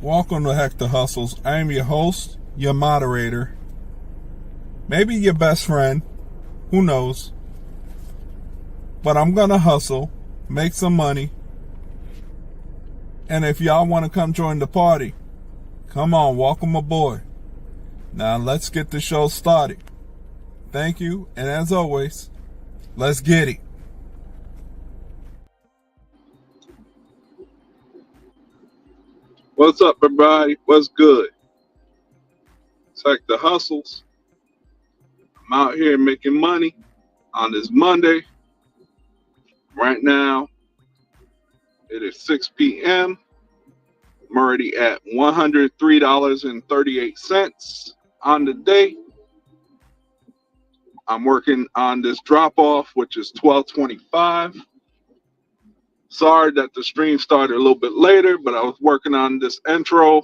Welcome to Hector Hustles. I am your host, your moderator, maybe your best friend, who knows. But I'm going to hustle, make some money, and if y'all want to come join the party, come on, welcome aboard. Now let's get the show started. Thank you, and as always, let's get it. What's up, everybody? What's good? It's like the hustles. I'm out here making money on this Monday. Right now, it is 6 p.m. I'm already at $103.38 on the day. I'm working on this drop-off, which is $12.25. Sorry that the stream started a little bit later, but I was working on this intro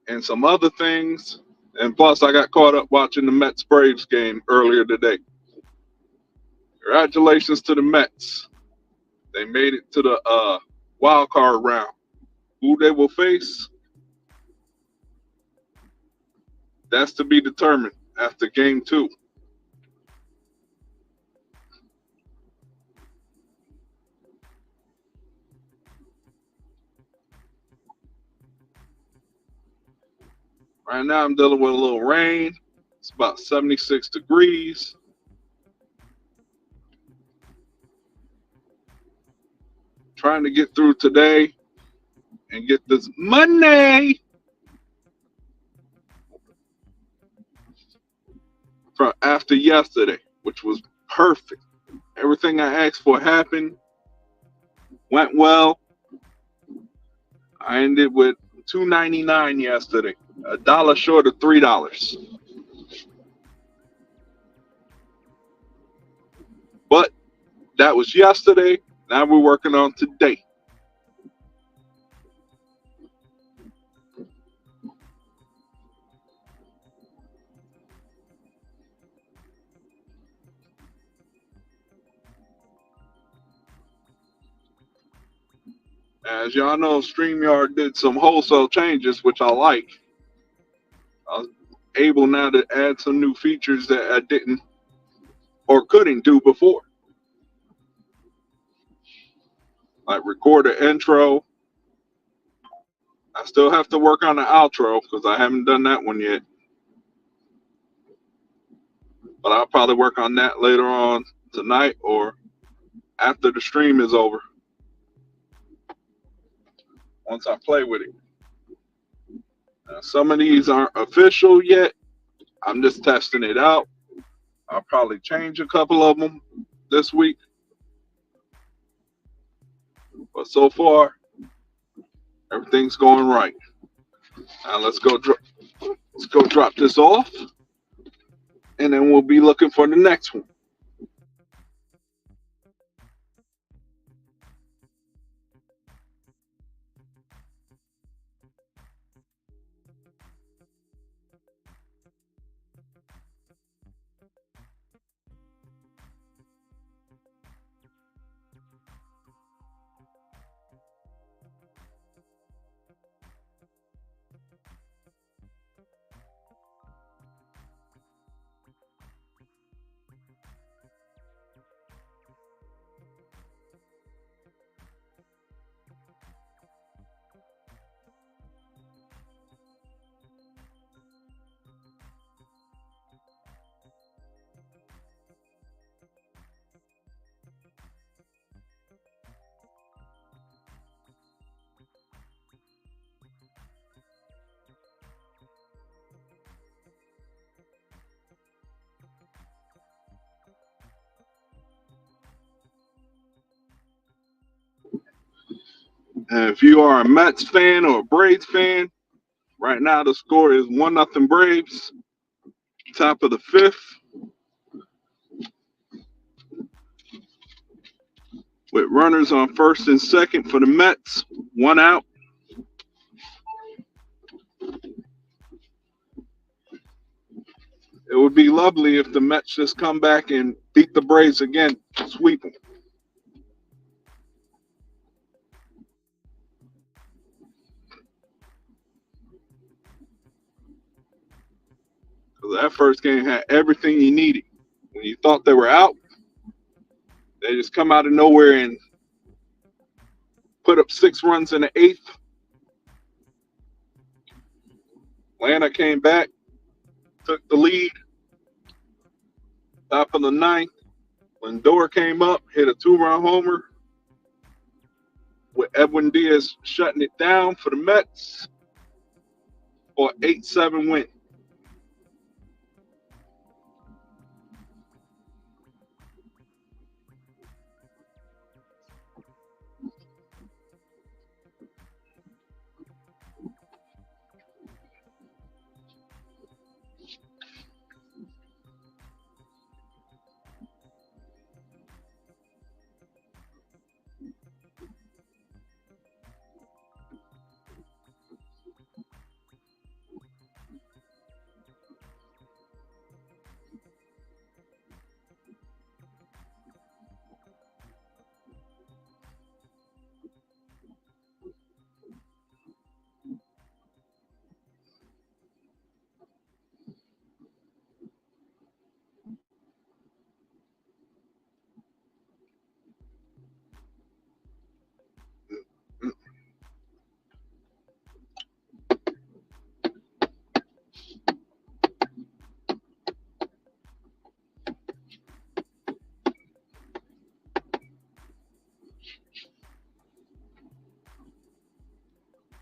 and some other things. And plus, I got caught up watching the Mets-Braves game earlier today. Congratulations to the Mets. They made it to the wild card round. Who they will face, that's to be determined after game 2. Right now, I'm dealing with a little rain. It's about 76 degrees. Trying to get through today and get this money from after yesterday, which was perfect. Everything I asked for happened, went well. I ended with $2.99 yesterday, $1 short of $3. But that was yesterday. Now we're working on today. As y'all know, StreamYard did some wholesale changes, which I like. I was able now to add some new features that I didn't or couldn't do before. Like record an intro. I still have to work on the outro because I haven't done that one yet. But I'll probably work on that later on tonight or after the stream is over. Once I play with it. Now, some of these aren't official yet. I'm just testing it out. I'll probably change a couple of them this week. But so far, everything's going right. Now let's go drop this off, and then we'll be looking for the next one. And if you are a Mets fan or a Braves fan, right now the score is 1-0 Braves. Top of the 5th. With runners on first and second for the Mets. 1 out. It would be lovely if the Mets just come back and beat the Braves again, sweep them. That first game had everything you needed. When you thought they were out, they just come out of nowhere and put up 6 runs in the 8th. Atlanta came back, took the lead. Top of the 9th, Lindor came up, hit a 2-run homer with Edwin Diaz shutting it down for the Mets for 8-7 win.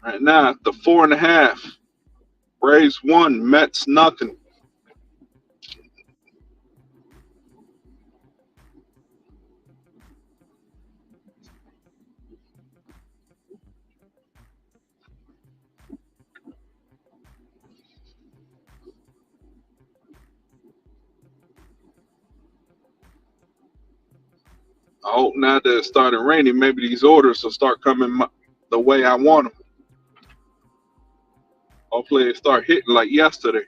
Right now, the 4.5. Braves 1, Mets nothing. I hope now that it started raining, maybe these orders will start coming the way I want them. Hopefully they start hitting like yesterday.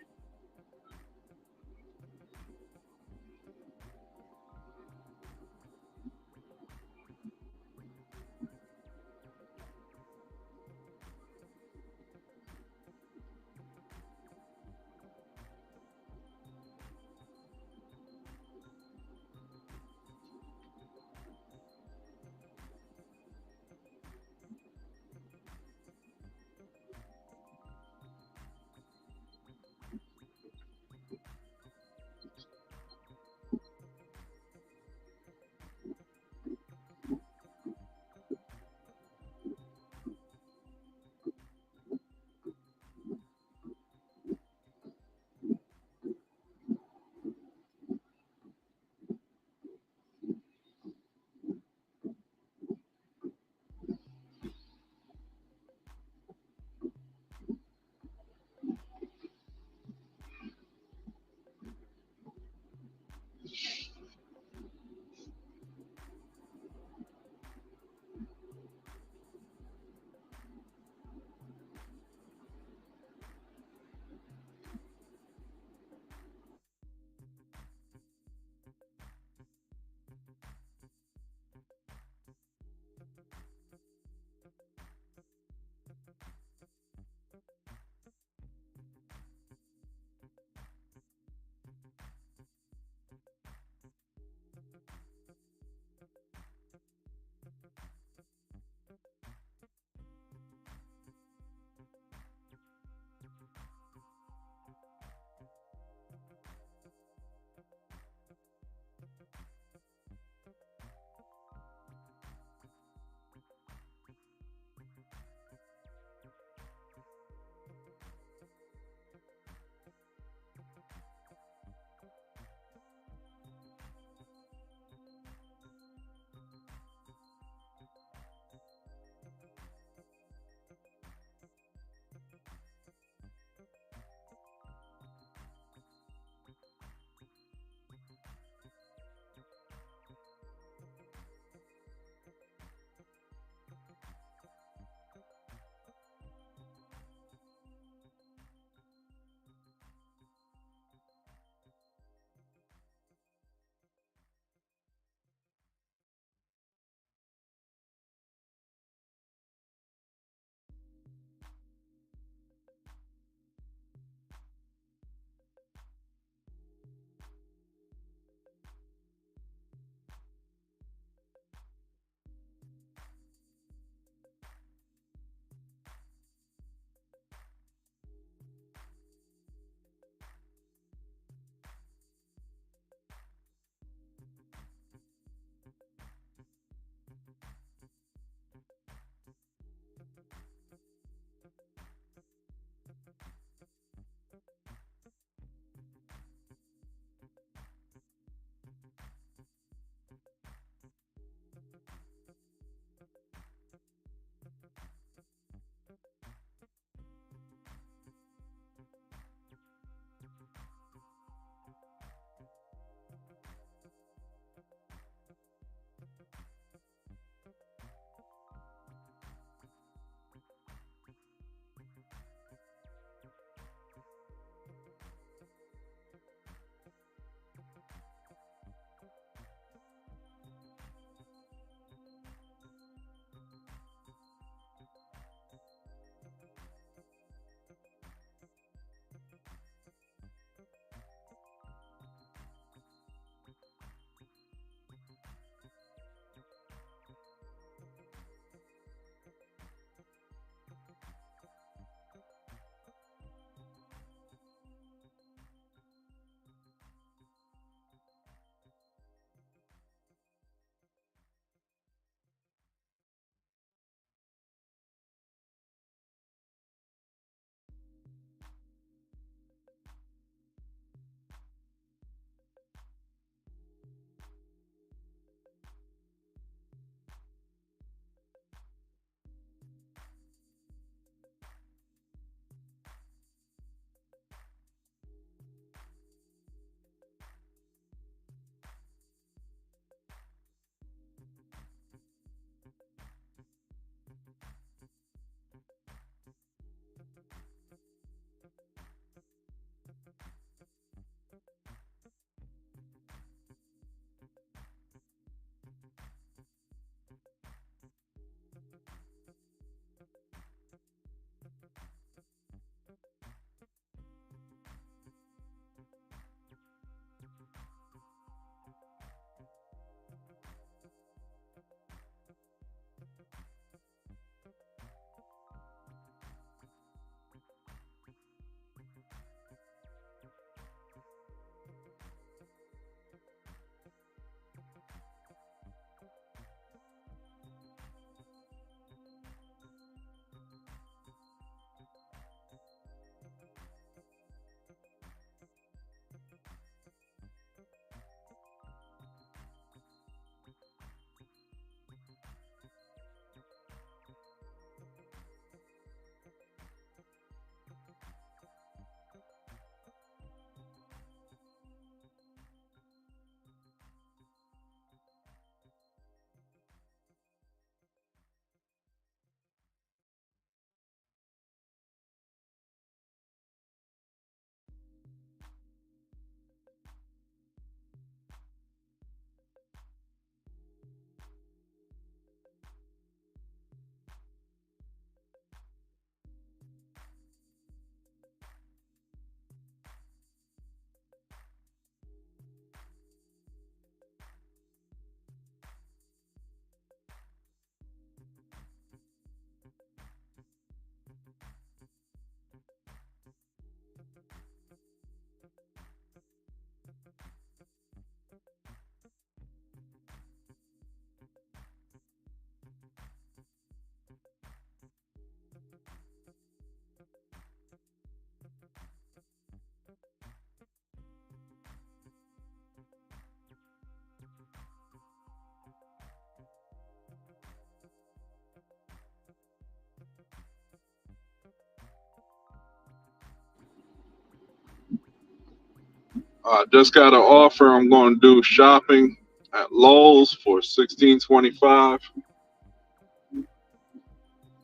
I just got an offer. I'm going to do shopping at Lowe's for $16.25.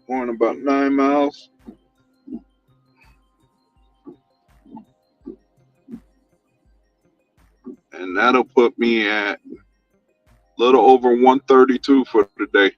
Going about 9 miles. And that'll put me at a little over 132 for the day.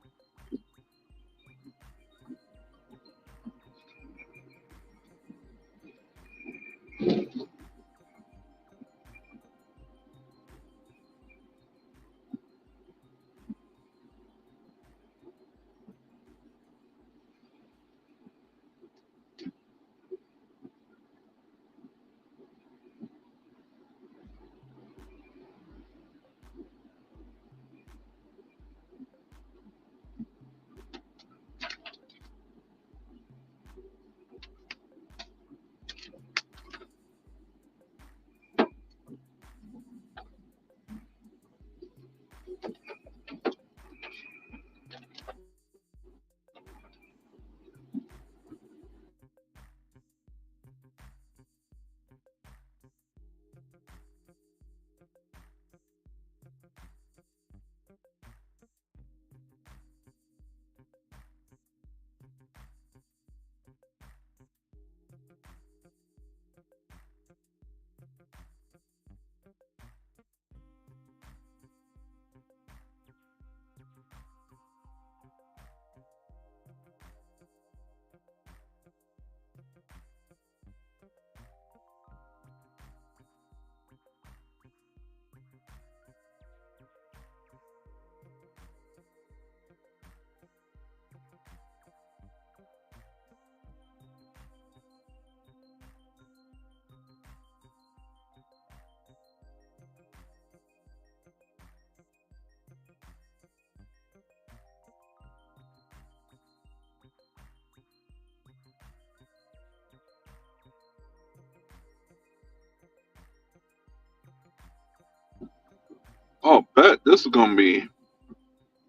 Oh, bet this is going to be,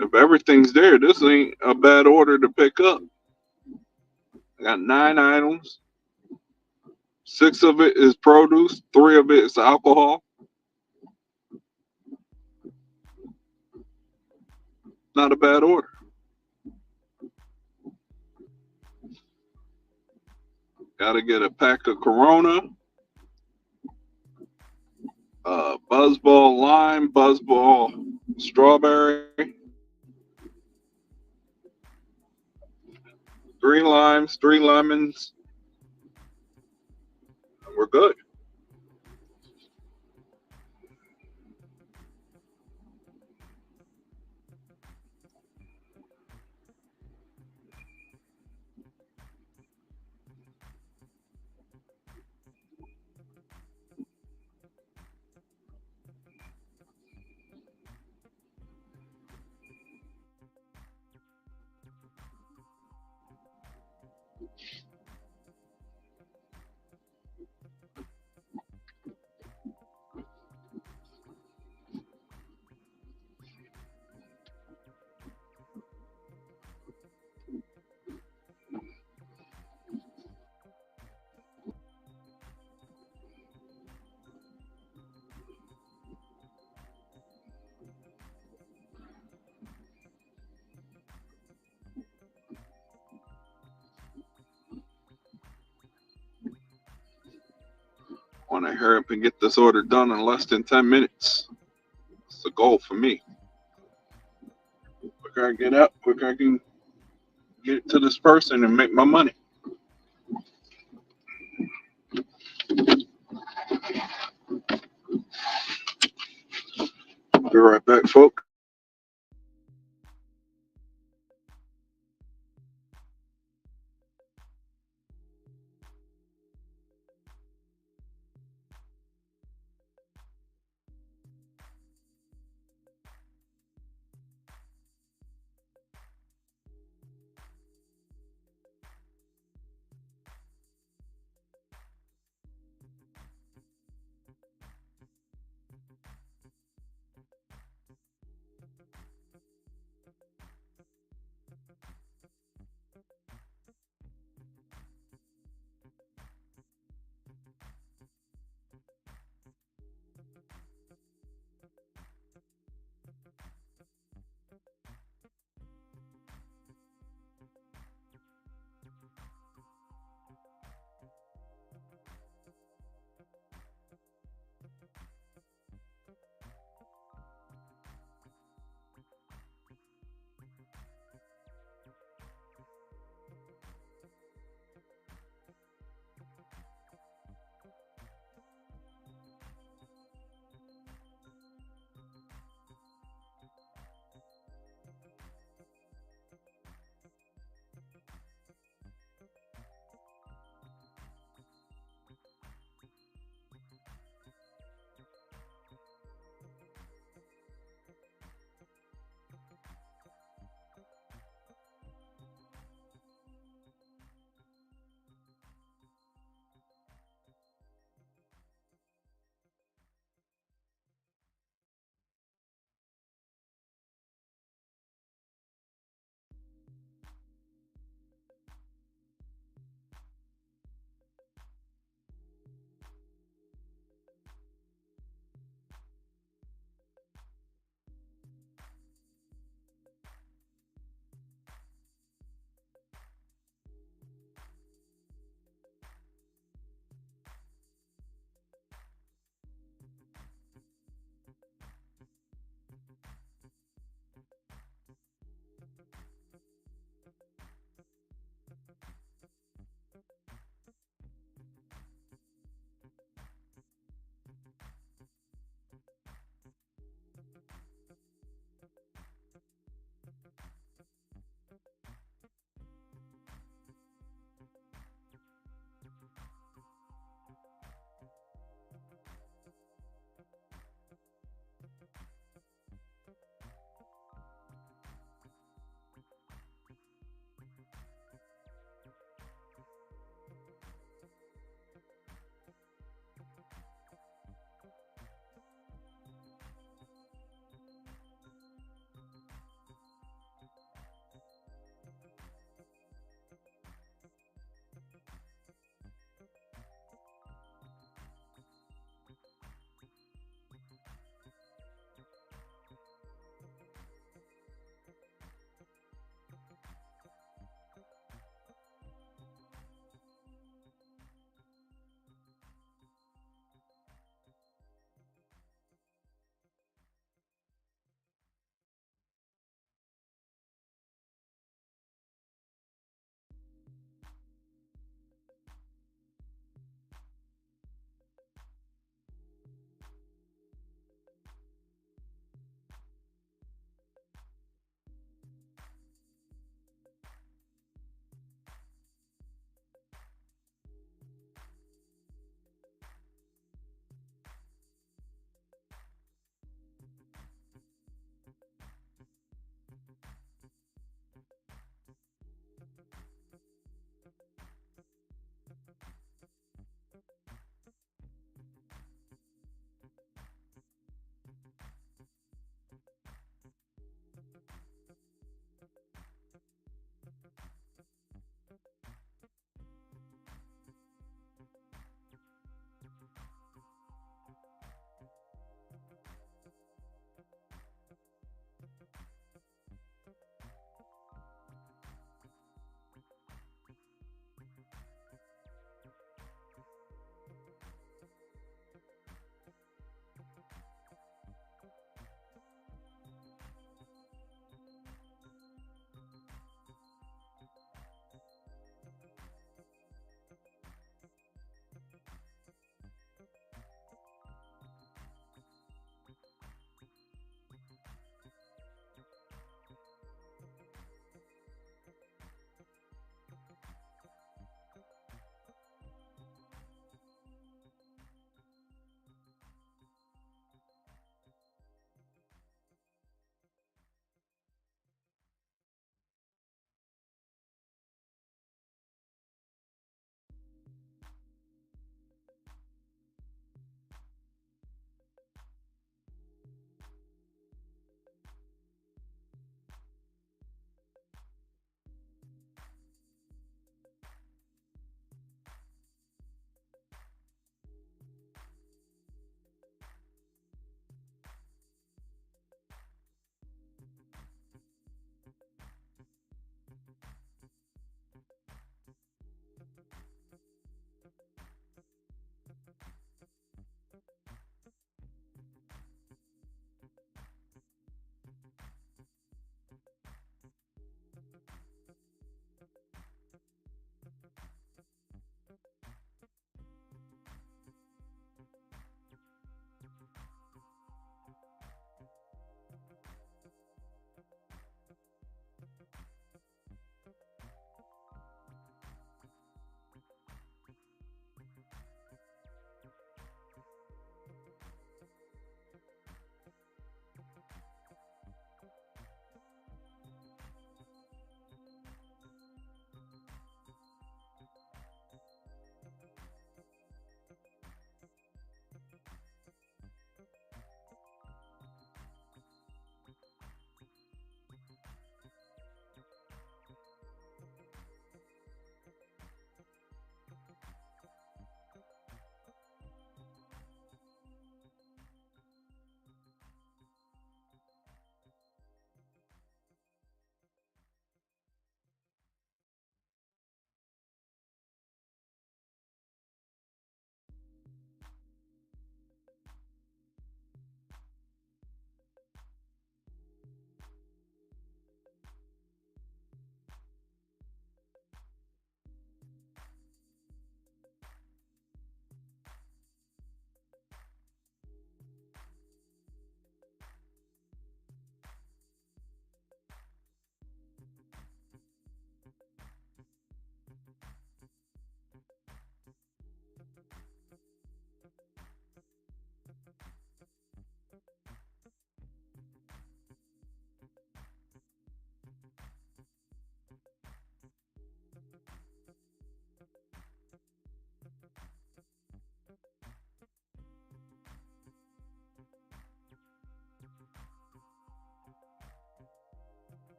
if everything's there, this ain't a bad order to pick up. I got 9 items. 6 of it is produce. 3 of it is alcohol. Not a bad order. Got to get a pack of Corona, Buzzball lime, Buzzball strawberry, 3 limes, 3 lemons, and we're good. Want to hurry up and get this order done in less than 10 minutes. It's the goal for me. Quicker I get up, quicker I can get it to this person and make my money. Be right back, folks.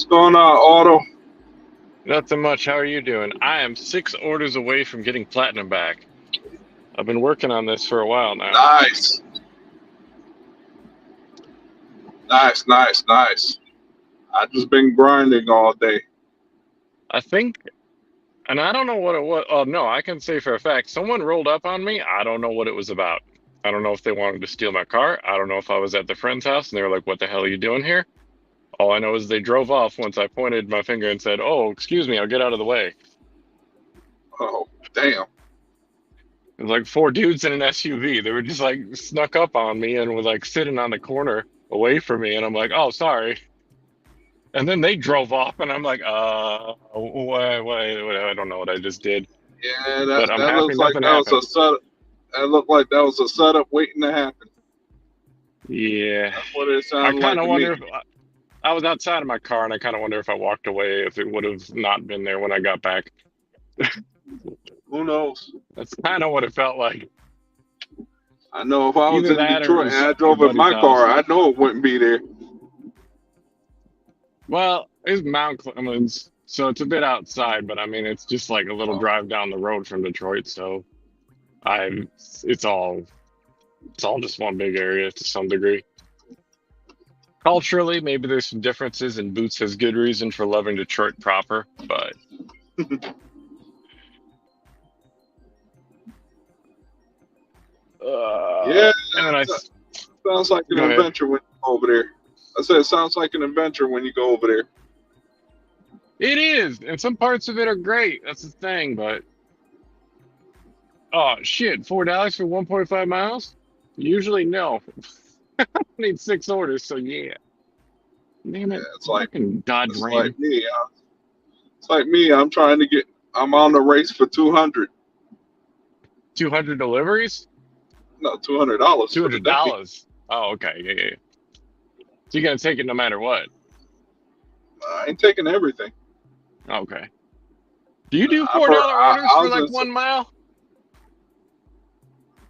What's going on, Auto? Nothing much. How are you doing? I am 6 orders away from getting platinum back. I've been working on this for a while now. Nice. Nice. I just been grinding all day. I think, and I don't know what it was. Oh, no, I can say for a fact, someone rolled up on me. I don't know what it was about. I don't know if they wanted to steal my car. I don't know if I was at the friend's house and they were like, what the hell are you doing here? All I know is they drove off once I pointed my finger and said, oh, excuse me, I'll get out of the way. Oh, damn. It was like 4 dudes in an SUV. They were just like snuck up on me and were like sitting on the corner away from me. And I'm like, oh, sorry. And then they drove off, and I'm like, I don't know what I just did. Yeah, But I'm that happy looks like nothing that was happened. a setup. That looked like that was a setup waiting to happen. Yeah. That's what it I sounded like kind of to wonder me. if I was outside of my car, and I kind of wonder if I walked away, if it would have not been there when I got back. Who knows? That's kind of what it felt like. I know if I was Either in that or it Detroit and was I your drove in buddy's my car, house. I know it wouldn't be there. Well, it's Mount Clemens, so it's a bit outside, but I mean, it's just like a little Oh, drive down the road from Detroit, so it's all just one big area to some degree. Culturally, maybe there's some differences, and Boots has good reason for loving Detroit proper, but yeah, and then sounds like an go ahead. adventure when you go over there. I said it sounds like an adventure when you go over there. It is, and some parts of it are great. That's the thing, but oh shit, $4 for 1.5 miles? Usually no. I need 6 orders, so yeah. Damn Yeah, it, fucking Dodge it's Ram. like me. It's like me. I'm on the race for 200. 200 deliveries? No, $200 for the day. $200. Oh, okay, yeah. So you're gonna take it no matter what. I ain't taking everything. Okay. Do you do I, $4 orders I for was like in, 1 mile?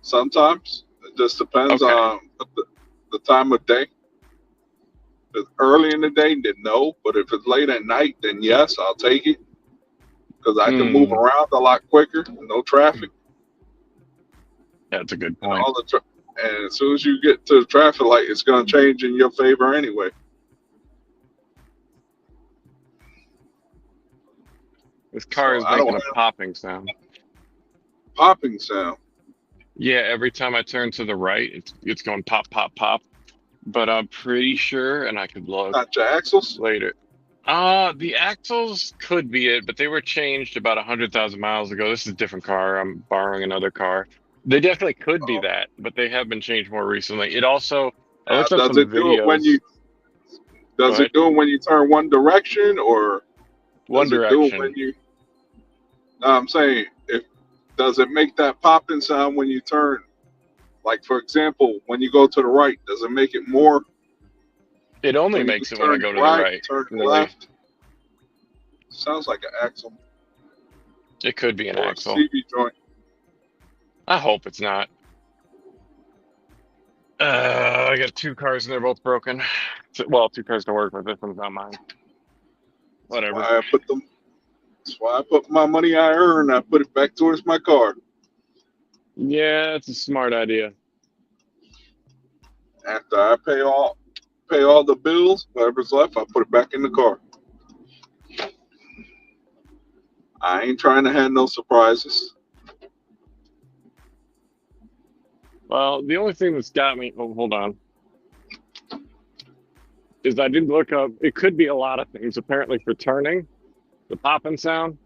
sometimes it just depends Okay. on the time of day. If it's early in the day, then no. But if it's late at night, then yes, I'll take it because I can move Hmm. around a lot quicker. No traffic That's a good and point. and as soon as you get to the traffic light, it's going to change in your favor anyway. This car So is I don't making a have popping sound. popping sound. Yeah, every time I turn to the right, it's going pop, pop, pop. But I'm pretty sure, and I could look Not your axles. later. The axles could be it, but they were changed about 100,000 miles ago. This is a different car. I'm borrowing another car. They definitely could be Oh, that, but they have been changed more recently. It also, I now, looked up some videos. Go does ahead. it do it when you turn one direction, or One does it do it when direction. you? No, I'm saying, if does it make that popping sound when you turn? Like, for example, when you go to the right, does it make it more It only when you makes it when I turn go to the right, right, turn really. left? Sounds like an axle It could be an or a axle. CV joint. I hope it's not. I got 2 cars and they're both broken. Well, 2 cars to work with. This one's not mine. That's Whatever. why I put them. That's why I put my money I earn. I put it back towards my car. Yeah, that's a smart idea. After I pay all the bills, whatever's left, I put it back in the car. I ain't trying to have no surprises. Well, the only thing that's got me, oh, hold on, is I did look up, it could be a lot of things, apparently for turning, the popping sound.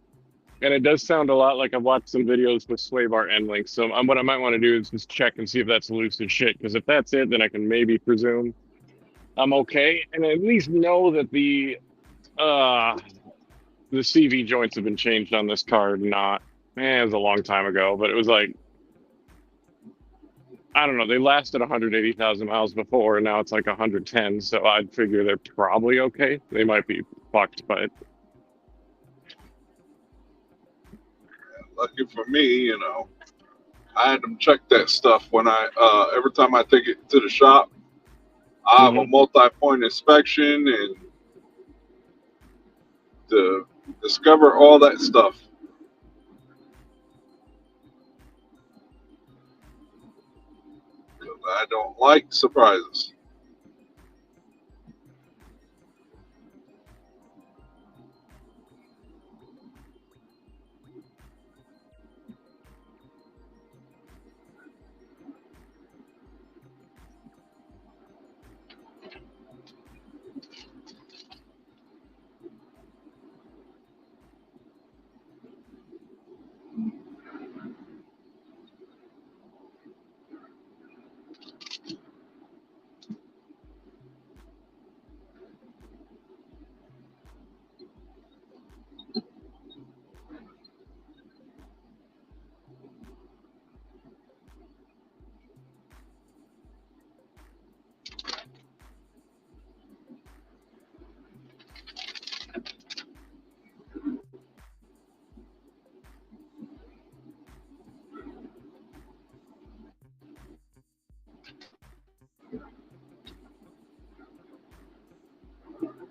And it does sound a lot like I've watched some videos with sway bar end links. So what I might want to do is just check and see if that's loose as shit. Because if that's it, then I can maybe presume I'm okay. And at least know that the CV joints have been changed on this car. Not, it was a long time ago, but it was like, I don't know. They lasted 180,000 miles before, and now it's like 110. So I'd figure they're probably okay. They might be fucked, but Lucky for me, I had them check that stuff when every time I take it to the shop. I have a mhm. multi-point inspection, and to discover all that stuff. I don't like surprises.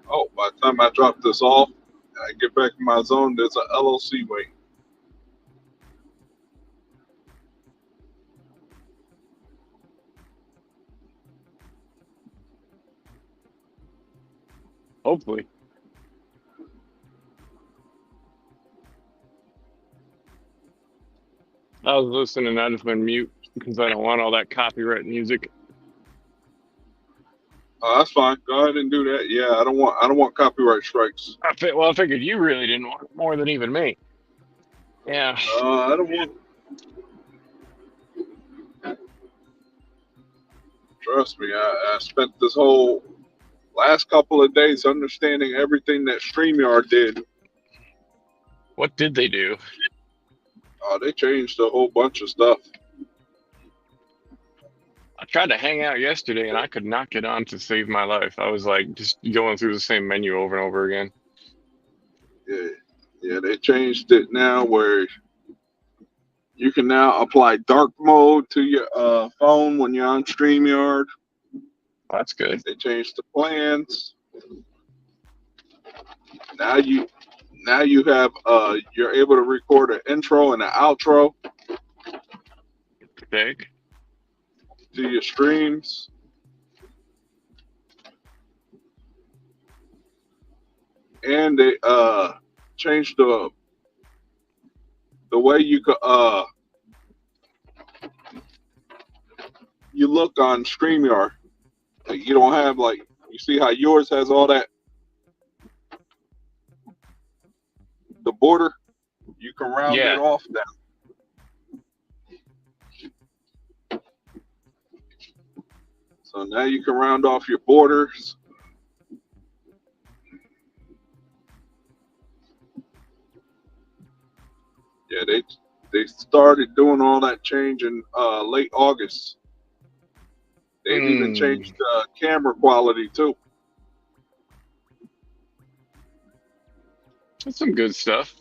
Oh, by the time I drop this off, I get back in my zone, there's a LOC waiting. Hopefully. I was listening. I just went mute because I don't want all that copyright music. Oh, that's fine. Go ahead and do that. Yeah, I don't want copyright strikes. I figured you really didn't want it more than even me. Yeah. I don't want. Trust me, I spent this whole last couple of days understanding everything that StreamYard did. What did they do? They changed a whole bunch of stuff. I tried to hang out yesterday and I could not get on to save my life. I was like just going through the same menu over and over again. Yeah, they changed it now where you can now apply dark mode to your phone when you're on StreamYard. That's good. They changed the plans. Now you have you're able to record an intro and an outro Big. to your streams. And they changed the way you could you look on StreamYard. Like, you don't have like, you see how yours has all that, the border, you can round it off now. So now you can round off your borders. Yeah, they started doing all that change in late August. They've even changed camera quality too. That's some good stuff.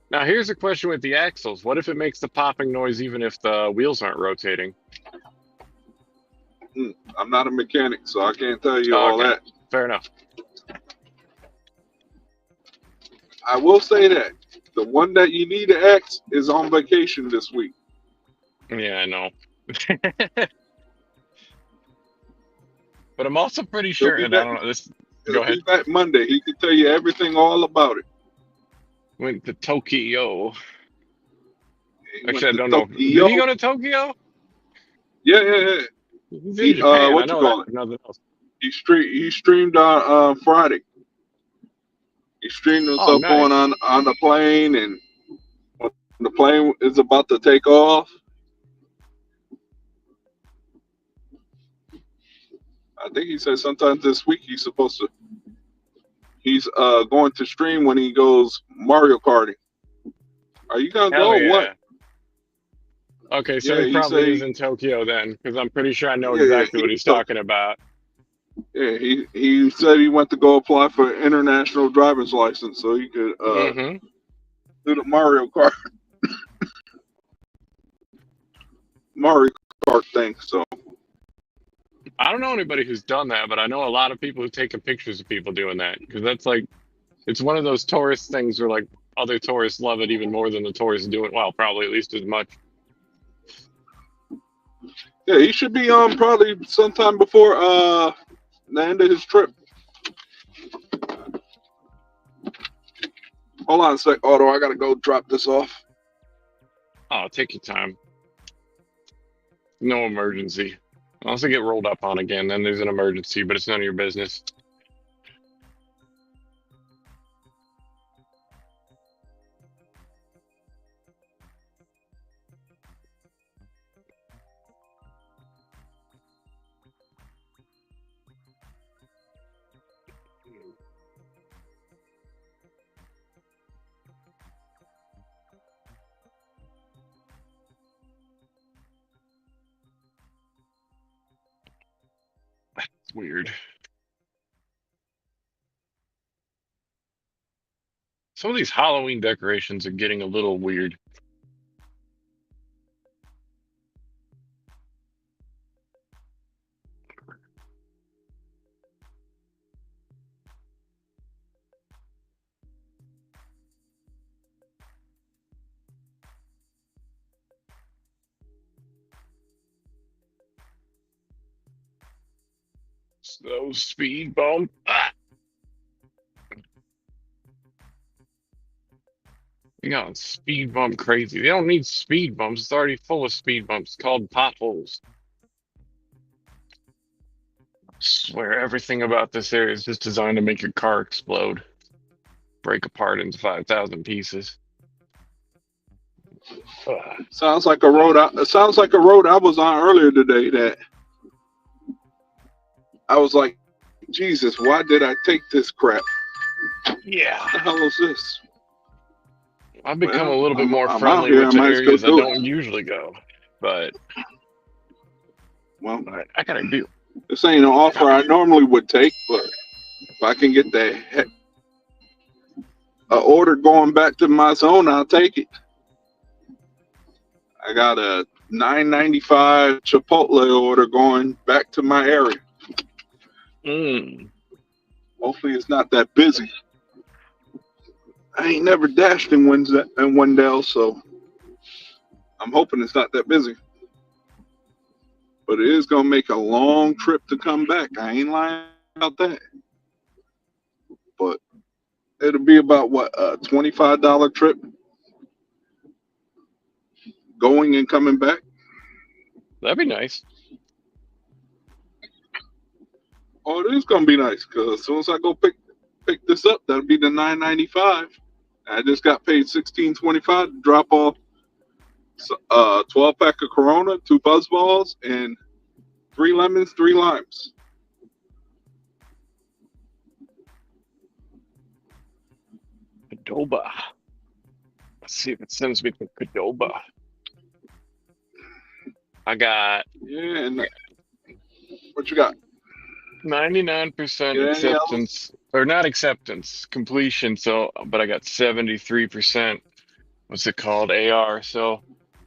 Now here's a question with the axles. What if it makes the popping noise even if the wheels aren't rotating? I'm not a mechanic, so I can't tell you all that. Fair enough. I will say that the one that you need to X is on vacation this week. Yeah, I know. But I'm also pretty sure, and I don't know this. Go ahead. He's back Monday. He can tell you everything all about it. Went to Tokyo. Actually, I don't Tokyo. know. Did he go to Tokyo? Yeah. He's in Japan. I know that. Nothing else. He streamed on Friday. He streamed himself going on the plane, and when the plane is about to take off, I think he said sometime this week he's going to stream when he goes Mario Karting. Are you gonna go or what? Okay, so he probably is in Tokyo then, because I'm pretty sure I know exactly what he's talking about. Yeah, he said he went to go apply for an international driver's license so he could do the Mario Kart thing. So I don't know anybody who's done that, but I know a lot of people who've taken pictures of people doing that, because that's like It's one of those tourist things where like other tourists love it even more than the tourists do it. Well, probably at least as much. Yeah, he should be on probably sometime before the end of his trip. Hold on a sec, Otto. I gotta go drop this off. Oh, take your time. No emergency. Unless I get rolled up on again, then there's an emergency, but it's none of your business. It's weird. Some of these Halloween decorations are getting a little weird. Slow speed bump. Ah! You got speed bump crazy. They don't need speed bumps. It's already full of speed bumps. It's called potholes. I swear everything about this area is just designed to make your car explode, break apart into 5,000 pieces. Ugh. Sounds like a road. It sounds like a road I was on earlier today. That I was like, Jesus, why did I take this crap? Yeah. What the hell is this? I've become Well, a little bit more I'm friendly out here, with I the might as areas I well do don't usually go, but Well, I gotta do. this ain't an offer I normally would take, but if I can get the order going back to my zone, I'll take it. I got a $9.95 Chipotle order going back to my area. Hopefully, it's not that busy. I ain't never dashed in Wendell, so I'm hoping it's not that busy. But it is gonna make a long trip to come back. I ain't lying about that. But it'll be about what, a $25 trip going and coming back. That'd be nice. Oh, it is gonna be nice because as soon as I go pick this up, that'll be the $9.95. I just got paid $16.25 to drop off 12-pack of Corona, 2 Buzz Balls, and 3 lemons, 3 limes. Cadoba. Let's see if it sends me to Cadoba. I got And what you got? 99% acceptance, or not acceptance, completion. So, but I got 73%. What's it called? AR. So,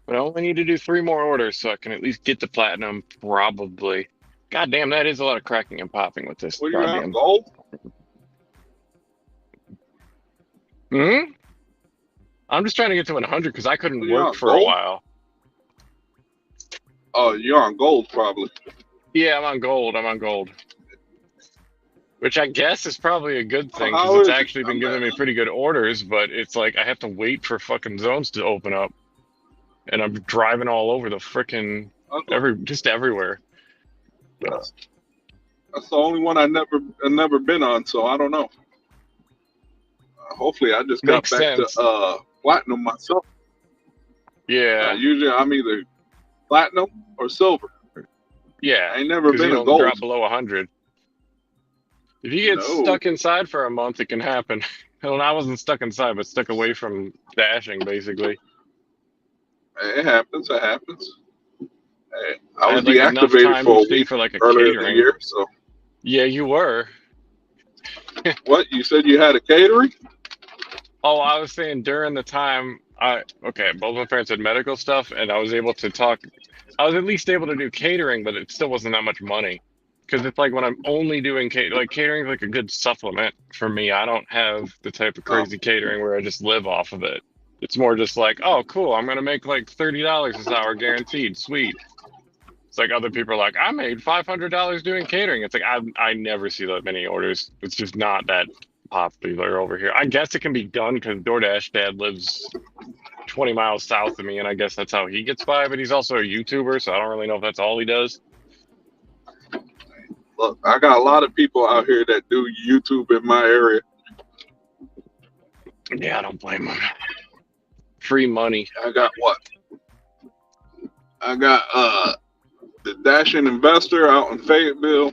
but I only need to do 3 more orders, so I can at least get the platinum. Probably. God damn, that is a lot of cracking and popping with this. What do you Goddamn. have? Gold? I'm just trying to get to 100 because I couldn't You're work on for a gold? while. Oh, you're on gold probably. Yeah, I'm on gold. Which I guess is probably a good thing because how it's is it? actually been giving me pretty good orders, but it's like I have to wait for fucking zones to open up. And I'm driving all over the frickin' just everywhere. That's the only one I've never been on, so I don't know. Hopefully, I just got Makes back sense. to platinum myself. Yeah. Usually, I'm either platinum or silver. Yeah. I ain't never 'cause been you a don't gold. drop below 100. If you get stuck inside for a month, it can happen. Well, I wasn't stuck inside, but stuck away from dashing, basically. It happens. It happens. Hey, I was had like enough deactivated time for a each day week for like a earlier in the catering. year. So Yeah, you were. what? You said you had a catering? Oh, I was saying during the time both my parents had medical stuff and I was able to talk. I was at least able to do catering, but it still wasn't that much money. because it's like when I'm only doing catering is like a good supplement for me. I don't have the type of Oh, crazy catering where I just live off of it. It's more just like, oh, cool, I'm gonna make like $30 this hour guaranteed. Sweet. It's like other people are like, I made $500 doing catering. It's like I never see that many orders. It's just not that popular over here. I guess it can be done because DoorDash dad lives 20 miles south of me, and I guess that's how he gets by. But he's also a YouTuber, so I don't really know if that's all he does. look, I got a lot of people out here that do YouTube in my area. Yeah, I don't blame him. Free money. I got what? I got the Dashing Investor out in Fayetteville.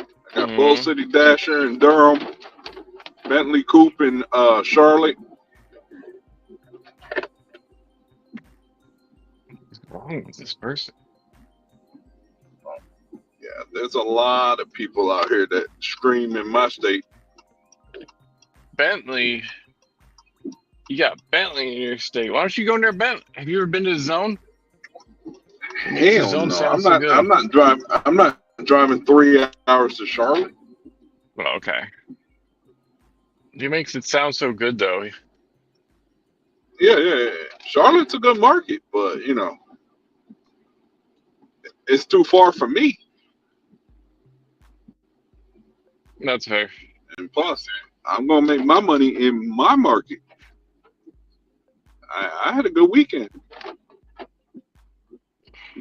I got Bull Mm-hmm. City Dasher in Durham. Bentley Coupe in Charlotte. What's wrong with this person? Yeah, there's a lot of people out here that scream in my state. Bentley. You got Bentley in your state. Why don't you go near Bentley? Have you ever been to the Zone? It makes the Hell Zone no, sound so good. I'm not driving 3 hours to Charlotte. Well, okay. He makes it sound so good, though. Yeah. Charlotte's a good market, but you know, it's too far from me. That's fair. And plus, I'm gonna make my money in my market. I had a good weekend.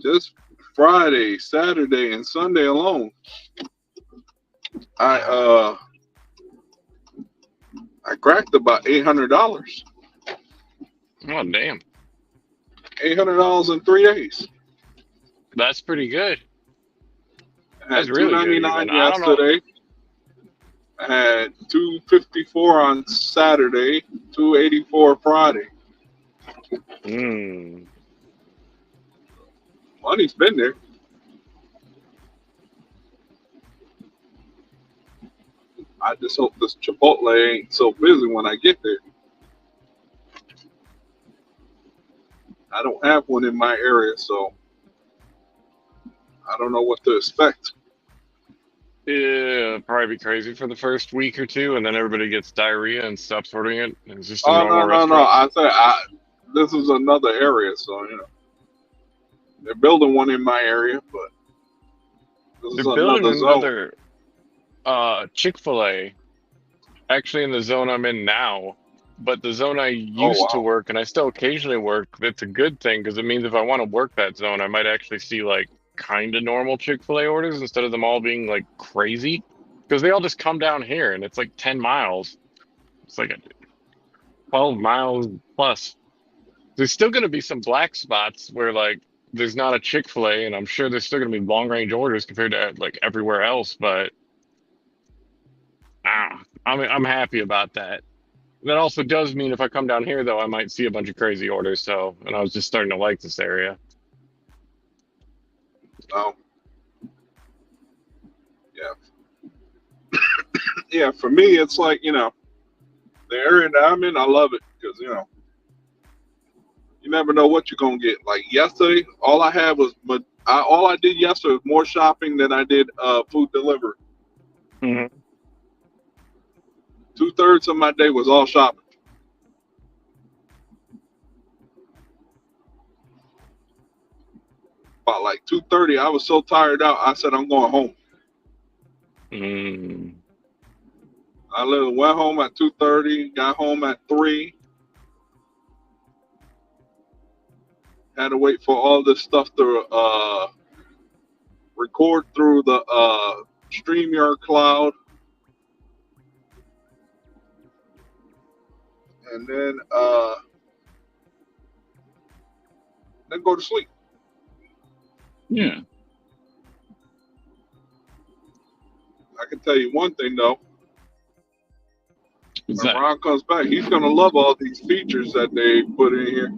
Just Friday, Saturday, and Sunday alone. I cracked about $800. Oh, damn. $800 in 3 days. That's pretty good. I That's had really good, even. $299 I don't know. yesterday. I had $254 on Saturday, $284 Friday. Mm. Money's been there. I just hope this Chipotle ain't so busy when I get there. I don't have one in my area, so I don't know what to expect. Yeah, probably be crazy for the first week or two, and then everybody gets diarrhea and stops ordering it. And it's just a Oh normal no! restaurant. I said this is another area, so you know they're building one in my area, but this They're is building another zone. another Chick-fil-A, actually in the zone I'm in now. But the zone I Oh used to wow! work, and I still occasionally work, that's a good thing because it means if I want to work that zone, I might actually see like kind of normal Chick-fil-A orders instead of them all being like crazy. Because they all just come down here and it's like 10 miles. It's like 12 miles plus. There's still going to be some black spots where like there's not a Chick-fil-A, and I'm sure there's still going to be long range orders compared to like everywhere else. But I'm happy about that. That also does mean if I come down here though, I might see a bunch of crazy orders. So, and I was just starting to like this area. Oh yeah, yeah. For me, it's like you know the area that I'm in. I love it because you know you never know what you're gonna get. Like yesterday, all I had was all I did yesterday was more shopping than I did food delivery. Mm-hmm. 2/3 of my day was all shopping. About like 2:30, I was so tired out. I said I'm going home. Mm. I literally went home at 2:30, got home at 3. Had to wait for all this stuff to record through the StreamYard cloud, and then go to sleep. Yeah. I can tell you one thing though. What's When that? Ron comes back, he's gonna love all these features that they put in here.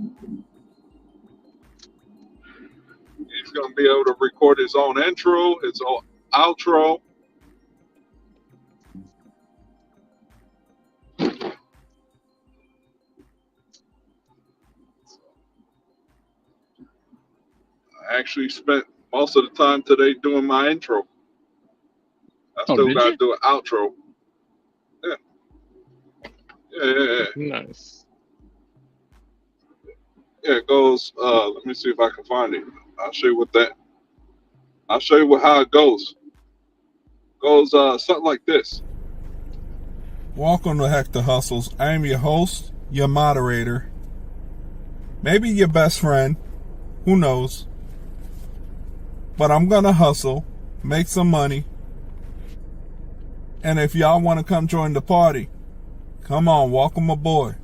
He's gonna be able to record his own intro, his own outro. I actually spent most of the time today doing my intro. Oh, still did gotta you? do an outro. Yeah, yeah. Nice. Yeah, it goes. Let me see if I can find it. I'll show you what that. I'll show you how it goes. Goes something like this. Welcome to Hector Hustles. I am your host, your moderator, maybe your best friend, who knows. But I'm gonna hustle, make some money, and if y'all want to come join the party, come on, welcome aboard.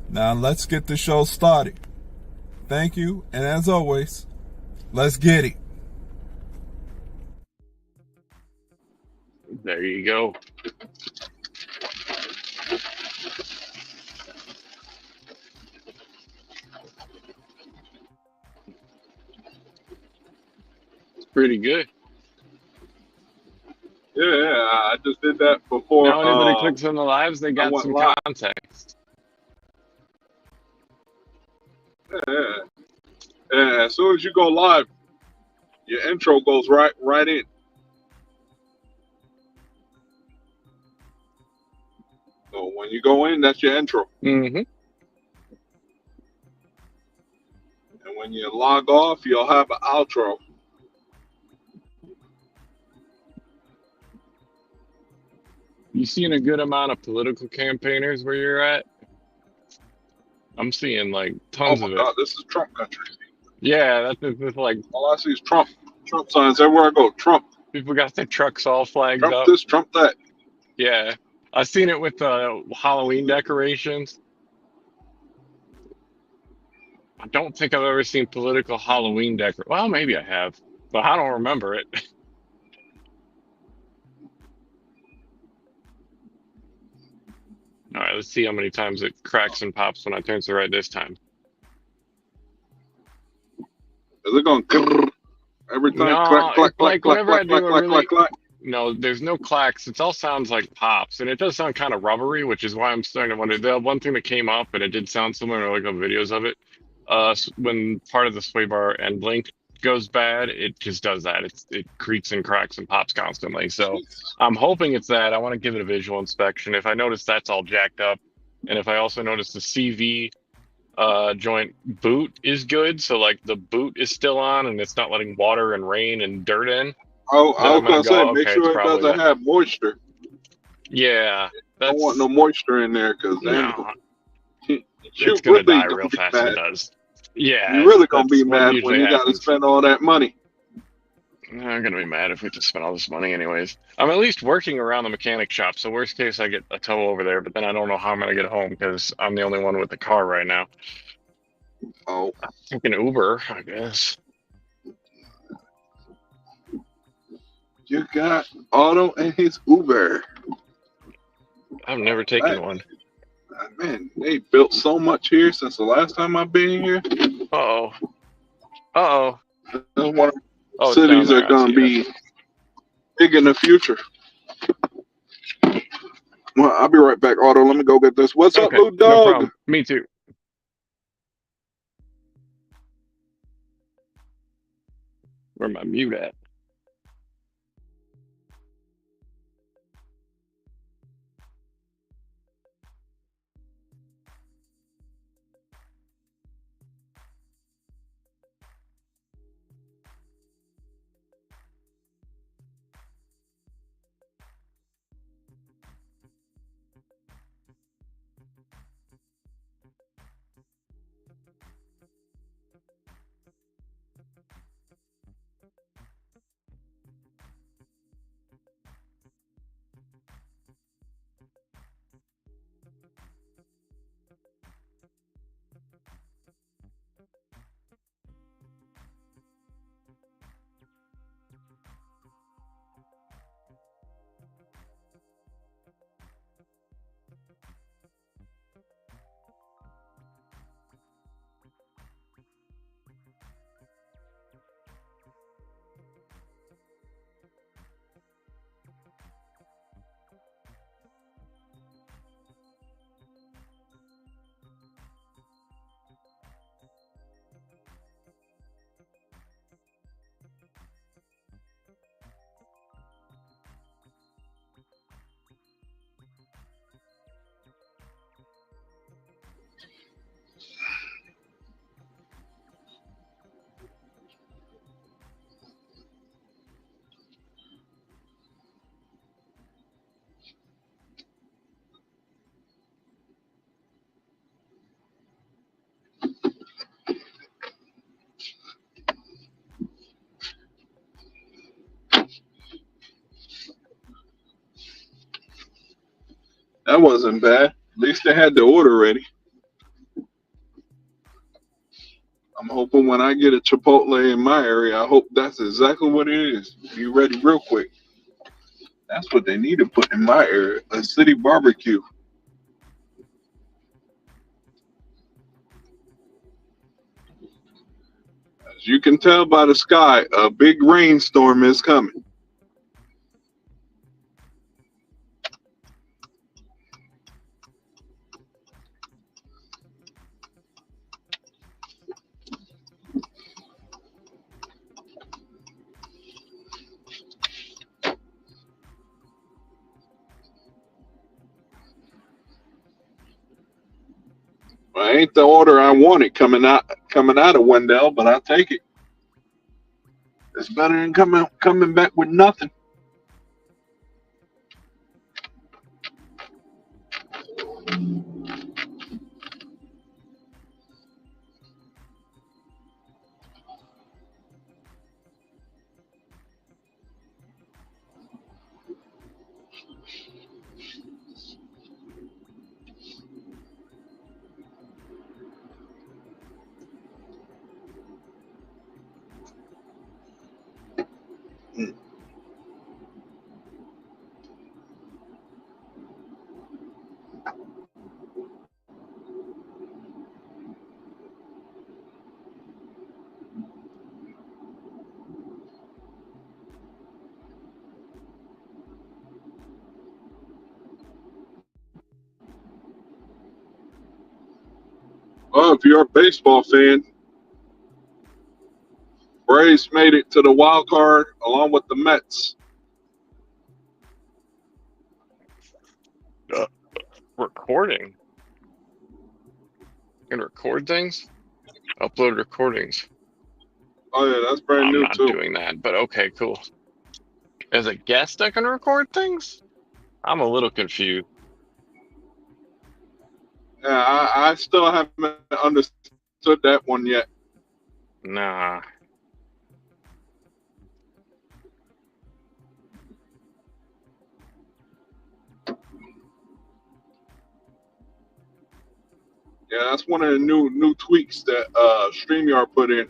Now let's get the show started. Thank you, and as always, let's get it. There you go. It's pretty good. Yeah, I just did that before. Now anybody clicks on the lives, they I got went some live. context. Yeah. And as soon as you go live, your intro goes right in. So when you go in, that's your intro. Mm-hmm. And when you log off, you'll have an outro. You seeing a good amount of political campaigners where you're at? I'm seeing like Oh tons my of it. God, this is Trump country. Yeah, that's like All I see is Trump. Trump signs everywhere I go. Trump. people got their trucks all flagged Trump up. this, Trump that. Yeah, I've seen it with Halloween decorations. I don't think I've ever seen political Halloween decor. Well, maybe I have, but I don't remember it. All right, let's see how many times it cracks and pops when I turn to the right this time. Is it going every time? Clack, No, clack, it's clack, like clack, whenever I clack, do clack, a clack, clack, really clack. no, there's no clacks. It all sounds like pops, and it does sound kind of rubbery, which is why I'm starting to wonder. The one thing that came up, and it did sound similar, I looked up videos of it. When part of the sway bar end link goes bad, it just does that. It creaks and cracks and pops constantly. So Jeez. I'm hoping it's that. I want to give it a visual inspection. If I notice that's all jacked up, and if I also notice the CV joint boot is good, so like the boot is still on and it's not letting water and rain and dirt in, Oh, I then was I'm gonna gonna say, go, make okay, it's sure it probably doesn't that. have moisture. Yeah, Don't want that's no moisture in there, cause then no, you it's gonna really die gonna real be fast if it mad. does. Yeah, You really gonna be that's what mad when usually you got to happens. spend all that money. I'm gonna be mad if we just spend all this money anyways. I'm at least working around the mechanic shop, so worst case I get a tow over there, but then I don't know how I'm gonna get home because I'm the only one with the car right now. Oh, Taking Uber, I guess. you got Auto and his Uber. I've never taken one. Man, they built so much here since the last time I've been here. Uh-oh. Uh-oh. One of the Oh, it's down cities are there. I gonna see it. be big in the future. Well, I'll be right back, Auto. Let me go get this. What's up, Okay, little no dog? problem. Me too. Where my mute at? That wasn't bad. At least they had the order ready. I'm hoping when I get a Chipotle in my area, I hope that's exactly what it is. Be ready real quick. That's what they need to put in my area, a city barbecue. As you can tell by the sky, a big rainstorm is coming. Well, ain't the order I wanted coming out of Wendell, but I'll take it. It's better than coming back with nothing. Well, if you're a baseball fan, Braves made it to the wild card along with the Mets. Recording. You can record things? Upload recordings. Oh yeah, that's brand I'm new not too. doing that, but okay, cool. As a guest, I can record things? I'm a little confused. Yeah, I still haven't understood that one yet. Nah. Yeah, that's one of the new tweaks that StreamYard put in.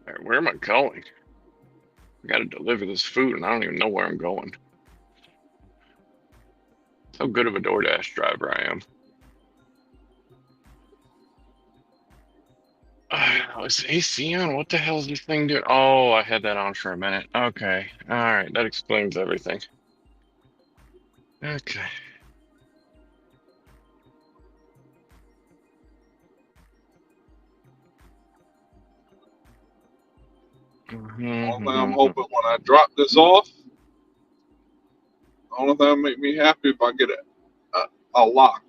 All right, where am I going? I gotta deliver this food and I don't even know where I'm going. How good of a DoorDash driver I am. Was AC on? What the hell is this thing doing? Oh, I had that on for a minute. Okay. All right. That explains everything. Okay. Only thing I'm hoping when I drop this off, the only thing that'll make me happy if I get a lock.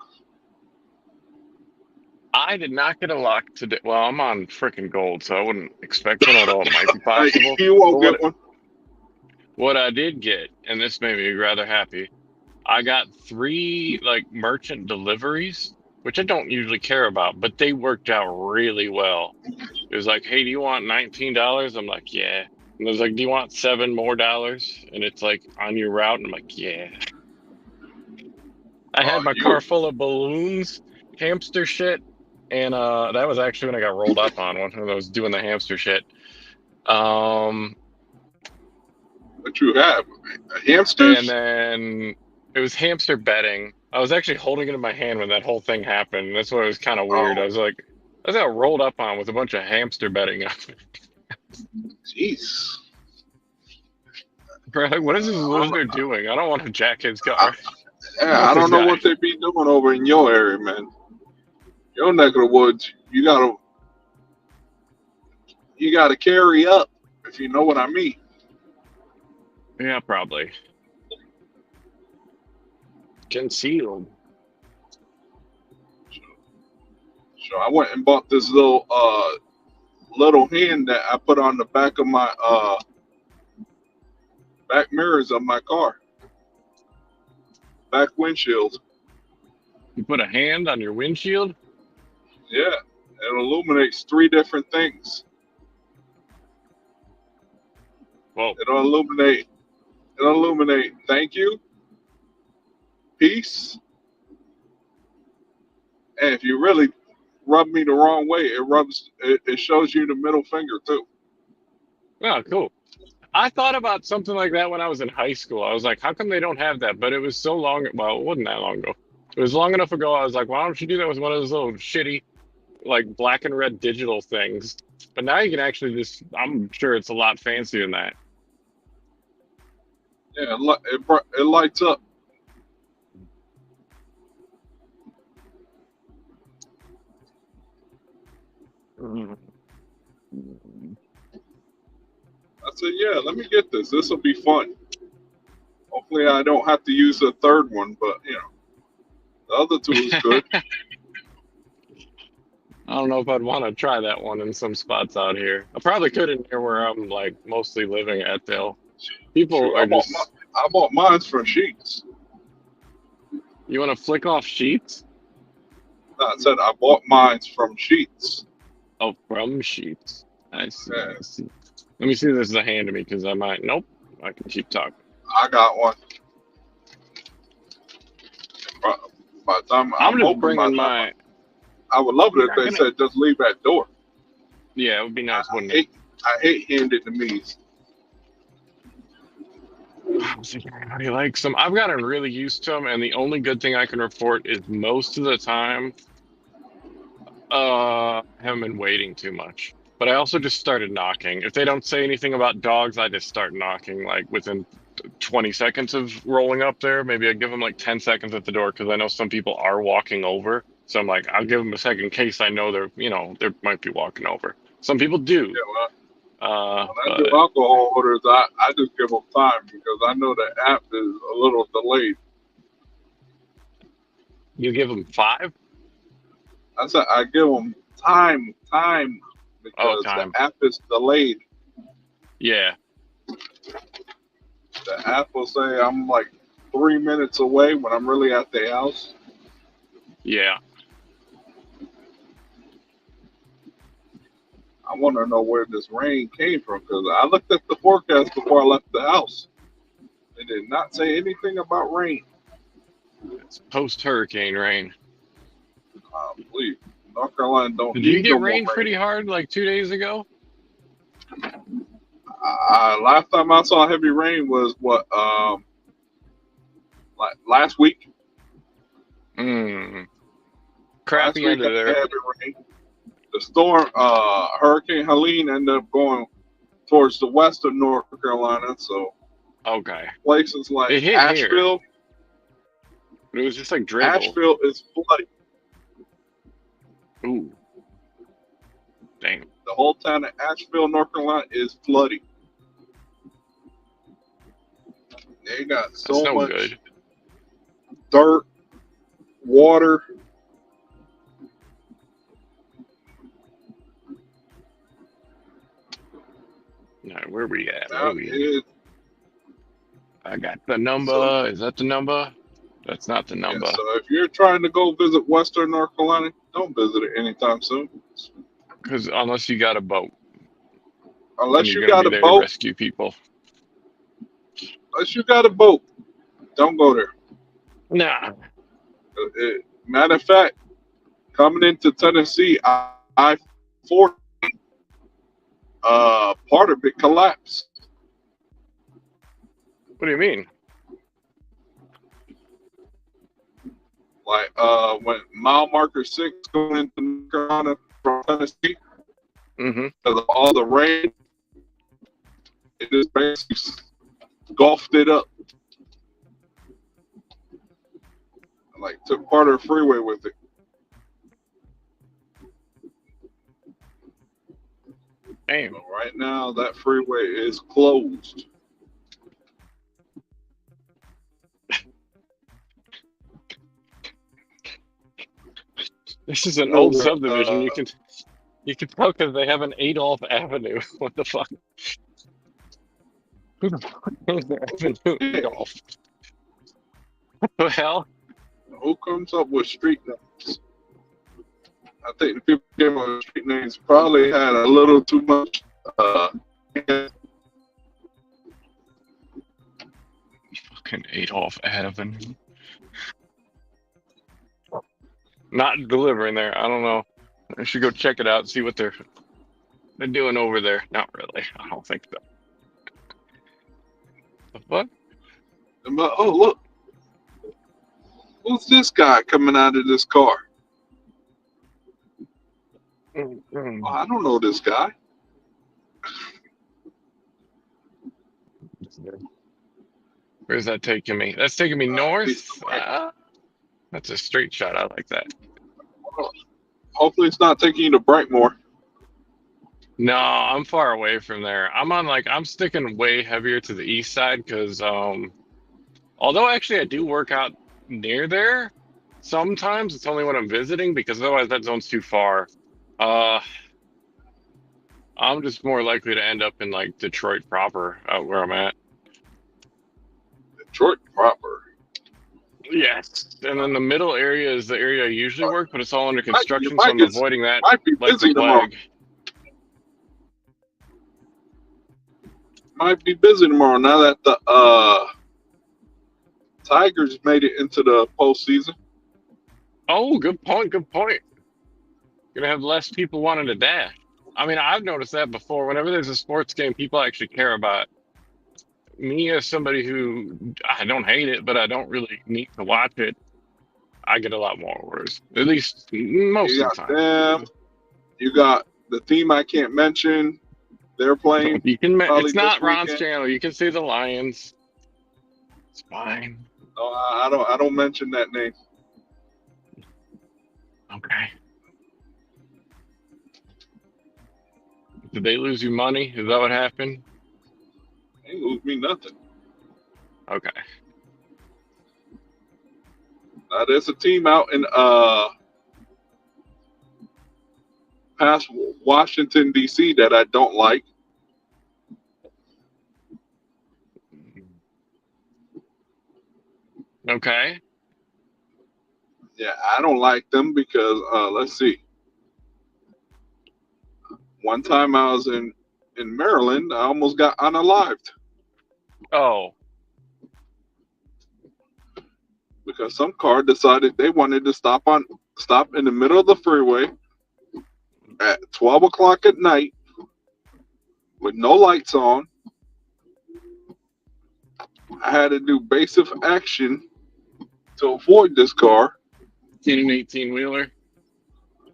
I did not get a lock today. Well, I'm on freaking gold, so I wouldn't expect one, although it might be possible. You But won't get one. what I did get, and this made me rather happy, I got 3 like merchant deliveries, which I don't usually care about, but they worked out really well. It was like, hey, do you want $19? I'm like, yeah. And it was like, do you want $7 more? And it's like on your route. And I'm like, yeah. I had my car full of balloons, hamster shit, and that was actually when I got rolled up on when I was doing the hamster shit. What you have? Hamsters? And then it was hamster bedding. I was actually holding it in my hand when that whole thing happened. That's why it was kind of weird. Oh, I got rolled up on with a bunch of hamster bedding. jeez. Bro, like, what is this loser doing? I don't want to jack his car. Yeah, I don't know what they be doing over in your area, man. Your neck of the woods, you gotta carry up, if you know what I mean. Yeah, probably. Concealed. So I went and bought this little hand that I put on the back of my back mirrors of my car, back windshield. You put a hand on your windshield? Yeah, it illuminates 3 different things. Whoa. It'll illuminate illuminate thank you, peace, and if you really rub me the wrong way, it shows you the middle finger too. Oh, cool. I thought about something like that when I was in high school. I was like, how come they don't have that? But it was so long. Well, it wasn't that long ago. It was long enough ago. I was like, why don't you do that with one of those little shitty, like black and red digital things? But now you can actually just, I'm sure it's a lot fancier than that. Yeah, it lights up. Mm. I said, yeah, let me get this. This will be fun. Hopefully, I don't have to use a third one, but you know, the other two is good. I don't know if I'd want to try that one in some spots out here. I probably could in here where I'm like mostly living at though. People Shoot, are just. I bought mine from Sheets. You want to flick off sheets? No, I said I bought mine from Sheets. Oh, from sheets. I see. Yeah, I see. Let me see if this is a hand to me because I might. Nope. I can keep talking. I got one. By the time I'm just hoping bringing my. I would love it if they said just leave that door. Yeah, it would be nice, wouldn't it? I hate handed to me. I'm thinking everybody likes them. I've gotten really used to them, and the only good thing I can report is most of the time, I haven't been waiting too much. But I also just started knocking. If they don't say anything about dogs, I just start knocking like within 20 seconds of rolling up there. Maybe I give them like 10 seconds at the door because I know some people are walking over. So I'm like, I'll give them a second in case I know they might be walking over. Some people do. Yeah, When I do alcohol orders, I just give them time because I know the app is a little delayed. You give them 5? I said I give them time because time. the app is delayed. Yeah. The app will say I'm like 3 minutes away when I'm really at the house. Yeah. I want to know where this rain came from because I looked at the forecast before I left the house. It did not say anything about rain. It's post-hurricane rain. Please, North Carolina don't Did need you get no more rain pretty hard like 2 days ago? Last time I saw heavy rain was like last week. Crappy end of there. Heavy rain. The storm, Hurricane Helene, ended up going towards the west of North Carolina. So, okay, places like it hit Asheville, here. But it was just like drizzle. Asheville is flooded. Ooh, damn. The whole town of Asheville, North Carolina, is flooding. They got so much dirt, water. All right, where we at? I got the number. So, is that the number? That's not the number. Yeah, so if you're trying to go visit Western North Carolina, don't visit it anytime soon. Because unless you got a boat. Unless you got a boat. To rescue people. Unless you got a boat, don't go there. Nah. Matter of fact, coming into Tennessee, I-40, part of it collapsed. What do you mean? Like when mile marker 6 going into North Carolina from Tennessee, because of all the rain, it just basically gulfed it up. Like took part of the freeway with it. Damn. So right now, that freeway is closed. This is an old subdivision. You can tell because they have an Adolph Avenue. What the fuck? Who the fuck is the Avenue Adolph? What the hell? Who comes up with street names? I think the people who came up with street names probably had a little too much. Fucking Adolf Adolfin. Not delivering there. I don't know. I should go check it out, see what they're doing over there. Not really. I don't think so. The fuck? But, oh, look. Who's this guy coming out of this car? Oh, I don't know this guy. Where's that taking me? That's taking me north. That's a straight shot. I like that. Hopefully it's not taking you to Brightmoor. No, I'm far away from there. I'm sticking way heavier to the east side because although actually I do work out near there, sometimes it's only when I'm visiting because otherwise that zone's too far. I'm just more likely to end up in like Detroit proper, out where I'm at. Detroit proper. Yes, and then the middle area is the area I usually work, but it's all under construction, might so I'm get- avoiding that Might be like busy the tomorrow. plague. Might be busy tomorrow now that the Tigers made it into the postseason. Oh, good point. Good point. Gonna have less people wanting to dash. I mean, I've noticed that before. Whenever there's a sports game, people actually care about it. Me as somebody who I don't hate it, but I don't really need to watch it. I get a lot more orders, at least most You of the got time. them. You got the team I can't mention. They're playing. You can. probably It's not this Ron's weekend. channel. You can say the Lions. It's fine. No, I don't mention that name. Okay. Did they lose you money? Is that what happened? They ain't lose me nothing. Okay. There's a team out in past Washington D.C. that I don't like. Okay. Yeah, I don't like them because let's see. One time I was in Maryland, I almost got unalived Oh. because some car decided they wanted to stop in the middle of the freeway at 12 o'clock at night with no lights on. I had to do basic action to avoid this car. In an 18-wheeler?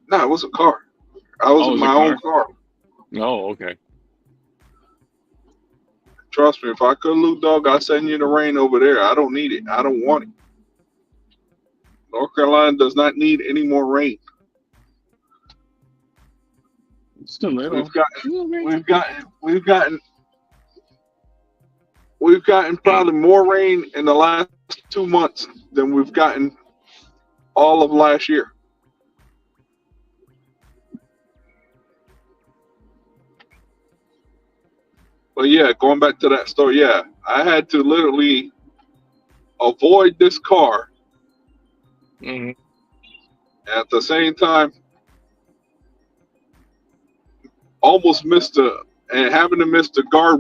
No, it was a car. I was Oh, it in was a my own car. Oh, okay. Trust me, if I could, Lou Dog, I'd send you in the rain over there. I don't need it. I don't want it. North Carolina does not need any more rain. Just a little. We've gotten probably more rain in the last 2 months than we've gotten all of last year. But yeah, going back to that story, yeah, I had to literally avoid this car. Mhm. At the same time, almost having to miss the guard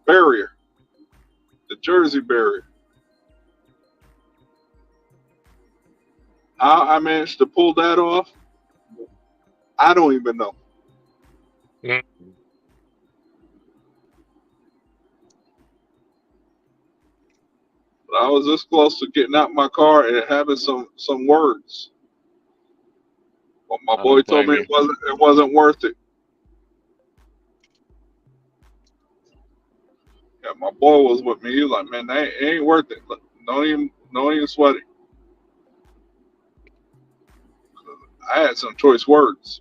barrier, the Jersey barrier. How I managed to pull that off, I don't even know. Mhm. But I was this close to getting out my car and having some words. But my I boy don't told blame me you. it wasn't worth it. Yeah, my boy was with me. He was like, man, it ain't worth it. Don't even sweat it. I had some choice words.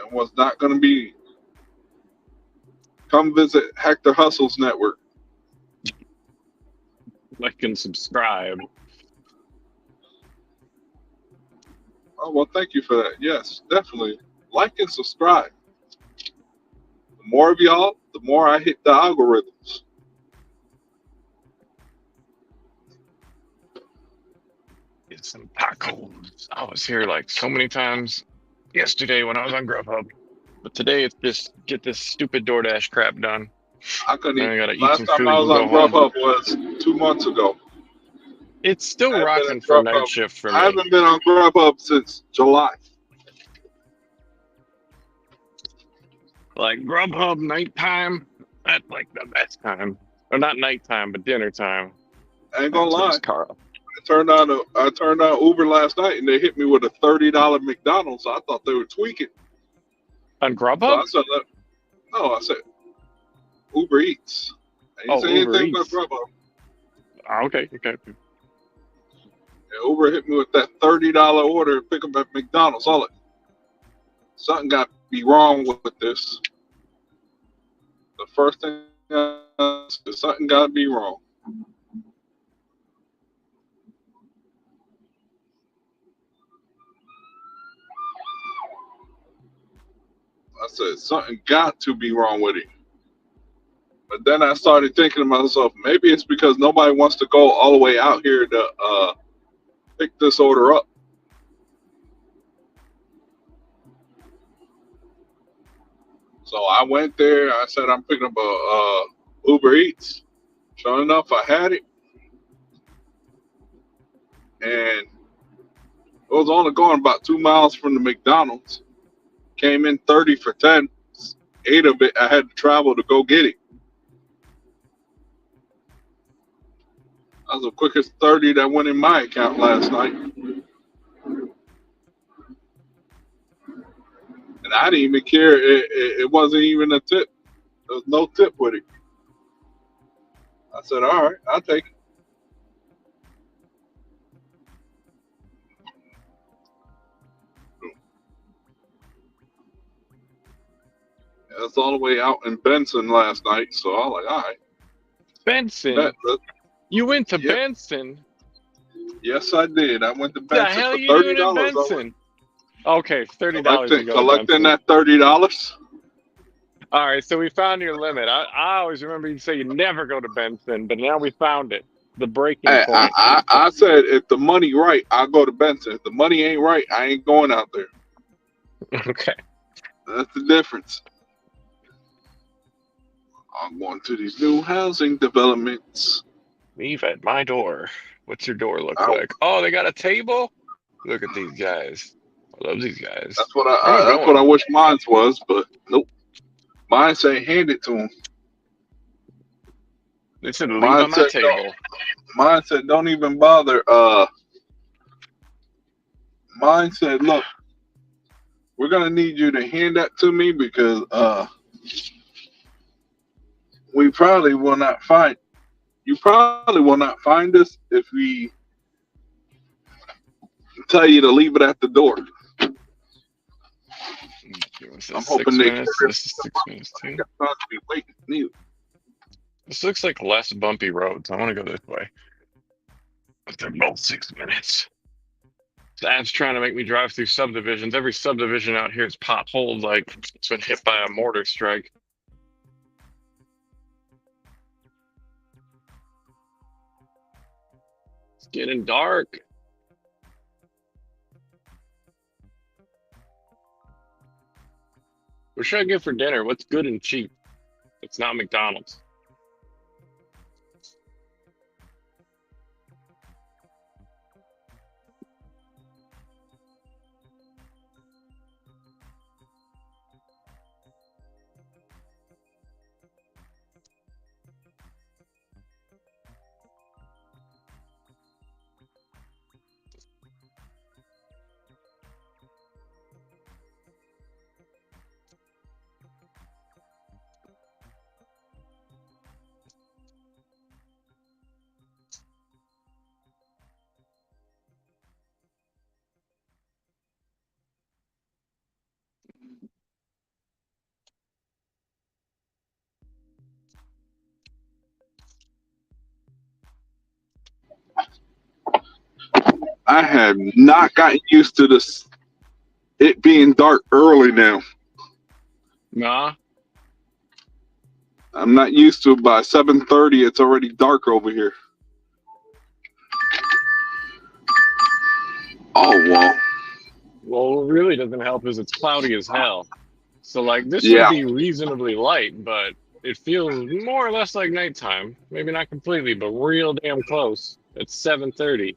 It was not going to be come visit Hector Hustles Network. Like and subscribe. Oh, well, thank you for that. Yes, definitely. Like and subscribe. The more of y'all, the more I hit the algorithms. Get some tacos. I was here like so many times yesterday when I was on Grubhub. But today it's just get this stupid DoorDash crap done. I couldn't Then eat. I gotta eat Last some time food I was and go on home. Grubhub was 2 months ago. It's still I haven't been rocking on for night Grubhub. shift for I me. haven't been on Grubhub since July. Like Grubhub nighttime, that's like the best time. Or not nighttime, but dinner time. I ain't That gonna lie. turns Carl. I turned on Uber last night and they hit me with a $30 McDonald's. So I thought they were tweaking. On So Grubhub? I said, no, I said Uber Eats. I didn't Oh, say Uber anything about Eats. Grubhub. Oh, okay. And Uber hit me with that $30 order to pick up at McDonald's. All it, something got to be wrong with this. The first thing I said, something got to be wrong. I said, something got to be wrong with it. But then I started thinking to myself, maybe it's because nobody wants to go all the way out here to pick this order up. So I went there. I said, I'm picking up a Uber Eats. Sure enough, I had it. And it was only going about 2 miles from the McDonald's. Came in 30 for 10. 8 of it, I had to travel to go get it. That was the quickest 30 that went in my account last night. And I didn't even care. It wasn't even a tip. There was no tip with it. I said, all right, I'll take it. That's all the way out in Benson last night. So I was like, all right. Benson? You went to Yep. Benson? Yes, I did. I went to The Benson hell for you $30. doing in Benson? Okay, $30 to go to Collecting Benson. that $30. All right, so we found your limit. I always remember you say you never go to Benson, but now we found it. The breaking Hey, point. I said if the money right, I'll go to Benson. If the money ain't right, I ain't going out there. Okay. That's the difference. I'm going to these new housing developments. Leave at my door. What's your door look Ow. like? Oh, they got a table? Look at these guys. I love these guys. That's what Where am I I going? wish mine was, but nope. Mine say hand it to him. They said leave Mine on my said table. Mine said don't even bother. Mine said look, we're gonna need you to hand that to me because we probably will not find. You probably will not find us if we tell you to leave it at the door. I'm hoping they carry This is 6 minutes too. to be waiting. This looks like less bumpy roads. I want to go this way. But they're both 6 minutes. Dad's trying to make me drive through subdivisions. Every subdivision out here is potholed like it's been hit by a mortar strike. It's getting dark. What should I get for dinner? What's good and cheap? It's not McDonald's. I have not gotten used to this. It being dark early now. Nah. I'm not used to it. By 7:30, it's already dark over here. Oh well. Well, what really doesn't help is it's cloudy as hell. So like this would Yeah. be reasonably light, but it feels more or less like nighttime. Maybe not completely, but real damn close. It's 7:30.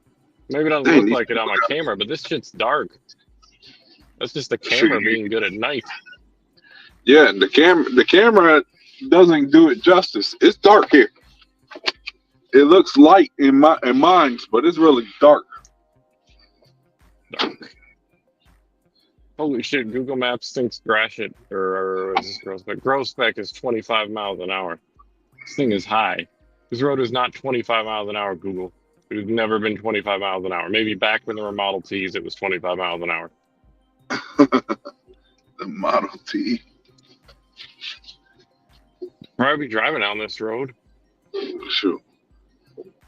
Maybe it doesn't Dang, look these like it on people my got camera, but this shit's dark. That's just the shoot camera you. being good at night. Yeah, the camera doesn't do it justice. It's dark here. It looks light in mine, but it's really dark. Dark. Holy shit, Google Maps thinks or is this gross spec? Gross spec is 25 miles an hour. This thing is high. This road is not 25 miles an hour, Google. It has never been 25 miles an hour. Maybe back when there were Model Ts, it was 25 miles an hour. The Model T. Probably be driving down this road. Shoot.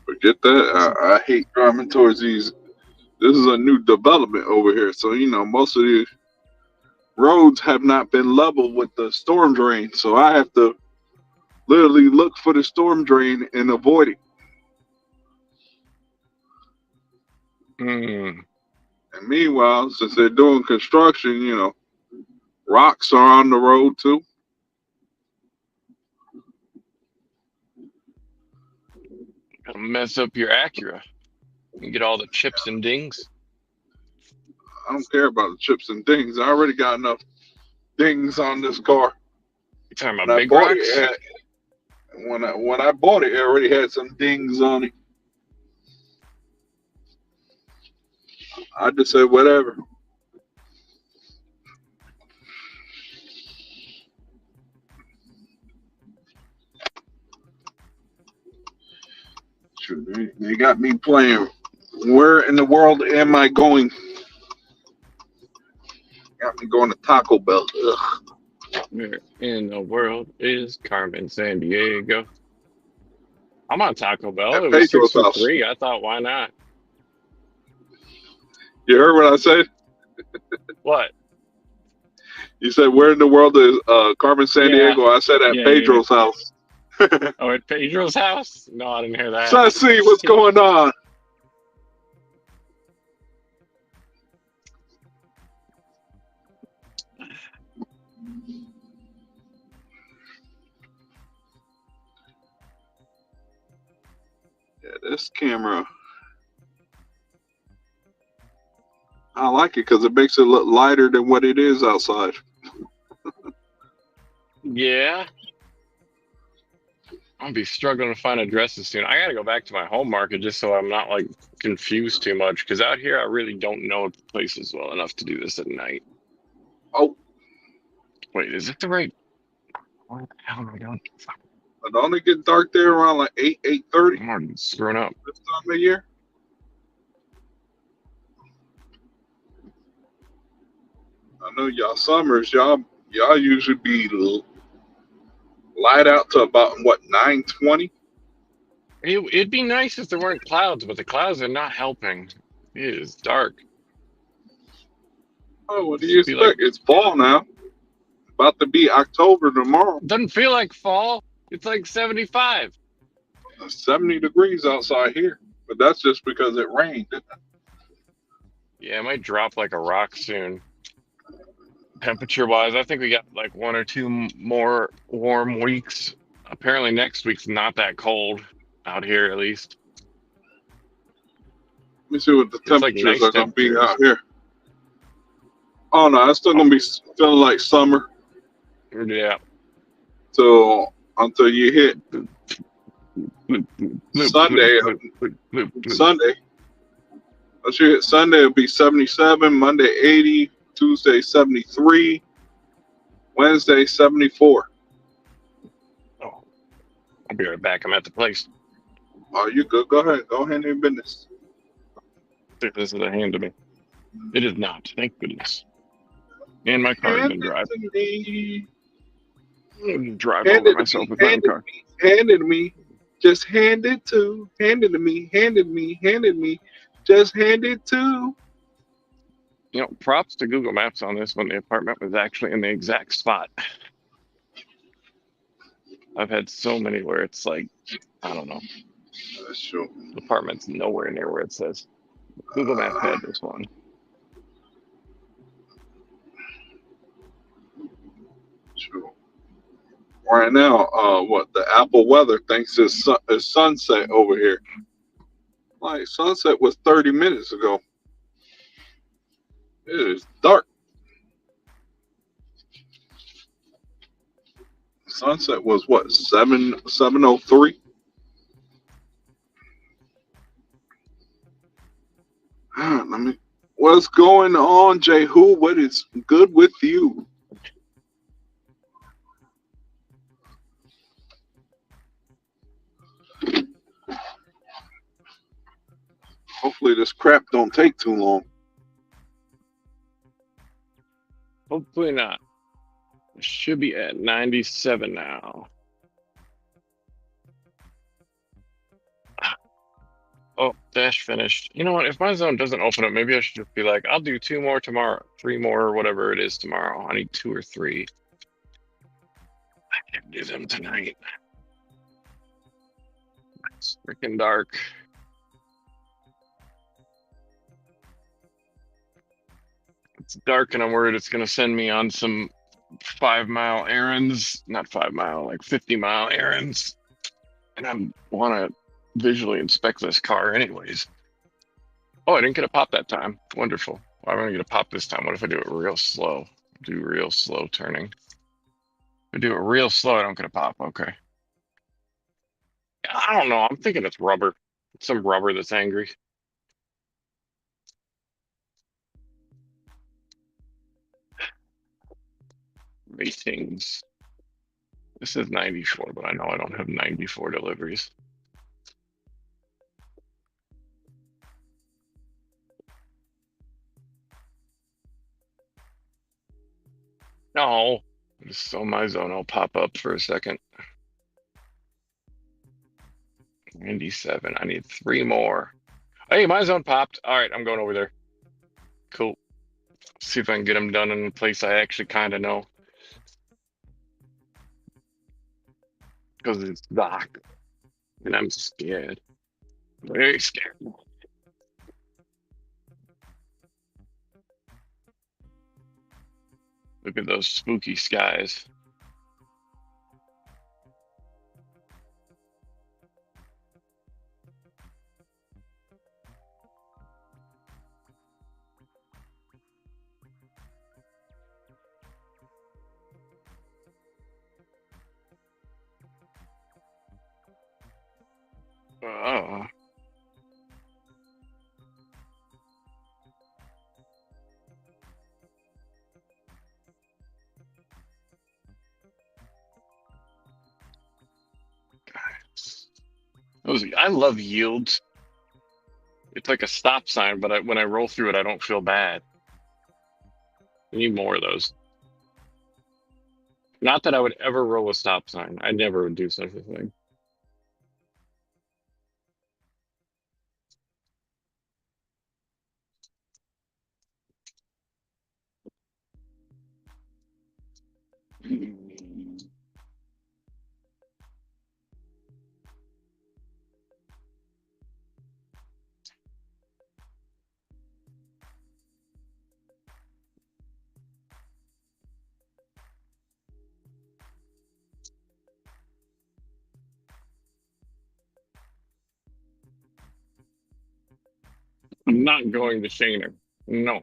Forget that. I hate driving towards these. This is a new development over here. So, most of the roads have not been leveled with the storm drain. So I have to literally look for the storm drain and avoid it. Mm. And meanwhile, since they're doing construction, rocks are on the road too. Gonna mess up your Acura. You get all the chips and dings. I don't care about the chips and dings. I already got enough dings on this car. You talking When about I big bought rocks? it, when I bought it, it already had some dings on it. I just said whatever. Shoot, they got me playing. Where in the world am I going? Got me going to Taco Bell. Ugh. Where in the world is Carmen San Diego? I'm on Taco Bell. At It was 6 Pedro's for house. $3. I thought, why not? You heard what I said? What? You said where in the world is Carmen San Yeah. Diego? I said at Yeah. Pedro's house. Oh, at Pedro's house? No, I didn't hear that. So I see what's going on. Yeah, this camera, I like it because it makes it look lighter than what it is outside. Yeah. I'll be struggling to find addresses soon. I got to go back to my home market just so I'm not like confused too much. Because out here, I really don't know the places well enough to do this at night. Oh, Wait, is it the right? What the hell am I doing? Fuck, it only get dark there around like 8:30 I'm already screwing up. this time of year. I know y'all summers, y'all usually be light out to about what 9:20. It'd be nice if there weren't clouds, but the clouds are not helping. It is dark. Oh, what do you Be like, expect? It's fall now. About to be October tomorrow. doesn't feel like fall. It's like 75. 70 degrees outside here, but that's just because it rained. Yeah, it might drop like a rock soon. Temperature wise, I think we got like 1 or 2 more warm weeks. Apparently, next week's not that cold out here, at least. Let me see what the It's like temperatures nice are going to be temperatures. out here. Oh no, it's still going to be feeling like summer Yeah. until you hit Sunday. Sunday. Once you hit Sunday, it'll be 77. Monday 80. Tuesday 73. Wednesday 74. Oh, I'll be right back. I'm at the place. Oh, you good? Go ahead. Go ahead and do business. If this is a hand to me. It is not. Thank goodness. And my car has been driving. Drive over myself with my car. Handed me. Just hand it to. Handed to me. Handed me. Handed me. Just hand it to. You know, props to Google Maps on this one. The apartment was actually in the exact spot. I've had so many where it's like, I don't know. That's true. The apartment's nowhere near where it says. Google Maps had this one. True. right now, what the Apple weather thinks is sunset over here. Like sunset was 30 minutes ago. It is dark. Sunset was what 7:03. Let me. What's going on, Jehu? What is good with you? Hopefully this crap don't take too long. Hopefully not. It should be at 97 now. Oh, dash finished. You know what? If my zone doesn't open up, maybe I should just be like, I'll do 2 more tomorrow, 3 more, or whatever it is tomorrow. I need 2 or 3. I can't do them tonight. It's freaking dark. It's dark, and I'm worried it's going to send me on some 5-mile errands. Not 5-mile, like 50-mile errands. And I want to visually inspect this car anyways. Oh, I didn't get a pop that time. Wonderful. Why am I going to get a pop this time? What if I do it real slow? Do real slow turning. If I do it real slow, I don't get a pop. Okay. I don't know. I'm thinking it's rubber. It's some rubber that's angry. Ratings. This is 94, but I know I don't have 94 deliveries. No. Just so my zone will pop up for a second. 97. I need 3 more. Hey, my zone popped. All right, I'm going over there. Cool. See if I can get them done in a place I actually kind of know. Because it's dark. And I'm scared. Very scared. Look at those spooky skies. Oh. I love yields. It's like a stop sign, but when I roll through it, I don't feel bad. I need more of those. Not that I would ever roll a stop sign. I never would do such a thing. I'm not going to Shaner. No.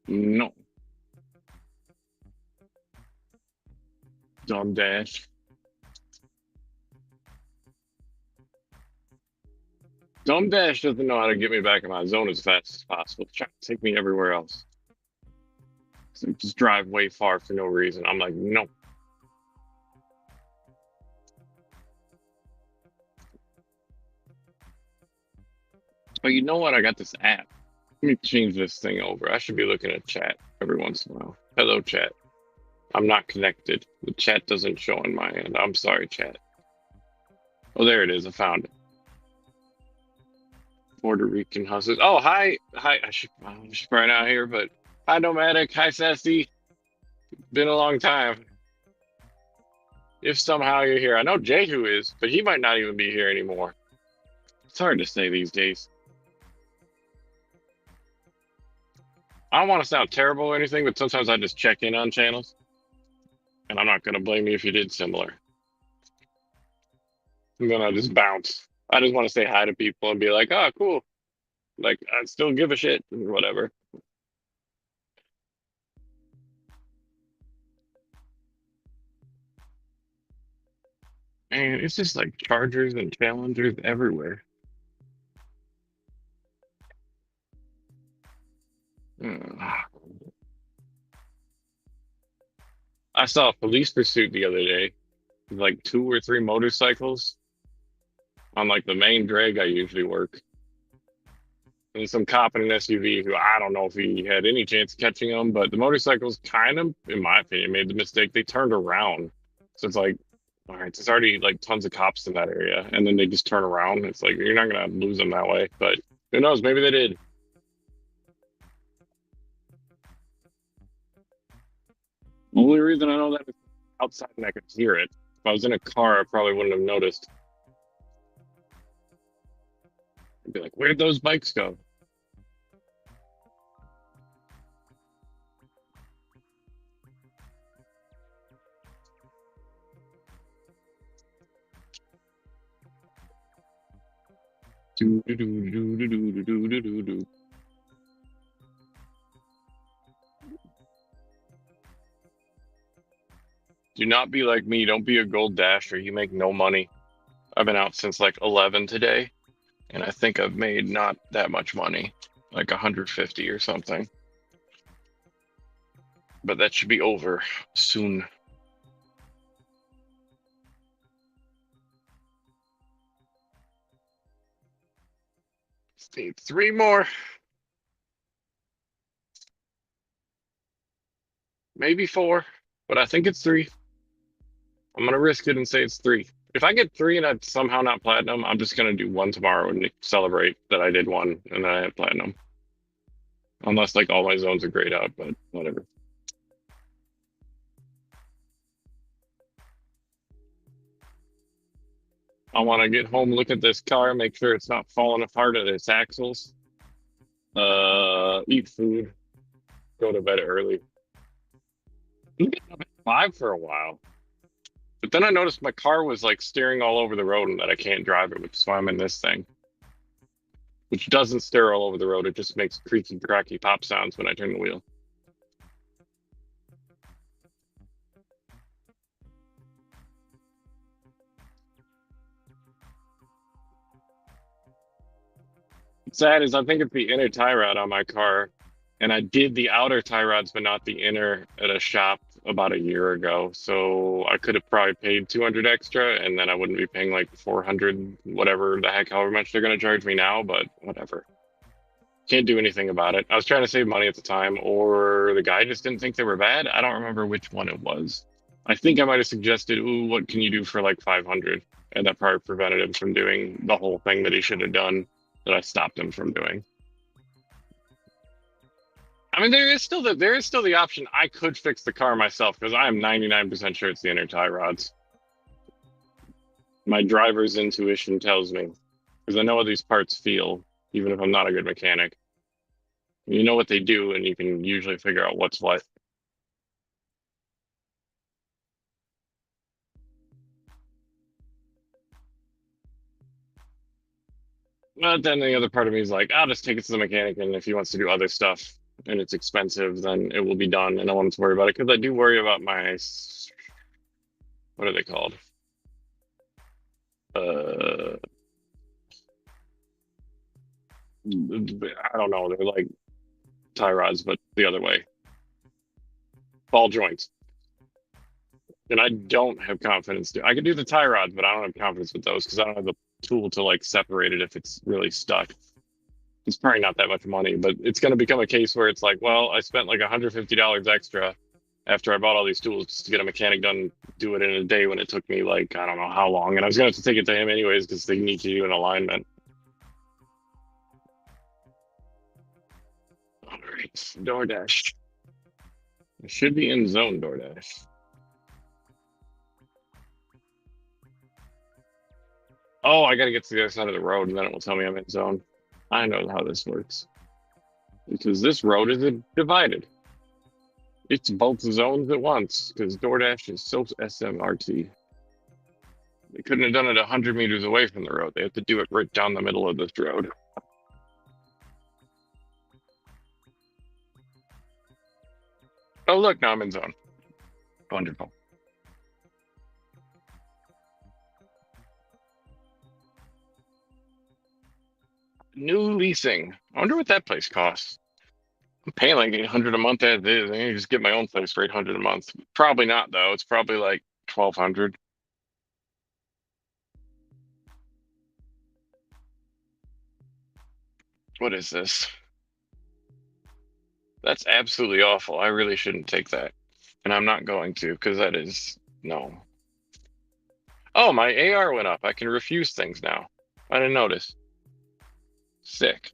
No. Dumb dash. Dumb dash doesn't know how to get me back in my zone as fast as possible. It's trying to take me everywhere else. So just drive way far for no reason. I'm like, no. But you know what? I got this app. Let me change this thing over. I should be looking at chat every once in a while. Hello, chat. I'm not connected. The chat doesn't show on my end. I'm sorry, chat. Oh, there it is. I found it. Puerto Rican hustlers. Oh, hi. Hi. I should right out here, but hi, Nomadic. Hi, Sassy. Been a long time. If somehow you're here. I know Jehu is, but he might not even be here anymore. It's hard to say these days. I don't want to sound terrible or anything, but sometimes I just check in on channels. And I'm not going to blame you if you did similar. And then I just bounce. I just want to say hi to people and be like, oh, cool. Like, I still give a shit or whatever. And it's just like Chargers and Challengers everywhere. I saw a police pursuit the other day, like 2 or 3 motorcycles on like the main drag I usually work. And some cop in an SUV who I don't know if he had any chance of catching them, but the motorcycles kind of, in my opinion, made the mistake. They turned around. So it's like, all right, there's already like tons of cops in that area. And then they just turn around. It's like, you're not going to lose them that way. But who knows? Maybe they did. The only reason I know that is outside and I could hear it. If I was in a car, I probably wouldn't have noticed. I'd be like, where'd those bikes go? Do, do, do, do, do, do, do, do, do, do. Do not be like me. Don't be a gold dasher. You make no money. I've been out since like 11 today, and I think I've made not that much money, like 150 or something. But that should be over soon. Need 3 more. Maybe 4, but I think it's 3. I'm gonna risk it and say it's 3. If I get 3 and I somehow not platinum, I'm just gonna do 1 tomorrow and celebrate that I did 1 and then I have platinum. Unless like all my zones are grayed out, but whatever. I want to get home, look at this car, make sure it's not falling apart at its axles. Eat food, go to bed early. I'm getting up at 5 for a while. But then I noticed my car was like steering all over the road and that I can't drive it, which is why I'm in this thing. Which doesn't steer all over the road, it just makes creaky, cracky pop sounds when I turn the wheel. Sad is I think it's the inner tie rod on my car, and I did the outer tie rods, but not the inner at a shop about a year ago. So I could have probably paid 200 extra, and then I wouldn't be paying like 400, whatever the heck, however much they're going to charge me now. But whatever, can't do anything about it. I was trying to save money at the time, or the guy just didn't think they were bad. I don't remember which one it was. I think I might have suggested, "Ooh, what can you do for like 500?" And that probably prevented him from doing the whole thing that he should have done, that I stopped him from doing. I mean, there is still the option I could fix the car myself, because I am 99% sure it's the inner tie rods. My driver's intuition tells me, because I know how these parts feel, even if I'm not a good mechanic. You know what they do, and you can usually figure out what's what. But then the other part of me is like, I'll just take it to the mechanic, and if he wants to do other stuff and it's expensive, then it will be done, and I don't want to worry about it, because I do worry about my, what are they called? I don't know. They're like tie rods, but the other way. Ball joints. And I don't have confidence. I could do the tie rods, but I don't have confidence with those because I don't have the tool to like separate it if it's really stuck. It's probably not that much money, but it's going to become a case where it's like, well, I spent like $150 extra after I bought all these tools just to get a mechanic done, do it in a day when it took me like, I don't know how long. And I was going to have to take it to him anyways because they need to do an alignment. All right, DoorDash. I should be in zone DoorDash. Oh, I got to get to the other side of the road and then it will tell me I'm in zone. I know how this works. Because this road is divided. It's both zones at once because DoorDash is so SMRT. They couldn't have done it 100 meters away from the road. They have to do it right down the middle of this road. Oh, look, now I'm in zone. Wonderful. New leasing. I wonder what that place costs. I'm paying like 800 a month as is. I can just get my own place for 800 a month. Probably not though. It's probably like 1200. What is this? That's absolutely awful. I really shouldn't take that. And I'm not going to because that is no. Oh, my AR went up. I can refuse things now. I didn't notice. Sick.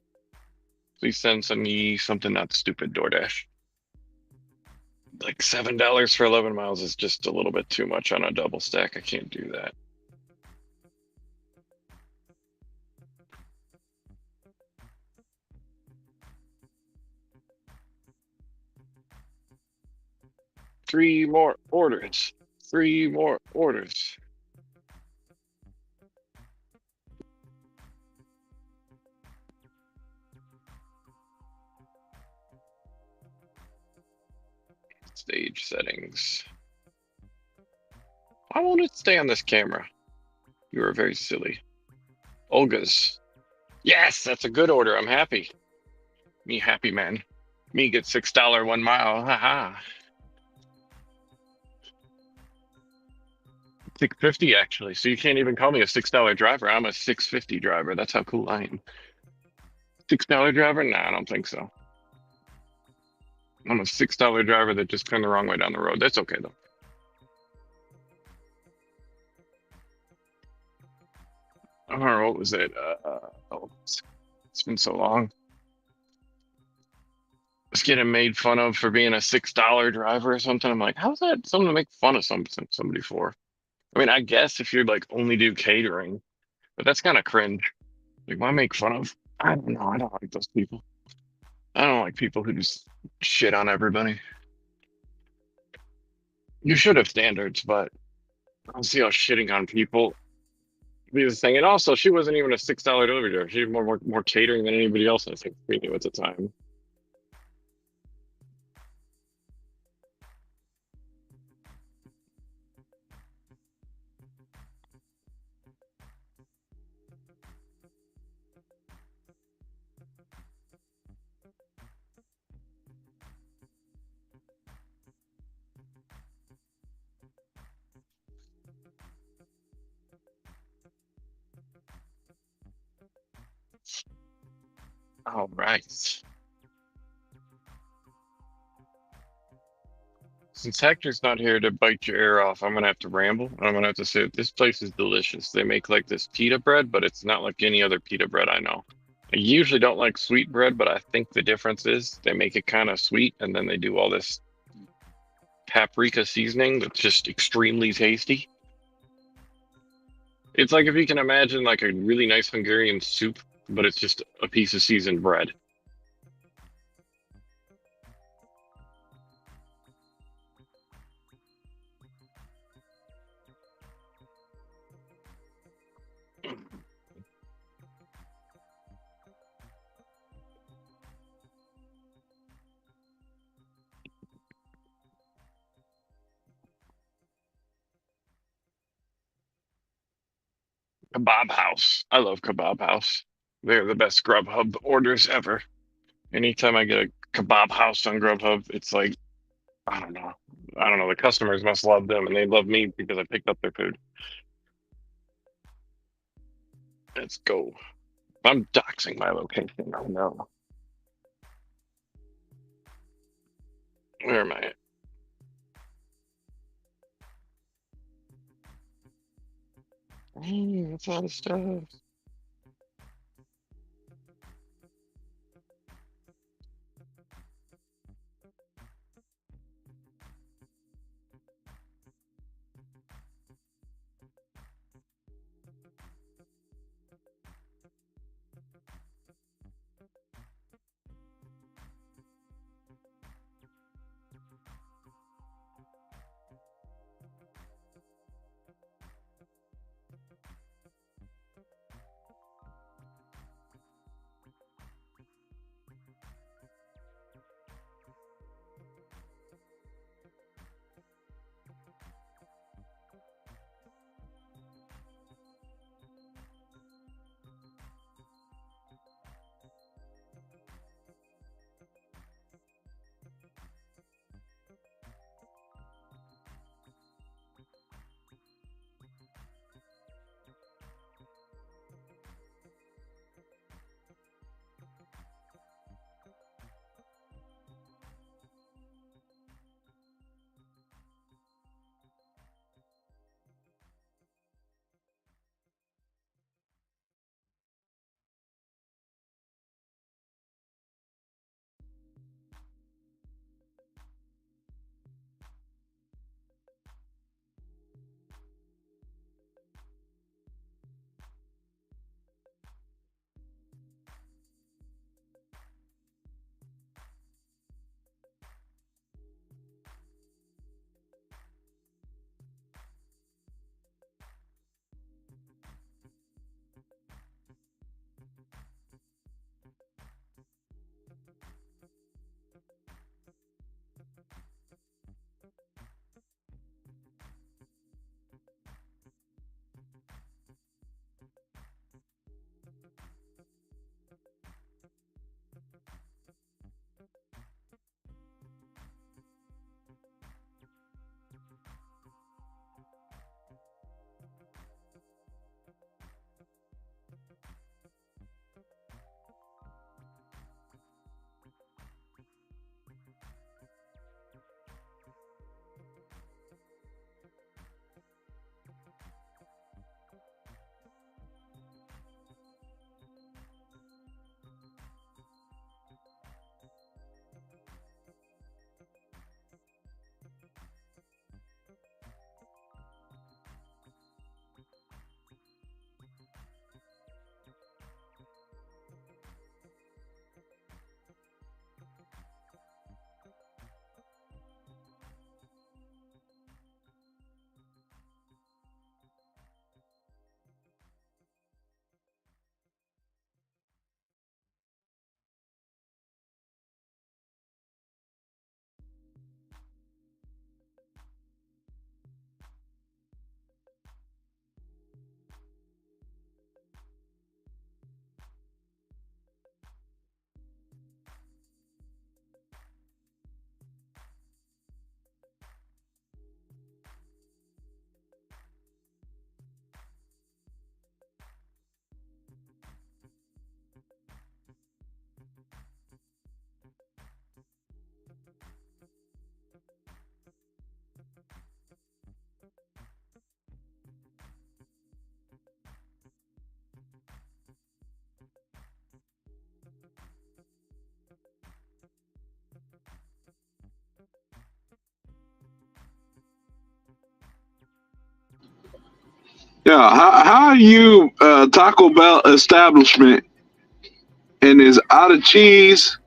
Please send me something not stupid, DoorDash. Like $7 for 11 miles is just a little bit too much on a double stack. I can't do that. Three more orders. Three more orders. Stage settings. Why won't it stay on this camera? You are very silly. Olga's. Yes, that's a good order. I'm happy. Me happy man. Me get $6 1 mile. Haha. 650 actually. So you can't even call me a $6 driver. I'm a 650 driver. That's how cool I am. $6 driver? Nah, I don't think so. I'm a $6 driver that just turned the wrong way down the road. That's okay though. I don't know, what was it? Oh, it's been so long. I was getting made fun of for being a $6 driver or something. I'm like, how's that something to make fun of somebody for? I mean, I guess if you're like only do catering, but that's kind of cringe. Like, why make fun of? I don't know. I don't like those people. I don't like people who just shit on everybody. You should have standards, but I don't see how shitting on people be the thing. And also, she wasn't even a $6 delivery driver. She did more catering than anybody else, I think, we knew at the time. All right. Since Hector's not here to bite your ear off, I'm gonna have to ramble. I'm gonna have to say this place is delicious. They make like this pita bread, but it's not like any other pita bread I know. I usually don't like sweet bread, but I think the difference is they make it kind of sweet and then they do all this paprika seasoning that's just extremely tasty. It's like if you can imagine like a really nice Hungarian soup, but it's just a piece of seasoned bread. Kebab House. I love Kebab House. They're the best Grubhub orders ever. Anytime I get a Kebab House on Grubhub, it's like, I don't know. I don't know. The customers must love them and they love me because I picked up their food. Let's go. I'm doxing my location. Oh no. Where am I at? That's all the stuff. Yeah, how are you Taco Bell establishment and is out of cheese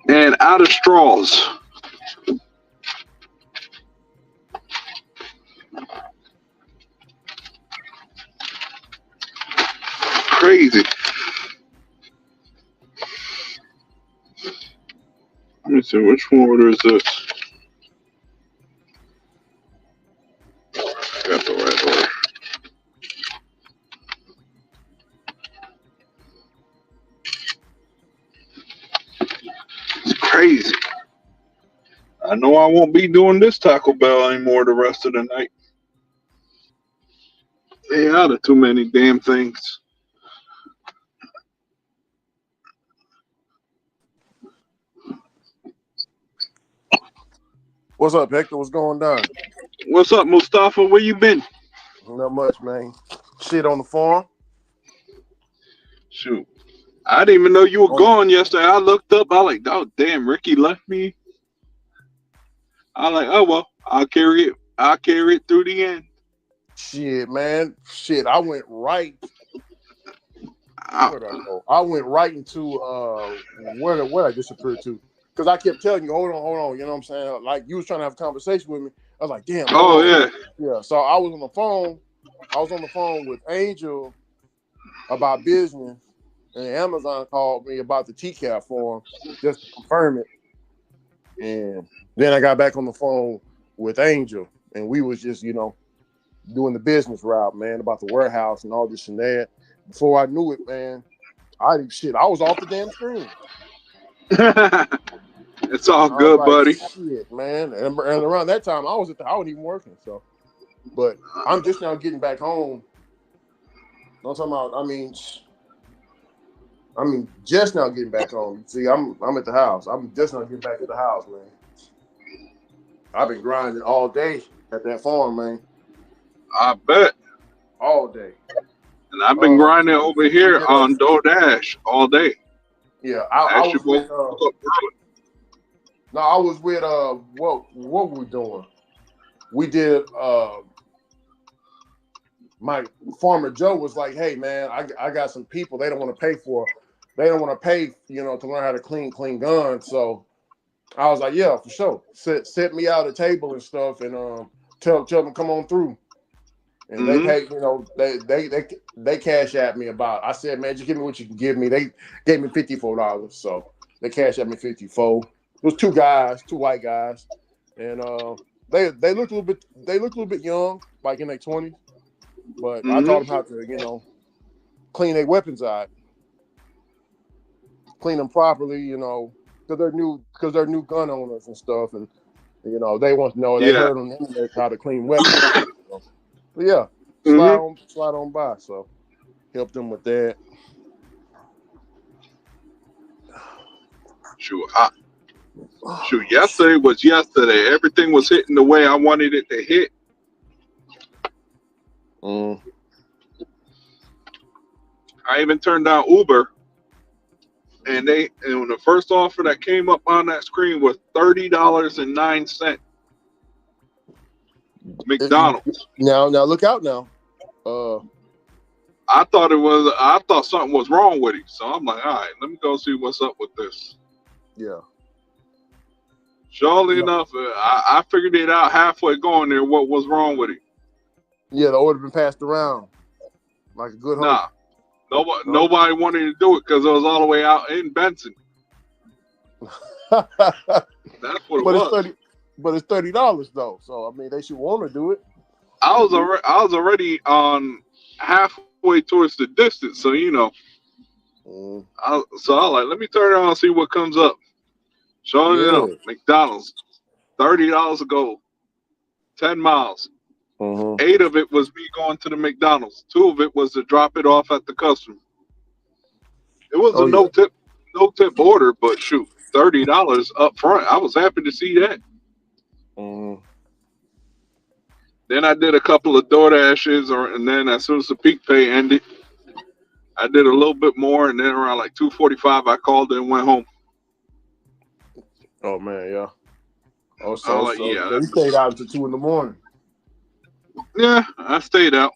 and out of straws? Crazy. Let me see, which order is this? Got the right order. It's crazy. I know I won't be doing this Taco Bell anymore the rest of the night. They out of too many damn things. What's up, Hector? What's going down? What's up, Mustafa? Where you been? Not much, man. Shit on the farm. Shoot. I didn't even know you were gone yesterday. I looked up. I like, oh damn, Ricky left me. I like, oh well, I'll carry it. I'll carry it through the end. Shit, man. Shit, I went right. Where did I go? I went right into where I disappeared to. Because I kept telling you, hold on. You know what I'm saying? Like you was trying to have a conversation with me. I was like, damn. Oh yeah. Yeah. So I was on the phone. I was on the phone with Angel about business, and Amazon called me about the TCAP form just to confirm it. And then I got back on the phone with Angel, and we was just, doing the business route, man, about the warehouse and all this and that. Before I knew it, man, I was off the damn screen. It's all good, like, buddy. Shit, man. And around that time, I wasn't even working. So, but I'm just now getting back home. I'm talking about. I mean, just now getting back home. See, I'm at the house. I'm just now getting back at the house, man. I've been grinding all day at that farm, man. I bet. All day. And I've been grinding over here on DoorDash all day. Yeah, I was with. No, I was with. What were we doing? We did. My farmer Joe was like, "Hey, man, I got some people. They don't want to pay, to learn how to clean guns." So I was like, "Yeah, for sure. Set me out a table and stuff, and tell them come on through." And they paid, they cash at me about. I said, "Man, just give me what you can give me." They gave me $54, so they cash at me 54. It was two white guys, and they looked a little bit young, like in their 20s. But I taught them how to, clean their weapons out, clean them properly, because they're new gun owners and stuff, and they want to know. They heard on the internet how to clean weapons. But yeah, slide on by. So help them with that. Shoot, yesterday was yesterday. Everything was hitting the way I wanted it to hit. I even turned down Uber, and the first offer that came up on that screen was $30.09. McDonald's. Now look out now. I thought something was wrong with it, so I'm like, all right, let me go see what's up with this. Yeah. Surely enough, I figured it out halfway going there what was wrong with it. Yeah, the order been passed around like a good host. Nobody wanted to do it because it was all the way out in Benson. That's what it was. But it's $30 though, so I mean they should want to do it. I was already on halfway towards the distance, so I was like, let me turn around and see what comes up. Showing enough, McDonald's, $30 a go, 10 miles. 8 of it was me going to the McDonald's. 2 of it was to drop it off at the customer. It was a no tip order, but shoot, $30 up front. I was happy to see that. Then I did a couple of DoorDashes, and then as soon as the peak pay ended, I did a little bit more, and then around like 2:45, I called and went home. Oh man, yeah. You stayed out until 2 in the morning. Yeah, I stayed out.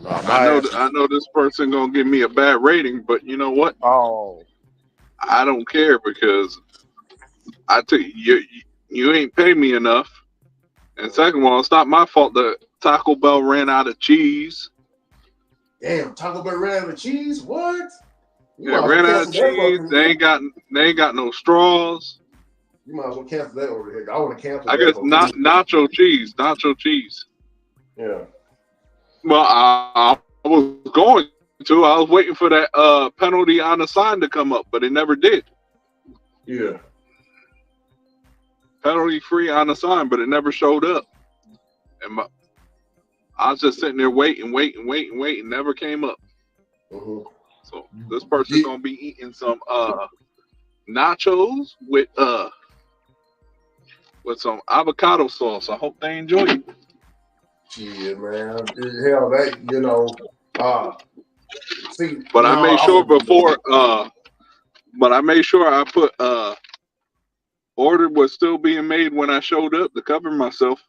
My ass. I know this person gonna give me a bad rating, but you know what? Oh, I don't care because I took you. You ain't pay me enough. And second of all, it's not my fault that Taco Bell ran out of cheese. damn! Taco Bell ran out of cheese. What? You It might as well ran out of cancel that cheese. fucking. They ain't got no straws. You might as well cancel that over here. I want to cancel I that. guess not nacho cheese. Nacho cheese. Yeah. Well, I was going to. I was waiting for that penalty on the sign to come up, but it never did. Yeah. Penalty free on the sign, but it never showed up. And I was just sitting there waiting, never came up. Mm-hmm. So this person's gonna be eating some nachos with some avocado sauce. I hope they enjoy it. Yeah, man. Hell, that see. But I No, made I sure wouldn't do before but I made sure I put order was still being made when I showed up to cover myself.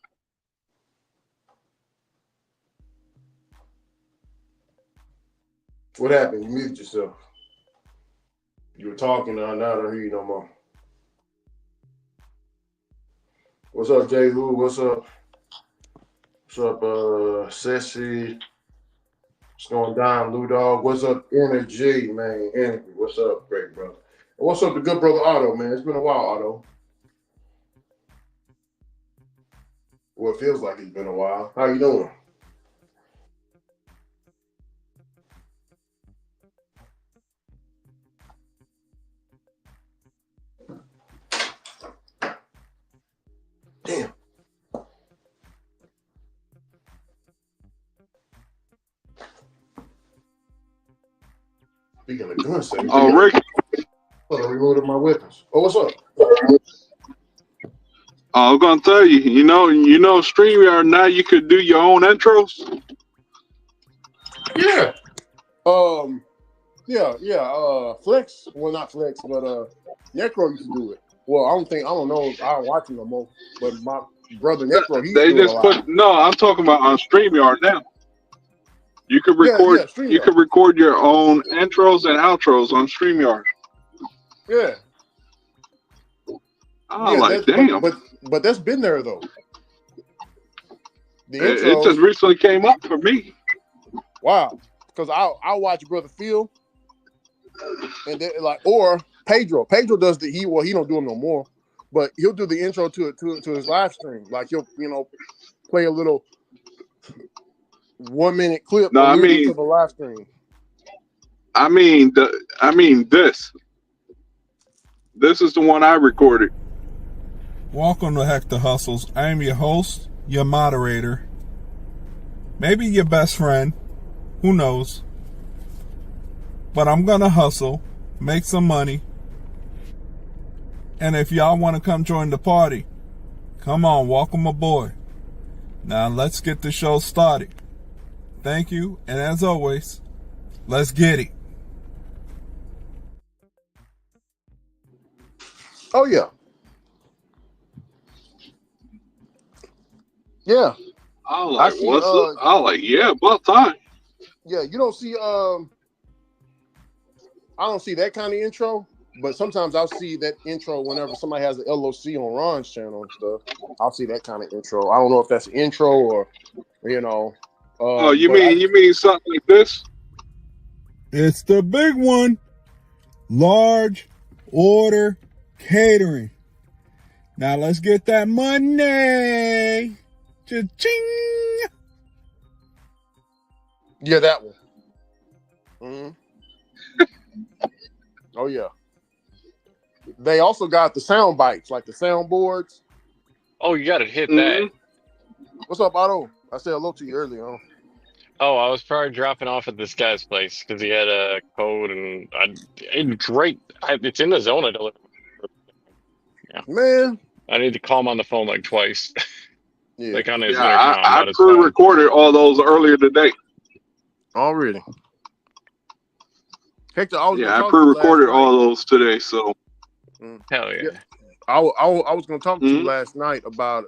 What happened? You muted yourself. You were talking now. Now I don't hear you no more. What's up, Jay Lou? What's up? What's up, Sissy? What's going down, Lou Dog? What's up, Energy, man? Energy. What's up, great brother? And what's up, the good brother Otto, man? It's been a while, Otto. Well, it feels like it's been a while. How you doing? Damn. Speaking of gun safety. Oh, Rick. I reloaded my weapons. Oh, what's up? I was gonna tell you, you know, StreamYard now you could do your own intros. Yeah. Yeah. Flex. Well, not Flex, but Necro used to do it. Well, I don't know. I don't watch him no more. But my brother Necro, he's They doing just a lot. no, I'm talking about on StreamYard now. You could record you could record your own intros and outros on StreamYard. Yeah. Damn. But that's been there though. The It intros, just recently came up for me. wow. Because I watch Brother Phil, and then or Pedro. Pedro does he don't do them no more, but he'll do the intro to his live stream. Like he'll play a little 1 minute clip No, to the live stream. This is the one I recorded. Welcome to Hector Hustles. I am your host, your moderator, maybe your best friend, who knows. But I'm gonna hustle, make some money, and if y'all want to come join the party, come on, welcome aboard. Now let's get the show started. Thank you, and as always, let's get it. Oh yeah. Yeah. I was like, what's up? I was like, yeah, about time. Yeah, you don't see I don't see that kind of intro, but sometimes I'll see that intro whenever somebody has an LOC on Ron's channel and stuff. I'll see that kind of intro. I don't know if that's an intro or you mean something like this? It's the big one. Large order catering. Now let's get that money. Cha-ching. Yeah, that one. Mm-hmm. Oh yeah. They also got the sound bites, like the soundboards. Oh, you got to hit that. What's up, Otto? I said hello to you earlier on. Oh, I was probably dropping off at this guy's place because he had a code, and it's right. It's in the zone of delivery. Yeah, man. I need to call him on the phone like twice. Yeah, like on his intercom. I his phone. recorded all those earlier today. Already. Hector, I pre-recorded all those today. So hell yeah. I was going to talk to you last night about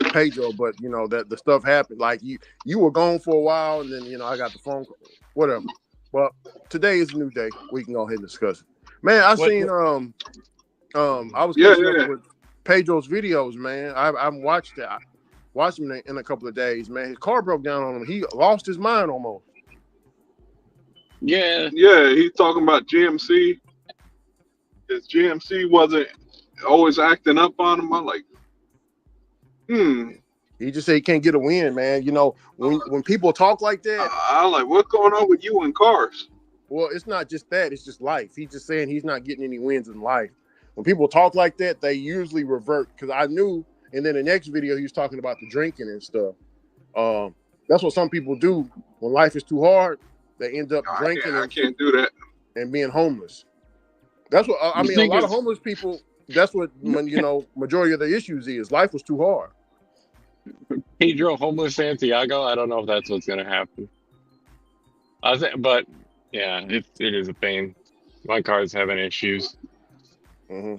Pedro, but that the stuff happened. Like you were gone for a while, and then I got the phone call, whatever. But today is a new day. We can go ahead and discuss it. Man, I seen I was catching up with Pedro's videos, man. I've watched it. I watched him in a couple of days, man. His car broke down on him. He lost his mind almost. Yeah. Yeah, he's talking about GMC. His GMC wasn't always acting up on him. I'm like, He just said he can't get a win, man. When people talk like that, I like, what's going on with you in cars? well, it's not just that. It's just life. He's just saying he's not getting any wins in life. When people talk like that, they usually revert. Because I knew, and then the next video, he was talking about the drinking and stuff. That's what some people do. When life is too hard, they end up drinking. I can't do that. And being homeless. That's what, I mean, a lot of homeless people, that's what, majority of the issues is. Life was too hard. Pedro homeless Santiago. I don't know if that's what's going to happen. But yeah, it is a pain. My car's having issues. Mm-hmm.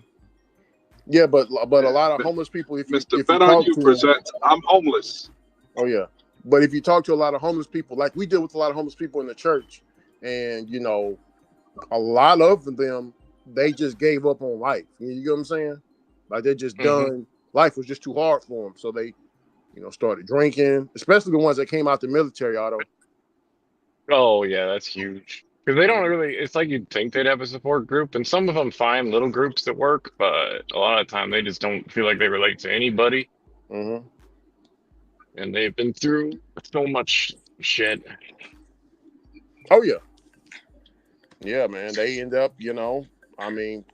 Yeah, but a lot of homeless people, if Mr. Bet on You presents I'm homeless. Oh yeah, but if you talk to a lot of homeless people, like we deal with a lot of homeless people in the church, and a lot of them, they just gave up on life. You know what I'm saying? Like they're just done. Life was just too hard for them, so they, started drinking. Especially the ones that came out the military, Otto. Oh yeah, that's huge. Because they don't really. It's like you'd think they'd have a support group, and some of them find little groups that work, but a lot of the time they just don't feel like they relate to anybody. Mm-hmm. And they've been through so much shit. Oh yeah. Yeah, man. They end up, finding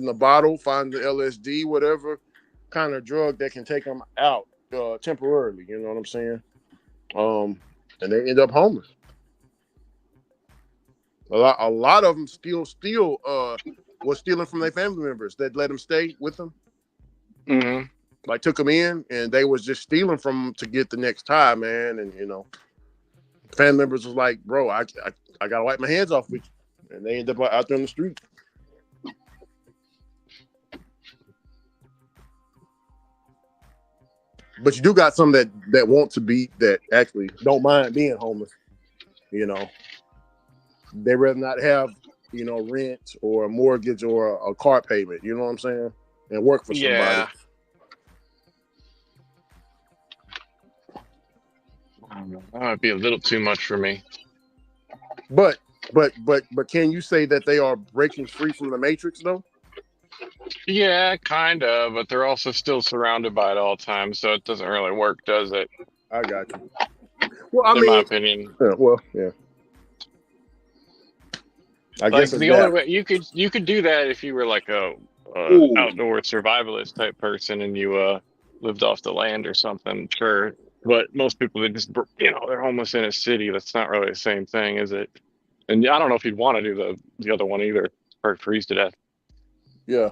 the bottle, finding the LSD, whatever kind of drug that can take them out temporarily. You know what I'm saying? And they end up homeless. A lot of them still was stealing from their family members that let them stay with them. Mm-hmm. Like took them in, and they was just stealing from them to get the next tie, man. And family members was like, "Bro, I gotta wipe my hands off with you," and they end up out there in the street. But you do got some that want to be, that actually don't mind being homeless. They rather not have rent or a mortgage or a car payment. You know what I'm saying? And work for somebody. Yeah. I don't know. That might be a little too much for me. But can you say that they are breaking free from the matrix though? Yeah, kind of, but they're also still surrounded by it all times, so it doesn't really work, does it? I got you. Well, in my opinion. Yeah. I guess the only way you could do that if you were like a outdoor survivalist type person and you lived off the land or something, sure. But most people, they just they're homeless in a city. That's not really the same thing, is it? And I don't know if you'd want to do the other one either, or freeze to death. Yeah.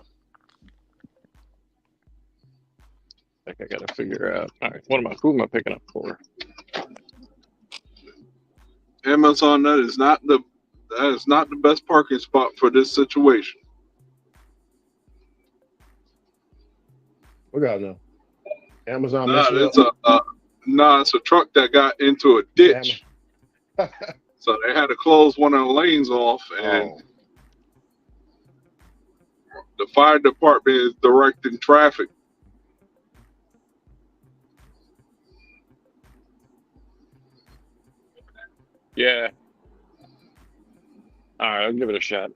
I gotta figure out. All right, who am I picking up for? Amazon, that is not the best parking spot for this situation. What got now? Amazon. It's a truck that got into a ditch. So they had to close one of the lanes off, and the fire department is directing traffic. Yeah. All right, I'll give it a shot.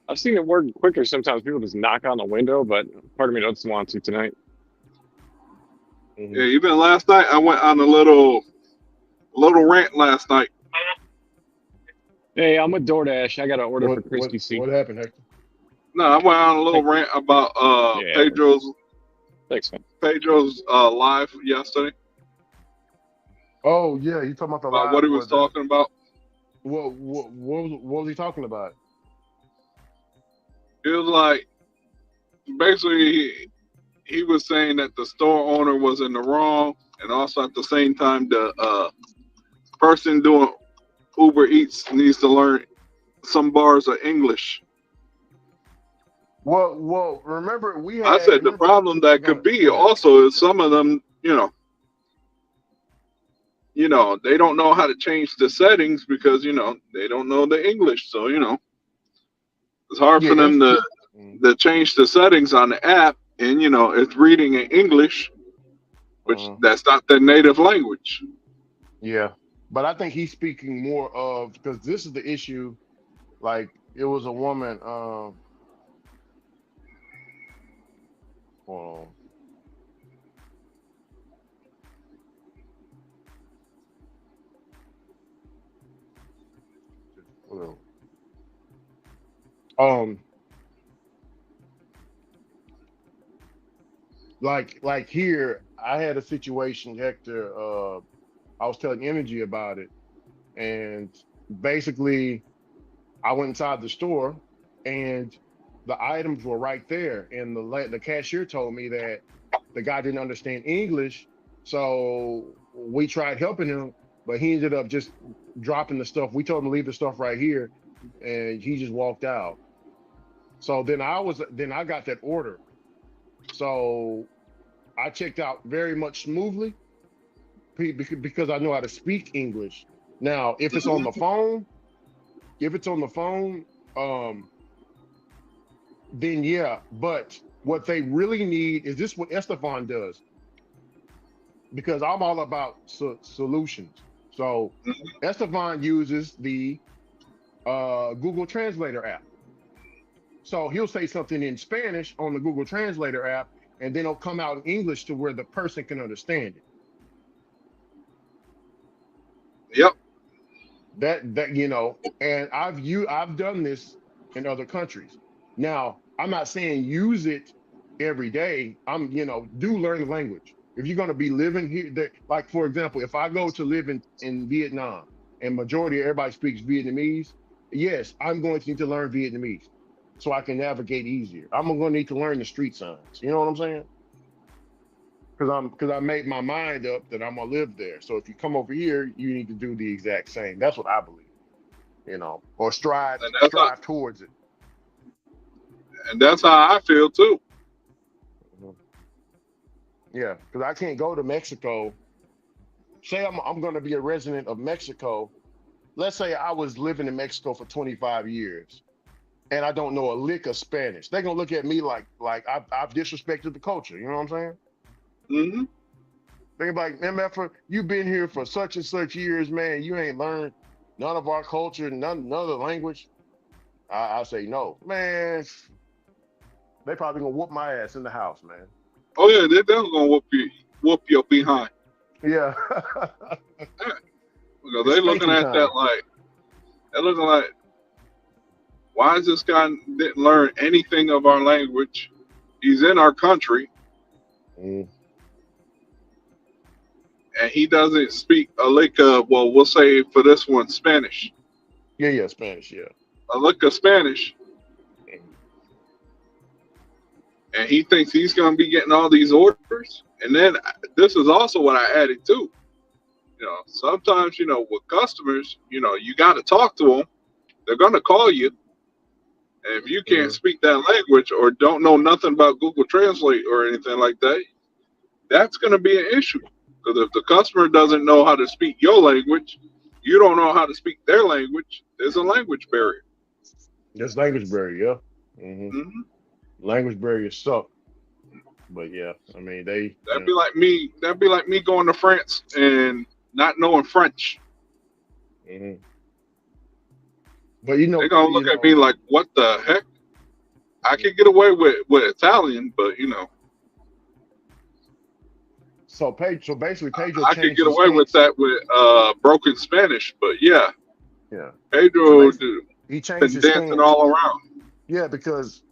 I've seen it work quicker sometimes. People just knock on the window, but part of me doesn't want to tonight. Yeah, even last night I went on a little rant last night. Hey, I'm with DoorDash. I got an order for Christy C. What happened, Hector? No, I went on a little rant about Pedro's live yesterday. Oh yeah, you talking about the live? What he was talking about? What was he talking about? It was like basically he was saying that the store owner was in the wrong, and also at the same time the person doing Uber Eats needs to learn some bars of English. Well, remember we I had. said the problem that Go could ahead. be Go ahead. also is some of them, they don't know how to change the settings because they don't know the English. So it's hard Yeah, for them to mm, change the settings on the app, and it's reading in English, which uh, that's not their native language. yeah. But I think he's speaking more of because this is the issue. Like it was a woman. Hold on. Um, like here, I had a situation, Hector. I was telling Energy about it, and basically, I went inside the store, and the items were right there, and the cashier told me that the guy didn't understand English, so we tried helping him, but he ended up just dropping the stuff. We told him to leave the stuff right here, and he just walked out. So then I got that order. So I checked out very much smoothly because I know how to speak English. Now, if it's on the phone, um, then yeah. But what they really need is this what Estefan does because I'm all about solutions. So Estefan uses the Google Translator app. So he'll say something in Spanish on the Google Translator app, and then it'll come out in English to where the person can understand it. Yep. And I've done this in other countries. Now, I'm not saying use it every day. Do learn the language. If you're going to be living here, like for example, if I go to live in Vietnam and majority of everybody speaks Vietnamese, yes, I'm going to need to learn Vietnamese so I can navigate easier. I'm going to need to learn the street signs. You know what I'm saying? Because I made my mind up that I'm gonna live there. So if you come over here, you need to do the exact same. That's what I believe, or strive And that's how, towards it. and that's how I feel too. Mhm. Yeah, because I can't go to Mexico. Say I'm going to be a resident of Mexico. Let's say I was living in Mexico for 25 years, and I don't know a lick of Spanish. They're gonna look at me like I've disrespected the culture. You know what I'm saying? Hmm. They're like, MF, you've been here for such and such years, man. You ain't learned none of our culture, none of the language. I say no, man. They probably gonna whoop my ass in the house, man. Oh yeah, they're gonna whoop your behind. Yeah. Because It's they looking spanking at that time. like they're looking like, why is this guy didn't learn anything of our language? He's in our country Mm. and he doesn't speak a lick of, well, we'll say for this one, Spanish. Yeah, Spanish, yeah. A lick of Spanish, Mm. and he thinks he's gonna be getting all these orders. And then this is also what I added too. Sometimes with customers, you got to talk to them. They're gonna call you. And if you can't Mhm. speak that language or don't know nothing about Google Translate or anything like that, that's going to be an issue. Because if the customer doesn't know how to speak your language, you don't know how to speak their language, there's a language barrier. That's language barrier, yeah. Hmm. Language barriers suck. But yeah, I mean That'd be like me. That'd be like me going to France and not knowing French. Mhm. But They're gonna look at me like, "What the heck?" I can get away with Italian, but so basically Pedro I could changed get his away with stance. that with broken Spanish. But yeah, Yeah. So Pedro basically he changed been his dancing stance. all around. Yeah, because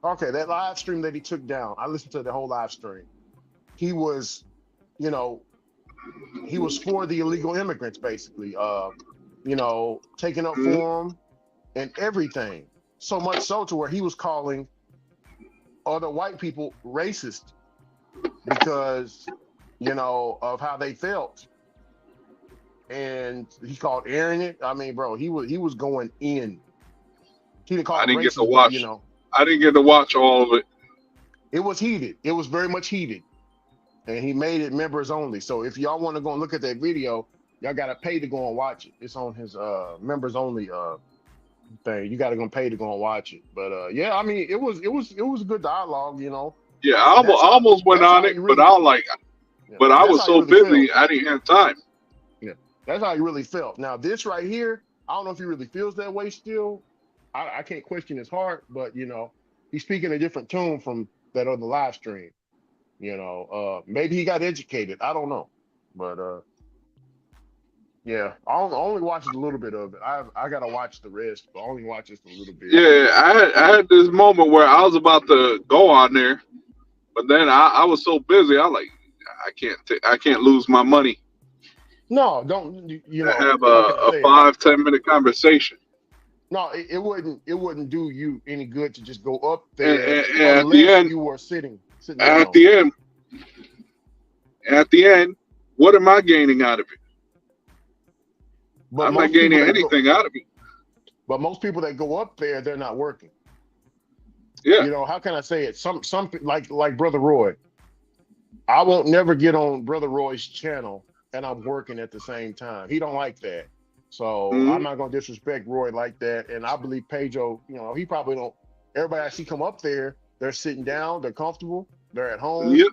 okay, that live stream that he took down, I listened to the whole live stream. He was, you know, he was for the illegal immigrants, basically. Taking up Hmm. for them and everything. So much so to where he was calling other white people racist because, of how they felt. And he called Aaron it. I mean, bro, he was going in. He didn't call I him didn't get to racist, but watch. I didn't get to watch all of it. It was heated. It was very much heated, and he made it members only. So if y'all want to go and look at that video, y'all gotta pay to go and watch it. It's on his members only thing. You gotta go pay to go and watch it. But yeah, I mean, it was a good dialogue, you know. Yeah, I That's how almost went that's on how it, you but really I was like, yeah, but I that's was how you so really feel. busy, I didn't have time. Yeah, that's how he really felt. Now this right here, I don't know if he really feels that way still. I can't question his heart, but you know, he's speaking a different tune from that other live stream. You know, maybe he got educated. I don't know, but yeah, I only watched a little bit of it. I gotta watch the rest, but I only watch just a little bit. Yeah, I had this moment where I was about to go on there, but then I was so busy. I like I can't lose my money No, don't you to know? have How can I a say it? 5-10 minute conversation. No, it wouldn't do you any good to just go up And, there and unless you were sitting at down. the end, at the end, what am I gaining out of it? But I'm not most people gaining that go, anything out of it. but most people that go up there, they're not working. Yeah, You know, how can I say it? Some like Brother Roy. I won't never get on Brother Roy's channel and I'm working at the same time. He don't like that. So I'm hmm, not gonna disrespect Roy like that. And I believe Pedro, you know, he probably don't everybody I see come up there, they're sitting down, they're comfortable, they're at home, yep,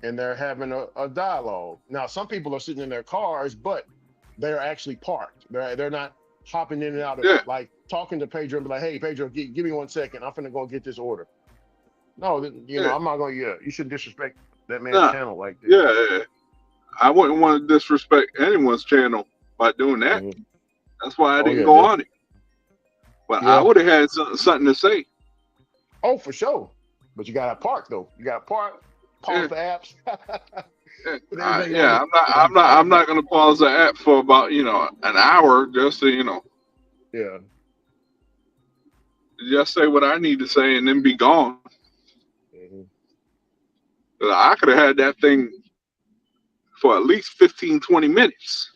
and they're having a dialogue. Now, some people are sitting in their cars, but they're actually parked. They're not hopping in and out of yeah, like talking to Pedro and be like, hey Pedro, give me 1 second. I'm finna go get this order. No, you know, yeah, I'm not gonna you shouldn't disrespect that man's nah, channel like that. yeah. I wouldn't want to disrespect anyone's channel by doing that. Mhm. That's why I Oh didn't yeah, go on definitely. it. But I Yeah. would have had something to say. Oh, for sure. But you gotta park though. You gotta park, Yeah, pause the apps, yeah, put everything on yeah. it, and you I'm pause it. not gonna pause the app for about an hour just to Yeah. just say what I need to say and then be gone. Mhm. I could have had that thing for at least 15-20 minutes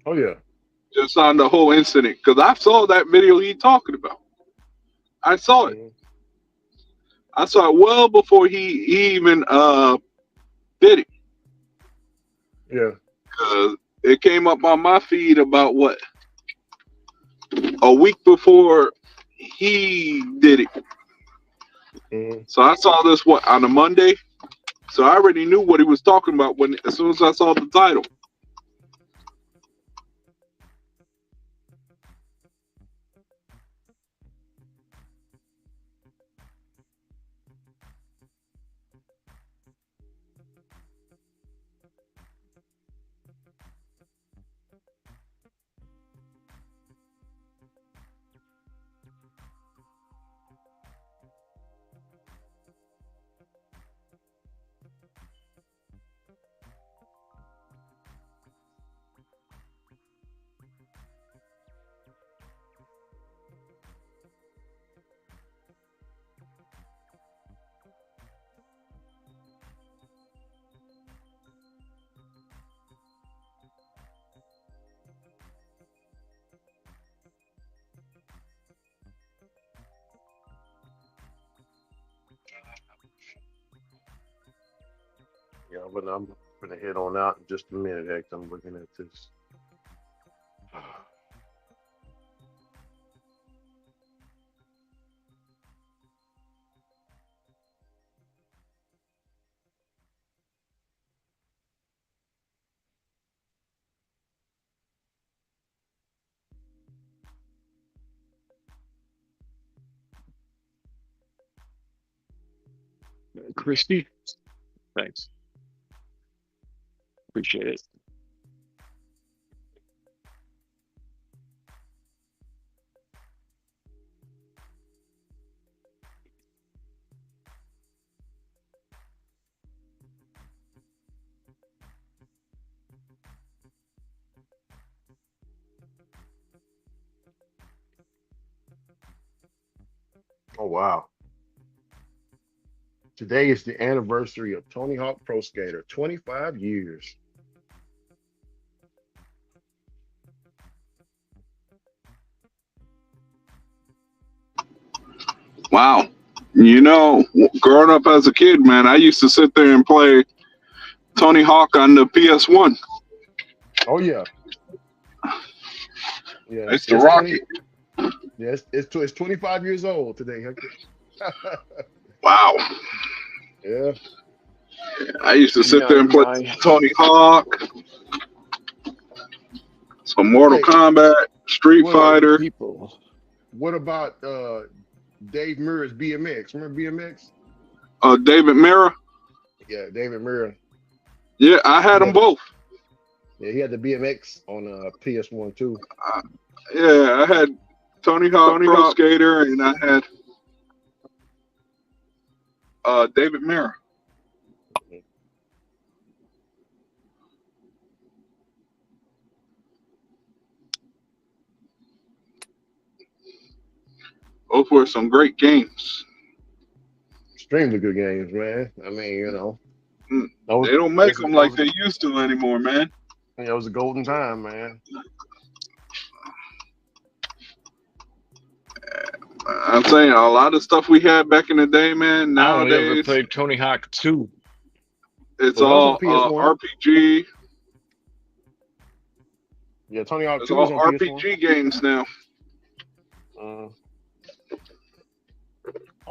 Oh yeah. just on the whole incident because I saw that video he talking about. I saw it. Mhm. I saw it well before he even did it. Yeah. It came up on my feed about what, a week before he did it. Mhm. So I saw this on a Monday. So I already knew what he was talking about as soon as I saw the title. Yeah, but I'm gonna head on out in just a minute, X. I'm looking at this. Christy, thanks. Appreciate it. Oh wow. Today is the anniversary of Tony Hawk Pro Skater, 25 years. Wow. You know, growing up as a kid, man, I used to sit there and play Tony Hawk on the PS1. Oh yeah, I yeah. used to It's rock 20. it. Yeah, it's 25 years old today, Hector. Wow. Yeah. I used to sit Yeah, there and play my Tony Hawk, some Mortal Hey, Kombat, Street what party Fighter, people. what about Dave Mirra's BMX? Remember BMX? David Mira. Yeah, David Mirra. Yeah, I had He them had both. yeah, he had the BMX on PS1 too. Yeah, I had Tony Hawk Pro Skater, and I had David Mira. Both were some great games. Extremely good games, man. I mean, you know, They don't make them like they used to anymore, man. it was a golden time, man. I'm saying a lot of stuff we had back in the day, man. I only ever Nowadays, played Tony Hawk 2. it's Well, that was all on PS1. RPG. Yeah, Tony Hawk It's 2 was all on RPG games now. PS1.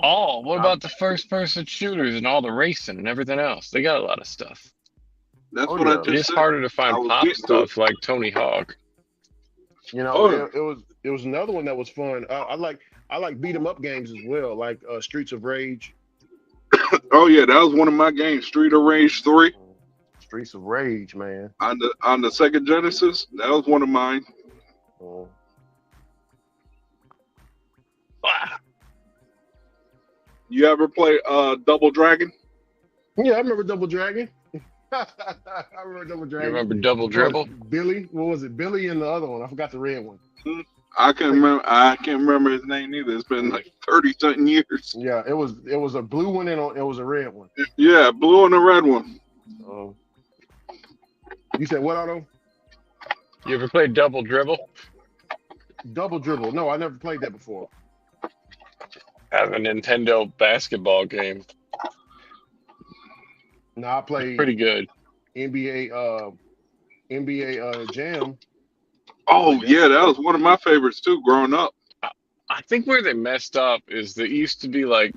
Oh, what about the first-person shooters and all the racing and everything else? They got a lot of stuff. That's Oh, what yeah. I It just is said. harder to I find was pop getting to it. stuff like Tony Hawk. You know, Oh, it was another one that was fun. I like beat 'em up games as well, like Streets of Rage. oh yeah, that was one of my games. Street of Rage 3 Streets of Rage, man. on the Sega Genesis. That was one of mine. Oh. Ah, You ever play Double Dragon? Yeah, I remember Double Dragon. I remember Double you Dragon. remember Double Dribble? Billy? What was it? Billy and the other one. I forgot the red one. I can't remember. I can't remember his name either. It's been like 30-something years. Yeah, it was a blue one and it was a red one. Yeah, blue and the red one. You said what, Otto? You ever played Double Dribble? Double Dribble. No, I never played that before. Have a Nintendo basketball game. No, I played Pretty good. NBA Jam. Oh Like that. yeah, that was one of my favorites too. Growing up. I think where they messed up is they used to be like,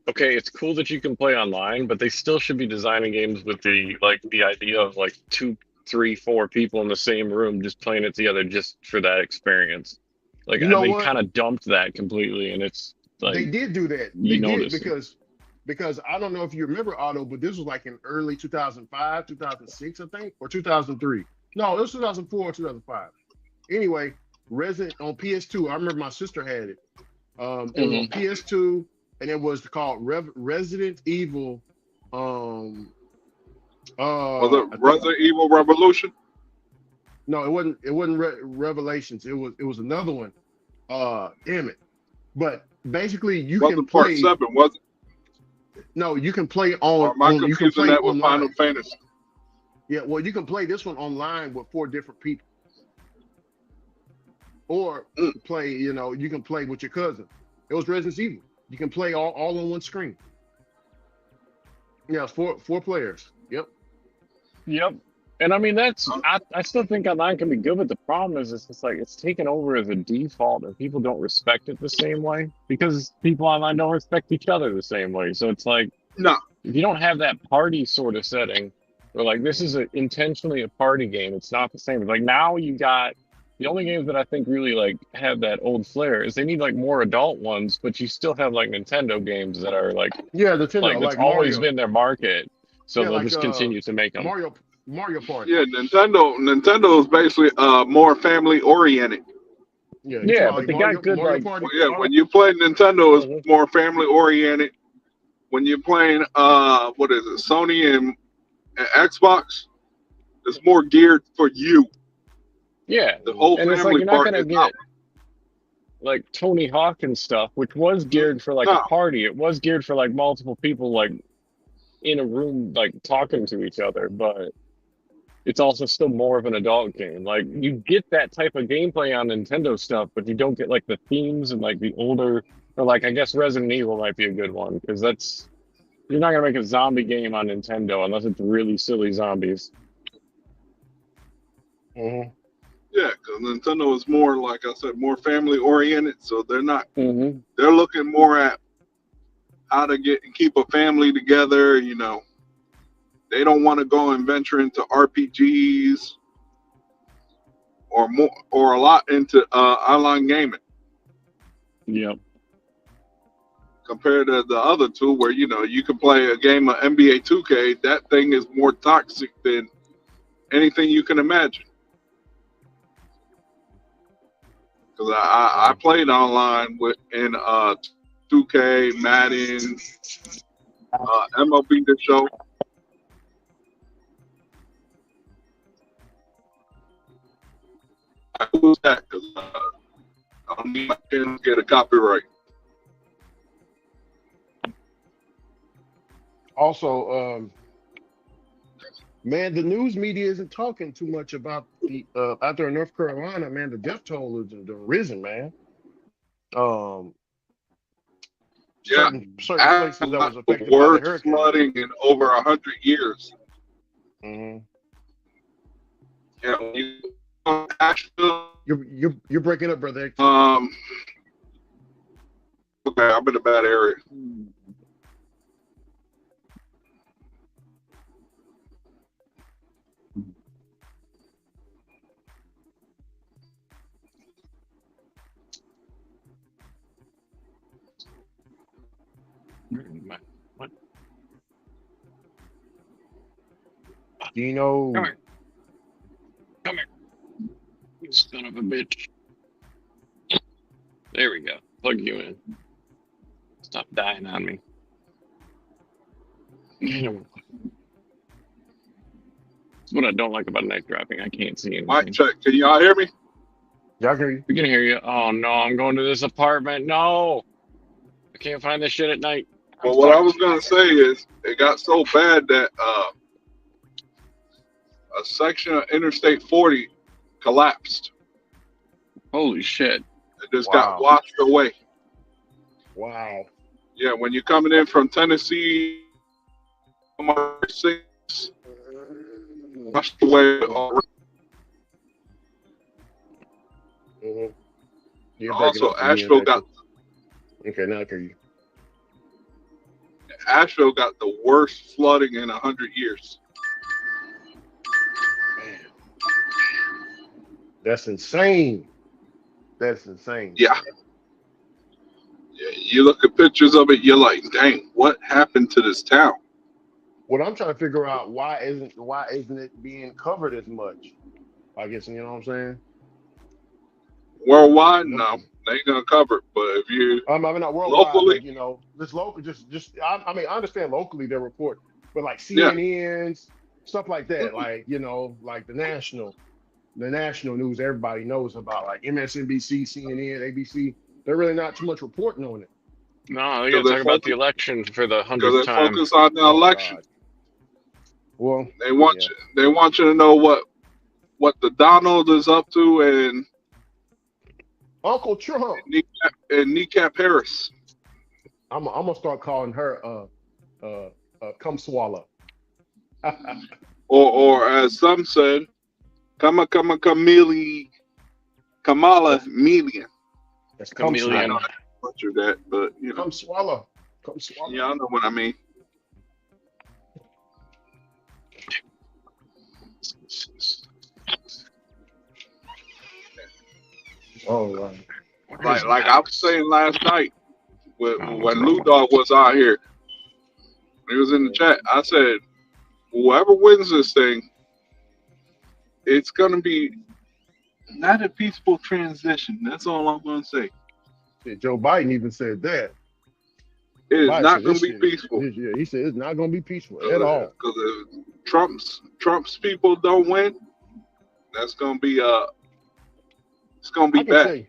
okay, it's cool that you can play online, but they still should be designing games with the idea of like 2, 3, 4 people in the same room just playing it together just for that experience. Like You know they what? kind of dumped that completely, and it's like They did do that. you They did notice it. because I don't know if you remember Otto, but this was like in early 2005, 2006, I think, or 2003. No, it was 2004 or 2005. Anyway, Resident on PS2. I remember my sister had it. It was on PS2, and it was called Resident Evil. Was it Resident Evil Revolution? No, it wasn't. It wasn't Revelations. It was another one. Damn it! But basically, you Was can it Part play. 7? Was it? No, you can play Or on. am I You can confusing play that with online. Final Fantasy? Yeah, well, you can play this one online with 4 different people, or play. You know, you can play with your cousin. It was Resident Evil. You can play all on one screen. Yeah, it's four players. Yep. Yep. And I mean I still think online can be good, but the problem is it's just like it's taken over as a default and people don't respect it the same way because people online don't respect each other the same way. So it's like No. if you don't have that party sort of setting, or like this is intentionally a party game, it's not the same. Like now you got the only games that I think really like have that old flair is they need like more adult ones, but you still have like Nintendo games that are like Nintendo, that's like always Mario. been their market. So Yeah, they'll like just continue to make them. Mario Party. Yeah, Nintendo is basically more family oriented. Yeah, you talking Yeah, about but like they got good Mario like Party. Well, yeah, when you play Nintendo, it's Mhm. more family oriented. When you're playing what is it, Sony and Xbox, it's more geared for you. Yeah. The whole And it's like family you're not part gonna is not. get like Tony Hawk and stuff, which was geared for like No. a party. It was geared for like multiple people like in a room like talking to each other, but it's also still more of an adult game. Like you get that type of gameplay on Nintendo stuff, but you don't get like the themes and like the older Or like, I guess Resident Evil might be a good one because that's you're not gonna make a zombie game on Nintendo unless it's really silly zombies. Mm-hmm. Yeah, because Nintendo is more, like I said, more family oriented. So they're not. Mm-hmm. They're looking more at how to get and keep a family together. You know, they don't want to go and venture into RPGs or more or a lot into online gaming Yep. compared to the other two, where you can play a game of NBA 2K. That thing is more toxic than anything you can imagine. Because I played online in 2K, Madden, MLB The Show. Who was that? Because I don't need my pen to get a copyright. Also, man, the news media isn't talking too much about the out there in North Carolina. Man, the death toll has risen, man. Yeah, Certain places that was the affected by the worst hurricane. flooding in over 100 years. Mm-hmm. Yeah, when you go to Asheville, You're breaking up, brother. okay, I'm in a bad area. What? Do you know? Come here. Come here. You son of a bitch. There we go. Plug you in. Stop dying on me. That's what I don't like about night driving. I can't see anything. Mic check. Can y'all hear me? Y'all hear you? We can hear you. Oh no, I'm going to this apartment. No, I can't find this shit at night. Well, what I was gonna say is it got so bad that a section of Interstate 40 collapsed. Holy shit! It just got washed away. Wow. Yeah, when you're coming in from Tennessee, 6 washed away already. Mm-hmm. Also, Asheville got. Okay, now I hear you. Asheville got the worst flooding in 100 years. Man. That's insane. That's insane. Yeah. Yeah. You look at pictures of it, you're like, dang, what happened to this town? What I'm trying to figure out, why isn't it being covered as much? I guess, you know what I'm saying? Worldwide, no, they ain't gonna cover it. But if you, I mean, not worldwide, locally, but, just local, I mean, I understand locally their report, but like CNN's, stuff like that, like, like the national news everybody knows about, like MSNBC, CNN, ABC, they're really not too much reporting on it. No, they're gonna talk about the election for the 100th because time. they focus on the election. God. Well, they want you to know what the Donald is up to, and Uncle Trump and Kneecap Harris. I'm gonna start calling her come swallow. or as some said, Kamala Million. That's Chameleon. Butcher that, but come swallow. Yeah, I know what I mean. Oh, right. Like I was saying last night when Lou Dog was out here, he was in the chat. I said, whoever wins this thing, it's gonna be not a peaceful transition. That's all I'm gonna say. Joe Biden even said that. It is not gonna be peaceful. Yeah, he said it's not gonna be peaceful at all. Because if Trump's people don't win, that's gonna be it's gonna be bad.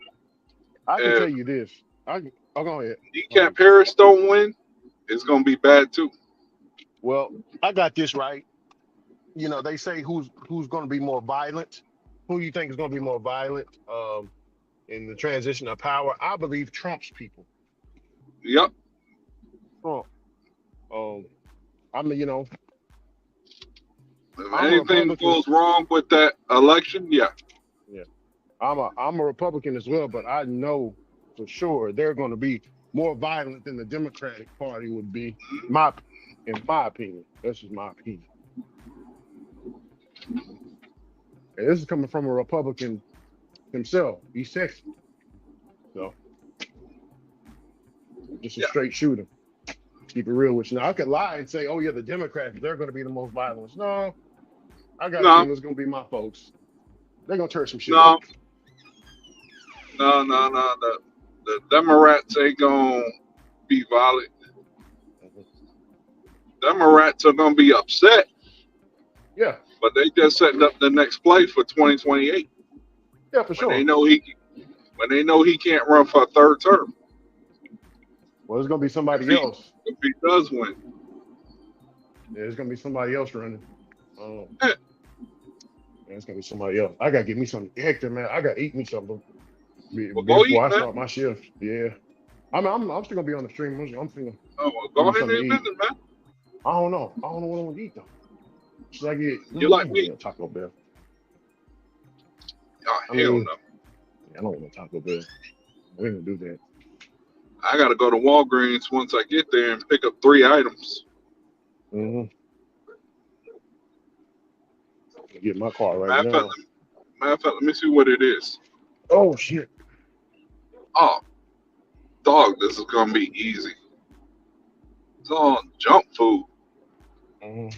I can tell you this. I'll go ahead. Kneecap Harris don't win, it's gonna be bad too. Well, I got this right. They say who's going to be more violent. Who you think is going to be more violent in the transition of power? I believe Trump's people. Yep. Trump. I mean, If I'm a anything Republican. goes wrong with that election, yeah. Yeah, I'm a Republican as well, but I know for sure they're going to be more violent than the Democratic Party would be. In my opinion, that's just my opinion. And this is coming from a Republican himself. He's sexy, so just a Yeah. straight shooter. Keep it real with you. Now I could lie and say, "Oh yeah, the Democrats, they're going to be the most violent." No, I got a No, feeling it's going to be my folks. They're going to tear some shit up. no, no. The Democrats ain't gonna be violent. Mhm. Democrats are gonna be upset, Yeah, but they just setting up the next play for 2028 yeah, for when they sure. know he can't run for a third term Well, it's going to be if somebody he else. if he does win. Yeah, it's going to be somebody else running. Yeah. Yeah, it's gonna be somebody else. I gotta get me some Hector, man. I gotta eat me something Well, go before eat, I man. start my shift. Yeah, I'm still gonna be on the stream. I'm still gonna Oh, well, give go me ahead something to and eat. visit, man. I don't know. I don't know what I want to eat though. Should I get? You like want me? a Taco Bell. Oh, I hell mean, no. I don't want a Taco Bell. We ain't gonna do that. I gotta go to Walgreens once I get there and pick up 3 items. Mm-hmm. Get in my car right Matter of fact, now. let me see what it is. Oh shit. Oh, dog, this is gonna be easy. It's all junk food. Mm-hmm.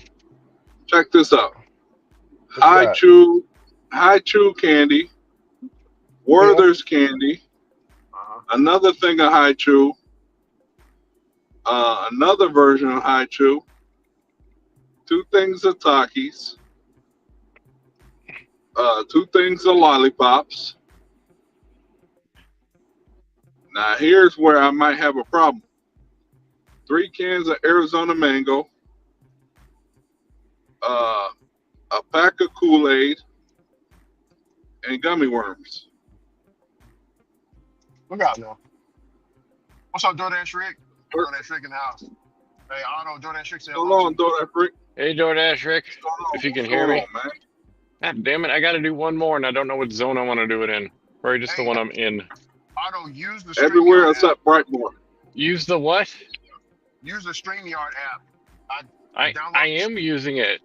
Check this out. What you got? High Chew candy, Yeah. Werther's candy, Uh-huh. another thing of High Chew, another version of High Chew, 2 things of Takis, 2 things of lollipops. Now here's where I might have a problem. 3 cans of Arizona mango, a pack of Kool-Aid, and gummy worms. Look out now. What's up, DoorDash Rick? DoorDash Rick in the house. Hey, Otto, DoorDash Rick say Hold hello on, to you. DoorDash Rick. Hey, DoorDash Rick, if you What's can hear going me. on, man? God damn it, I got to do one more, and I don't know what zone I want to do it in. Probably just the Hey, one I'm in. Otto, use the Everywhere StreamYard app. except Brightmore. Use the what? Use the StreamYard app. I am using it.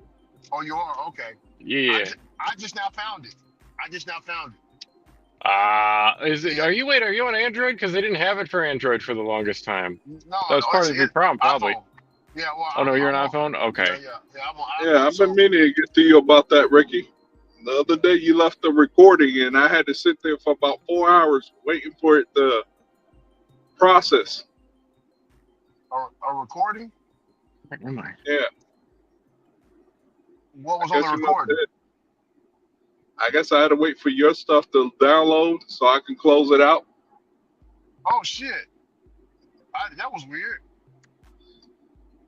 Oh, you are? Okay. Yeah. I just now found it. Is it? Yeah. Are you on Android? Because they didn't have it for Android for the longest time. No, That was part of your problem, probably. iPhone. Yeah, well, Oh no, you're I'm an on- iPhone. Okay. Yeah, I'm on iPhone. Yeah, I've been meaning to get to you about that, Ricky. The other day you left the recording and I had to sit there for about 4 hours waiting for it to process. A recording? Where am I? Yeah. What was I on guess the you must recording? have. I guess I had to wait for your stuff to download so I can close it out. Oh shit! That was weird.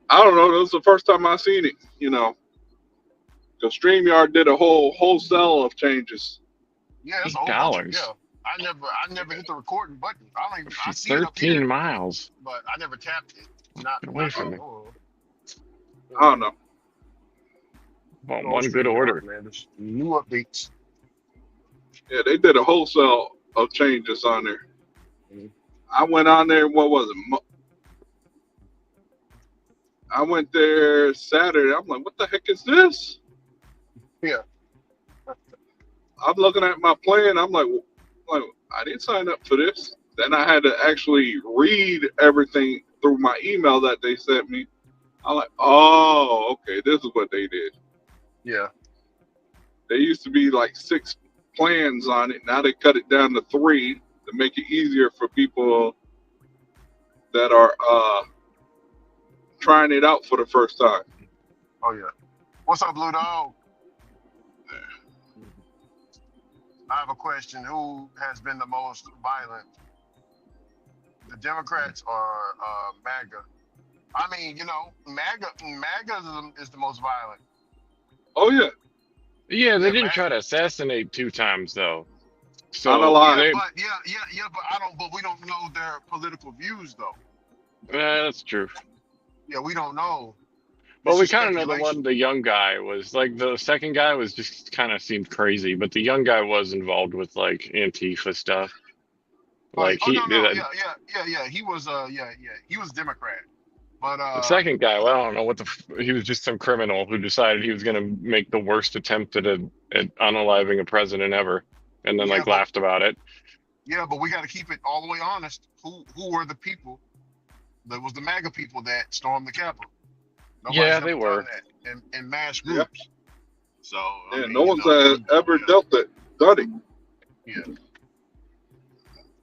I don't know. That was the first time I seen it, Because StreamYard did a wholesale of changes. Yeah, that's a whole bunch. $8. Yeah, I never hit the recording button. I She's see it up 13 here, miles. but I never tapped it. Not Away from me. I don't know. Well, one good order. man. There's new updates. Yeah, they did a wholesale of changes on there. Mhm. I went on there, what was it? I went there Saturday. I'm like, what the heck is this? Yeah. I'm looking at my plan. I'm like, I didn't sign up for this. Then I had to actually read everything through my email that they sent me. I'm like, oh, okay, this is what they did. Yeah. There used to be like 6 plans on it. Now they cut it down to 3 to make it easier for people that are trying it out for the first time. Oh yeah. What's up, Blue Dog? I have a question. Who has been the most violent? The Democrats or MAGA? I mean, MAGA is the most violent. Oh yeah. Yeah, they didn't try to assassinate 2 times though. So Not a lie. But we don't know their political views though. That's true. Yeah, we don't know. Well, It's we just kind of know the speculation. one, the young guy was like the second guy was just kind of seemed crazy, but the young guy was involved with like Antifa stuff. Like Oh he, no, no, the, yeah. He was he was Democrat. But the second guy, well, I don't know what he was just some criminal who decided he was going to make the worst attempt at unaliving a president ever, and then yeah, like laughed about it. but we got to keep it all the way honest. Who were the people? That was the MAGA people that stormed the Capitol. Nobody's Yeah, ever they done were. that in mass Yeah. groups. So I Yeah, mean, no one's ever done it. Yeah.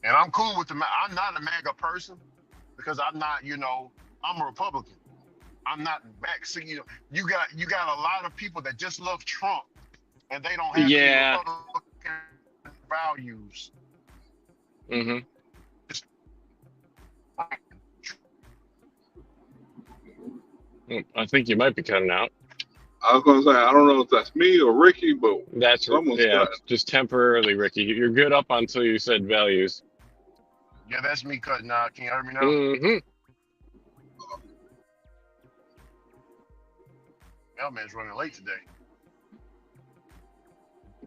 And I'm cool with I'm not a MAGA person because I'm not, I'm a Republican. I'm not back. So, you got a lot of people that just love Trump and they don't have any Yeah. Republican values. Mm-hmm. I think you might be cutting out. I was gonna say I don't know if that's me or Ricky, but That's someone's yeah, cutting. just temporarily, Ricky. You're good up until you said values. Yeah, that's me cutting out. Can you hear me now? Mm-hmm. Mailman's running late today.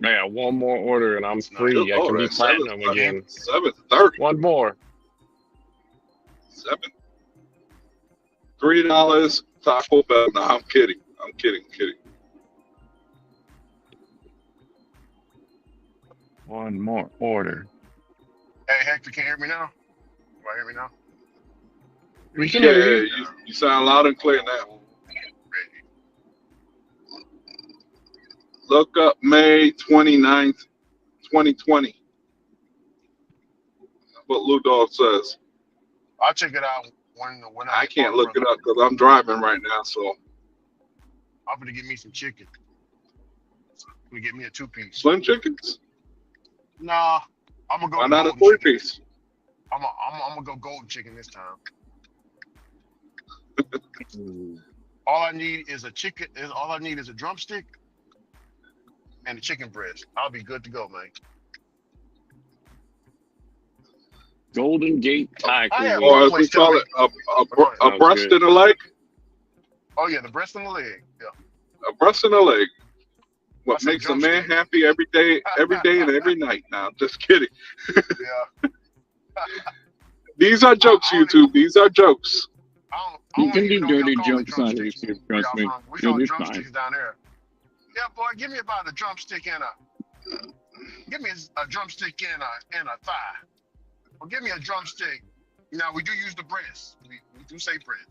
I got one more order and I'm free. I can be that's platinum again. 7:30. One more. $3 Taco Bell. No, I'm kidding. I'm kidding. One more order. Hey, Hector, can you hear me now? Can you hear me now? We can hear you. You sound loud and clear now. Look up May 29th, 2020. What Lou Dog says. I'll check it out when I can't look it up because I'm driving right now. So I'm gonna get me some chicken. We get me a 2-piece. Slim Chickens? Nah, I'm gonna go. Why not a golden 3-piece? I'm gonna go golden chicken this time. All I need is a chicken. All I need is a drumstick and a chicken breast. I'll be good to go, man. Golden Gate Thai I have cuisine. Or as we call it, a breast and a leg? Oh yeah, the breast and the leg. Yeah. A breast and a leg. What That's a makes a man drumstick. happy every day and every night. Now, just kidding. Yeah. These are jokes, YouTube. These are jokes. You can do dirty jokes on YouTube, trust me. We You'll call be drumsticks fine. down there. Yeah, boy, give me about a drumstick and give me a drumstick and a thigh. Well, give me a drumstick. Now we do use the breast. We do say breast.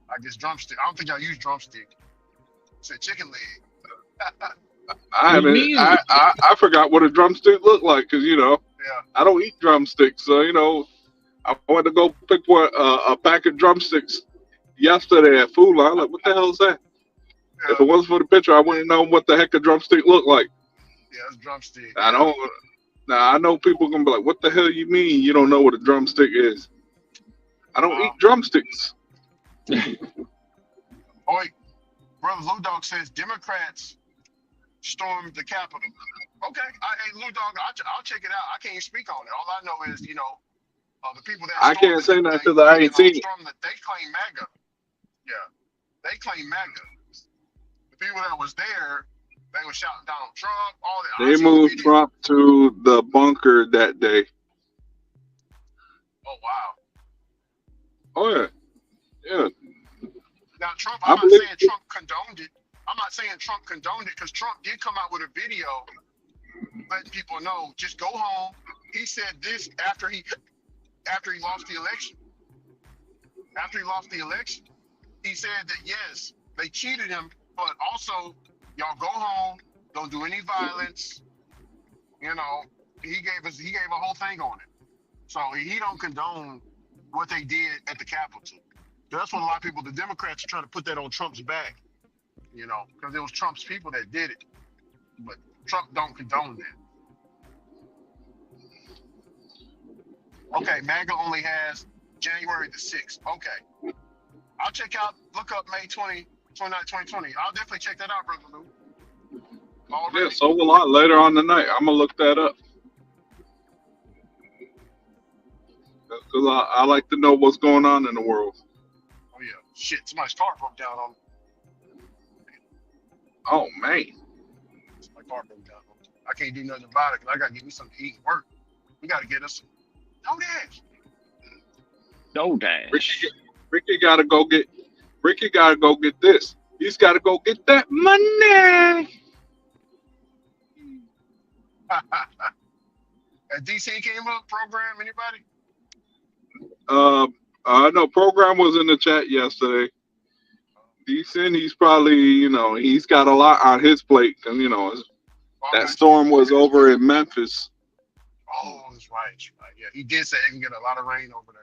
I guess drumstick. I don't think I use drumstick. Say chicken leg. I forgot what a drumstick looked like because Yeah. I don't eat drumsticks. So I went to go pick a pack of drumsticks yesterday at Food Line. Like, what the hell is that? Yeah. If it wasn't for the picture, I wouldn't know what the heck a drumstick looked like. Yeah, it's drumstick. I don't. Now I know people gonna be like, "What the hell you mean you don't know what a drumstick is?" I don't eat drumsticks. Oh wait, brother Lou Dog says Democrats stormed the Capitol. Okay, hey Lou Dog, I'll check it out. I can't speak on it. All I know is the people that I can't say nothing because I ain't seen it. They claim MAGA. Yeah, they claim MAGA. The people that was there, they were shouting Donald Trump, all that. They moved Trump to the bunker that day. Oh wow. Oh yeah. Now Trump, I'm not saying Trump condoned it. I'm not saying Trump condoned it because Trump did come out with a video letting people know just go home. He said this after he lost the election. After he lost the election, he said that yes, they cheated him, but also y'all go home, don't do any violence. He gave a whole thing on it. So he don't condone what they did at the Capitol. That's what a lot of people, the Democrats, are trying to put that on Trump's back. Because it was Trump's people that did it. But Trump don't condone that. Okay, MAGA only has January the 6th. Okay. I'll look up May 29, 2020. I'll definitely check that out, Brother Lou. Yeah, so will I later on tonight. I'm going to look that up. Because I like to know what's going on in the world. Oh yeah, shit! Somebody's car broke down on me. Oh man. My car broke down on me. I can't do nothing about it because I gotta get me something to eat and work. We gotta get us some. No dash. No dash. Ricky gotta go get. Ricky gotta go get this. He's gotta go get that money. As DC came up, program anybody? I know program was in the chat yesterday. Decent. He's probably, he's got a lot on his plate because that storm was over in Memphis. Oh, that's right. Yeah, he did say it can get a lot of rain over there.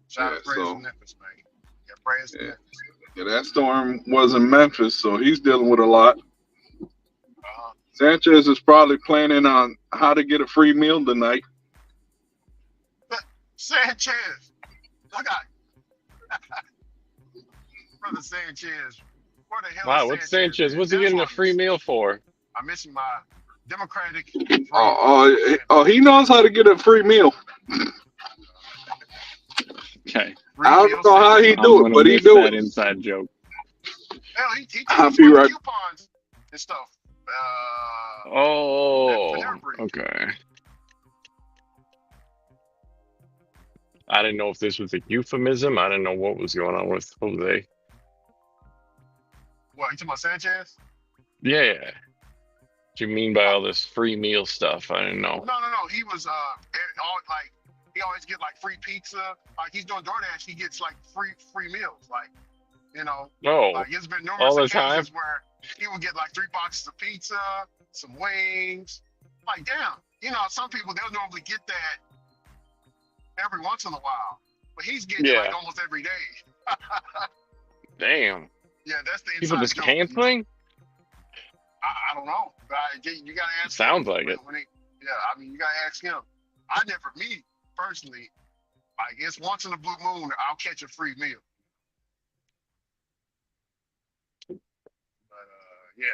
Shout out prayers to Memphis, man. Yeah, prayers to Memphis. Yeah, that storm was in Memphis, so he's dealing with a lot. Sanchez is probably planning on how to get a free meal tonight. Sanchez, look out. Brother Sanchez. Where the hell Wow, what's Sanchez? What's he getting a free meal for? I'm missing my Democratic. He knows how to get a free meal. Okay. I don't know how he do it, but he do it. Inside joke. Hell, he I'll be right. Coupons and stuff. Okay. I didn't know if this was a euphemism. I didn't know what was going on with Jose. What, you talking about Sanchez? Yeah. What do you mean by all this free meal stuff? I didn't know. No. He was he always get like free pizza. Like he's doing DoorDash, he gets like free meals. Like, like it's been numerous occasions where he would get like 3 boxes of pizza, some wings. Like, damn, some people they'll normally get that every once in a while, but he's getting it like almost every day. Damn. Yeah, that's the inside people just joke, canceling. I don't know. You gotta ask. Sounds like it. You gotta ask him. Me personally, like it's once in a blue moon, I'll catch a free meal. But yeah,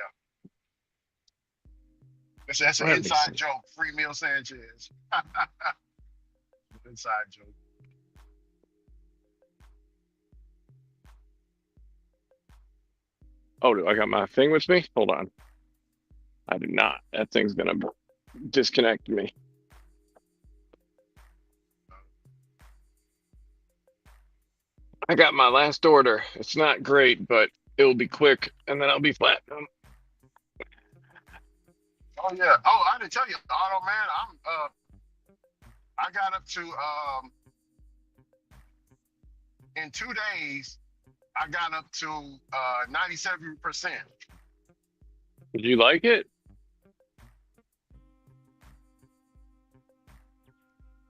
that's an inside joke. Free meal Sanchez. Inside joke. Oh, do I got my thing with me? Hold on. I do not. That thing's gonna disconnect me. I got my last order. It's not great, but it'll be quick, and then I'll be flat. Oh yeah. Oh, I didn't tell you, Otto, man. I got up to in 2 days. I got up to 97%. Did you like it?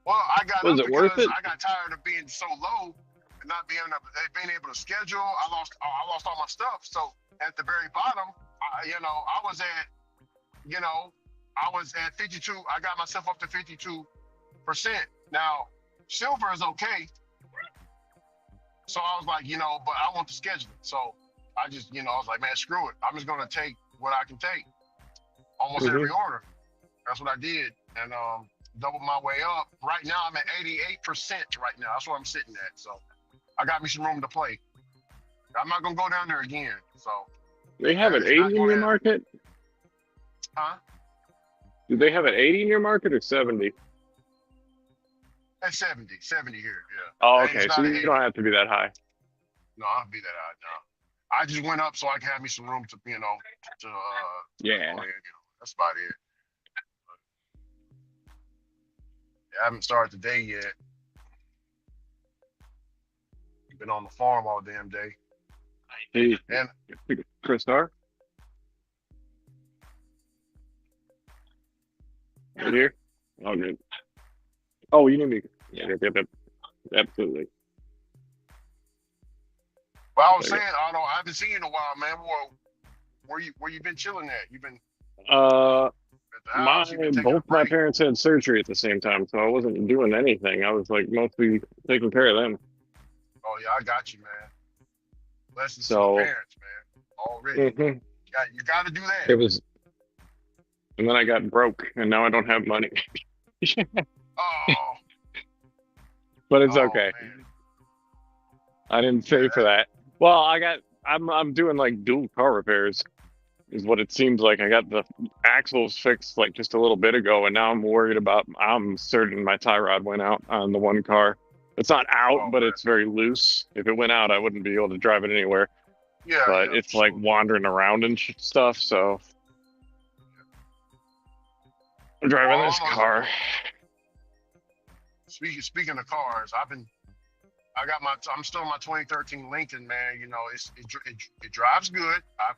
Well, I got Was up it worth because it? I got tired of being so low and not being able to schedule. I lost all my stuff. So at the very bottom, I was at 52. I got myself up to 52%. Now, silver is okay. So I was like, but I want to schedule it. So I just, I was like, man, screw it. I'm just going to take what I can take. Almost every order. That's what I did. And doubled my way up. Right now, I'm at 88% right now. That's where I'm sitting at. So I got me some room to play. I'm not going to go down there again. So they have an 80 in your market? Huh? Do they have an 80 in your market or 70? At 70 here, yeah. Oh, okay. So you don't have to be that high. No, I don't be that high, no. I just went up so I can have me some room to, yeah. That's about it. I haven't started the day yet. Been on the farm all damn day. Hey, and Chris Star? Right here? Oh, good. Oh, you need me. Yeah. Absolutely. Well, I was saying, Otto, I haven't seen you in a while, man. Where you been chilling at? You been at the house? Both my parents had surgery at the same time, so I wasn't doing anything. I was like mostly taking care of them. Oh yeah, I got you, man. Blessings to the parents, man. Already. You got to do that. It was, and then I got broke, and now I don't have money. Oh. but it's Oh okay. man. I didn't Yeah. pay for that. Well, I'm doing like dual car repairs, is what it seems like. I got the axles fixed like just a little bit ago, and now I'm certain my tie rod went out on the one car. It's not out, Oh but man. it's very loose. If it went out, I wouldn't be able to drive it anywhere. Yeah, But yeah, it's for like sure. wandering around and stuff, so I'm Well, driving this car. speaking of cars, I'm still in my 2013 Lincoln, man. You know, it drives good. I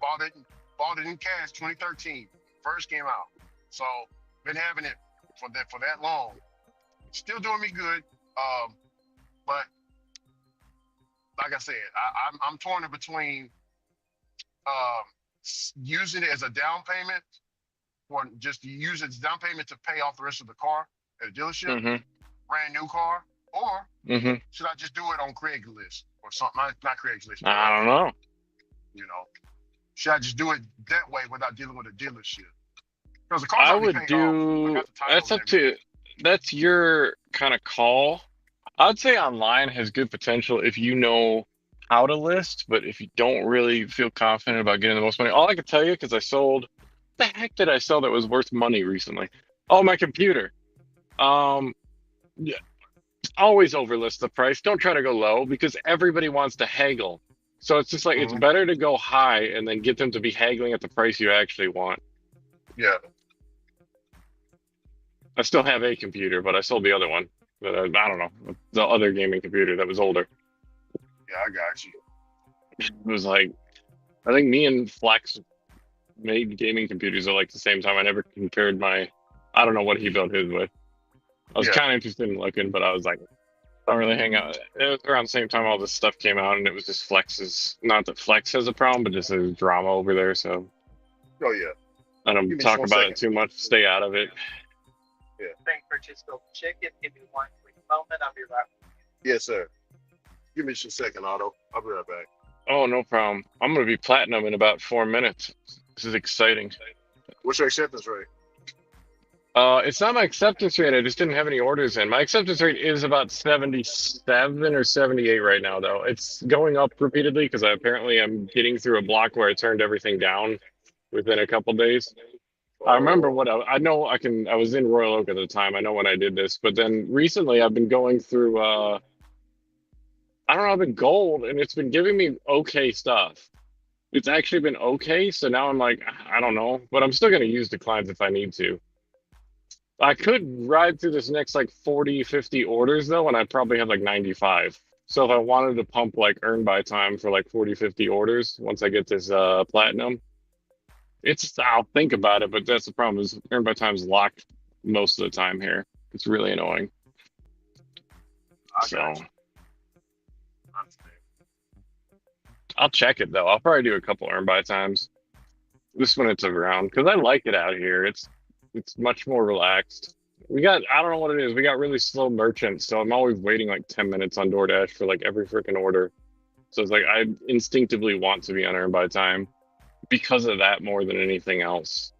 bought it in cash 2013, first came out. So been having it for that long. Still doing me good. But like I said, I'm torn in between using it as a down payment, or just to use it as down payment to pay off the rest of the car at a dealership, Mm-hmm. brand new car, or Mm-hmm. should I just do it on Craigslist or something? Not Craigslist, but I don't know. you know, should I just do it that way without dealing with a dealership? Because the car's I already would paid off. I do. got the title That's and up to. everything. That's your kind of call. I'd say online has good potential if you know how to list, but if you don't really feel confident about getting the most money, all I could tell you, because I sold, the heck did I sell that was worth money recently? Oh, my computer. Yeah, always overlist the price. Don't try to go low because everybody wants to haggle. So it's just like it's Mhm. better to go high and then get them to be haggling at the price you actually want. Yeah, I still have a computer, but I sold the other one. I don't know, the other gaming computer that was older. yeah, I got you. It was like, I think me and Flex made gaming computers at like the same time. I never compared my, I don't know what he built his with. I was Yeah, kind of interested in looking, but I was like, I don't really hang out. It was around the same time all this stuff came out, and it was just Flex's. Not that Flex has a problem, but just there's drama over there. So oh yeah. I don't Give me just talk one about it second. too much. Stay out of it. Yeah. Thank Francisco Chicken. Give me one quick moment. I'll be right back. Yes, sir. Give me just a second, Otto. I'll be right back. Oh, no problem. I'm gonna be platinum in about 4 minutes. This is exciting. What's your acceptance rate? It's not my acceptance rate. I just didn't have any orders in. My acceptance rate is about 77 or 78 right now, though. It's going up repeatedly because I apparently am getting through a block where I turned everything down within a couple days. I remember what I know. I was in Royal Oak at the time. I know when I did this, but then recently I've been going through. I don't know. I've been gold, and it's been giving me okay stuff. It's actually been okay. So now I'm like, I don't know, but I'm still gonna use declines if I need to. I could ride through this next like 40, 50 orders though, and I'd probably have like 95. So if I wanted to pump like earn by time for like 40, 50 orders once I get this platinum, I'll think about it, but that's the problem is earn by time's locked most of the time here. It's really annoying. I So got you. I understand. I'll check it though. I'll probably do a couple earn by times. This when it's around because I like it out here. It's much more relaxed. I don't know what it is. We got really slow merchants, so I'm always waiting like 10 minutes on DoorDash for like every freaking order. So it's like I instinctively want to be on earn by time because of that more than anything else.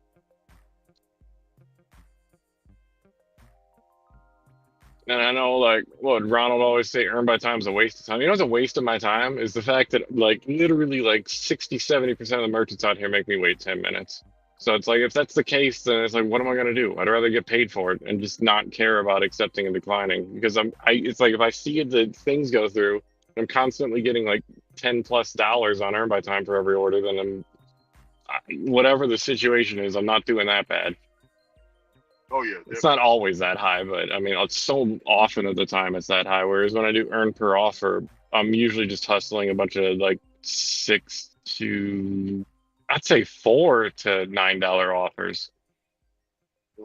And I know, like, what Ronald always say, earn by time is a waste of time. You know what's a waste of my time is the fact that, like, literally, like, 60, 70% of the merchants out here make me wait 10 minutes. So it's like, if that's the case, then it's like, what am I going to do? I'd rather get paid for it and just not care about accepting and declining because it's like, if I see the things go through, I'm constantly getting like $10+ on earn by time for every order, then whatever the situation is, I'm not doing that bad. Oh yeah. It's not always that high, but I mean, it's so often of the time it's that high. Whereas when I do earn per offer, I'm usually just hustling a bunch of like I'd say $4 to $9 offers.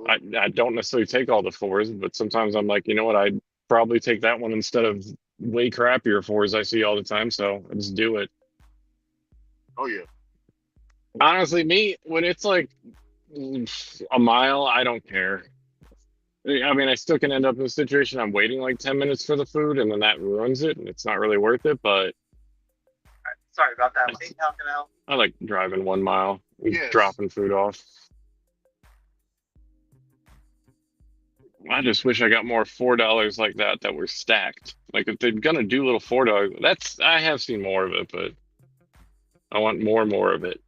I don't necessarily take all the 4s, but sometimes I'm like, you know what, I'd probably take that one instead of way crappier 4s I see all the time, so I just do it. Oh yeah. Honestly, me, when it's like a mile, I don't care. I mean, I still can end up in a situation I'm waiting like 10 minutes for the food, and then that ruins it, and it's not really worth it, but Sorry about that. Wait, how can I help? I like driving 1 mile, and Yes. dropping food off. I just wish I got more $4 like that were stacked. Like if they're gonna do little $4, I have seen more of it, but I want more and more of it.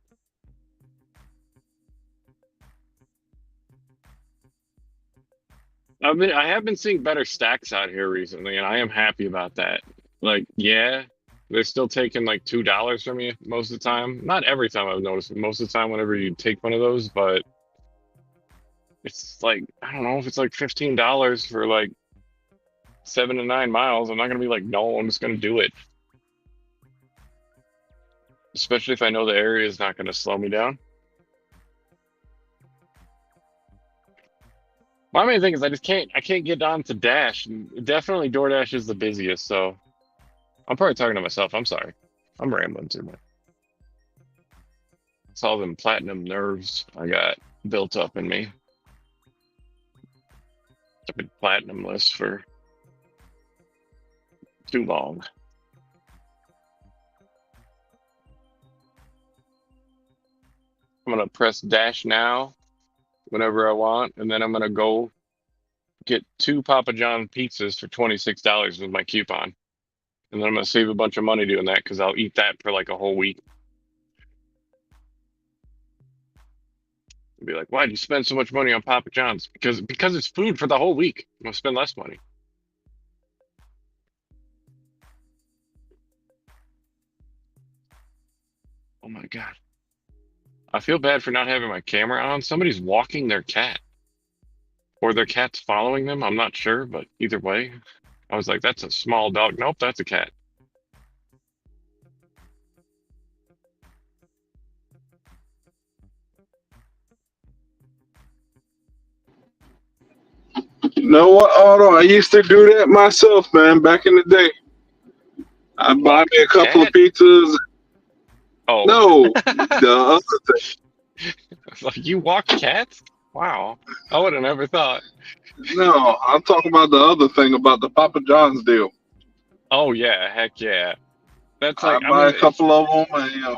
I have been seeing better stacks out here recently, and I am happy about that. Like, yeah, they're still taking like $2 from you most of the time. Not every time I've noticed, but most of the time whenever you take one of those, but it's like I don't know if it's like $15 for like 7 to 9 miles. I'm not gonna be like, no, I'm just gonna do it. Especially if I know the area is not gonna slow me down. My main thing is I can't get on to Dash. And definitely DoorDash is the busiest, so I'm probably talking to myself. I'm sorry. I'm rambling too much. It's all them platinum nerves I got built up in me. I've been platinumless for too long. I'm gonna press Dash now whenever I want, and then I'm gonna go get 2 Papa John pizzas for $26 with my coupon. And then I'm gonna save a bunch of money doing that because I'll eat that for like a whole week. Be like, why'd you spend so much money on Papa John's? Because it's food for the whole week. I'm gonna spend less money. Oh my God. I feel bad for not having my camera on. Somebody's walking their cat. Or their cat's following them. I'm not sure, but either way. I was like, that's a small dog. Nope, that's a cat. You know what, Otto? I used to do that myself, man, back in the day. I'd buy Walk me the a couple of cat? pizzas. Oh. No, the other thing. Like, you walk cats? Wow. I would have never thought. No, I'm talking about the other thing about the Papa John's deal. Oh yeah, heck yeah. That's I like, buy a couple of them and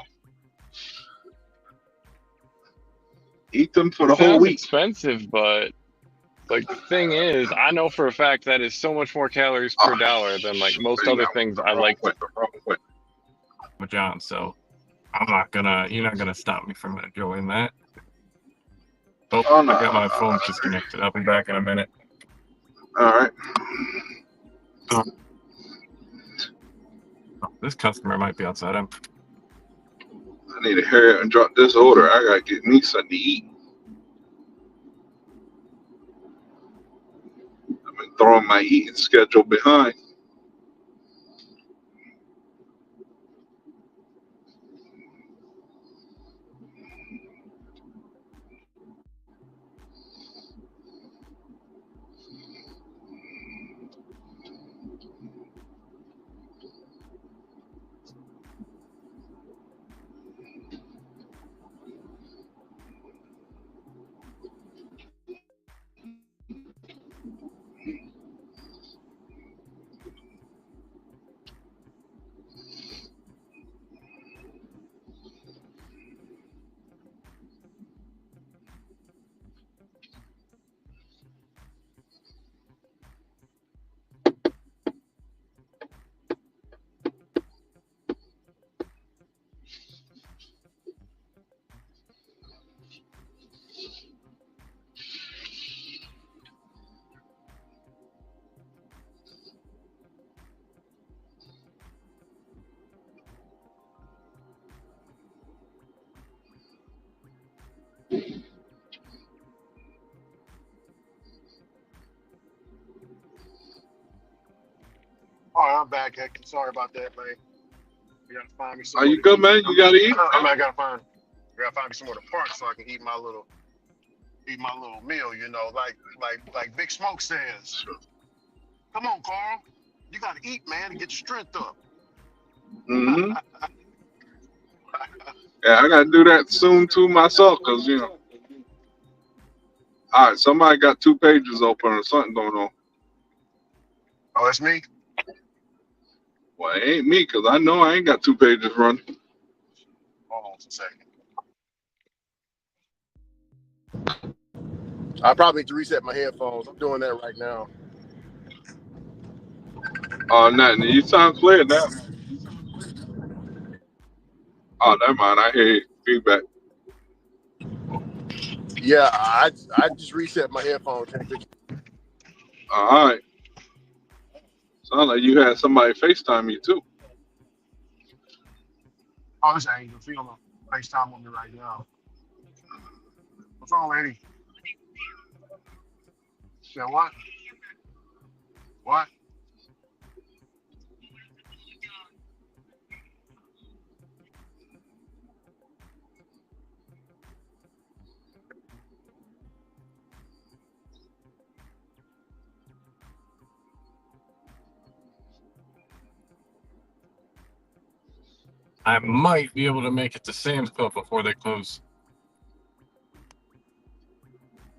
eat them for it the whole sounds week. expensive, but like the thing is, I know for a fact that is so much more calories per dollar than like most other things I like to. With John, so you're not gonna stop me from enjoying that. Oh, no. I got my phone disconnected. I'll be back in a minute. All right. Oh, this customer might be outside. I need to hurry up and drop this order. I gotta get me something to eat. I've been throwing my eating schedule behind. All right, I'm back, Hector. Sorry about that, man. You gotta find me Are somewhere you to good, eat. man? You gotta eat? I gotta find me somewhere to park so I can eat my little meal. You know, like Big Smoke says. Come on, Carl. You gotta eat, man, to get your strength up. Mm-hmm. Yeah, I gotta do that soon too myself, cause all right, somebody got 2 pages open or something going on. Oh, it's me. Well, it ain't me, cause I know I ain't got 2 pages running. Hold on a second. I probably need to reset my headphones. I'm doing that right now. Oh, nothing. You sound clear now. Oh, never mind. I hear feedback. Yeah, I just reset my headphones. All right. Sound like you had somebody FaceTime you too. Oh, this Angel. She on the FaceTime with me right now. What's wrong, lady? Said what? What? I might be able to make it to Sam's Club before they close.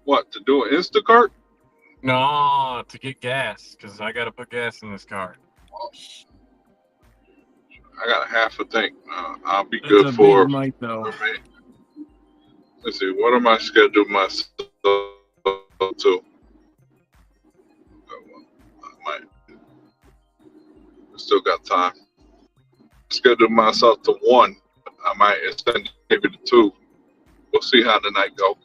What, to do an Instacart? No, to get gas, because I got to put gas in this car. I got a half a tank. I'll be It's good a big for mic, though. me. Let's see. What am I scheduled myself to? I might. Still got time. Scheduled myself to 1. I might extend it maybe to 2. We'll see how the night go.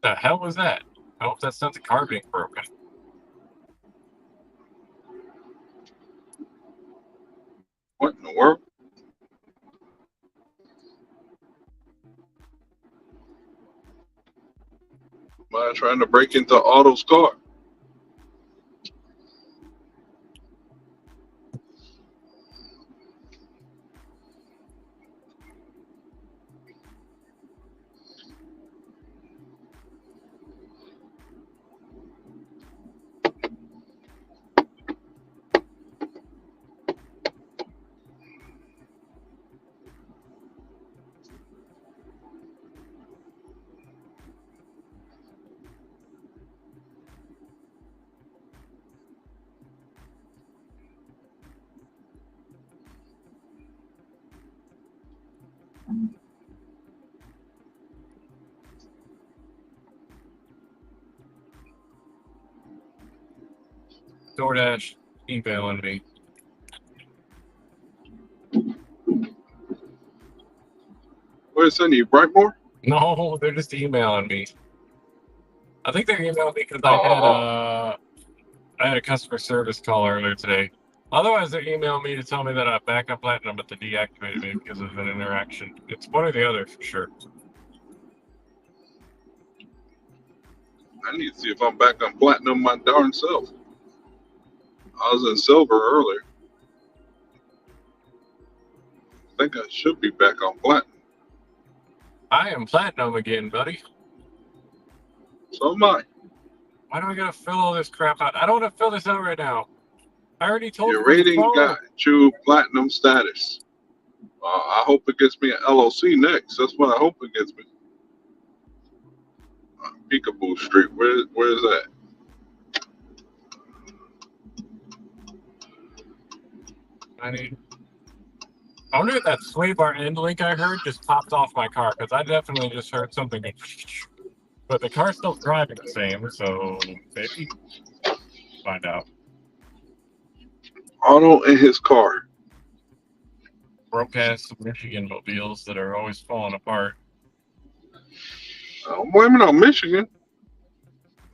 The hell was that? I hope that's not the car being broken. What in the world? Am I trying to break into Otto's car? DoorDash emailing me. Where's Cindy? Brightmore? No, they're just emailing me. I think they're emailing me because Oh. I had a customer service call earlier today. Otherwise, they're emailing me to tell me that I back up platinum, but they deactivated me because of an interaction. It's one or the other for sure. I need to see if I'm back on platinum my darn self. I was in silver earlier. I think I should be back on platinum. I am platinum again, buddy. So am I. Why do I gotta fill all this crap out? I don't want to fill this out right now. I already told Your you on the rating phone. got you platinum status. I hope it gets me an LOC next. That's what I hope it gets me. Peekaboo Street. Where is that? I wonder if that sway bar end link I heard just popped off my car, because I definitely just heard something. But the car's still driving the same, so maybe find out. Auto in his car. Broke ass Michigan mobiles that are always falling apart. I'm blaming on Michigan.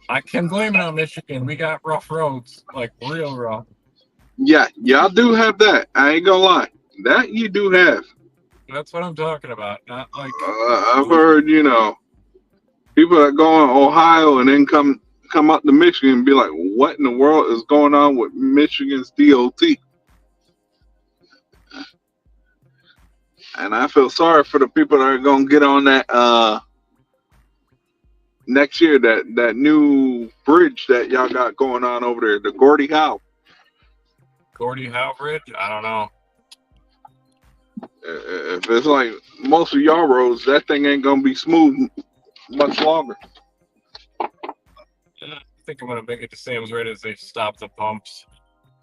I can blame it on Michigan. We got rough roads, like real rough. Yeah, y'all do have that. I ain't gonna lie. That you do have. That's what I'm talking about. Not like I've heard, people that go in Ohio and then come up to Michigan and be like, what in the world is going on with Michigan's DOT? And I feel sorry for the people that are going to get on that next year, that new bridge that y'all got going on over there, the Gordie Howe. Gordie Howe Bridge? I don't know. If it's like most of y'all roads, that thing ain't going to be smooth much longer. I think I'm going to make it to Sam's right as they stop the pumps.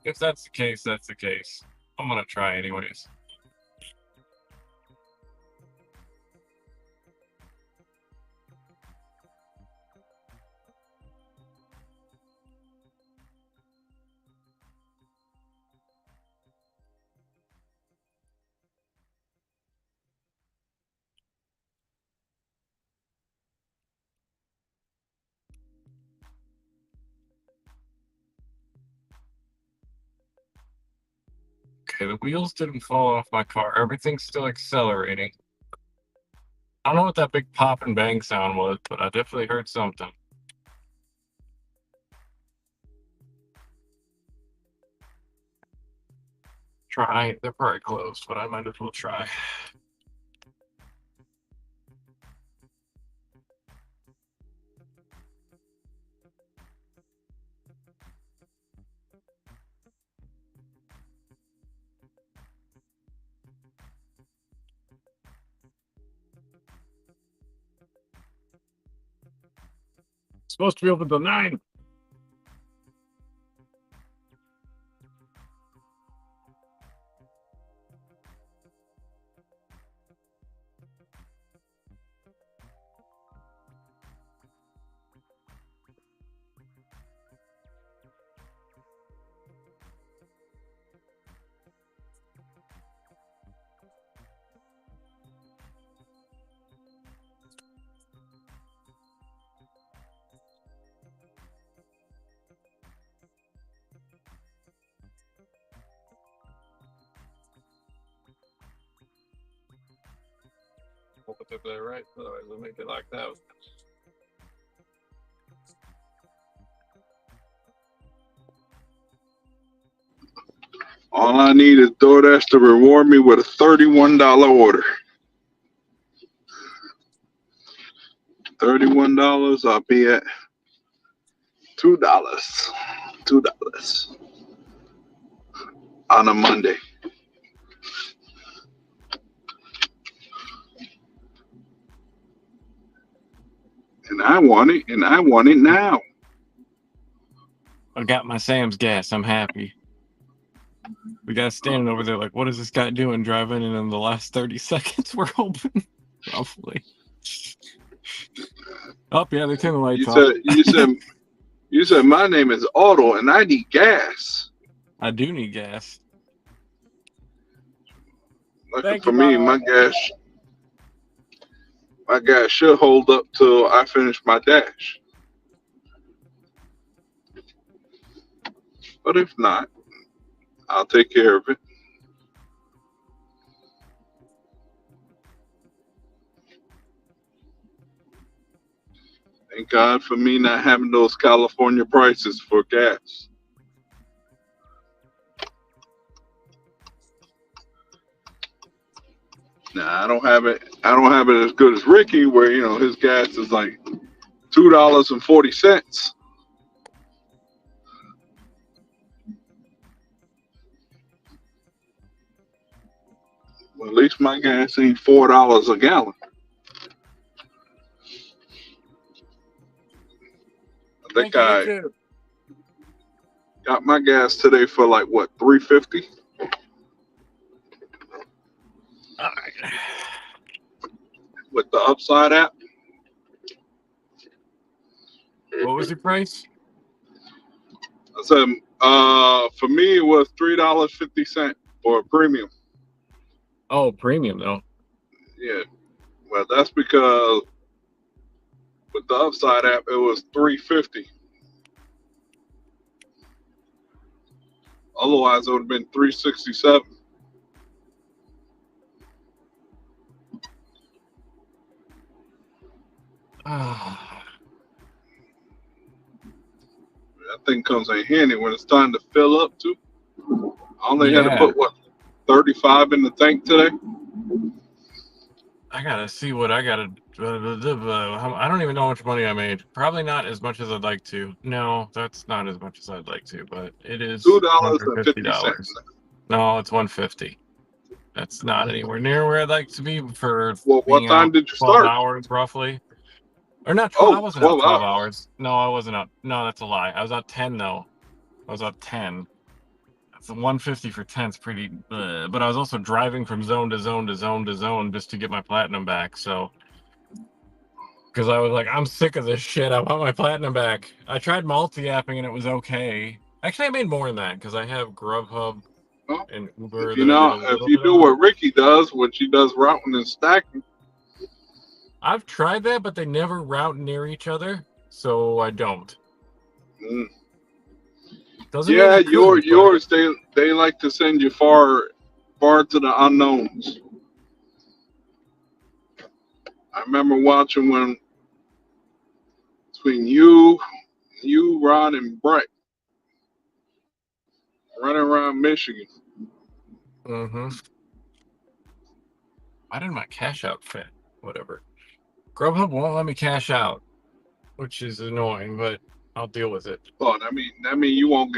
If that's the case, that's the case. I'm going to try anyways. Okay, the wheels didn't fall off my car. Everything's still accelerating. I don't know what that big pop and bang sound was, but I definitely heard something. Try. They're probably closed, but I might as well try. Supposed to be open till 9. Hope it's up there right, otherwise we'll make it like that. All I need is DoorDash to reward me with a $31 order. $31, I'll be at $2. $2 on a Monday. And I want it, and I want it now. I got my Sam's gas. I'm happy. We got standing over there like, what is this guy doing driving? And in the last 30 seconds, we're open. Roughly. Oh, yeah, they turn the lights off. You said my name is Otto, and I need gas. I do need gas. Lucky for me, my gas should hold up till I finish my dash. But if not, I'll take care of it. Thank God for me not having those California prices for gas. Nah, I don't have it as good as Ricky, where his gas is like $2.40. Well, at least my gas ain't $4 a gallon. I think I got my gas today for like what, $3.50? All right. With the Upside app. What was your price? I said, for me it was $3.50 for a premium. Oh, premium though. Yeah. Well, that's because with the Upside app it was $3.50. Otherwise it would have been $3.67. That thing comes in handy when it's time to fill up too. I only had to put what, 35 in the tank today. I gotta see what I gotta. I don't even know how much money I made. Probably not as much as I'd like to. No, that's not as much as I'd like to. But it is $2.50. No, it's $150. That's not anywhere near where I'd like to be for. Well, what time did you 12 start? hours roughly. Or not 12. I wasn't 12 out 12 hours. No, I wasn't out. No, that's a lie. I was out 10 though. I was out 10. So 150 for 10 is pretty, but I was also driving from zone to zone to zone to zone just to get my platinum back. So, because I was like, I'm sick of this shit. I want my platinum back. I tried multi-apping and it was okay. Actually, I made more than that because I have Grubhub and Uber. If you do what Ricky does, which he does routing and stacking. I've tried that, but they never route near each other, so I don't. Yeah, yours they like to send you far to the unknowns. I remember watching when between you, Ron, and Brett running around Michigan. Mm-hmm. Why didn't my cash out fit? Whatever. Grubhub won't let me cash out, which is annoying, but I'll deal with it. Oh, that mean you won't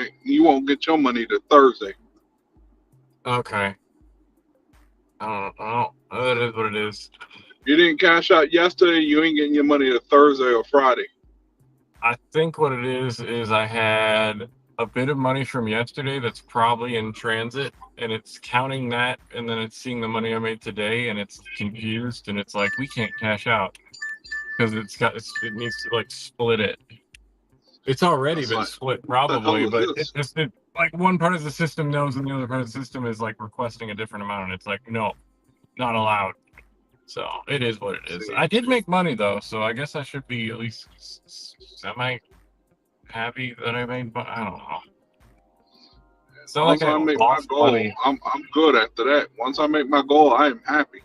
get your money to Thursday. Okay. I don't know. It is what it is. You didn't cash out yesterday, you ain't getting your money to Thursday or Friday. I think what it is I had a bit of money from yesterday that's probably in transit, and it's counting that, and then it's seeing the money I made today, and it's confused, and it's like, we can't cash out because it needs to like split it. It's already That's been like, split what the probably, hell but is this? like one part of the system knows and the other part of the system is like requesting a different amount, and it's like, no, not allowed. So it is what it is. See, I did make money though, so I guess I should be at least semi happy that I made. But I don't know. It's not like once I I make my lost goal, money. I'm good after that. Once I make my goal, I am happy.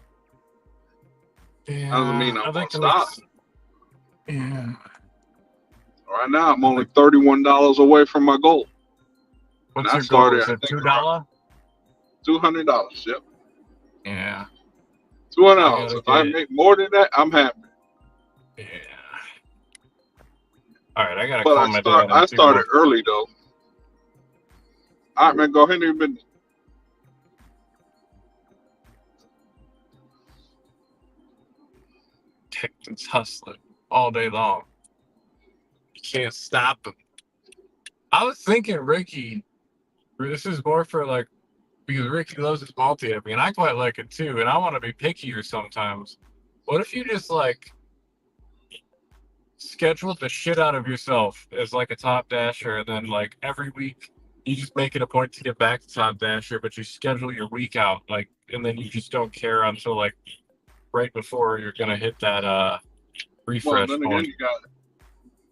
Yeah, Doesn't mean I'm I'd gonna like to make. stop. Yeah. Right now, I'm only $31 away from my goal. What's And I your goal? started, Is I it think, around $2? $200. Yep, Yeah. I $200. gotta If I get. make more than that, I'm happy. Yeah. All right, I gotta But call my dad and I figure started out. early though. All right, man, go ahead and been. Hector's hustling all day long. You can't stop him. I was thinking Ricky. This is more for like because Ricky loves his multi-upping, and I quite like it too. And I want to be pickier sometimes. What if you just like schedule the shit out of yourself as like a top dasher, and then like every week you just make it a point to get back to top dasher, but you schedule your week out, like, and then you just don't care until like right before you're gonna hit that Well, refresh then again, point. you got.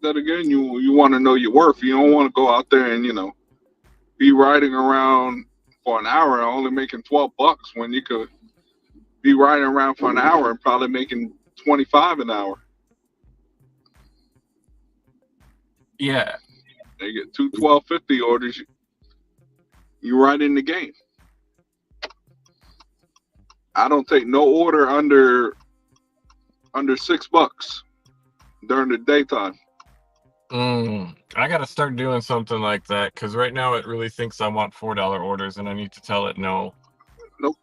Then again, you want to know your worth. You don't want to go out there and be riding around for an hour and only making $12 when you could be riding around for an hour and probably making 25 an hour. Yeah. You get two 12.50 orders. You right in the game. I don't take no order under $6 during the daytime. I gotta start doing something like that because right now it really thinks I want $4 orders, and I need to tell it no. Nope.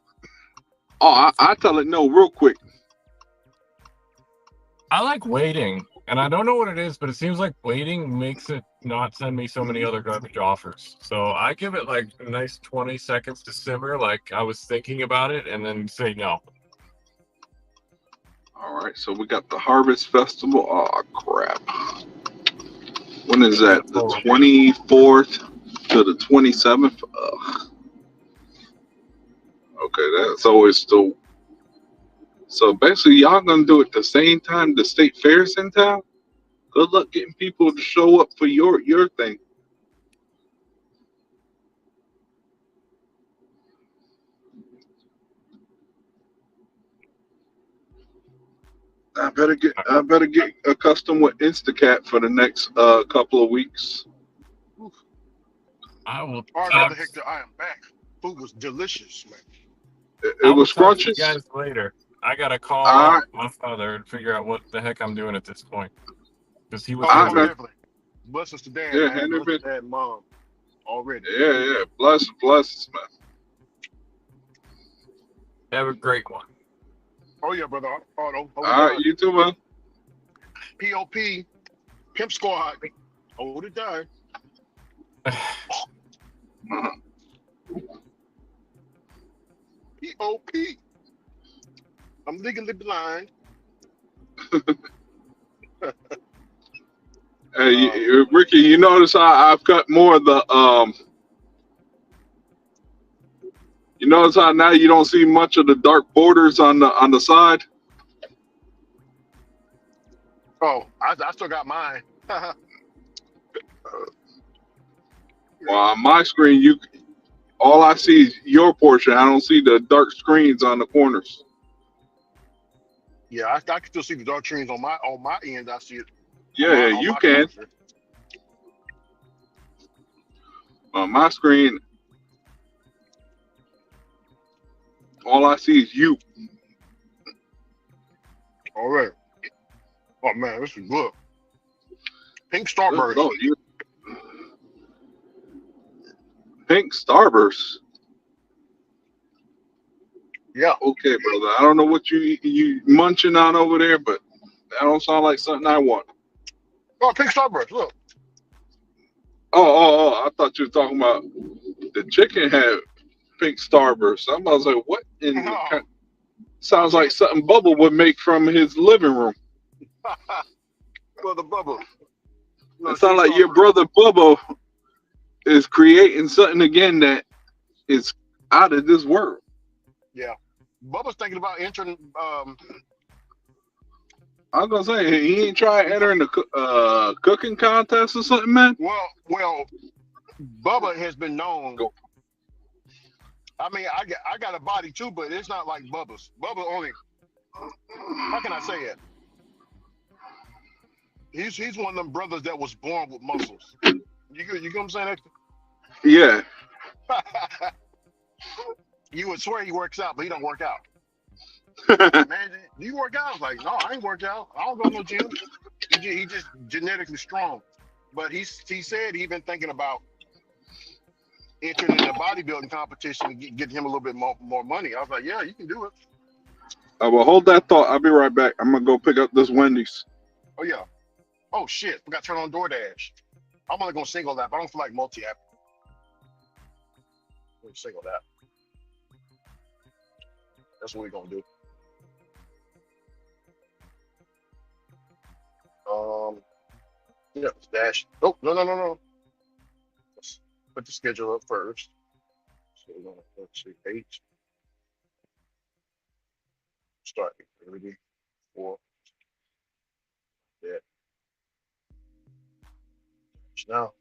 Oh, I tell it no real quick. I like waiting, and I don't know what it is, but it seems like waiting makes it not send me so many other garbage offers. So I give it like a nice 20 seconds to simmer, like I was thinking about it, and then say no. All right, so we got the Harvest Festival. Oh, crap. When is that? The 24th to the 27th? Ugh. Okay, that's always still. So basically, y'all gonna do it the same time the state fair's in town? Good luck getting people to show up for your thing. I better get accustomed with Instacat for the next couple of weeks. I will. All right, brother Hector, I am back. Food was delicious, man. It was talk to you scrumptious. guys later. I gotta call All right. my father and figure out what the heck I'm doing at this point because he was. Oh, All right, most man. definitely. Bless us to dad, Yeah, man. hand it Bless us been. to dad, mom. Already. Yeah. Bless, man. Have a great one. Oh yeah, brother. All All right, you too, man. POP, Pimp Squad. Hold it down. POP. I'm legally blind. Hey, Ricky, you notice I've cut more of the You notice how now you don't see much of the dark borders on the side? Oh, I still got mine. Well, on my screen, All I see is your portion. I don't see the dark screens on the corners. Yeah, I can still see the dark screens on my end. I see it Yeah, on you my can. computer. On my screen, all I see is you. All right. Oh man, this is good. Pink Good Starburst. Lord, you pink Starburst. Yeah. Okay, brother. I don't know what you munching on over there, but that don't sound like something I want. Oh, pink Starburst. Look. Oh! I thought you were talking about the chicken had pink Starburst. I was like, what? In No. sounds like Chicken. something Bubba would make from his living room. Well, the bubble. No, It pink sounds like your Starburst. brother Bubba is creating something again that is out of this world. Yeah. Bubba's thinking about entering. I was gonna say he ain't trying entering the cooking contest or something, man. Well, Bubba has been known. Go. I mean, I got a body too, but it's not like Bubba's. Bubba only. How can I say it? He's one of them brothers that was born with muscles. You get what I'm saying? Yeah. You would swear he works out, but he don't work out. Man, do you work out? I was like, no, I ain't worked out. I don't go to no gym. He just genetically strong. But he said he been thinking about entering in a bodybuilding competition and getting him a little bit more money. I was like, yeah, you can do it. Well, hold that thought. I'll be right back. I'm gonna go pick up this Wendy's. Oh yeah. Oh shit, we got to turn on DoorDash. I'm only gonna single app. I don't feel like multi-app. We're gonna single app. That's what we're gonna do. Yeah, dash. Oh, no. Let's put the schedule up first. So we're gonna, let's see, 8. Start at 30, 4. Yeah. Now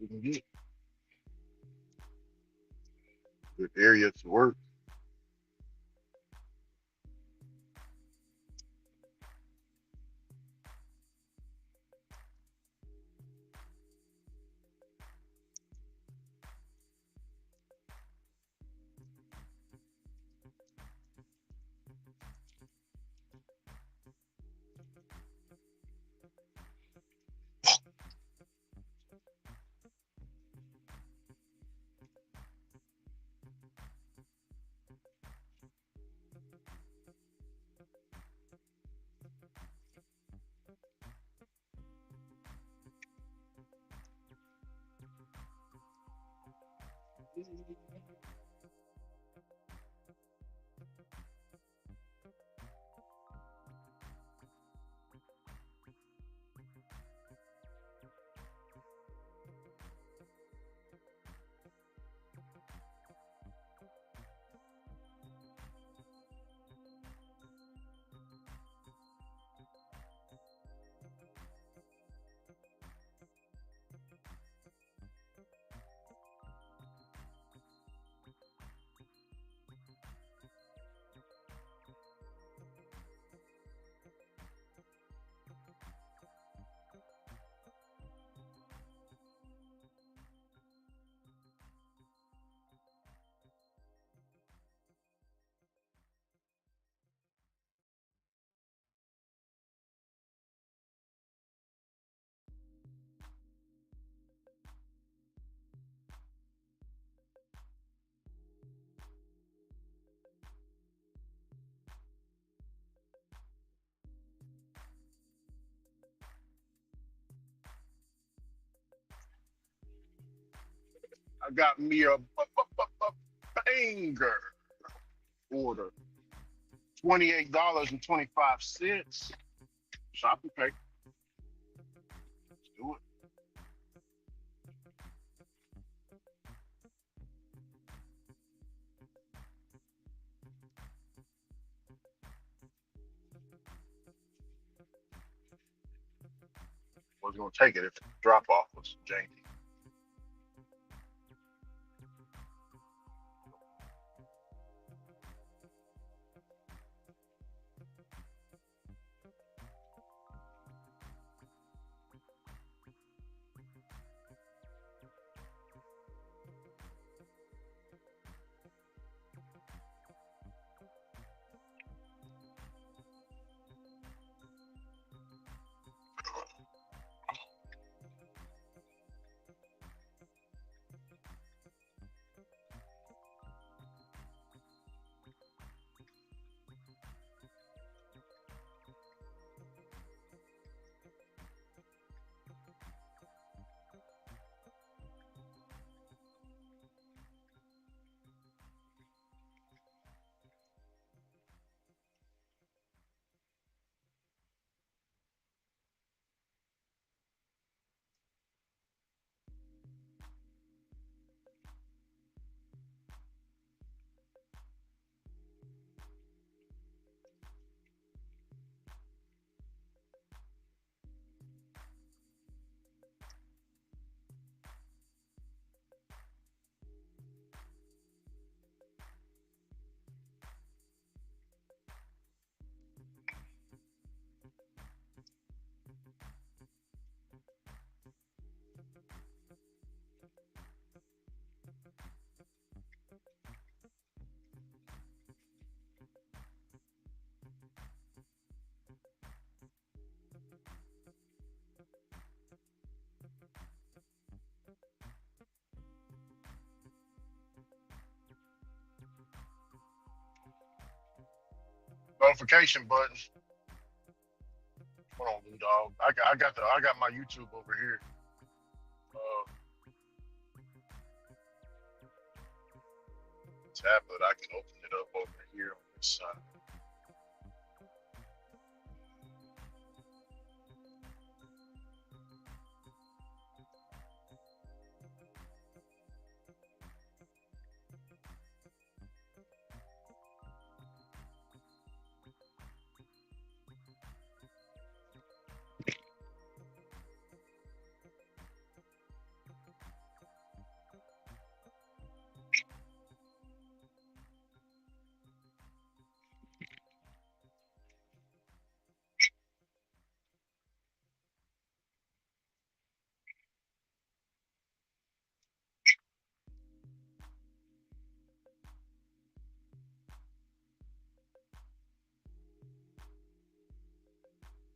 we can get good area to work. I got me a banger order. $28.25. Shop and pay. Let's do it. Was gonna take it if the drop off was janky. notification button. Hold on, dog. I got my YouTube over here. Tablet. I can open it up over here on this side.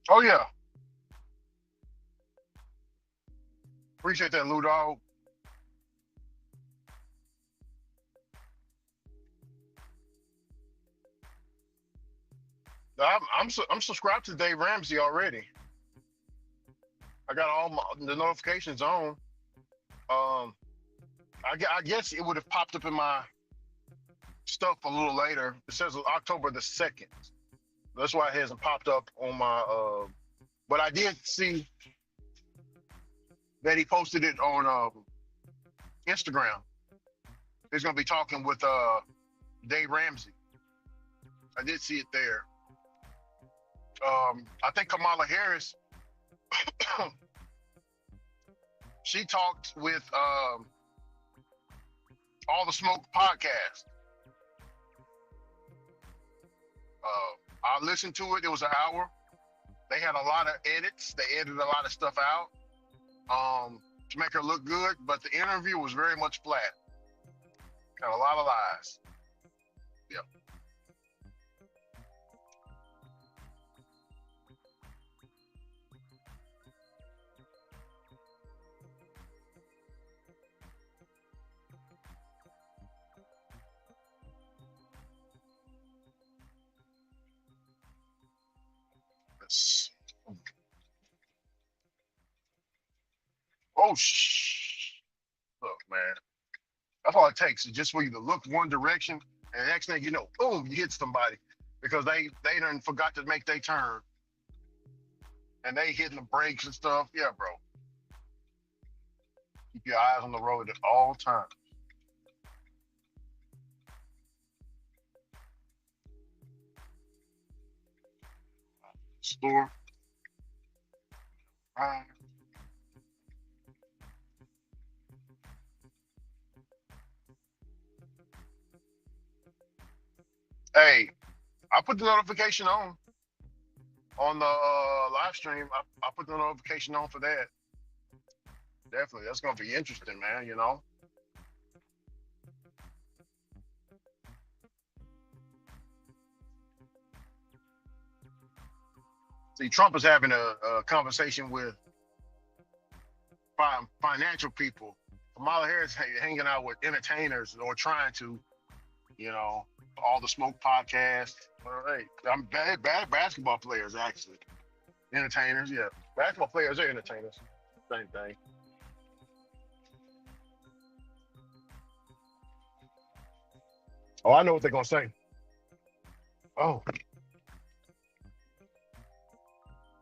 Oh yeah, appreciate that, Lou Dog. I'm subscribed to Dave Ramsey already. I got the notifications on. I guess it would have popped up in my stuff a little later. It says October the 2nd. That's why it hasn't popped up on my. But I did see that he posted it on Instagram. He's gonna be talking with Dave Ramsey. I did see it there. I think Kamala Harris, she talked with All the Smoke podcast. I listened to it. It was an hour. They had a lot of edits. They edited a lot of stuff out to make her look good, but the interview was very much flat. Got a lot of lies. Yep. Let's see. Oh, look, man. That's all it takes is just for you to look one direction, and the next thing you know, boom, you hit somebody because they done forgot to make their turn, and they hitting the brakes and stuff. Yeah, bro. Keep your eyes on the road at all times. Store. Right. Hey, I put the notification on the live stream. I put the notification on for that. Definitely, that's gonna be interesting, man. You know. See, Trump is having a conversation with financial people. Kamala Harris hanging out with entertainers or trying to, you know, All the Smoke podcast. All right, I'm bad basketball players actually. Entertainers, yeah. Basketball players are entertainers. Same thing. Oh, I know what they're gonna say. Oh,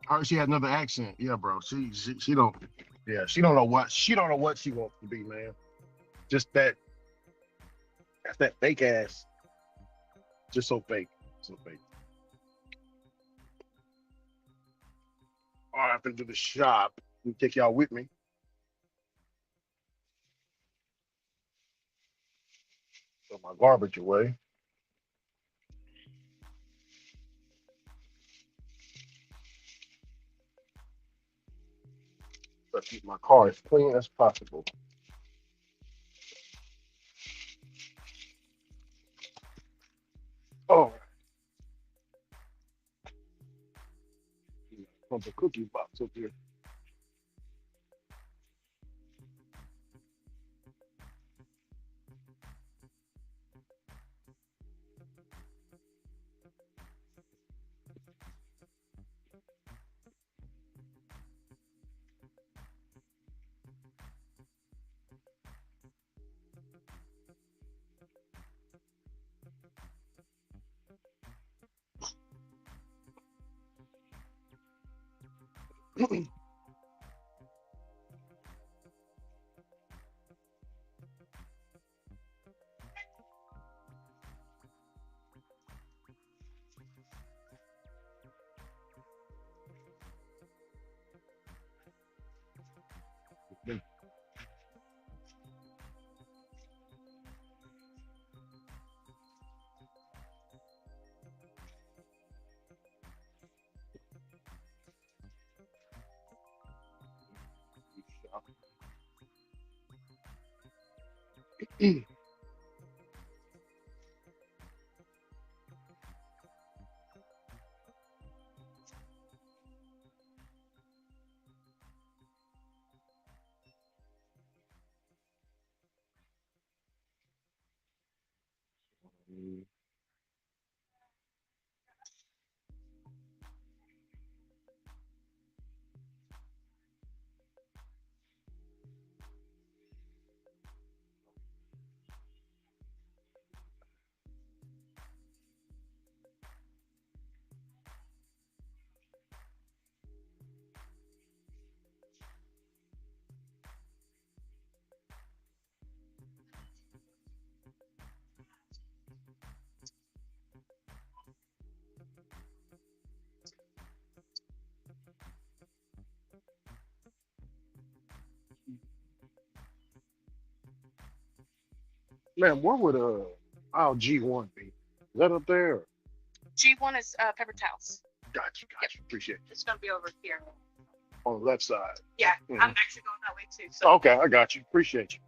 I heard she had another accent. Yeah, bro. She don't. Yeah, she don't know what she wants to be, man. Just that's that fake ass. Just so fake. So fake. All right, I've been to the shop. Let me take y'all with me. Throw my garbage away. Let's keep my car as clean as possible. Oh. From the cookie box up here. Man, what would our G1 be? Is that up there? G1 is Pepper Towels. Gotcha, gotcha. Appreciate it. It's going to be over here. On the left side. Yeah, Mhm. I'm actually going that way too. So. Okay, I got you. Appreciate you.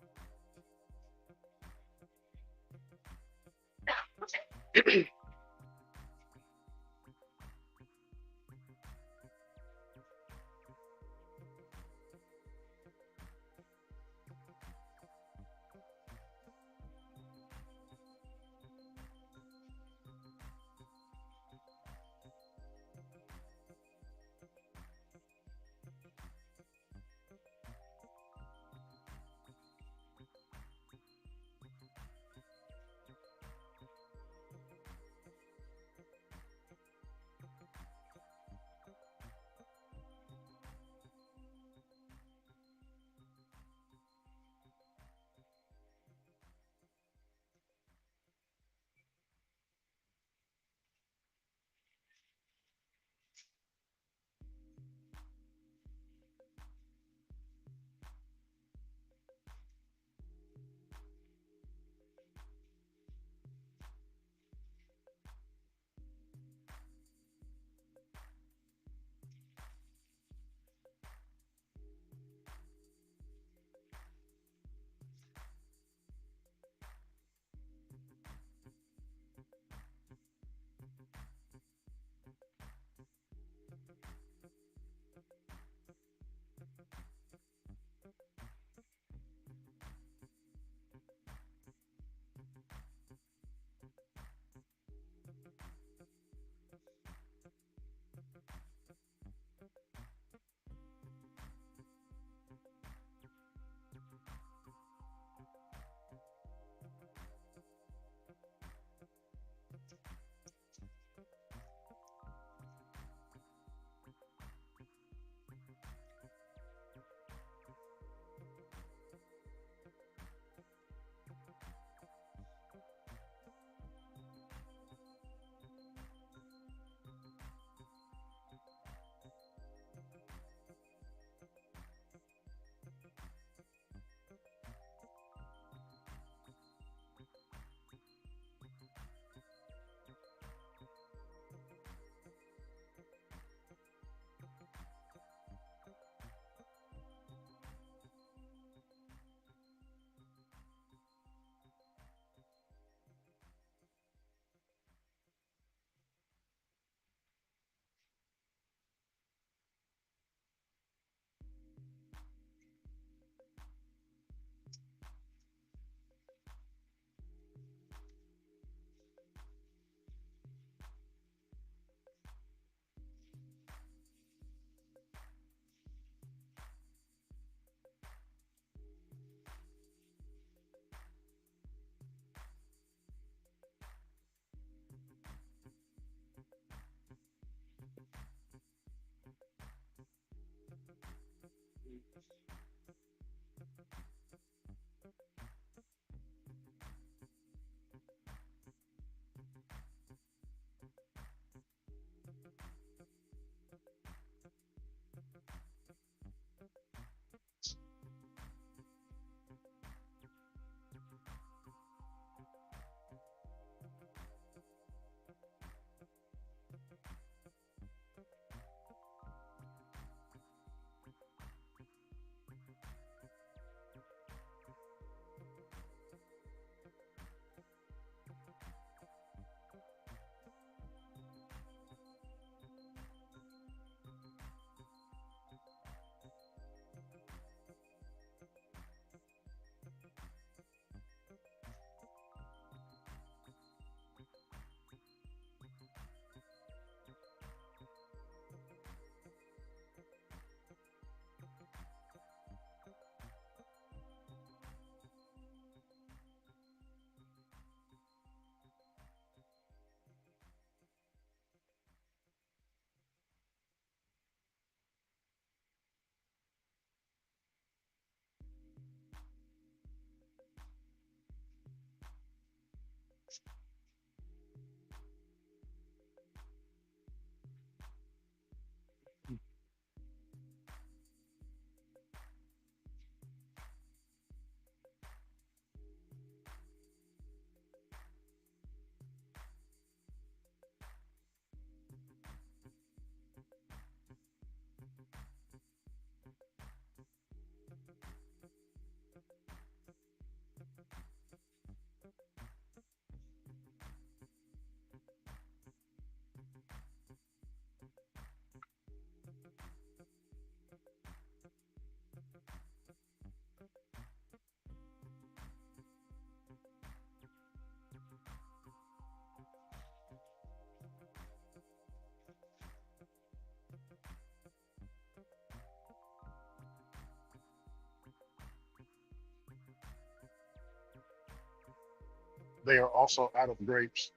They are also out of grapes.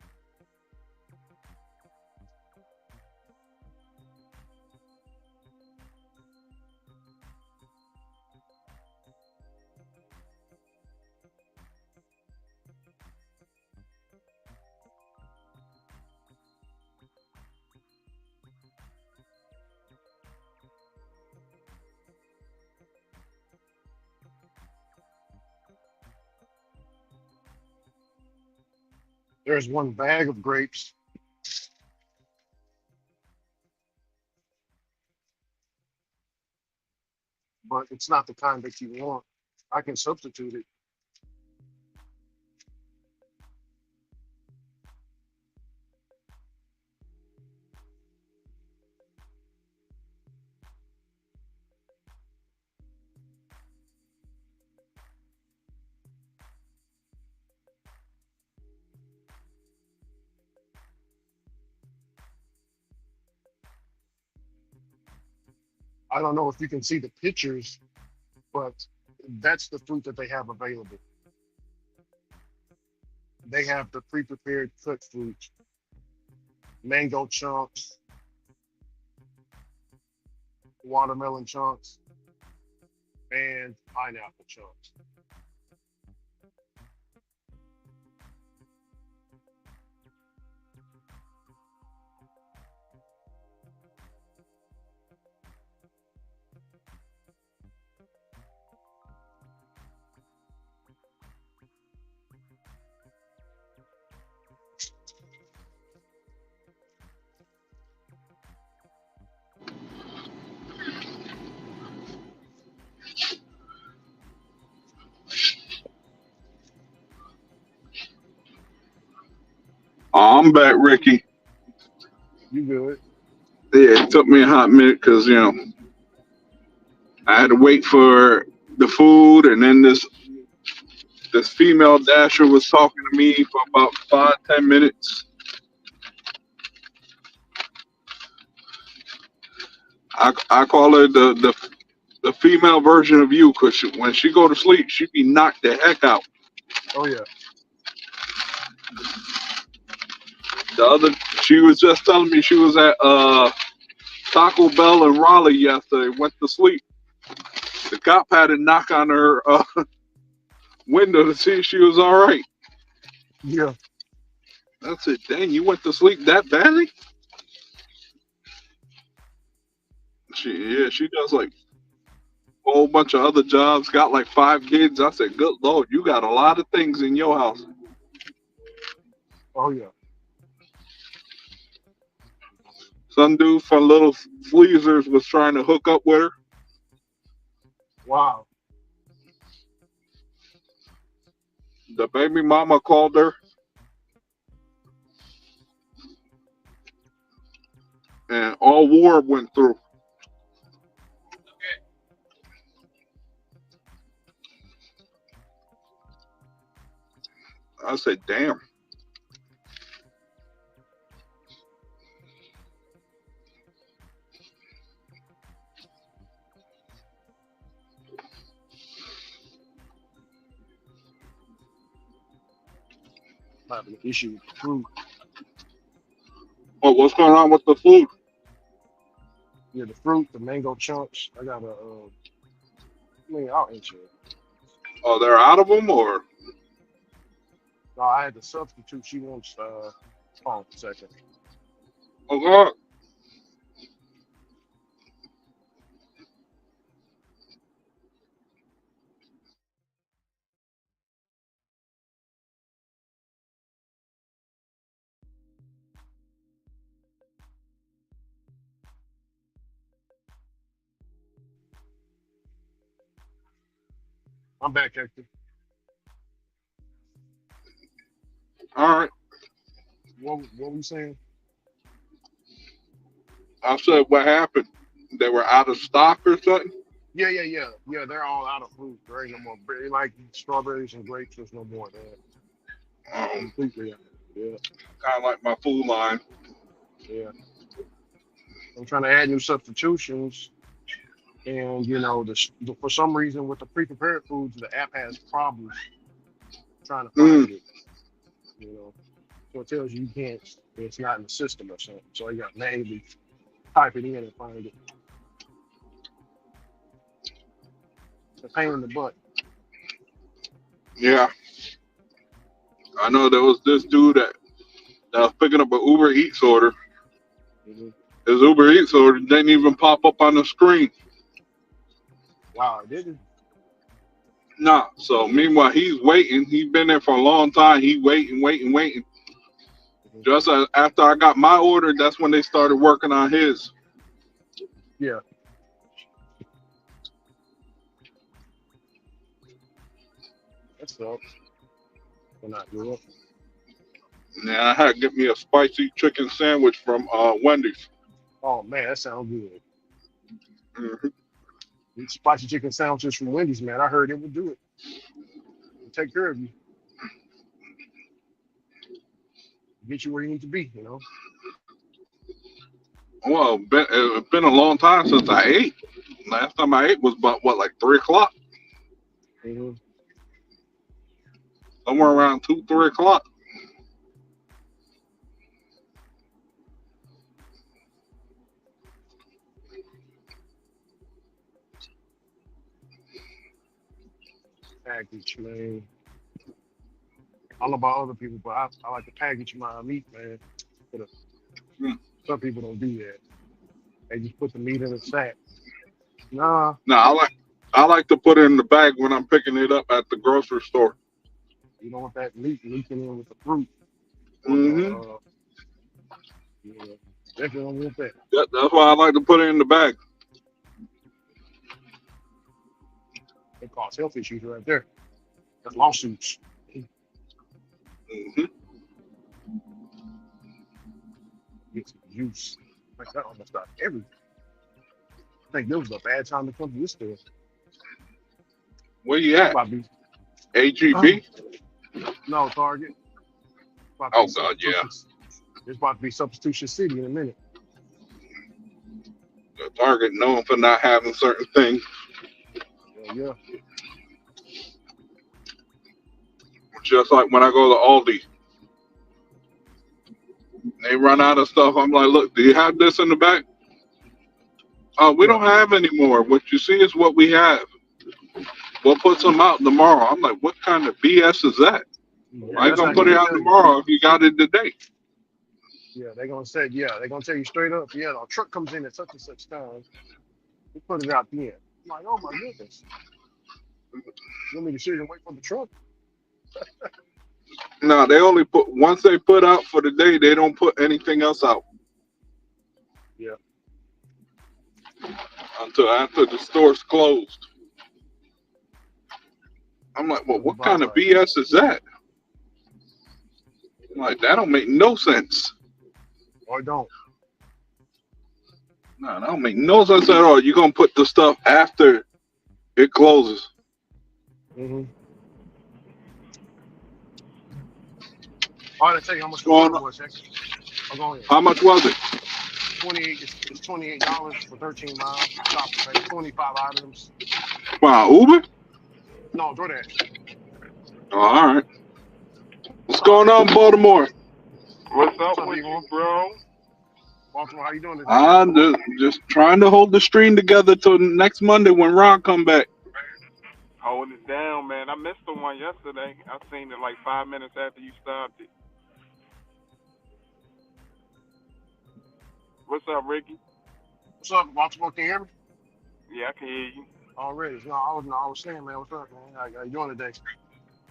There's one bag of grapes, but it's not the kind that you want. I can substitute it. I don't know if you can see the pictures, but that's the fruit that they have available. They have the pre-prepared cut fruit, mango chunks, watermelon chunks, and pineapple chunks. I'm back, Ricky. You good? Yeah, it took me a hot minute because I had to wait for the food, and then this female dasher was talking to me for about 5-10 minutes. I call her the female version of you because when she go to sleep, she be knocked the heck out. Oh yeah. She was just telling me she was at Taco Bell in Raleigh yesterday. Went to sleep. The cop had to knock on her window to see if she was all right. Yeah. That's it. Dang, you went to sleep that badly? She does like a whole bunch of other jobs. Got like 5 kids. I said, good Lord, you got a lot of things in your house. Oh yeah. Some dude from Little Fleezers was trying to hook up with her. Wow. The baby mama called her, and all war went through. I said, damn. I'm having an issue with the fruit. Oh, what's going on with the food? Yeah, the fruit, the mango chunks. I gotta. I'll answer it. Oh, they're out of them, or? No, I had to substitute. She wants. Hold on a second. Oh God. I'm back, Hector. All right. What were you saying? I said, what happened? They were out of stock or something? Yeah. They're all out of fruit. There ain't no more. Like strawberries and grapes, there's no more there. Completely out. Yeah. Kind of like my food line. Yeah. I'm trying to add new substitutions, and for some reason with the pre-prepared foods, the app has problems trying to find it. You know, so it tells you can't. It's not in the system or something. So you got to manually type it in and find it. It's a pain in the butt. Yeah, I know there was this dude that was picking up an Uber Eats order. Mhm. His Uber Eats order didn't even pop up on the screen. Wow, it didn't. Nah. So meanwhile, he's waiting. He's been there for a long time. He waiting. Mhm. Just after I got my order, that's when they started working on his. Yeah, that sucks. They're not good. Now I had to get me a spicy chicken sandwich from Wendy's. Oh man, that sounds good. Hmm. These spicy chicken sandwiches from Wendy's, man. I heard it would do it. It'll take care of you, get you where you need to be. You know. Well, it's been a long time since I ate. Last time I ate was about what, like 3 o'clock, Hmm. somewhere around 2, 3 o'clock. Package, man. I don't know about other people, but I like to package my meat, man. But Hmm. some people don't do that. They just put the meat in a sack. Nah, Now I like to put it in the bag when I'm picking it up at the grocery store. you don't want that meat leaking in with the fruit or the Hmm. you know, definitely don't want that. That's why I like to put it in the bag. It cause health issues right there. That's lawsuits. Hmm. Get some juice. Like that almost got everything. I think this was a bad time to come to this store. Where you It's at? about to be AGP? no Target. It's about to Oh be God, yeah. substitution. It's about to be substitution city in a minute. The Target known for not having certain things. Yeah. Just like when I go to Aldi, they run out of stuff. I'm like, look, do you have this in the back? Oh, we Yeah. don't have any more. What you see is what we have. We'll put some out tomorrow. I'm like, what kind of BS is that? Yeah, Why you that's gonna how they're put it gonna out tell you. tomorrow if you got it today? Yeah, they're gonna tell you straight up, yeah, the truck comes in at such and such time. We put it out then. I'm like, oh my goodness. You want me to sit here and wait for the truck? No, they only put once they put out for the day. They don't put anything else out Yeah. until after the store's closed. I'm like, well, You'll be what about kind of right. BS is that? I'm like, that don't make no sense. Or don't. No, that don't make no sense at all. You're gonna put the stuff after it closes. Mm-hmm. All right, I tell you how much What's the going order on? was, Hector. Oh, go ahead. How much was it? 28 it's $28 for 13 miles. Stop and pay 25 items. Wow, Uber? No, DoorDash. Oh, all right. What's All going right. on, Baltimore? What's What's up up, with you, Devon? bro? Baltimore, how you doing today? I'm just trying to hold the stream together till next Monday when Ron come back. Holding it down, man. I missed the one yesterday. I seen it like 5 minutes after you stopped it. What's up, Ricky? What's up, Baltimore? Can you hear me? Yeah, I can hear you. Already. No, I was saying, man, what's up, man? How you doing today?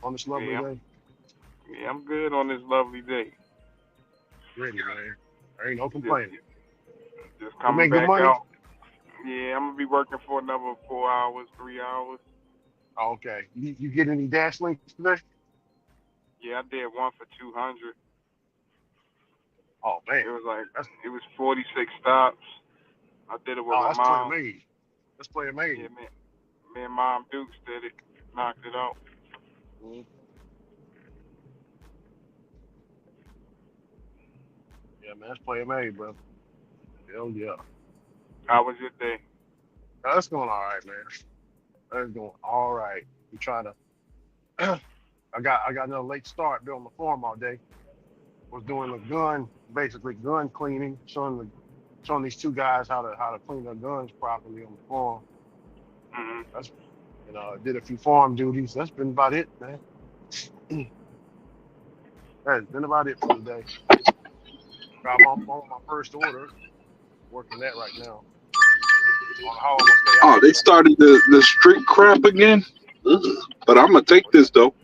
On this lovely Yeah, day. I'm good on this lovely day. Ready, man. There ain't no Just, complaining. just You coming make good back money? out. Yeah, I'm gonna be working for another 4 hours, 3 hours. Oh, okay. You get any dash links today? Yeah, I did one for 200. Oh man, that's It was 46 stops. I did it with my that's player mom. made. That's player Yeah, made. me and Mom Dukes did it. Knocked it out. Mhm. Yeah, man, that's player made, bro. Hell yeah. How was your day? That's going all right, man. That's going all right. We try to. I I got another late start building the farm all day. Was doing basically gun cleaning, showing these two guys how to clean their guns properly on the farm. Mm-hmm. That's did a few farm duties. That's been about it, man. That's been about it for the day. Got my phone, my first order. Working that right now. On how I'm gonna stay out. Oh, they started the street crap again. Ugh. But I'm gonna take this though.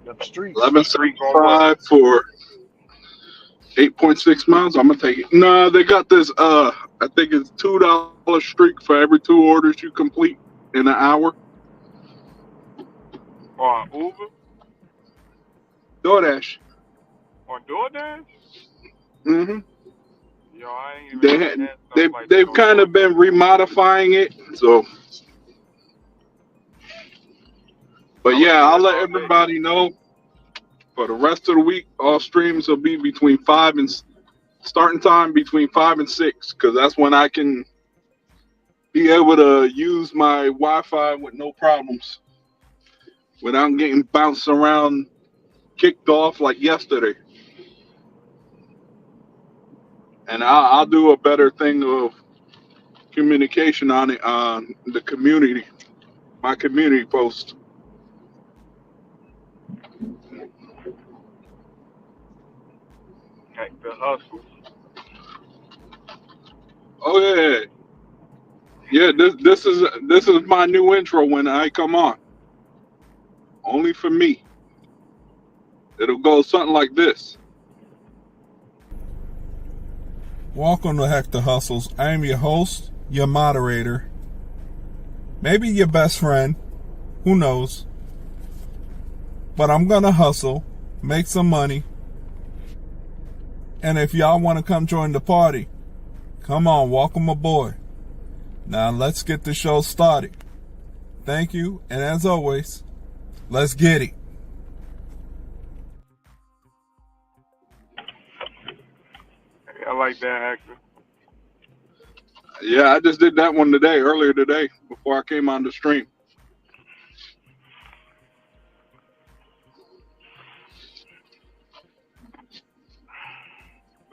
The streets. 11.75 for 8.6 miles. I'm gonna take it. No, they got this. I think it's $2 streak for every 2 orders you complete in an hour. On Uber? DoorDash. On DoorDash? Mm-hmm. Yo, I ain't even had that stuff like They've that on kind of been remodifying it. So, but I yeah, would do I'll that let all day. everybody know. For the rest of the week, all streams will be between 5 and starting time between 5 and 6, because that's when I can be able to use my Wi-Fi with no problems without getting bounced around, kicked off like yesterday. And I'll do a better thing of communication on it on the community, my community post. Hector Hustles. Oh yeah, yeah. This is my new intro when I come on. Only for me. It'll go something like this. Welcome to Hector Hustles. I am your host, your moderator, maybe your best friend, who knows. But I'm gonna hustle, make some money, and if y'all want to come join the party, come on, welcome aboard. Now let's get the show started. Thank you, and as always, let's get it. I like that, Hector. Yeah, I just did that one earlier today, before I came on the stream.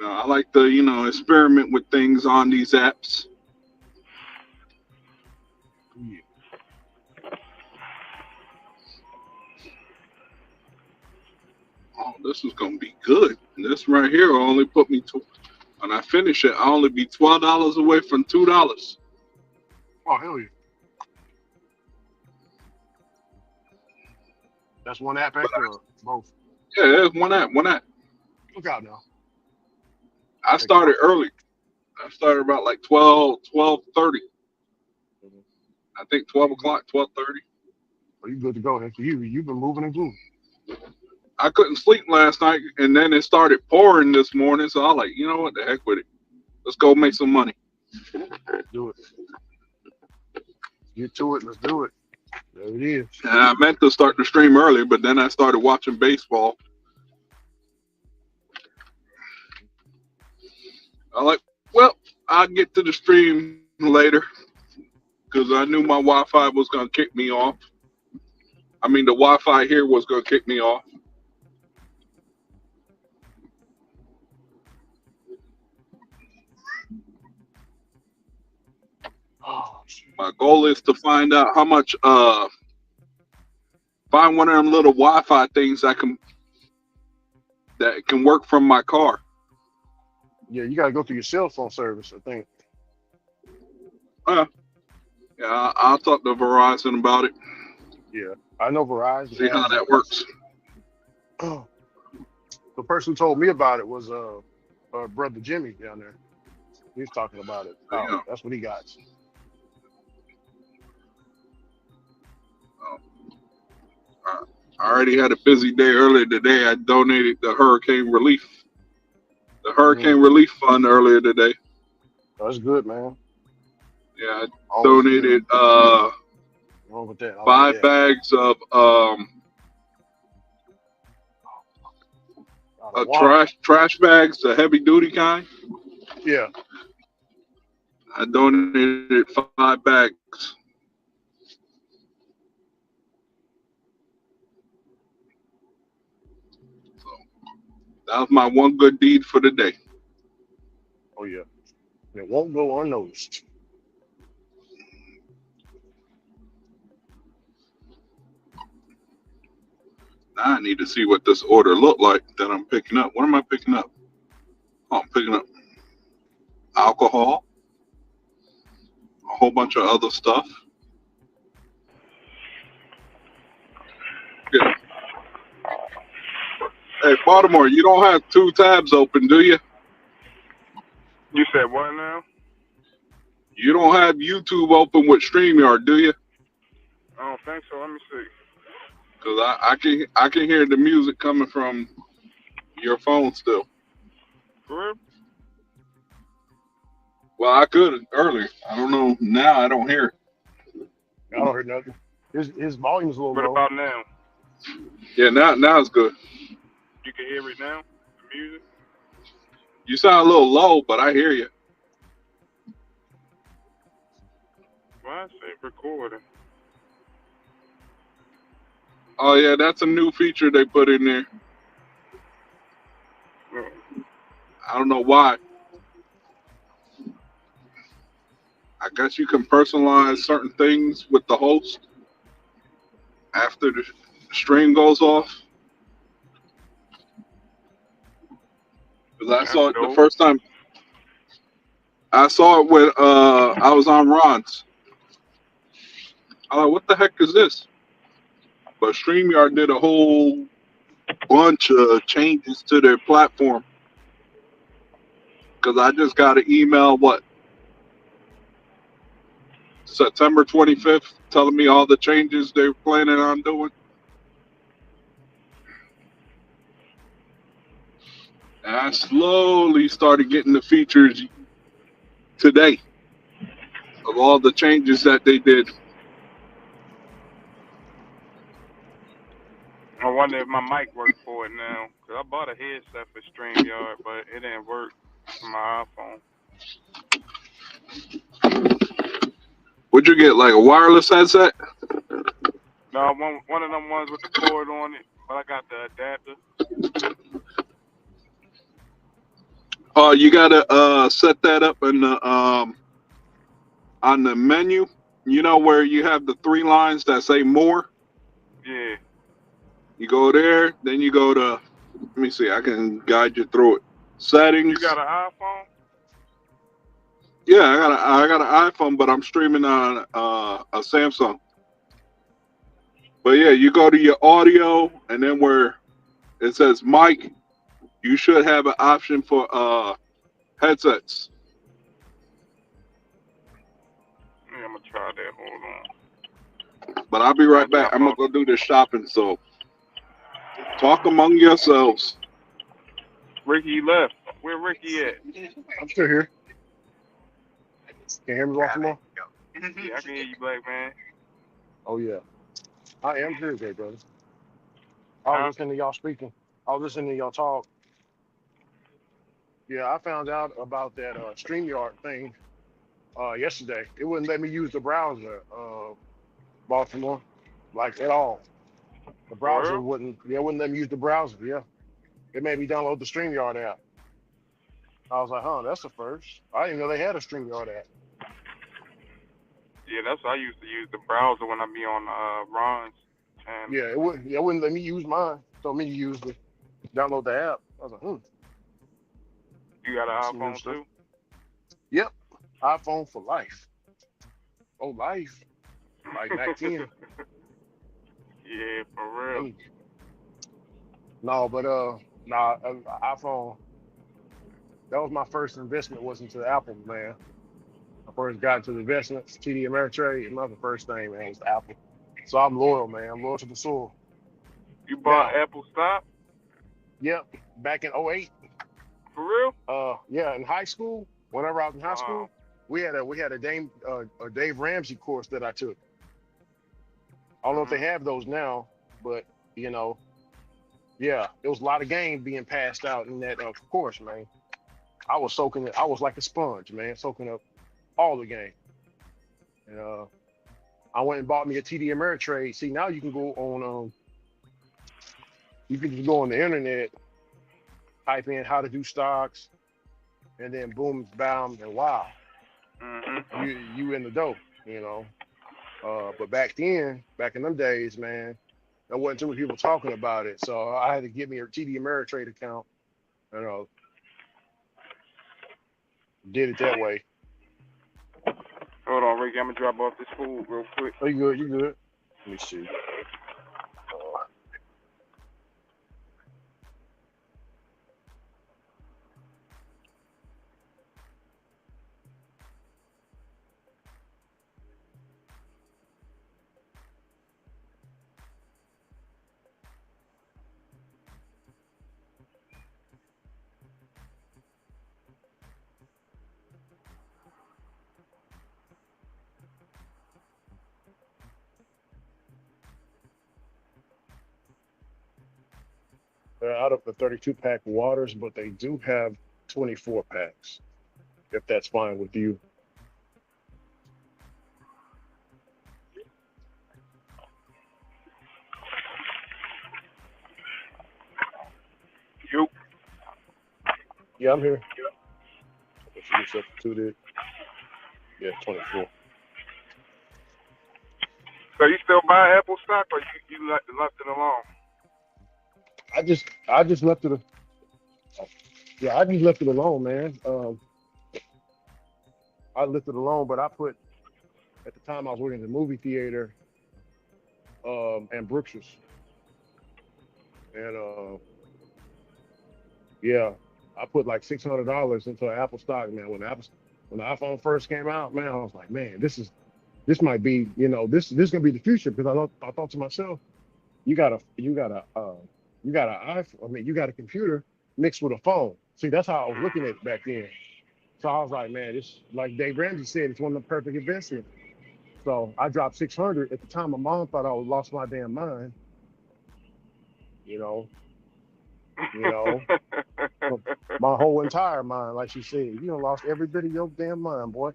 I like to, experiment with things on these apps. Yeah. Oh, this is gonna be good. This right here will only put me to, when I finish it, I'll only be $12 away from $2. Oh hell yeah. That's one app, Hector, or both? Yeah, there's one app. Look out now. I started early. I started about like 12:30. I think 12 o'clock, 12:30. Oh, you good to go, Hector. You've been moving and grooving. I couldn't sleep last night, and then it started pouring this morning. So I was like, you know what, the heck with it. Let's go make some money. Do it. Get to it. Let's do it. There it is. And I meant to start the stream early, but then I started watching baseball. I'm like, well, I'll get to the stream later, because I knew my Wi-Fi was going to kick me off. I mean, the Wi-Fi here was going to kick me off. Oh, My goal is to find out how much, find one of them little Wi-Fi things that can work from my car. yeah, you got to go through your cell phone service, I think. Yeah, I'll talk to Verizon about it. Yeah, I know Verizon. See how that works. Oh, the person who told me about it was brother Jimmy down there. He was talking about it. Oh, Yeah. that's what he got. I already had a busy day earlier today. I donated the hurricane relief. The hurricane relief fund earlier today. That's good, man. Yeah, I Always donated wrong with that. I 5 like that. bags of trash bags, the heavy duty kind. Yeah. I donated 5 bags. That was my one good deed for the day. Oh yeah, it won't go unnoticed. Now I need to see what this order looked like that I'm picking up. What am I picking up? Oh, I'm picking up alcohol, a whole bunch of other stuff. Yeah. Hey, Baltimore, you don't have two tabs open, do you? You said what now? You don't have YouTube open with StreamYard, do you? I don't think so. Let me see. Cause I can hear the music coming from your phone still. For real? Well, I could earlier. I don't know now. I don't hear it. I don't hear nothing. His volume's a little What low. about now? Yeah, now it's good. You can hear it now? The music? You sound a little low, but I hear you. Well, I say recording. Oh yeah, that's a new feature they put in there. Oh, I don't know why. I guess you can personalize certain things with the host after the stream goes off. Because I that's saw it the dope. first time. I saw it when I was on Ron's. I was like, what the heck is this? But StreamYard did a whole bunch of changes to their platform. Because I just got an email, September 25th, telling me all the changes they're planning on doing. And I slowly started getting the features today of all the changes that they did. I wonder if my mic works for it now. Cause I bought a headset for StreamYard, but it didn't work for my iPhone. Would you get like a wireless headset? No, one of them ones with the cord on it, but I got the adapter. You gotta set that up in the on the menu. You know where you have the three lines that say more. Yeah. You go there, then you go to. Let me see. I can guide you through it. You got Settings. an iPhone? Yeah, I got an iPhone, but I'm streaming on a Samsung. But yeah, you go to your audio, and then where it says mic, you should have an option for headsets. Yeah, I'm gonna try that. Hold on. But I'll be I'll right back. drop I'm gonna off. go do this shopping. So talk among yourselves. Ricky left. Where Ricky at? I'm still here. Can you hear me, Baltimore? Yeah, I can hear you, black man. Oh yeah, I am here today, brother. I was Huh? listening to y'all speaking. I was listening to y'all talk. Yeah, I found out about that StreamYard thing yesterday. It wouldn't let me use the browser, Baltimore, like at all. The For browser real? wouldn't let me use the browser. Yeah, it made me download the StreamYard app. I was like, huh, that's the first. I didn't even know they had a StreamYard app. Yeah, that's what I used to use the browser when I be on Ron's channel. Yeah, it wouldn't let me use mine. Told me to download the app. I was like, You got that's an some new iPhone stuff. too? Yep, iPhone for life. Oh, life. Like back 10. Yeah, for real. Hey. No, but iPhone. That was my first investment. Was into Apple, man. I first got into the investments, TD Ameritrade, and my first thing, man, was Apple. So I'm loyal, man. I'm loyal to the soul. You bought Now, Apple stock? yep, back in '08. For real? Yeah, in high school, whenever I was in high Wow. school, we had a Dave Ramsey course that I took. I don't know if they have those now, but you know, yeah, there was a lot of game being passed out in that course, man. I was soaking it. I was like a sponge, man, soaking up all the game. And I went and bought me a TD Ameritrade. See, now you can go on, you can just go on the internet type in how to do stocks, and then boom, bam, and wow, you in the dough, you know. But back in them days, man, there wasn't too many people talking about it. So I had to get me a TD Ameritrade account, you know, did it that way. Hold on, Ricky. I'm gonna drop off this food real quick. Oh, you good? You good? Let me see. They're out of the 32-pack waters, but they do have 24 packs, if that's fine with you. You. Yeah, I'm here. If you substituted, yeah, 24. So you still buy Apple stock, or you left it alone? I just left it. Yeah, I just left it alone, man. I left it alone, but I put at the time I was working in the movie theater, and Brooks's, and yeah, I put like $600 into Apple stock, man. When the iPhone first came out, man, I was like, man, this might be, you know, this gonna be the future, because I thought to myself, you got an iPhone. I mean, you got a computer mixed with a phone. See, that's how I was looking at it back then. So I was like, man, this, like Dave Ramsey said, it's one of the perfect investments. So I dropped 600. At the time, my mom thought I would lost my damn mind. You know, my whole entire mind, like she said, you done lost every bit of your damn mind, boy.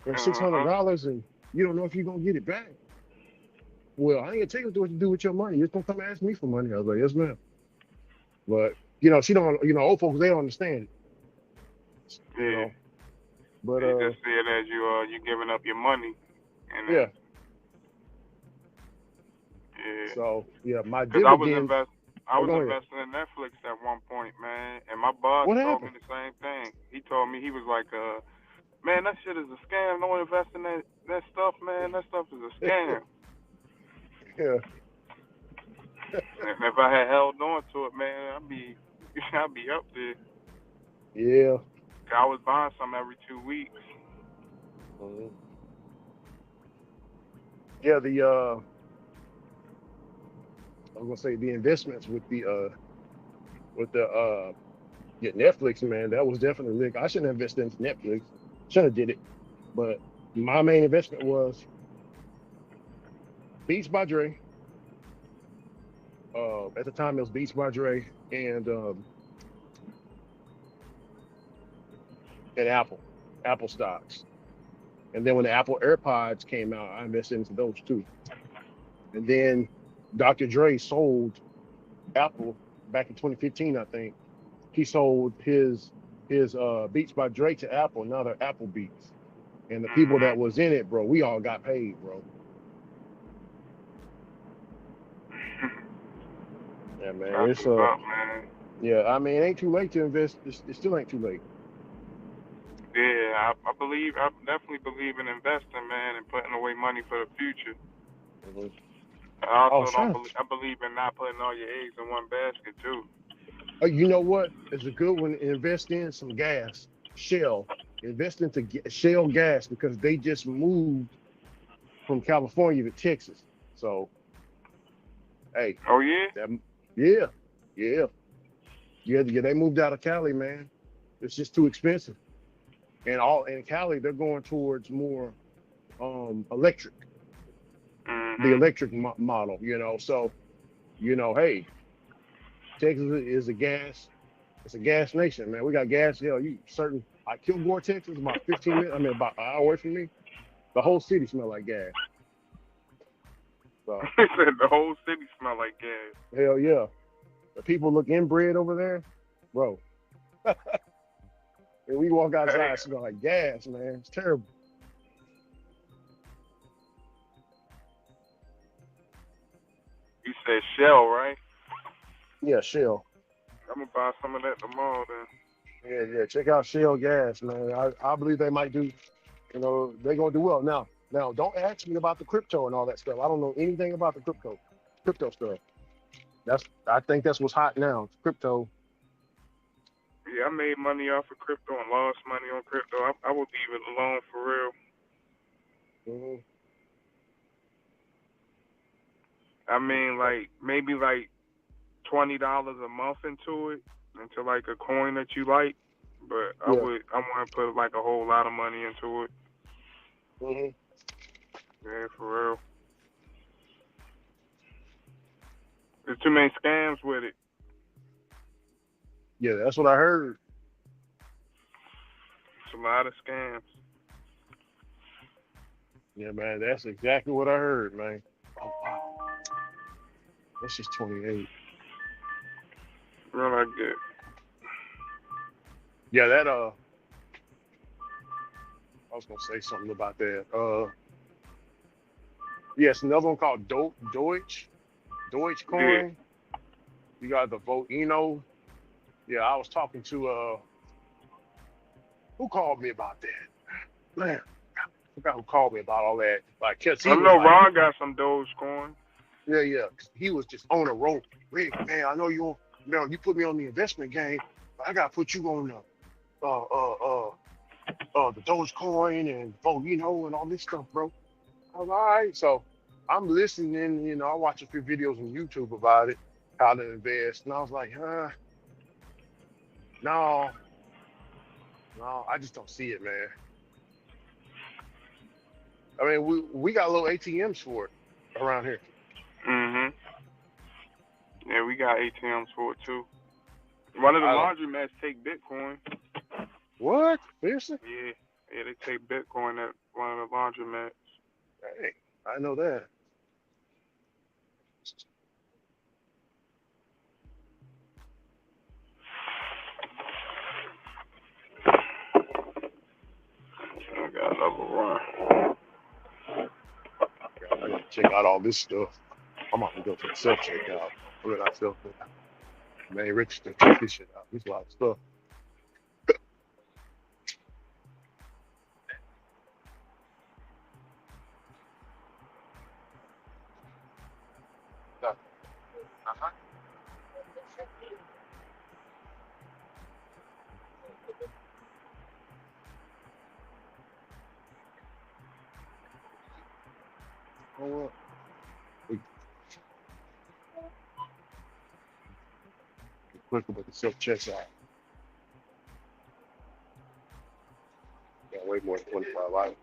There's $600, and you don't know if you're gonna get it back. Well, I ain't gonna tell you what to do with your money. You're gonna come ask me for money. I was like, yes, ma'am. But you know, she don't. You know, old folks, they don't understand it. You know, but they just see it as you giving up your money. And yeah. Yeah. So yeah, my Because dividends. I was investing in Netflix at one point, man, and my boss told me the same thing. He told me, he was like, man, that shit is a scam. Don't invest in that stuff, man. That stuff is a scam. Yeah. And if I had held on to it, man, I'd be up there. Yeah. I was buying some every 2 weeks. Yeah, I was gonna say the investments with the Netflix, man, that was definitely lick. I shouldn't have invested into Netflix. Should have did it, but my main investment was Beats by Dre. At the time, it was Beats by Dre and Apple stocks. And then when the Apple AirPods came out, I invested into those too. And then Dr. Dre sold Apple back in 2015, I think. He sold his Beats by Dre to Apple. Now they're Apple Beats. And the people that was in it, bro, we all got paid, bro. Yeah, man. That's what's up, man. Yeah, I mean, it ain't too late to invest. It still ain't too late. Yeah, I definitely believe in investing, man, and putting away money for the future. I also I believe in not putting all your eggs in one basket too. Oh, you know what? It's a good one. Invest in some gas. Shell. Invest into Shell gas, because they just moved from California to Texas. So, hey. Oh yeah. Yeah. They moved out of Cali, man. It's just too expensive. And in Cali, they're going towards more electric. The electric model, you know. So, you know, hey, Texas is it's a gas nation, man. We got gas. You know, like Kilgore, Texas, about 15 minutes. I mean, about an hour away from me. The whole city smell like gas. So the whole city smell like gas. Hell yeah. The people look inbred over there, bro. And we walk outside, Hey, it's like gas, man. It's terrible. you said Shell, right? Yeah, Shell. I'm gonna buy some of that tomorrow then. Yeah. Check out Shell Gas, man. I believe they might do. You know, they're gonna do well. Now, don't ask me about the crypto and all that stuff. I don't know anything about the crypto stuff. I think that's what's hot now. It's crypto. Yeah, I made money off of crypto and lost money on crypto. I would leave it alone for real. Mhm. I mean, like maybe like $20 a month into it, into like a coin that you like. But I Yeah. want to put like a whole lot of money into it. Hmm. Yeah, for real. There's too many scams with it. Yeah, that's what I heard. It's a lot of scams. Yeah, man, that's exactly what I heard, man. Oh wow, that's just 28. Real like that. Yeah, that I was gonna say something about that. Yes, another one called Deutsch Yeah. coin. You got the Voino. Yeah, I was talking to who called me about that? Man, I forgot who called me about all that. Like, cause I he was know like, Ron got some Dogecoin. yeah. He was just on a roll. Rick, man, I know you put me on the investment game, but I gotta put you on the Dogecoin and Voino and all this stuff, bro. I was all right. So I'm listening, I watch a few videos on YouTube about it, how to invest. And I was like, no, I just don't see it, man. I mean, we got little ATMs for it around here. Mhm. Yeah, we got ATMs for it too. One of the I don't. laundromats take Bitcoin. What? Seriously? Yeah, they take Bitcoin at one of the laundromats. Hey, I know that. I got another run. I gotta check out all this stuff. I'm about to go to the self checkout. I mean, not self checkout. Man, Rich to check this shit out. There's a lot of stuff. Oh, well. We quicker with the self checkout. Got way more than 25 items.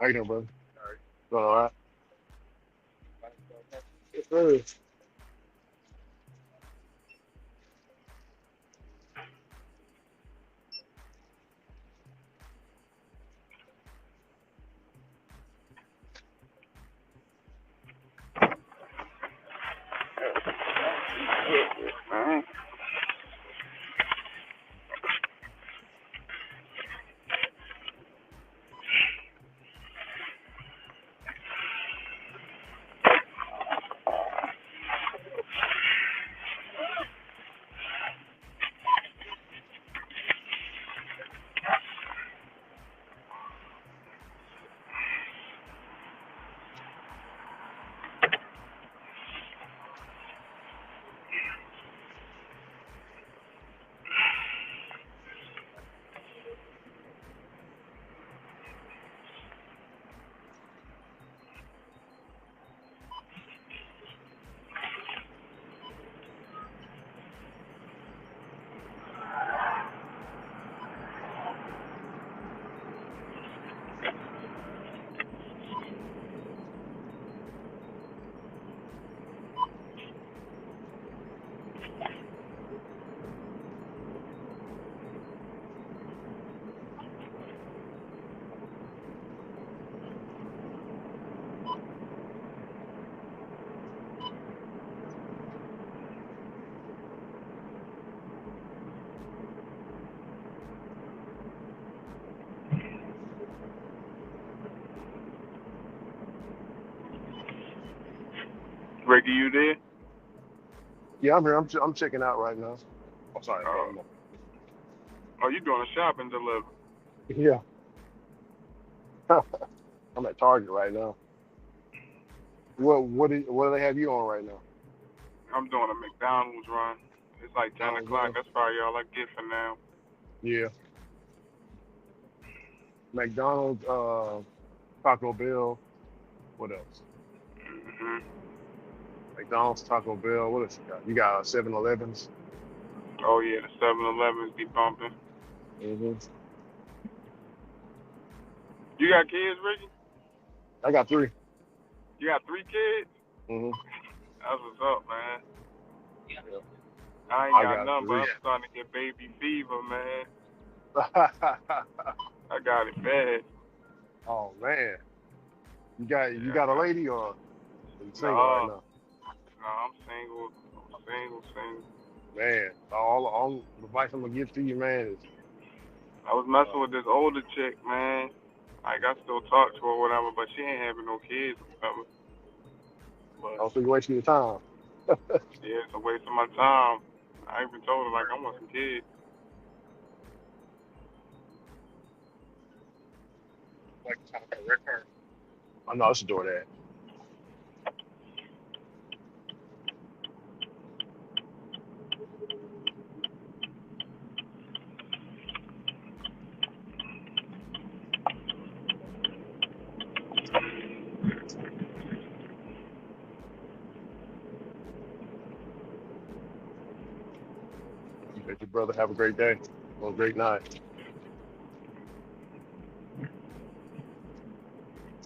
How you doing, brother? Doing all right? Yes, sir. Man. Ricky, you there? Yeah, I'm here. I'm checking out right now. I'm sorry. Oh, you doing a shopping delivery? Yeah. I'm at Target right now. What do they have you on right now? I'm doing a McDonald's run. It's like 10 o'clock. That's probably all I get for now. Yeah. McDonald's, Taco Bell. What else? Hmm. McDonald's, Taco Bell. What else you got? You got 7-Elevens. Oh, yeah, the 7-Elevens be bumping. Mm-hmm. You got kids, Ricky? I got 3. You got 3 kids? Mm-hmm. That's what's up, man. Yeah. I ain't I got got nothing, but 3. I'm starting to get baby fever, man. I got it bad. Oh man, you got a lady or are you single right now? No, I'm single. Single. Man, all the advice I'm gonna give to you, man, is I was messing with this older chick, man. Like, I still talk to her or whatever, but she ain't having no kids or whatever. But, don't think you're wasting your time. yeah, it's a waste of my time. I even told her, like, I want some kids. I know I should do that. You bet your brother have a great day or a great night.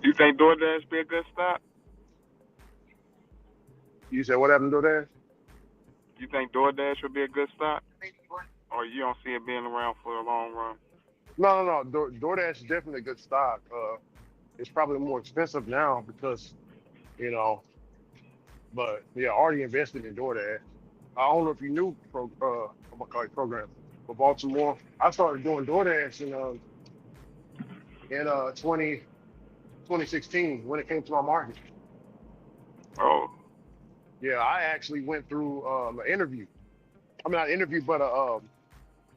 You think DoorDash be a good stop? You said what happened to that? You think DoorDash would be a good stop? Or you don't see it being around for a long run? No. DoorDash is definitely a good stock. It's probably more expensive now because, but yeah, I already invested in DoorDash. I don't know if you knew program for Baltimore. I started doing DoorDash in 2016 when it came to my market. Oh. Yeah, I actually went through an interview. I mean, not an interview, but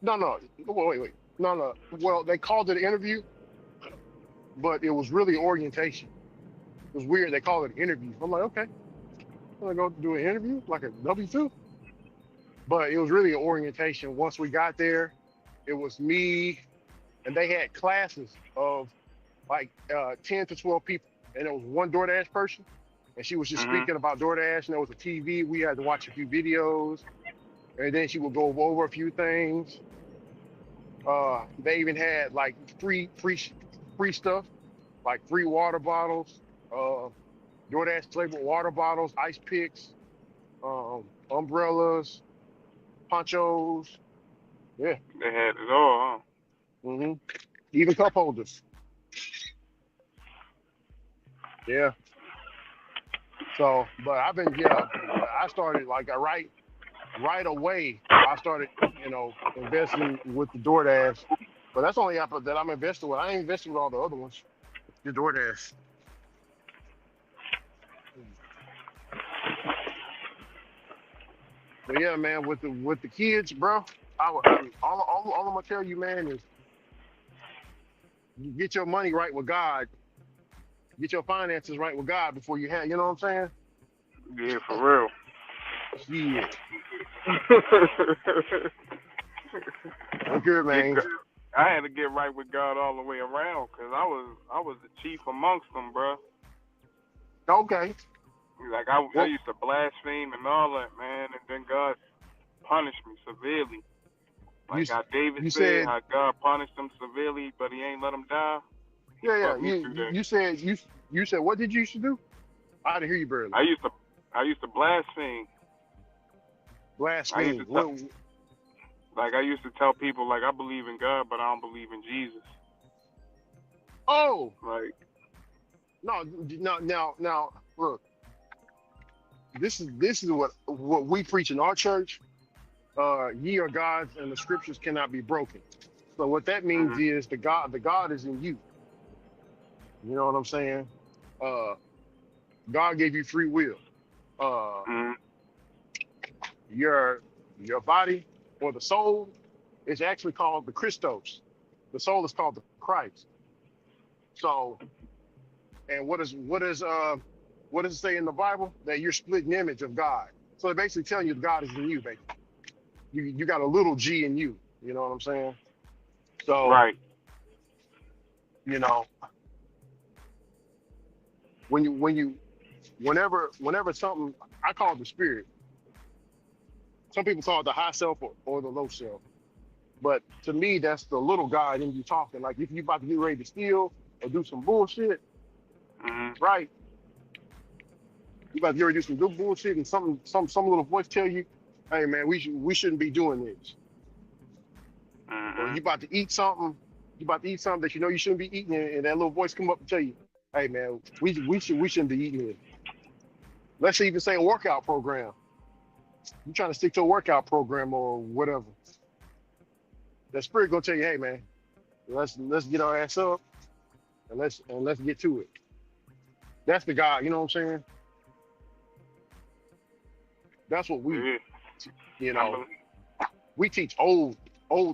no, wait, no. Well, they called it an interview, but it was really orientation. It was weird. They called it an interview. I'm like, okay, I'm gonna go do an interview like a W-2. But it was really an orientation. Once we got there, it was me, and they had classes of like 10 to 12 people, and it was one DoorDash person, and she was just speaking about DoorDash, and there was a TV. We had to watch a few videos, and then she would go over a few things. They even had like free stuff, like free water bottles, DoorDash flavored water bottles, ice picks, umbrellas, ponchos. Yeah. They had it all, hmm Even cup holders. Yeah. So, but I've been, I started like right away. I started, investing with the DoorDash. But that's the only app that I'm invested with. I ain't invested with all the other ones. The DoorDash. But yeah, man, with the kids, bro, all I'm gonna tell you, man, is you get your money right with God, get your finances right with God before you have, you know what I'm huh? Yeah, for real. saying? That's good, man. I had to get right with God all the way around because I was the chief amongst them, bro. Okay. Like I used to blaspheme and all that, man, and then God punished me severely. Like how David said, how God punished him severely, but he ain't let him die. Yeah. You said what did you used to do? I didn't hear you barely. I used to blaspheme. Blaspheme. I used to tell people like I believe in God, but I don't believe in Jesus. Oh. Like. No. Now, look. This is what we preach in our church. Ye are gods, and the scriptures cannot be broken. So what that means is the God is in you. You know what I'm saying? God gave you free will. Your body or the soul is actually called the Christos. The soul is called the Christ. So, and what does it say in the Bible? That you're split in the image of God. So they're basically telling you God is in you, baby. You got a little G in you. You know what I'm saying? So, right. Whenever something, I call it the spirit. Some people call it the high self or the low self. But to me, that's the little guy in you talking. Like if you about to get ready to steal or do some bullshit, right? You about to get ready to do some good bullshit, and some little voice tell you, "Hey man, we shouldn't be doing this." Or you about to eat something, that you know you shouldn't be eating, and that little voice come up and tell you, "Hey man, we shouldn't be eating it." Let's even say a workout program. You're trying to stick to a workout program or whatever. That spirit gonna tell you, "Hey man, let's get our ass up and let's get to it." That's the God, you know what I'm saying? That's what we, we teach old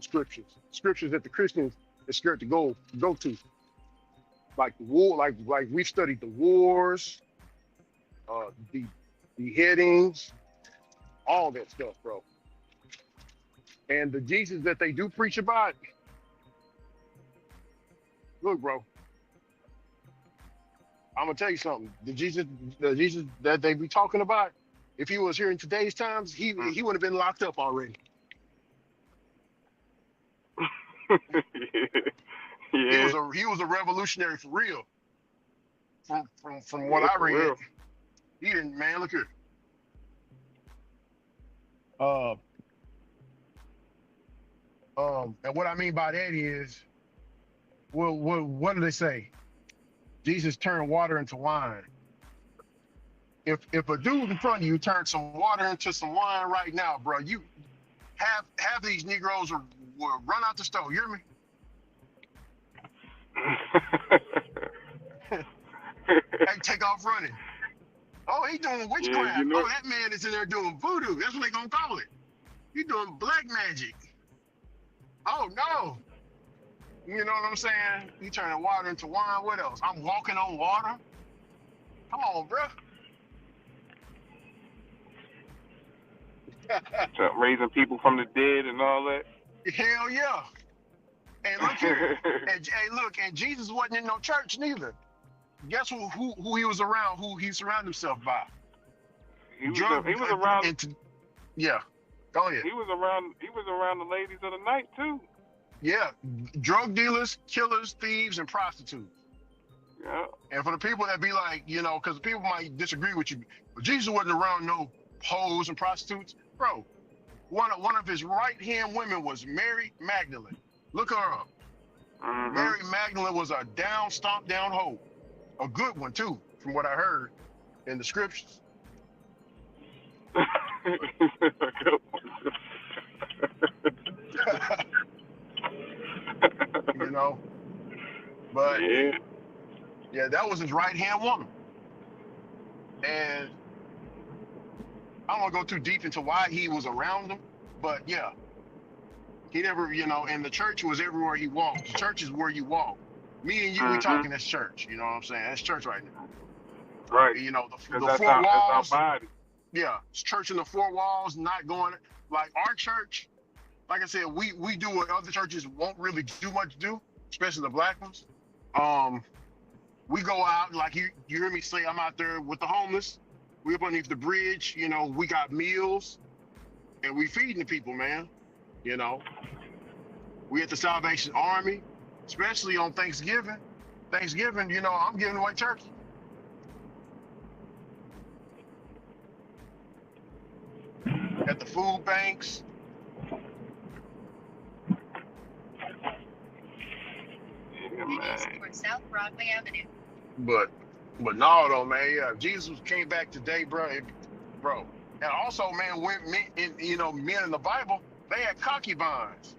scriptures that the Christians are scared to go to. Like the war, like we've studied the wars, the beheadings, all that stuff, bro. And the Jesus that they do preach about, look, bro, I'm gonna tell you something. The Jesus that they be talking about, if he was here in today's times, he would have been locked up already. Yeah. He was a revolutionary for real. From what I read, real. He didn't, man. Look here. And what I mean by that is, well, what do they say? Jesus turned water into wine. If a dude in front of you turned some water into some wine right now, bro, you have these Negroes will run out the store. You hear me? Hey, take off running. Oh, he doing witchcraft. Yeah, Oh, that man is in there doing voodoo. That's what they gonna call it. He doing black magic. Oh no. You know what I'm saying? You turning water into wine. What else? I'm walking on water. Come on, bro. Raising people from the dead and all that. Hell yeah. And look here. And Jesus wasn't in no church neither. Guess who he was around, who he surrounded himself by? He was around. Yeah. Go ahead. He was around the ladies of the night too. Yeah. Drug dealers, killers, thieves, and prostitutes. Yeah. And for the people that be like, because people might disagree with you, but Jesus wasn't around no hoes and prostitutes, bro. One of his right hand women was Mary Magdalene. Look her up. Mm-hmm. Mary Magdalene was a stomped down hoe, a good one too, from what I heard in the scriptures. But yeah, that was his right hand woman. And I don't want to go too deep into why he was around them, but yeah, he never, and the church was everywhere he walked. The church is where you walk. Me and you, we talking that's church. You know what I'm saying? That's church right now. Right. The that's four walls. That's our body. Yeah, it's church in the four walls, not going like our church. Like I said, we do what other churches won't really do much do, especially the black ones. We go out, like you hear me say, I'm out there with the homeless. We up underneath the bridge, we got meals and we feeding the people, man. We at the Salvation Army, especially on Thanksgiving. Thanksgiving, I'm giving away turkey. At the food banks. Towards South Broadway Avenue. But no, though, man. Yeah, Jesus came back today, bro. And also, man, men in the Bible, they had concubines.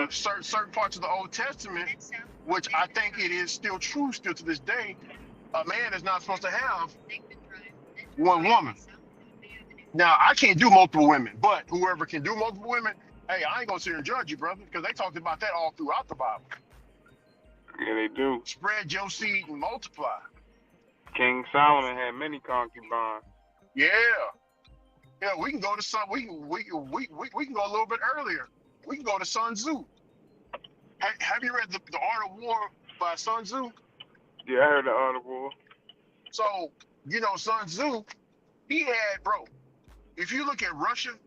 Certain parts of the Old Testament, which I think it is still true, still to this day. A man is not supposed to have one woman. Now, I can't do multiple women, but whoever can do multiple women, hey, I ain't gonna sit here and judge you, brother, because they talked about that all throughout the Bible. Yeah, they do. Spread your seed and multiply. King Solomon had many concubines. Yeah, we can go to some. We can go a little bit earlier. We can go to Sun Tzu. Have you read the Art of War by Sun Tzu? Yeah, I heard the Art of War. So Sun Tzu, he had, bro. If you look at Russia,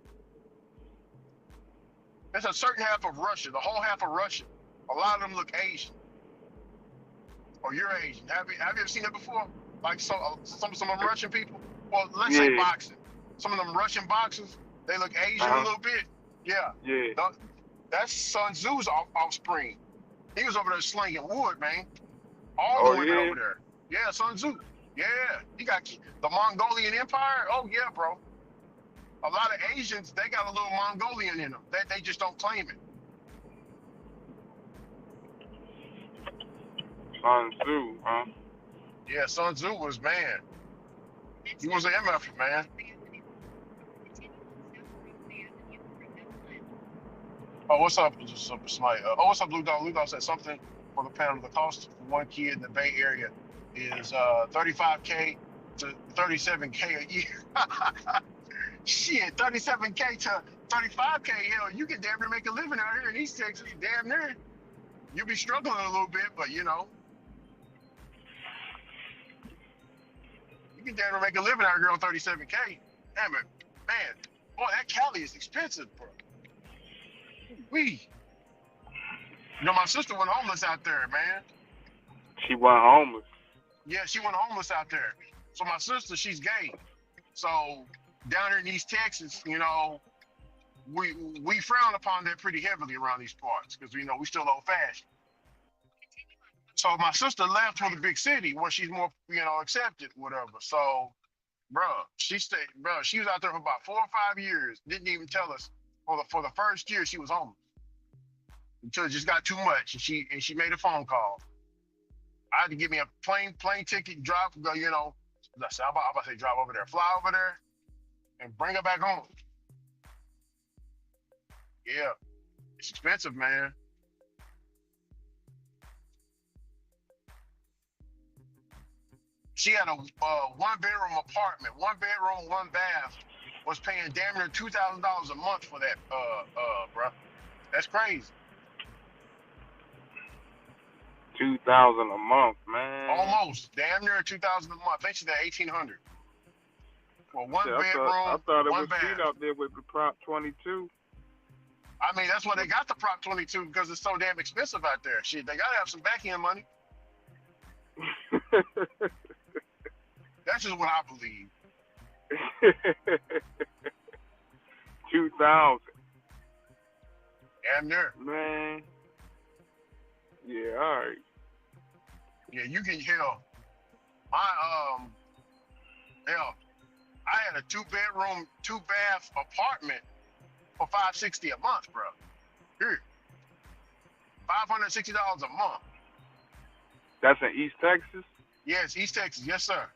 there's a certain half of Russia, the whole half of Russia. A lot of them look Asian. Or you're Asian. Have you ever seen that before? Like some of them Russian people. Well, let's say boxing. Some of them Russian boxers, they look Asian a little bit. Yeah. Yeah. That's Sun Tzu's offspring. He was over there slinging wood, man. All the women over there. Yeah, Sun Tzu. Yeah. He got the Mongolian Empire. Oh yeah, bro. A lot of Asians, they got a little Mongolian in them. They just don't claim it. Sun Tzu, huh? Yeah, Sun Tzu was, man. He was an MF, man. Oh, what's up, somebody? What's up, Blue Dog? Blue Dog said something for the panel. The cost for one kid in the Bay Area is $35K to $37K a year. Shit, $37K to $35K. Hell, you can damn near make a living out here in East Texas. Damn near. You'll be struggling a little bit, but you can damn near make a living out here on $37K. Damn it, man. Boy, that Cali is expensive, bro. My sister went homeless out there, man. She went homeless. Yeah, she went homeless out there. So my sister, she's gay. So down here in East Texas, we frown upon that pretty heavily around these parts because we still old fashioned. So my sister left for the big city where she's more, accepted, whatever. So, she was out there for about 4 or 5 years. Didn't even tell us for the first year she was homeless until it just got too much, and she made a phone call. I had to give me a plane ticket, drive, I'm about to say drive over there, fly over there, and bring her back home. Yeah, it's expensive, man. She had a 1-bedroom apartment, 1 bedroom, 1 bath, was paying damn near $2,000 a month for that, bro. That's crazy. $2,000 a month, man. Almost, damn near $2,000 a month. I think she's at $1,800 for 1 bedroom, I thought it 1 was bath. cheap out there with the Prop 22. I mean, that's why they got the Prop 22 because it's so damn expensive out there. Shit, they gotta have some back end money. That's just what I believe. 2,000. Damn near. Man. Yeah, all right. Yeah, you can hell. Hell, I had a 2-bedroom, 2-bath apartment for $560 a month, bro. Here, $560 a month. That's in East Texas? Yes, East Texas. Yes, sir.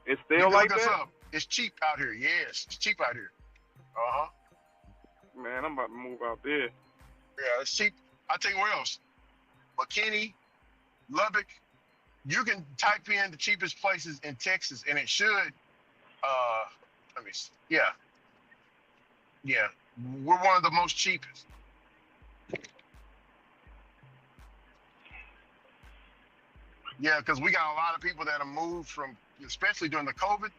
It's You still can like look us that? up. It's cheap out here. Yes, it's cheap out here. Uh-huh. Man, I'm about to move out there. Yeah, it's cheap. I'll tell you where else. McKinney, Lubbock. You can type in the cheapest places in Texas, and it should, let me see. Yeah. Yeah. We're one of the most cheapest. Yeah, because we got a lot of people that have moved from, especially during the COVID,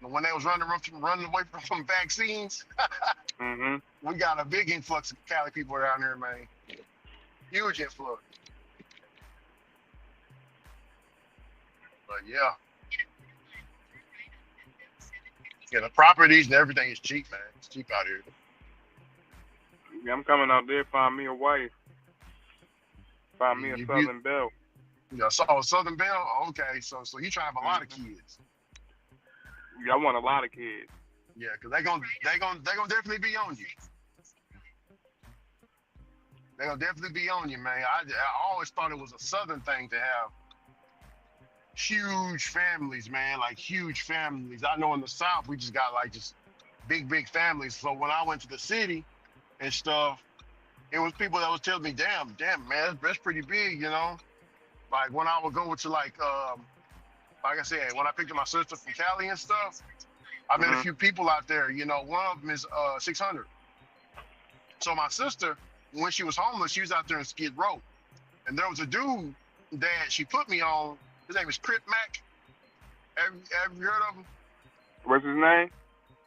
when they was running away from vaccines. Mm-hmm. We got a big influx of Cali people down here, man. Huge influx. But yeah. Yeah, the properties and everything is cheap, man. It's cheap out here. Yeah, I'm coming out there, find me a wife. Find me a You- Southern Belle. Yeah, so Southern Belle, okay. So you try to have a lot of kids. Yeah, I want a lot of kids. Yeah, because they gonna definitely be on you. They gonna definitely be on you, man. I always thought it was a Southern thing to have huge families, man, like huge families. I know in the South we just got like just big families. So when I went to the city and stuff, it was people that was telling me, damn, man, that's pretty big, you know. Like when I would go to like I said, when I picked up my sister from Cali and stuff, I met a few people out there. You know, one of them is 600. So my sister, when she was homeless, she was out there in Skid Row, and there was a dude that she put me on. His name is Crip Mac. Have you heard of him? What's his name?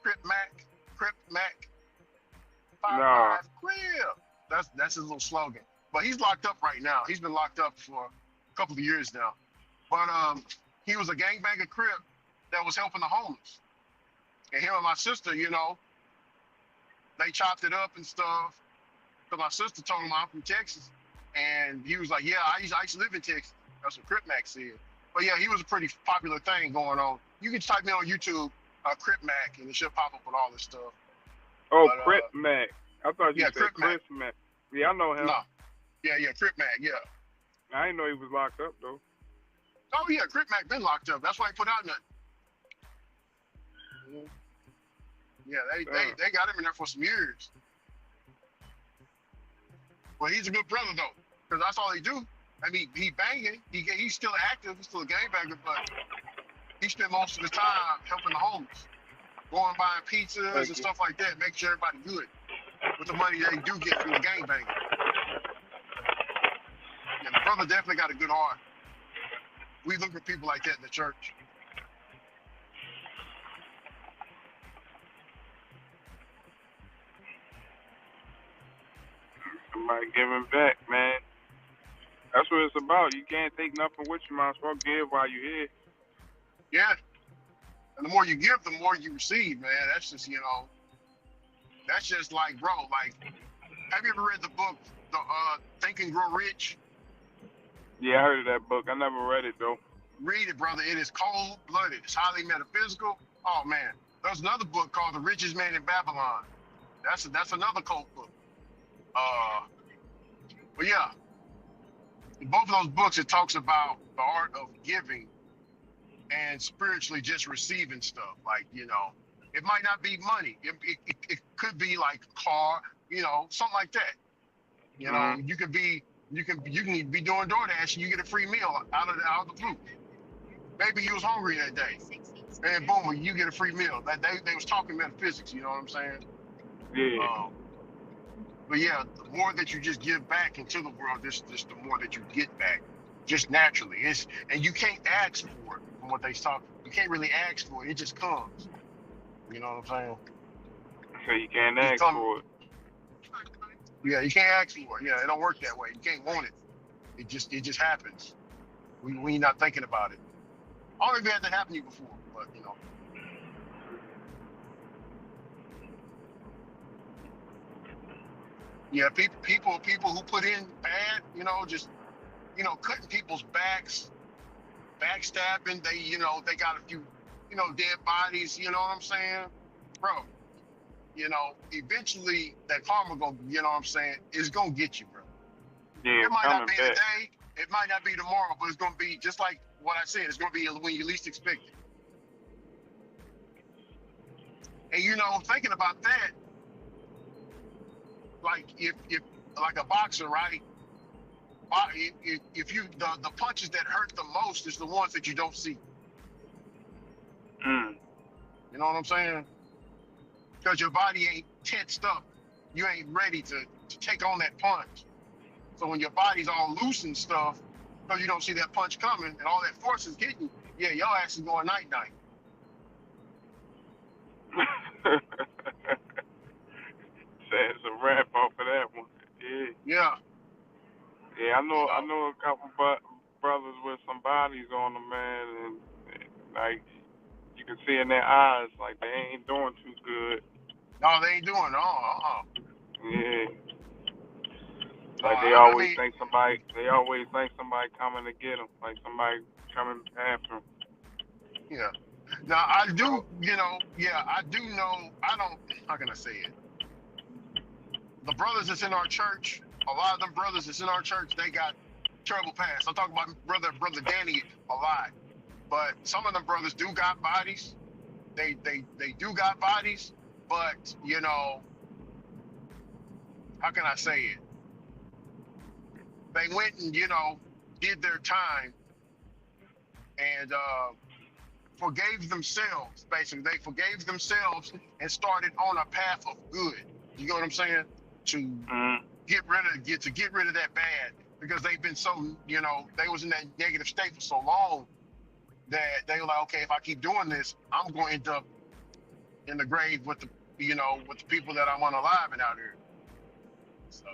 Crip Mac. 5-5 Crip. That's his little slogan. But he's locked up right now. He's been locked up for a couple of years now. But he was a gangbanger Crip that was helping the homeless. And him and my sister, you know, they chopped it up and stuff. Because my sister told him I'm from Texas. And he was like, yeah, I used to live in Texas. That's what Crip Mac said. But yeah, he was a pretty popular thing going on. You can type me on YouTube, Crip Mac, and it should pop up with all this stuff. Oh, But, Crip Mac. I thought you said Crip Chris Mac. Yeah, I know him. No. Yeah, Crip Mac, yeah. I didn't know he was locked up, though. Oh, yeah, Crip Mac been locked up. That's why he put out nothing. Yeah, they got him in there for some years. Well, he's a good brother, though, because that's all they do. I mean, he banging. He's still active. He's still a gangbanger, but he spent most of the time helping the homeless, going buying pizzas and stuff like that, making sure everybody good with the money they do get from the gangbanging. Yeah, the brother definitely got a good heart. We look at people like that in the church. Somebody giving back, man. That's what it's about. You can't take nothing with you. Might as well give while you're here. Yeah. And the more you give, the more you receive, man. That's just, you know, that's just like, bro, like, have you ever read the book, Think and Grow Rich? Yeah, I heard of that book. I never read it, though. Read it, brother. It is cold-blooded. It's highly metaphysical. Oh, man. There's another book called The Richest Man in Babylon. That's another cult book. But yeah, in both of those books, it talks about the art of giving and spiritually just receiving stuff. Like, you know, it might not be money. It could be like a car, you know, something like that. You know, you can be doing DoorDash and you get a free meal out of the blue. Maybe you was hungry that day, and boom, you get a free meal. That they was talking metaphysics. You know what I'm saying? Yeah. But yeah, the more that you just give back into the world, just the more that you get back, just naturally. And you can't ask for it from what they talk. You can't really ask for it. It just comes. You know what I'm saying? So you can't ask for it. Yeah, you can't ask for it. Yeah, it don't work that way. You can't want it. It just happens. when you're not thinking about it. I don't know if it had to happen to you before, but yeah, people who put in bad, just cutting people's backs, backstabbing. They got a few, dead bodies. You know what I'm saying, bro? Eventually that karma gonna, is gonna get you, bro. Yeah, It it's might not coming be back. today, it might not be tomorrow, but it's gonna be just like what I said. It's gonna be when you least expect it. And thinking about that, like if like a boxer, right? If you the punches that hurt the most is the ones that you don't see. Mm. You know what I'm saying? Because your body ain't tensed up. You ain't ready to take on that punch. So when your body's all loose and stuff, because you don't see that punch coming and all that force is hitting, yeah, your ass is going night night. Say it's a wrap off of that one. Yeah. Yeah. Yeah, I know a couple brothers with some bodies on them, man, and like you can see in their eyes, like they ain't doing too good. No, they ain't doing Yeah. No, Like they I always mean, think somebody coming to get them, like somebody coming after them. yeah. Now I do, I do know. I don't. How can I say it? The brothers that's in our church, a lot of them brothers that's in our church, they got terrible past. I'm talking about brother Danny a lot, but some of them brothers do got bodies. They do got bodies, but how can I say it? They went and did their time and forgave themselves. Basically, they forgave themselves and started on a path of good. You know what I'm saying? To get rid of that bad, because they've been so they was in that negative state for so long that they were like, okay, if I keep doing this, I'm going to end up in the grave with the with the people that I want alive and out here. So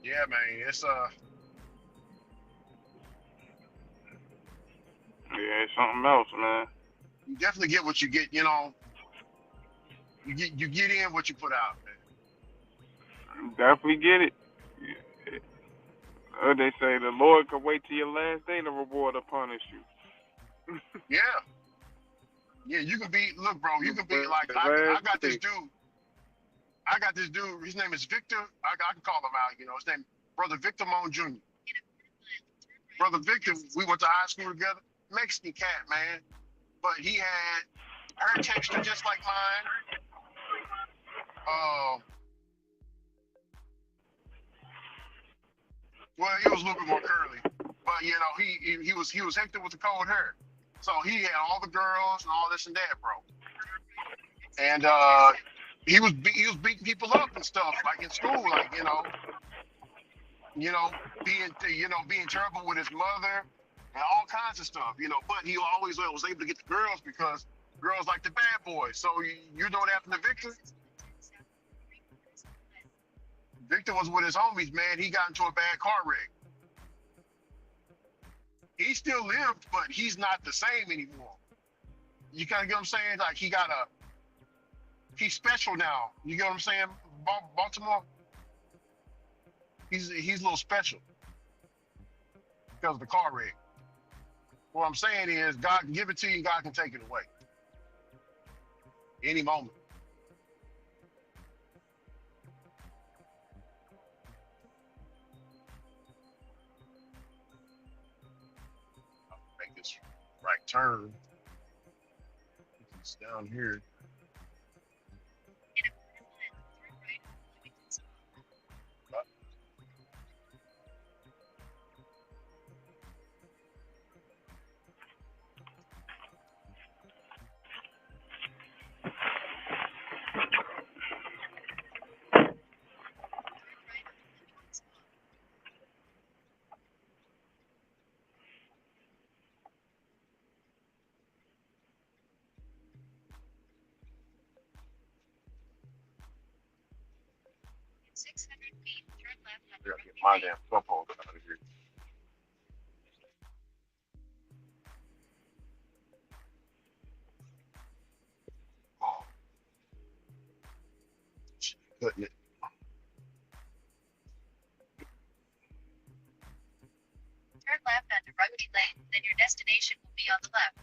yeah, man, it's Yeah, it's something else, man. you definitely get what you get. You get in what you put out, man. Definitely get it. They say the Lord could wait till your last day to reward or punish you. Yeah, you can be. Look, bro, you can be like I got this dude. His name is Victor. I can call him out. His name Brother Victor Moan Jr. Brother Victor, we went to high school together. Mexican cat, man, but he had hair texture just like mine. Well, it was a little bit more curly, but he was Hector with the cold hair, so he had all the girls and all this and that, bro. And he was beating people up and stuff, like in school, like being terrible with his mother and all kinds of stuff, But he always was able to get the girls because girls like the bad boys. So you know what happened to Victor? Victor was with his homies, man. He got into a bad car wreck. He still lived, but he's not the same anymore. You kind of get what I'm saying? Like he's special now. You get what I'm saying? Baltimore, he's a little special because of the car wreck. What I'm saying is, God can give it to you, God can take it away any moment. Make this right turn. It's down here. I gotta get my damn cup holder out of here. cutting it. Turn left onto Rugby Lane, then your destination will be on the left.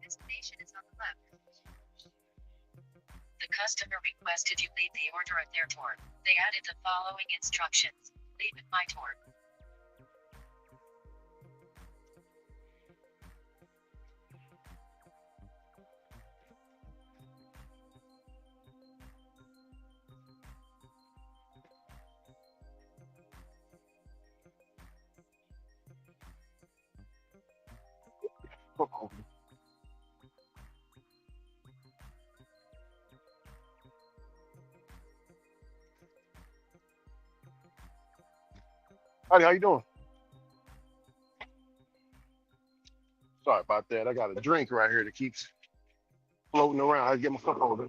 Destination is on the left. The customer requested you leave the order at their door. They added the following instructions. Leave at my door. Howdy, how you doing? Sorry about that. I got a drink right here that keeps floating around. I get my cup over.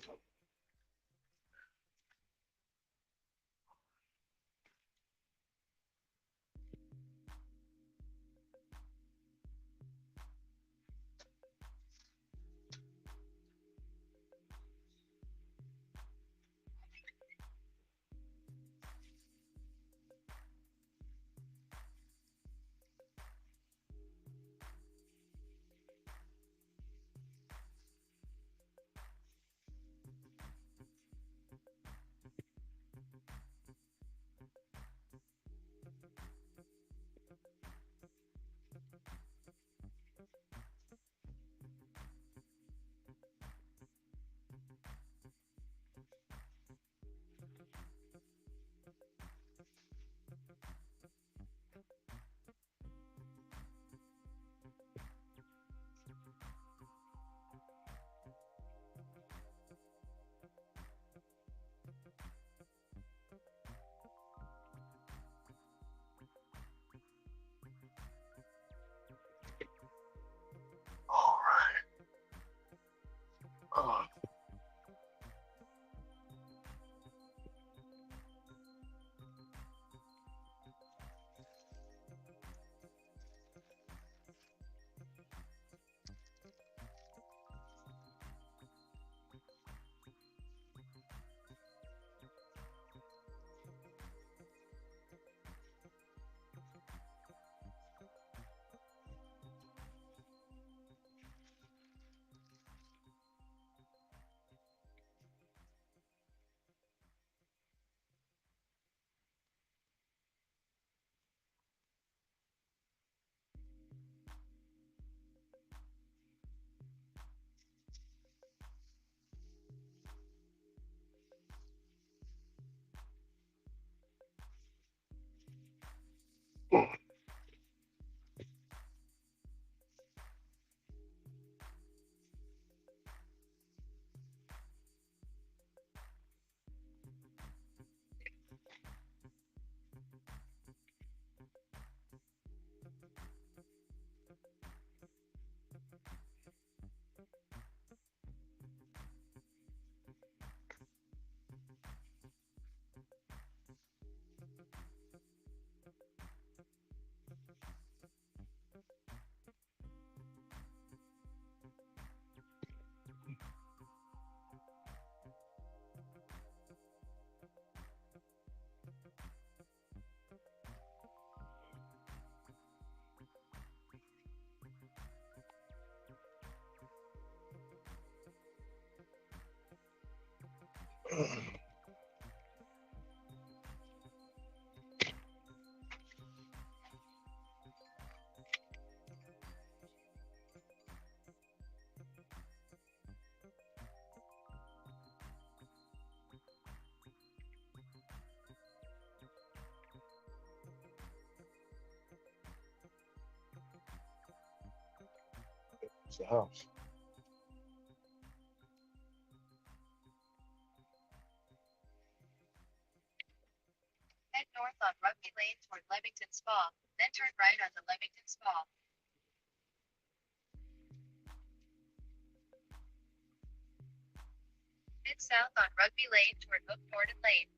All right. It's the house. Head north on Rugby Lane toward Leamington Spa, then turn right onto Leamington Spa. Head south on Rugby Lane toward Hook Norden Lane.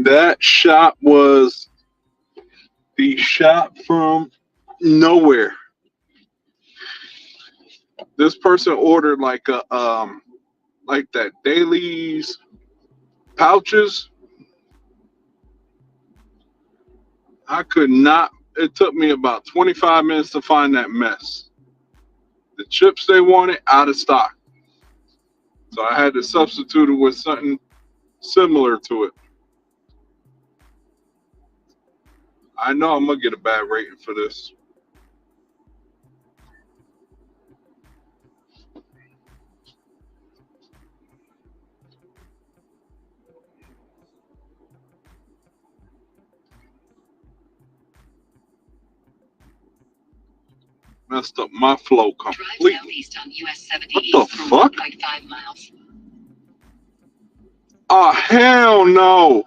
That shop was the shop from nowhere. This person ordered like that Dailies pouches. I could not. It took me about 25 minutes to find that mess. The chips they wanted out of stock, so I had to substitute it with something similar to it. I know I'm gonna get a bad rating for this. Messed up my flow completely. Drive southeast on US What 78 the for fuck? 1.5 miles. Oh hell no!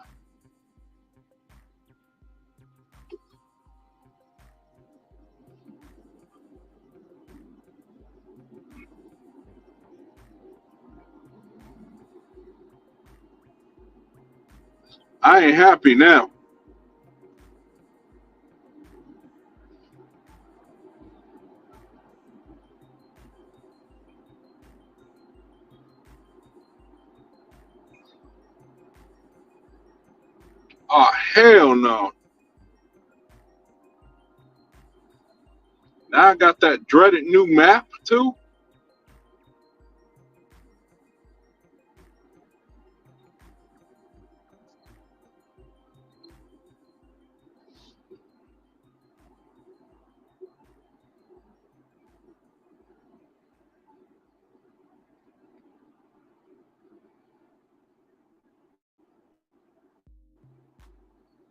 I ain't happy now. Oh hell no! Now I got that dreaded new map too.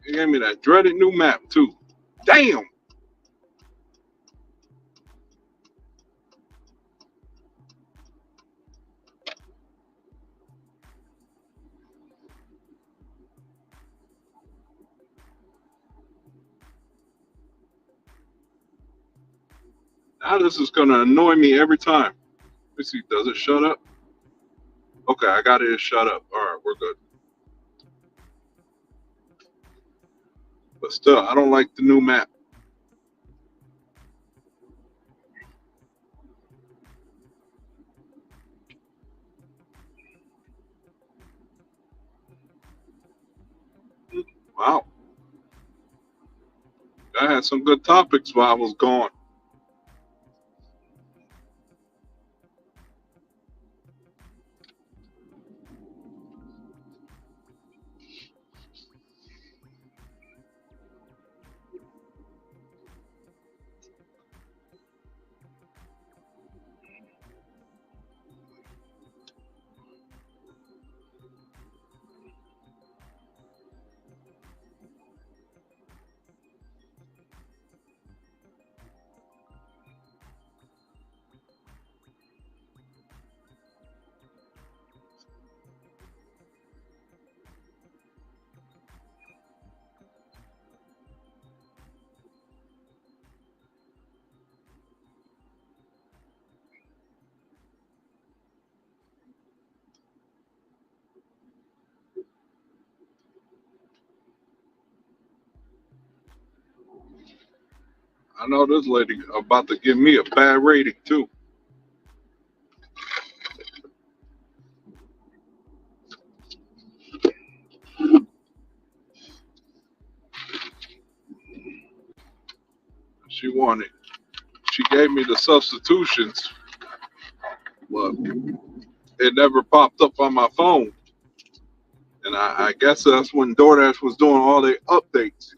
They gave me that dreaded new map too. Damn! Now this is gonna annoy me every time. Let's see, does it shut up? Okay, I got it shut up. Alright, we're good. But still, I don't like the new map. Wow. I had some good topics while I was gone. I know this lady about to give me a bad rating too. She gave me the substitutions, but it never popped up on my phone. And I guess that's when DoorDash was doing all their updates.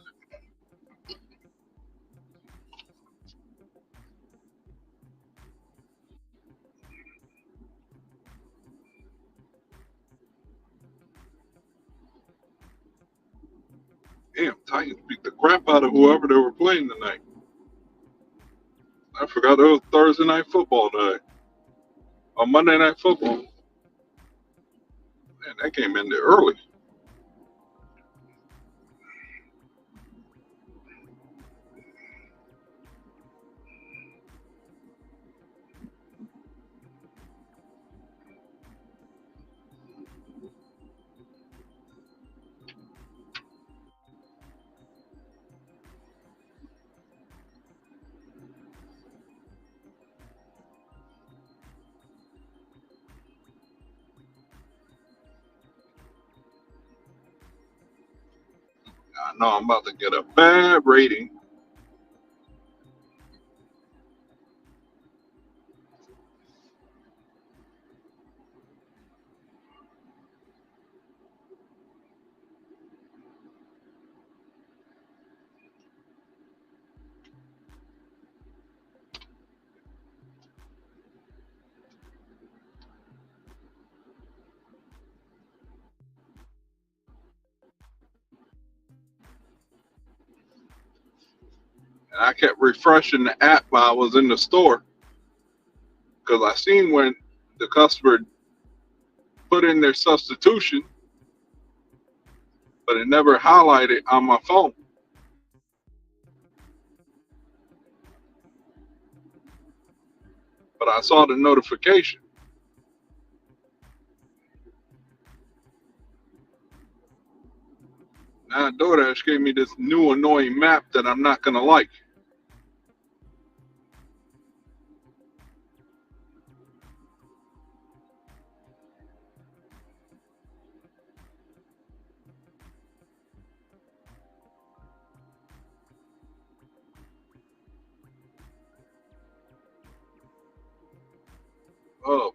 Damn, Titans beat the crap out of whoever they were playing tonight. I forgot it was Thursday night football tonight. On Monday night football. Man, that came in there early. No, I'm about to get a bad rating. And I kept refreshing the app while I was in the store because I seen when the customer put in their substitution, but it never highlighted on my phone. But I saw the notification. Now DoorDash gave me this new annoying map that I'm not gonna like. Oh,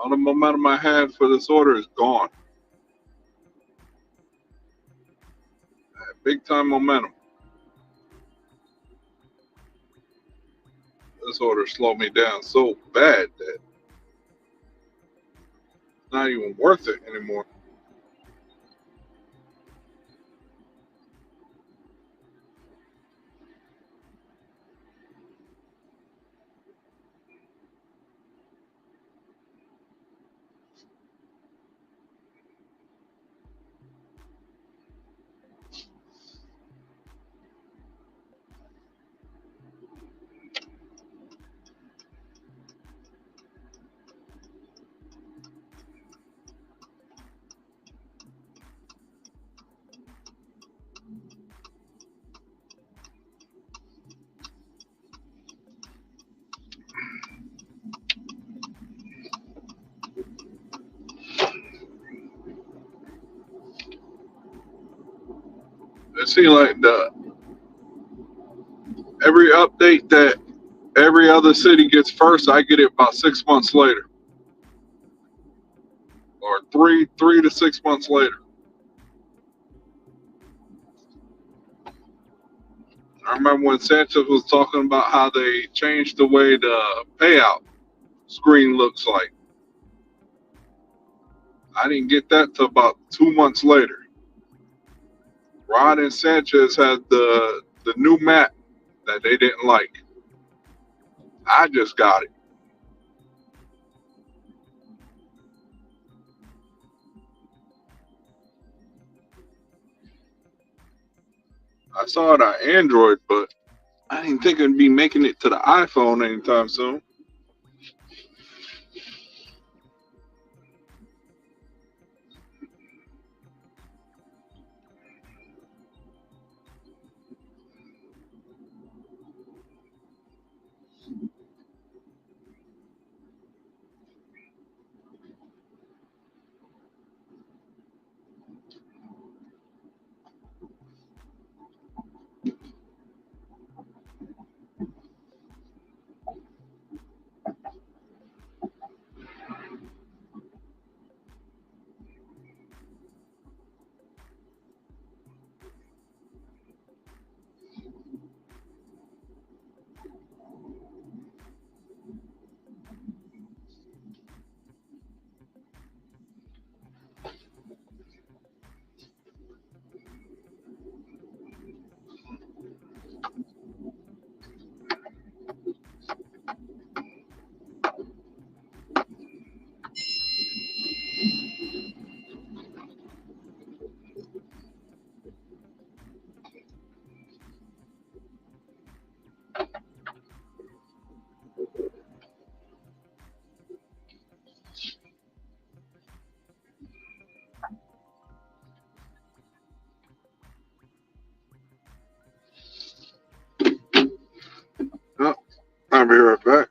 all the momentum I had for this order is gone. Big time momentum. This order slowed me down so bad that it's not even worth it anymore. It seems like every update that every other city gets first, I get it about 6 months later, or three to 6 months later. I remember when Sanchez was talking about how they changed the way the payout screen looks like. I didn't get that till about 2 months later. Rod and Sanchez had the new map that they didn't like. I just got it. I saw it on Android, but I didn't think it'd be making it to the iPhone anytime soon. Oh, I'll be right back.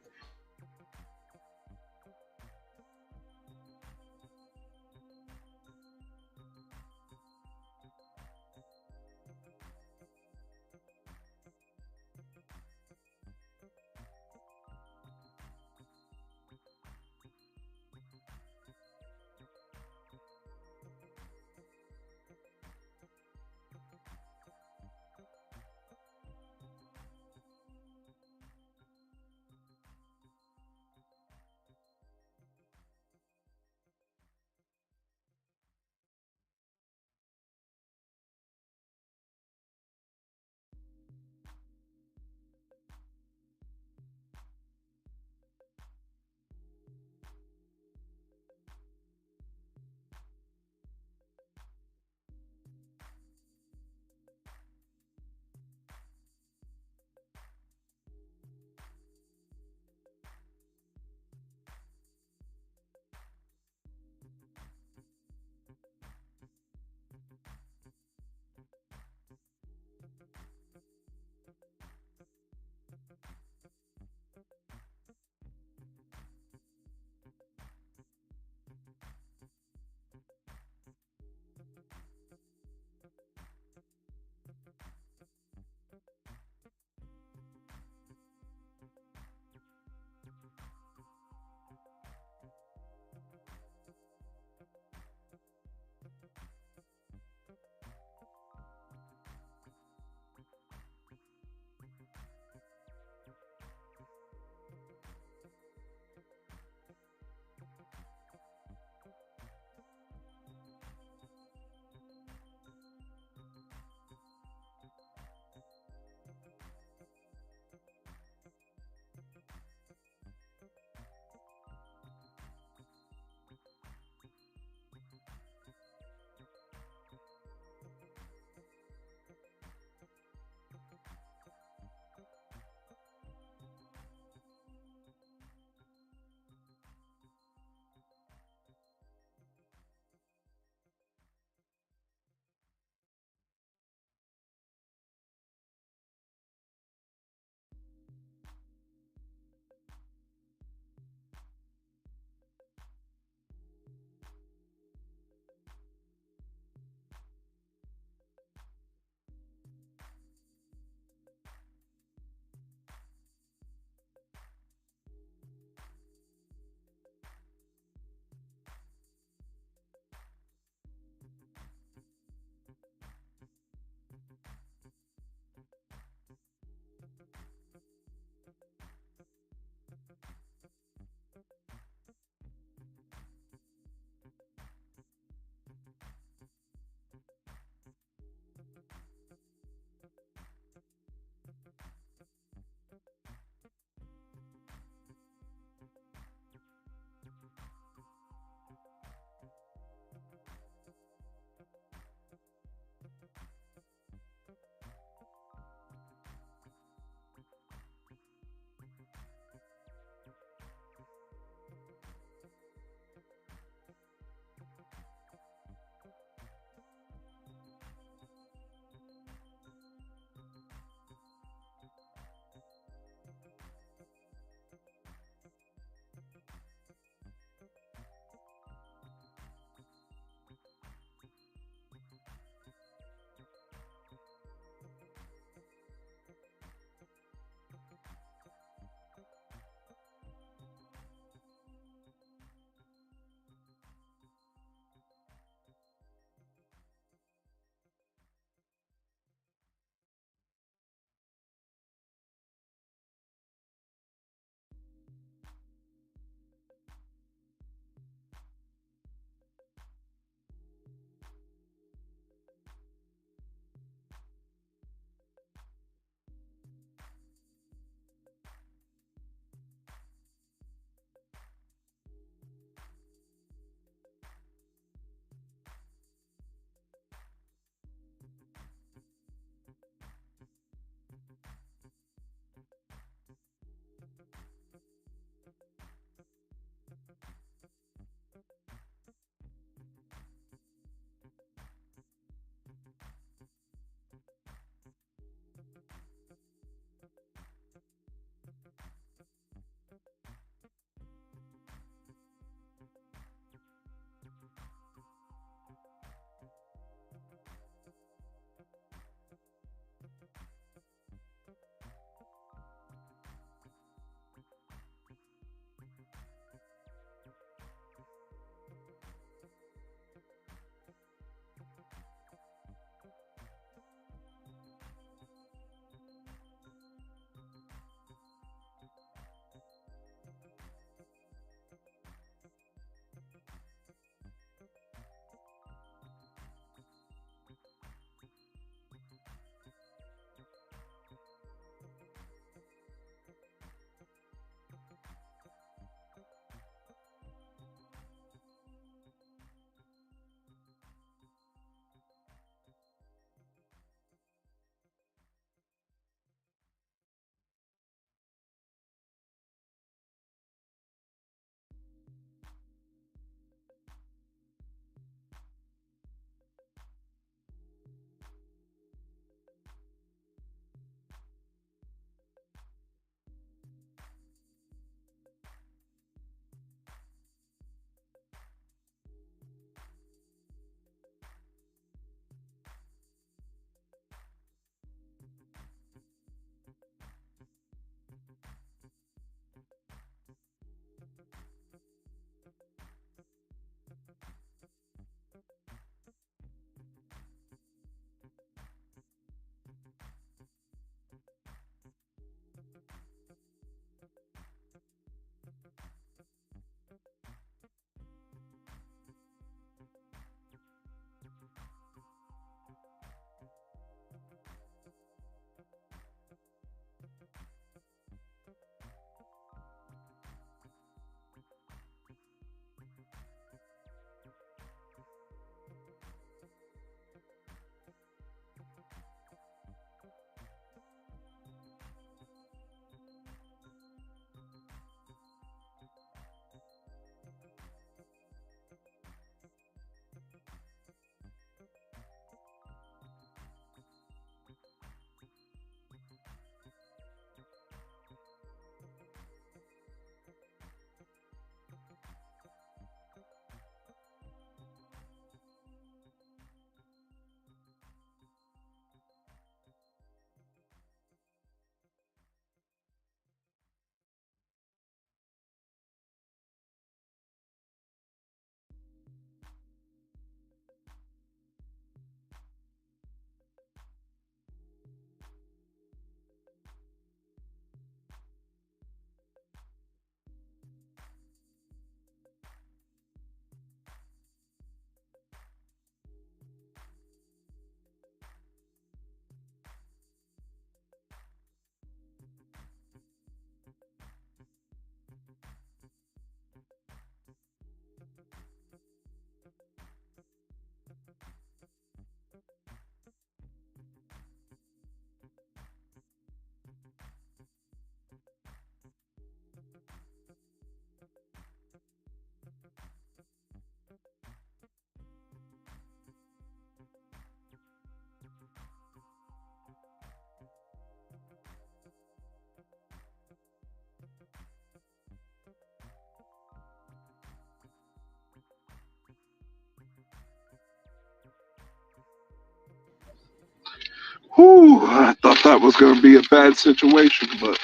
Whew, I thought that was going to be a bad situation, but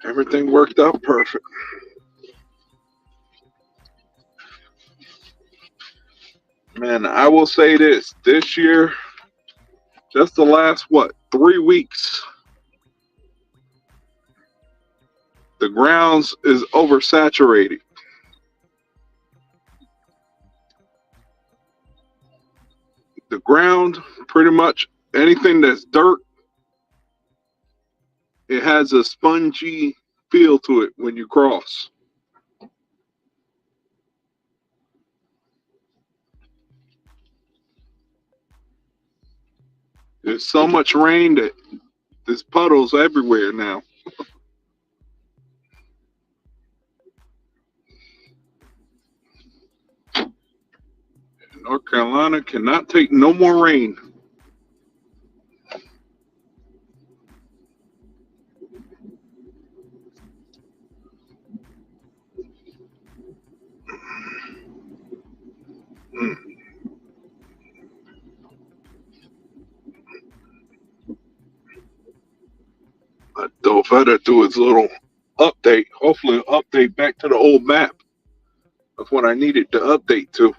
everything worked out perfect. Man, I will say this year, just the last, 3 weeks, the grounds is oversaturated. The ground, pretty much anything that's dirt, it has a spongy feel to it when you cross. There's so much rain that there's puddles everywhere now. North Carolina cannot take no more rain. Mm. Dovetta do its little update. Hopefully, update back to the old map of what I needed to update to.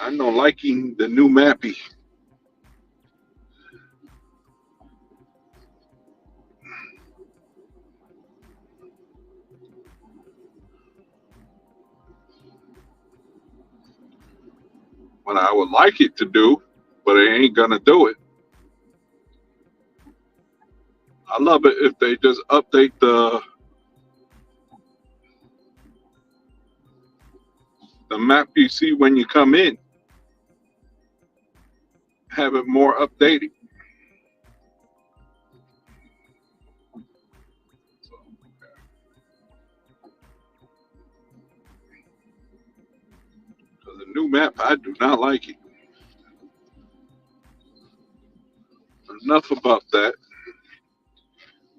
I'm not liking the new mappy. What I would like it to do, but it ain't gonna do it. I love it if they just update the map you see when you come in, have it more updated. Because the new map, I do not like it. Enough about that.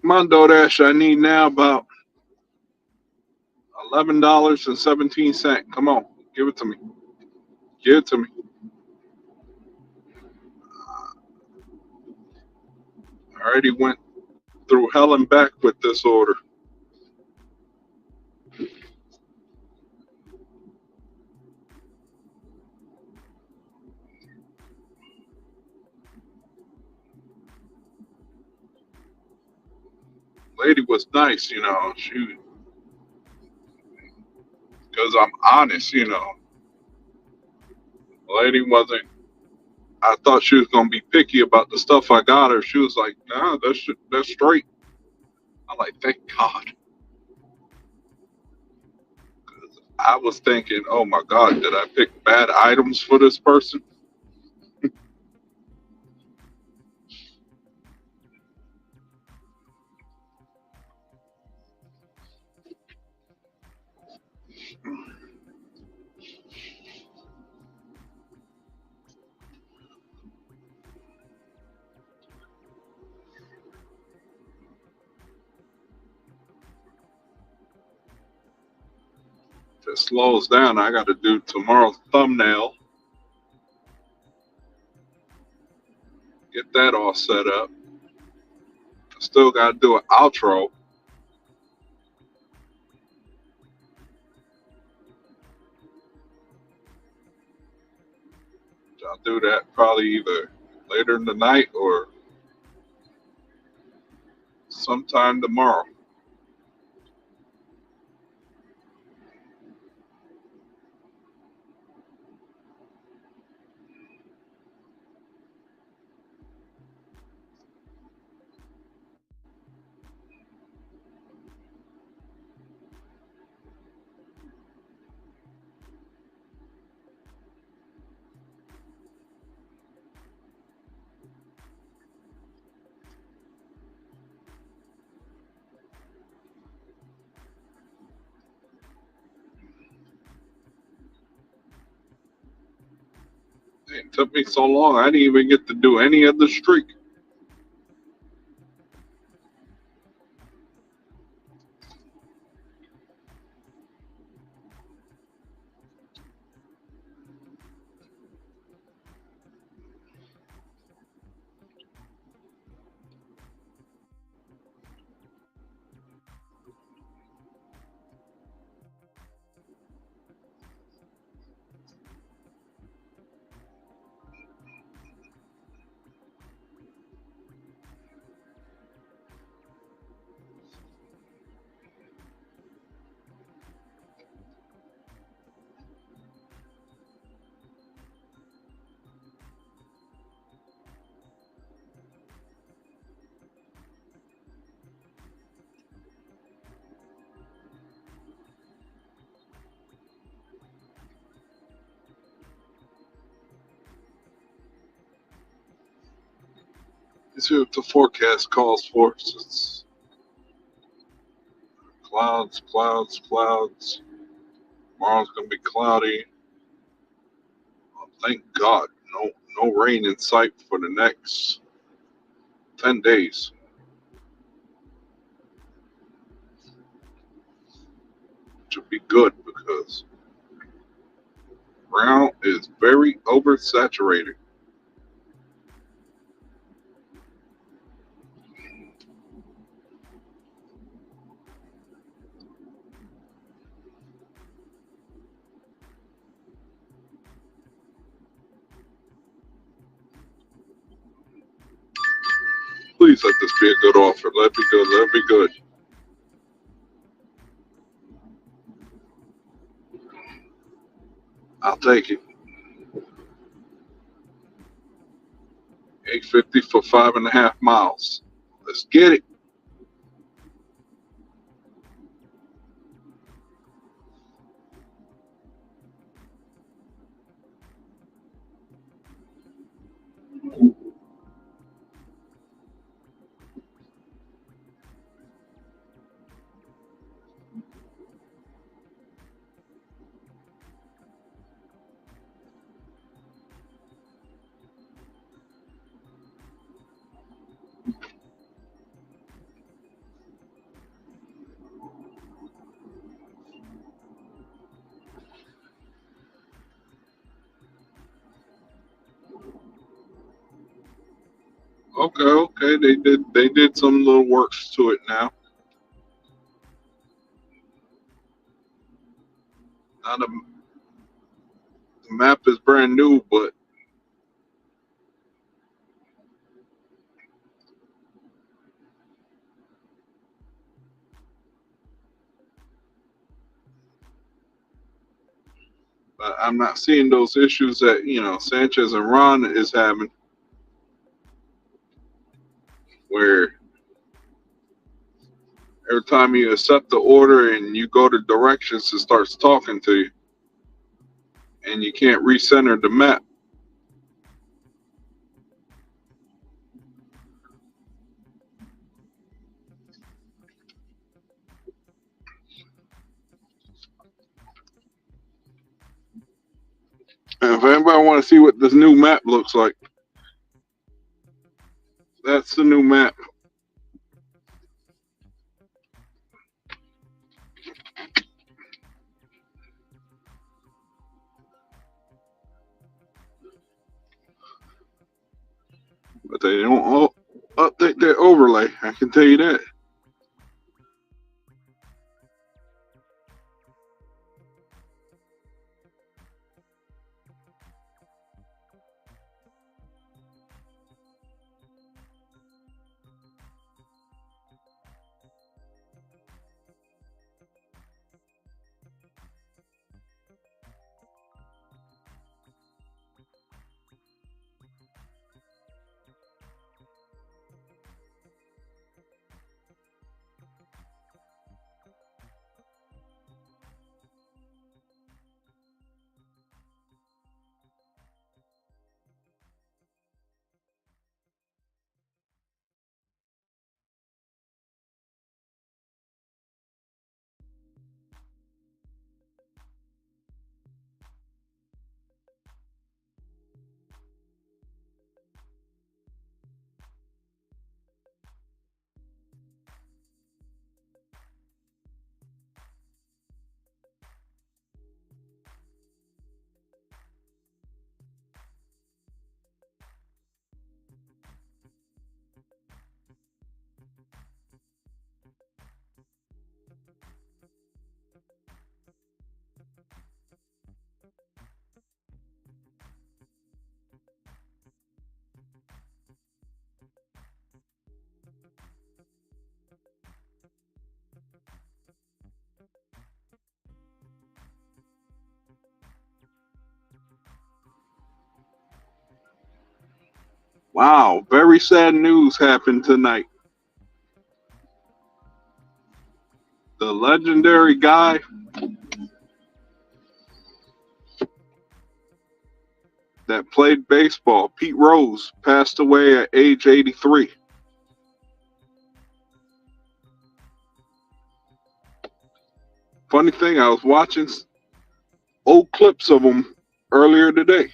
Mondo Dash, I need now about $11.17. Come on, give it to me. Give it to me. I already went through hell and back with this order. Lady was nice, she, because I'm honest, Lady wasn't, I thought she was going to be picky about the stuff I got her. She was like, nah, that's straight. I'm like, thank God. I was thinking, oh my God, did I pick bad items for this person? If it slows down, I got to do tomorrow's thumbnail. Get that all set up. I still got to do an outro. I'll do that probably either later in the night or sometime tomorrow. It took me so long, I didn't even get to do any of the streak. Let's see what the forecast calls for. It's clouds, clouds, clouds. Tomorrow's gonna be cloudy. Oh, thank God, no rain in sight for the next 10 days. Should be good because ground is very oversaturated. Please let this be a good offer. Let it be good. Let it be good. I'll take it. 850 for 5.5 miles. Let's get it. Okay. They did some little works to it now. Now the map is brand new, but I'm not seeing those issues that Sanchez and Ron is having, where every time you accept the order and you go to directions, it starts talking to you, and you can't recenter the map. And if anybody want to see what this new map looks like, that's the new map. But they don't update their overlay. I can tell you that. Wow, very sad news happened tonight. The legendary guy that played baseball, Pete Rose, passed away at age 83. Funny thing, I was watching old clips of him earlier today.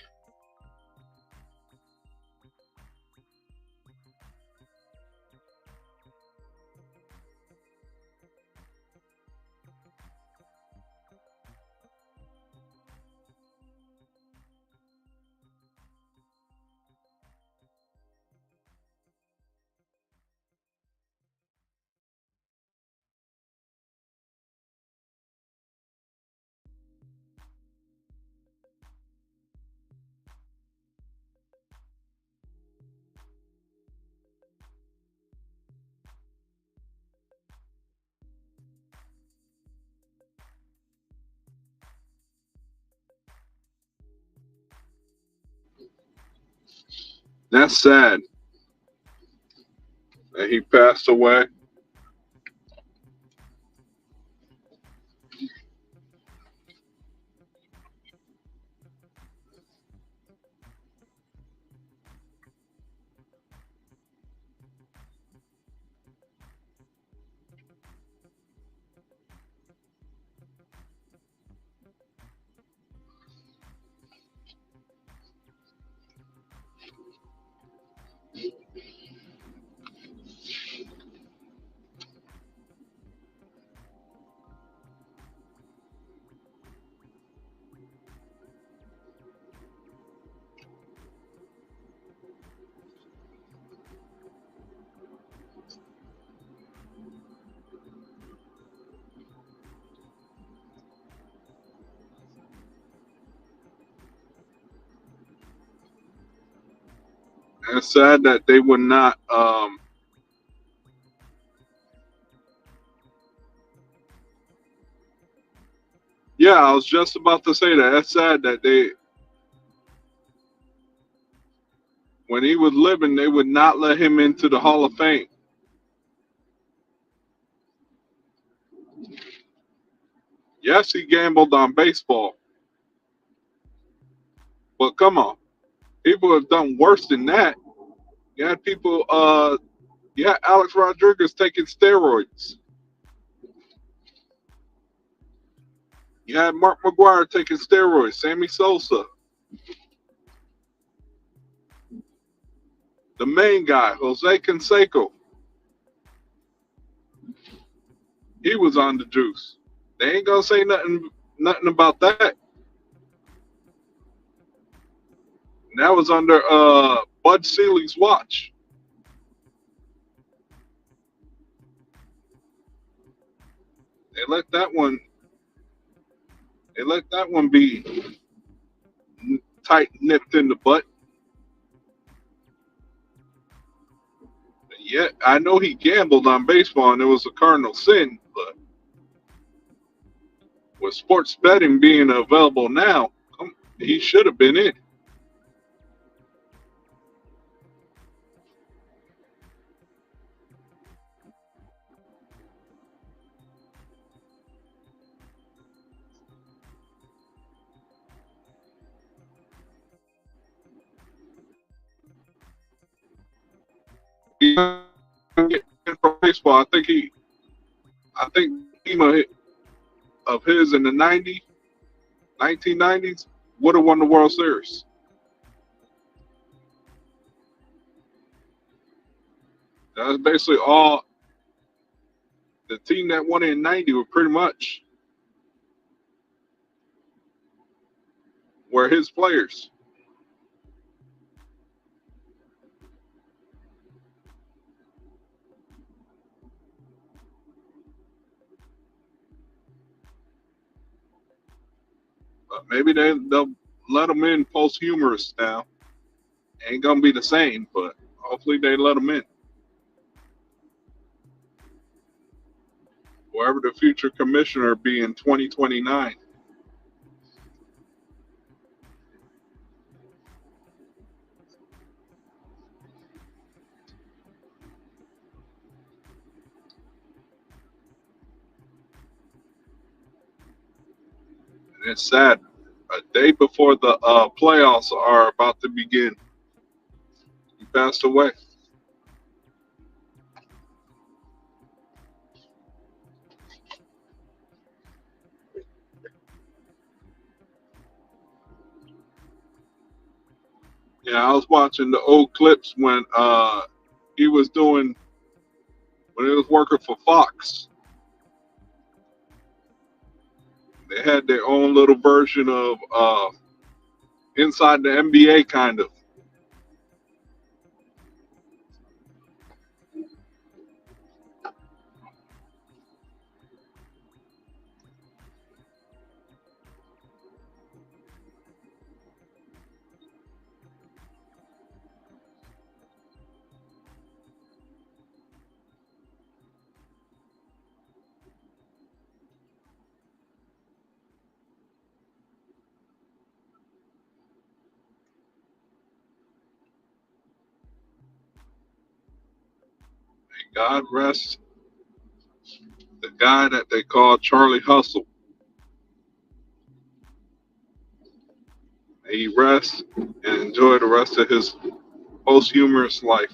That's sad that he passed away. And it's sad that they would not. Yeah, I was just about to say that. It's sad that when he was living, they would not let him into the Hall of Fame. Yes, he gambled on baseball, but come on, people have done worse than that. You had people. You had Alex Rodriguez taking steroids. You had Mark McGuire taking steroids. Sammy Sosa, the main guy, Jose Canseco, he was on the juice. They ain't gonna say nothing about that. And that was under Bud Selig watch. They let that one. They let that one be tight nipped in the butt. Yeah, I know he gambled on baseball and it was a cardinal sin, but with sports betting being available now, he should have been in. He get in for baseball. I think team of his in the 1990s would have won the World Series. That's basically all. The team that won it in '90 were pretty much were his players. But maybe they'll let them in posthumous now. Ain't gonna be the same, but hopefully they let them in. Whoever the future commissioner be in 2029. And it's sad. a day before the playoffs are about to begin. He passed away. Yeah, I was watching the old clips when he was doing when he was working for Fox. They had their own little version of inside the NBA kind of. God rest the guy that they call Charlie Hustle. May he rest and enjoy the rest of his posthumous life.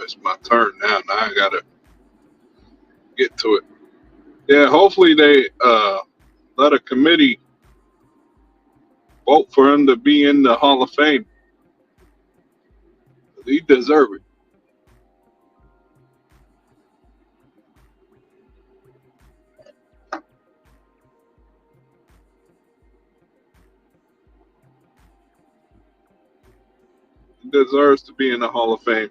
Missed my turn now. Now I gotta get to it. Yeah, hopefully they let a committee vote for him to be in the Hall of Fame. He deserves it. He deserves to be in the Hall of Fame.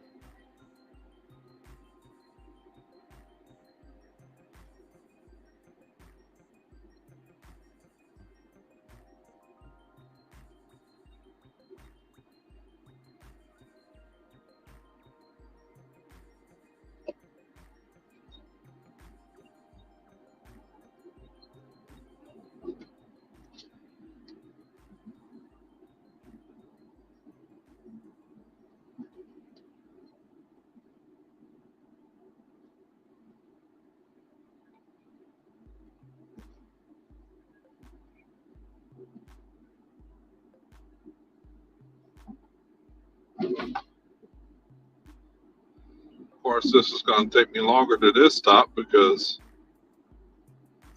Of course, this is going to take me longer to this stop because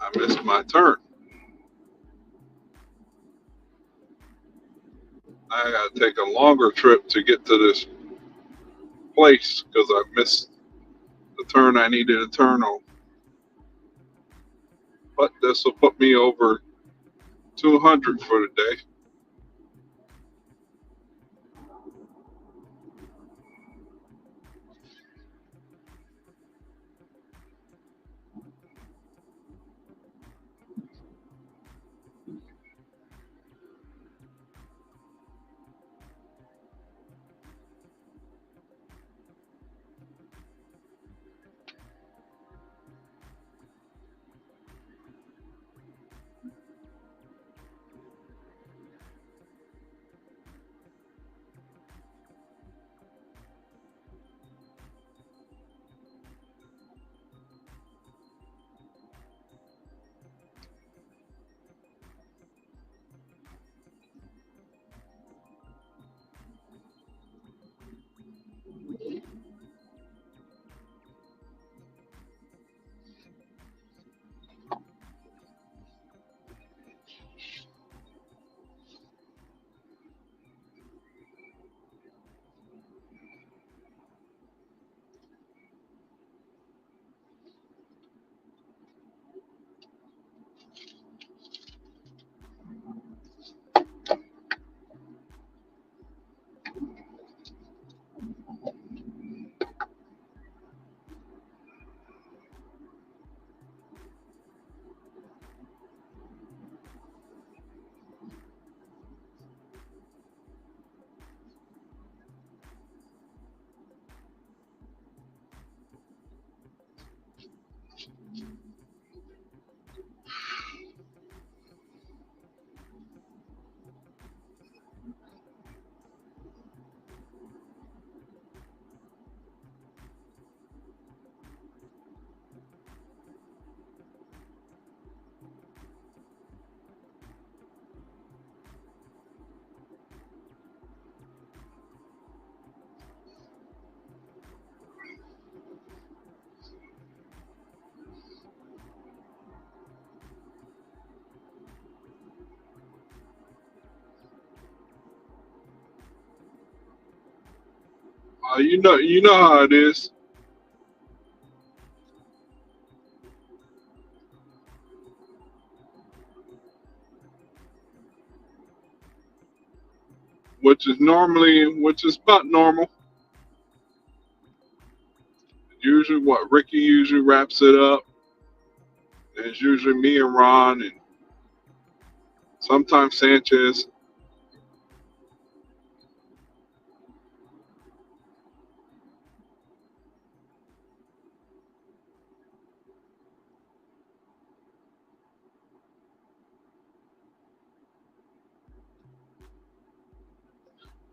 I missed my turn. I got to take a longer trip to get to this place because I missed the turn I needed to turn on. But this will put me over 200 for the day. You know how it is. Which is about normal. Usually, what Ricky usually wraps it up. And it's usually me and Ron, and sometimes Sanchez.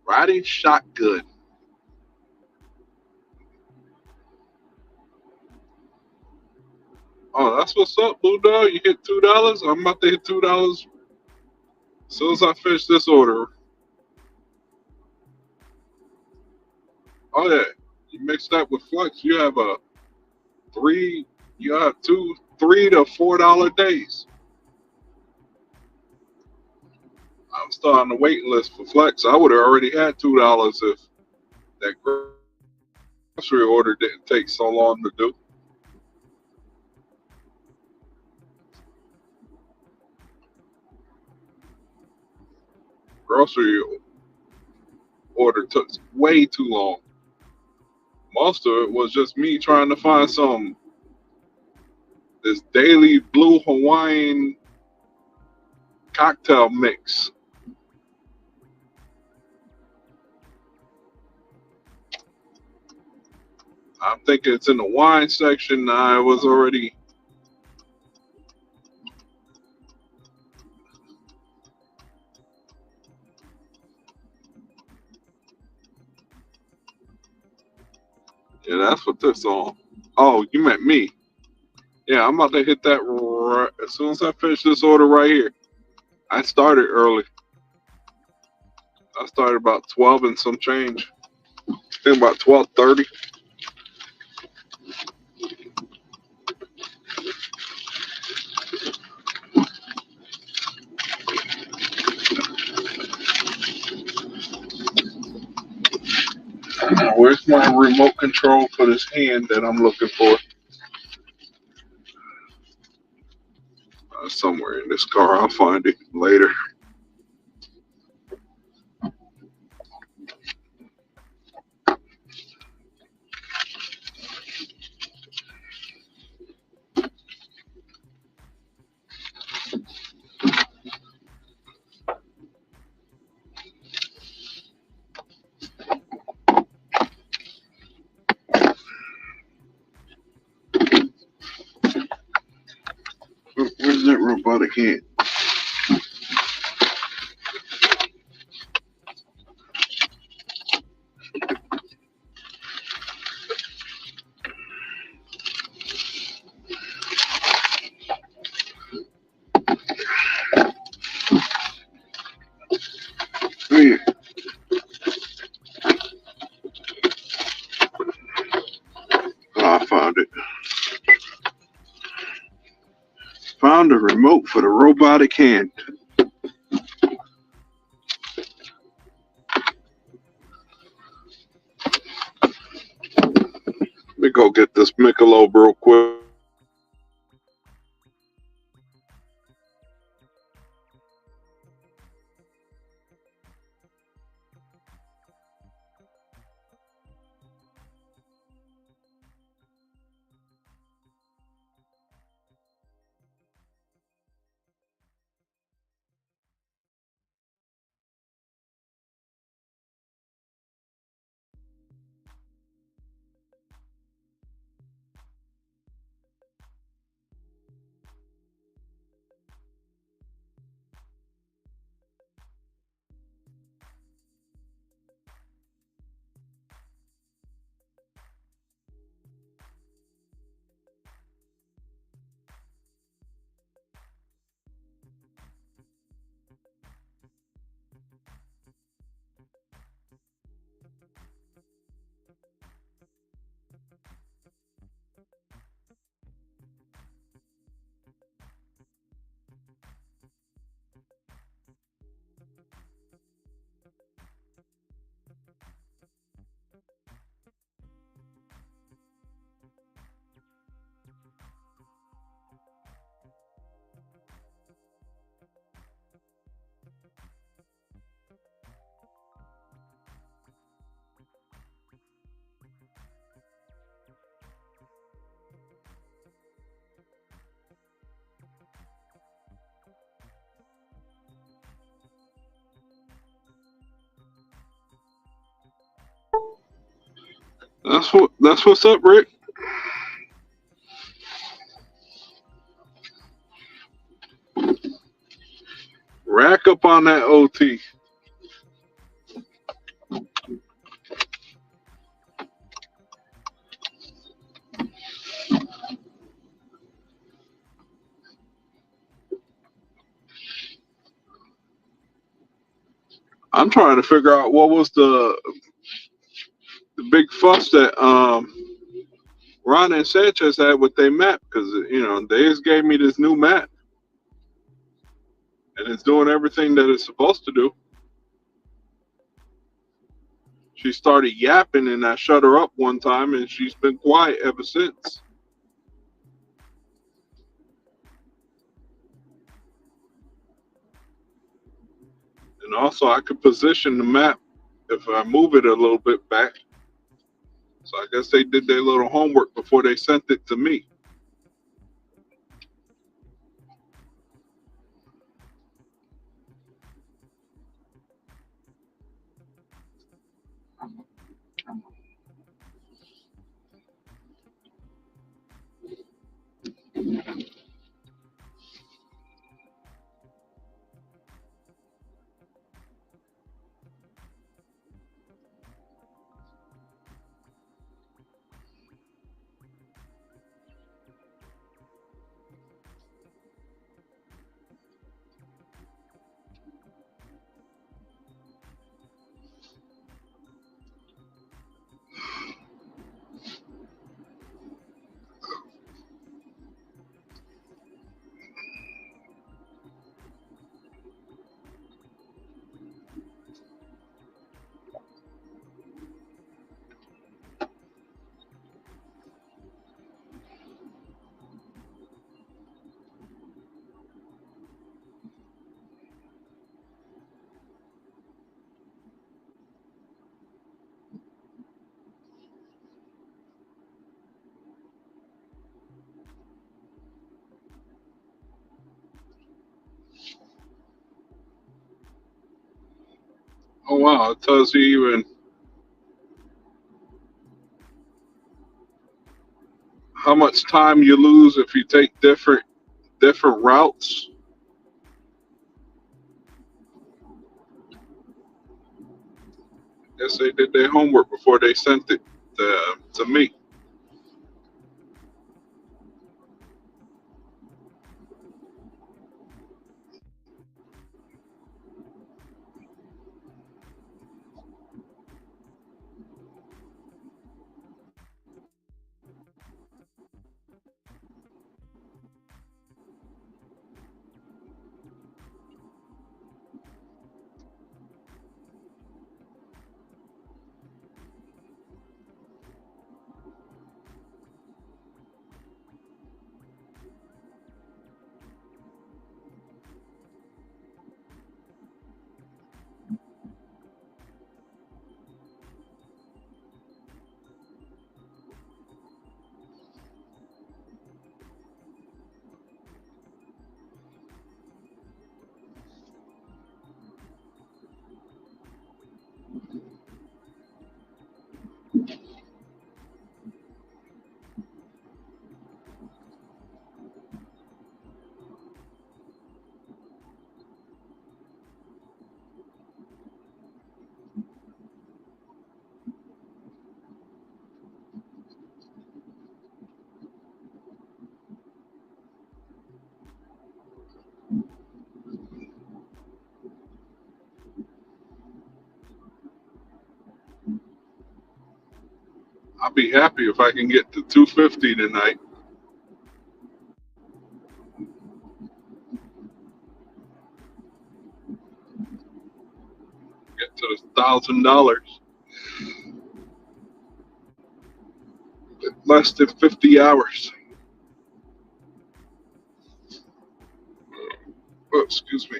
Riding shotgun. Oh, that's what's up, Blue Dog. You hit $2. I'm about to hit $2 as soon as I finish this order. Oh yeah, You mix that with Flex, you have a three. You have $3 to $4 days. I'm still on the waiting list for Flex. I would have already had $2 if that grocery order didn't take so long to do. Grocery order took way too long. Most of it was just me trying to find this daily blue Hawaiian cocktail mix. I'm thinking it's in the wine section. I was already. Yeah, that's what this on. Oh, you meant me. Yeah, I'm about to hit that right as soon as I finish this order right here. I started early. I started about 12 and some change. I think about 12:30. Where's my remote control for this hand that I'm looking for? Somewhere in this car. I'll find it later. Where's that robotic hand? Here. Oh, I found it. Found a remote for the robotic hand. Let me go get this Michelob real quick. That's what's up, Rick. Rack up on that OT. I'm trying to figure out what was the big fuss that Ron and Sanchez had with their map because they just gave me this new map and it's doing everything that it's supposed to do. She started yapping and I shut her up one time and she's been quiet ever since. And also I could position the map if I move it a little bit back. So I guess they did their little homework before they sent it to me. Oh wow, it tells you even how much time you lose if you take different routes. Guess they did their homework before they sent it to me. I'll be happy if I can get to 250 tonight. Get to $1,000. Less than 50 hours. Oh, excuse me.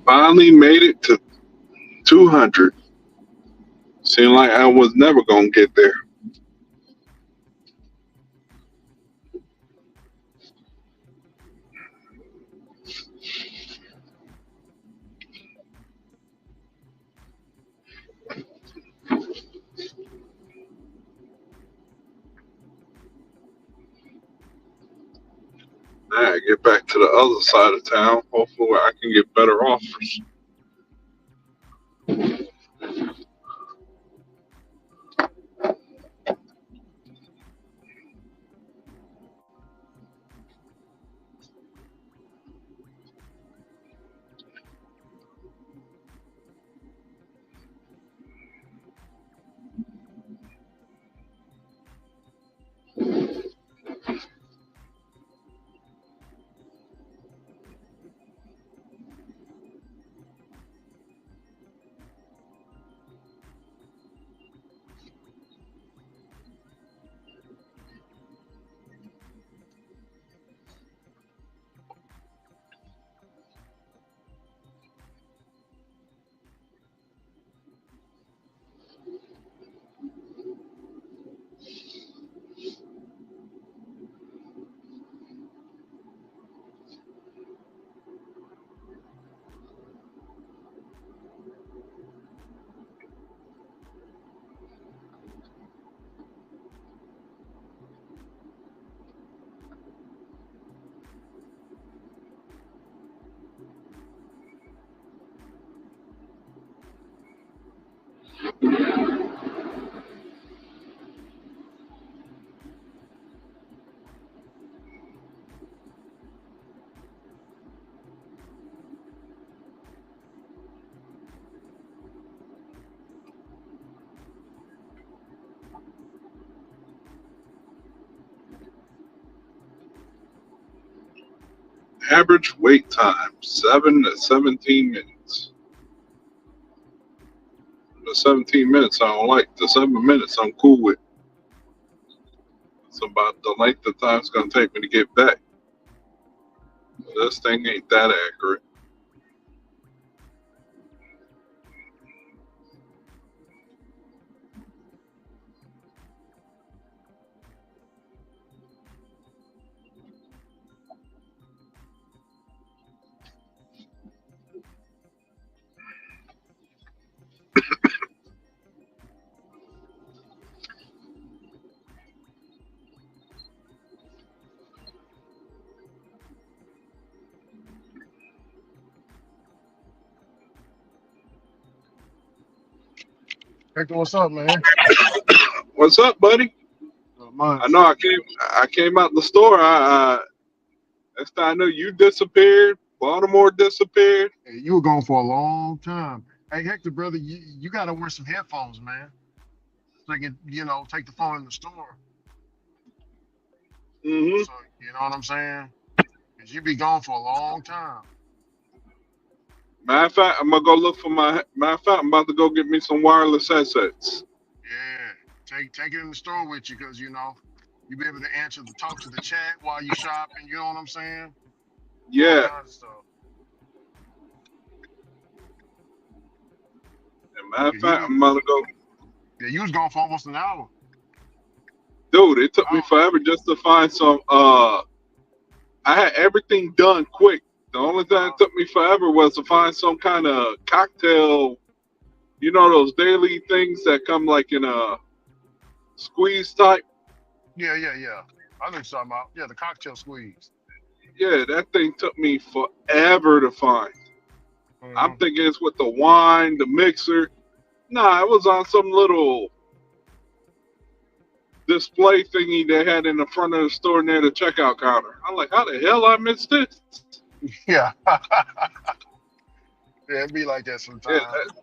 Finally made it to 200. Seemed like I was never gonna get there. Now I get back to the other side of town. Hopefully, I can get better offers. Average wait time 7 to 17 minutes. The 17 minutes I don't like. The 7 minutes I'm cool with. It's about the length of time it's gonna take me to get back. This thing ain't that accurate. Hector, what's up, man? What's up, buddy? Not much. I know I came out the store. Next time I know you disappeared. Baltimore disappeared. Hey, you were gone for a long time. Hey, Hector, brother, you gotta wear some headphones, man. So you can, take the phone in the store. Mm-hmm. So you know what I'm saying? Cause you be gone for a long time. Matter of fact, I'm gonna go look for matter of fact, I'm about to go get me some wireless headsets. Yeah, take it in the store with you, cause you be able to talk to the chat while you shopping. You know what I'm saying? All Yeah. kinds of stuff. And matter of Yeah, fact, I'm about to go. you was gone for almost an hour. Dude, it took me Oh, forever just to find some. I had everything done quick. The only thing that took me forever was to find some kind of cocktail. You know those daily things that come like in a squeeze type. yeah. I know what you're talking about. Yeah, the cocktail squeeze. Yeah, that thing took me forever to find. I'm Mm-hmm. thinking it's with the wine, the mixer. Nah, it was on some little display thingy they had in the front of the store near the checkout counter. I'm like, how the hell I missed this? Yeah. Yeah, it be like that Yeah, sometimes.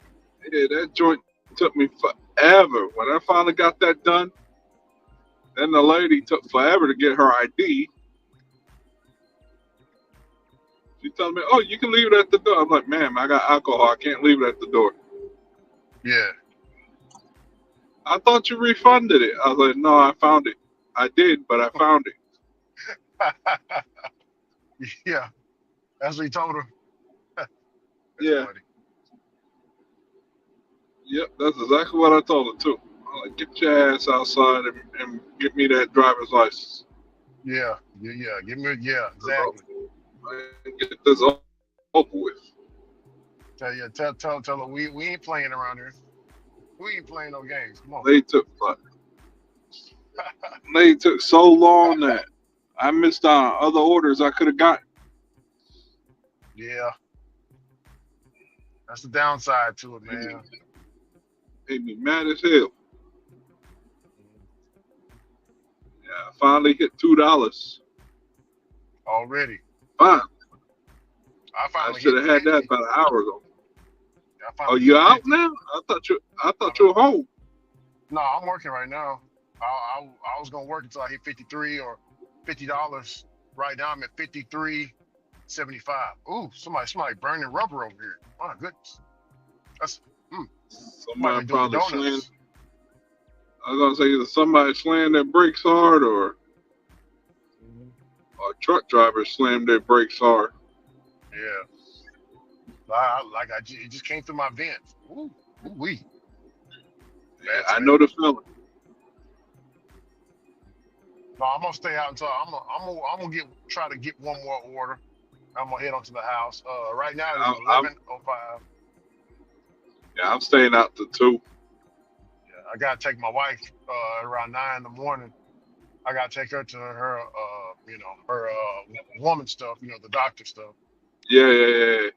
that joint took me forever. When I finally got that done, then the lady took forever to get her ID. She told me, "Oh, you can leave it at the door." I'm like, "Ma'am, I got alcohol. I can't leave it at the door." Yeah. I thought you refunded it. I was like, "No, I found it. I did, but I found it." Yeah. That's what he told her. That's Yeah. funny. Yep, that's exactly what I told her too. I'm like, get your ass outside and get me that driver's license. Yeah, yeah, yeah. Give me, yeah, 'Cause exactly. I get this over with. Tell her we ain't playing around here. We ain't playing no games. Come on. They took like, they took so long that I missed out on other orders I could have gotten. Yeah, that's the downside to it, man. Made me mad as hell. Yeah, I finally hit $2. Already. Fine. I I finally should hit have had that 50. about an hour ago. I Oh, finally you hit out 50. now? I thought you Uh, were home. no, I'm working right now. I was gonna work until I hit 53 or $50. Right now I'm at 53.75. Ooh, somebody burning rubber over here. My goodness. That's somebody Somebody doing probably slammed. donuts. I was gonna say either somebody slammed their brakes hard or Mhm. a truck driver slammed their brakes hard. Yeah. It just came through my vents. Ooh, wee. Yeah, Bad I know smell. the feeling. No, I'm gonna stay out until I'm gonna try to get one more order. I'm gonna head on to the house. Right now it is I'm 11:05. yeah, I'm staying out to 2. Yeah, I gotta take my wife around 9 in the morning. I gotta take her to her her woman stuff, the doctor stuff. Yeah.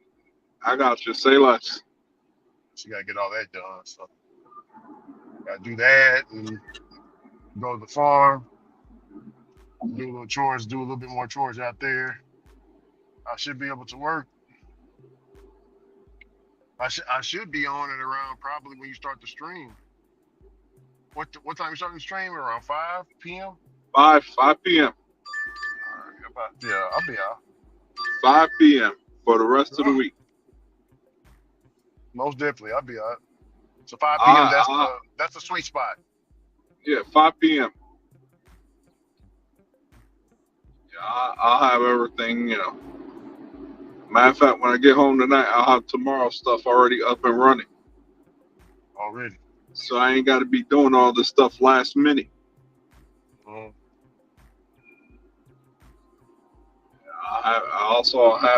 I got you. Say less. She gotta get all that done. So gotta do that and go to the farm, do a little chores, do a little bit more chores out there. I should be able to work. I should be on it around probably when you start the stream. What time you starting the stream? Around 5 p.m. 5 p.m. Yeah, I'll be out. 5 p.m. for the rest of the Oh, week. most definitely, I'll be out. So 5 p.m. That's I the sweet spot. yeah, 5 p.m. Yeah, I'll have everything. Matter of fact, when I get home tonight, I'll have tomorrow's stuff already up and running. Already. So I ain't got to be doing all this stuff last minute. Mhm.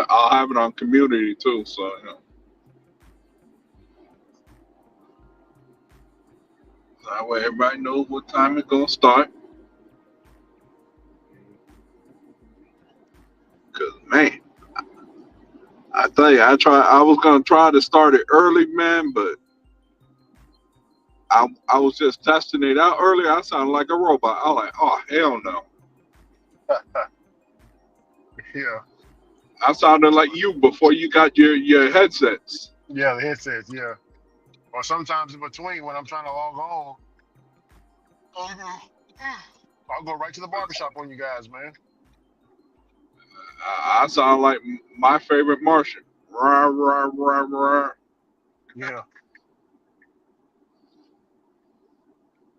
I'll have it on community too. So that way everybody knows what time it's gonna start. Cause man, I tell you, I was gonna try to start it early, man, but I was just testing it out earlier. I sounded like a robot. I was like, oh hell no. Yeah. I sounded like you before you got your headsets. Yeah, the headsets, yeah. Or sometimes in between when I'm trying to log on, I'll go right to the barbershop on you guys, man. I sound like my favorite Martian. Rah, rah, rah, rah. Yeah.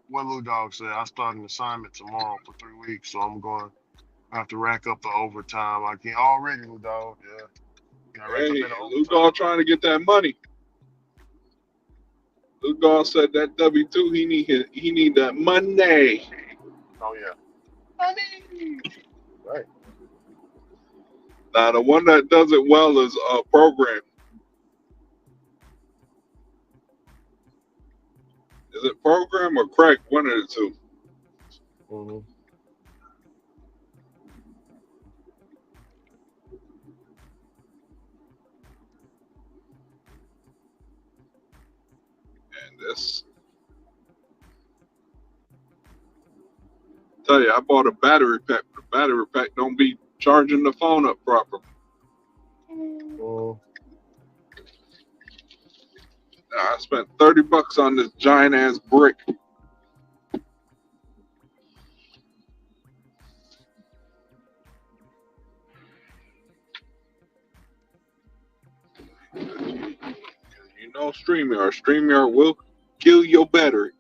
What Lou Dog said, I start an assignment tomorrow for 3 weeks, so I'm going to have to rack up the overtime. I can't already, Lou Dog. Yeah. I rack up Hey, that Luke all overtime, trying man. to get that money. Luke all said that W-2, he need that money. Oh, yeah. Money. Right. Now the one that does it well is program. Is it program or Craig? One of the two. Mm-hmm. And this, tell you, I bought a battery pack. The battery pack don't be charging the phone up properly. Mm-hmm. I spent $30 on this giant ass brick. You know, StreamYard will kill your battery.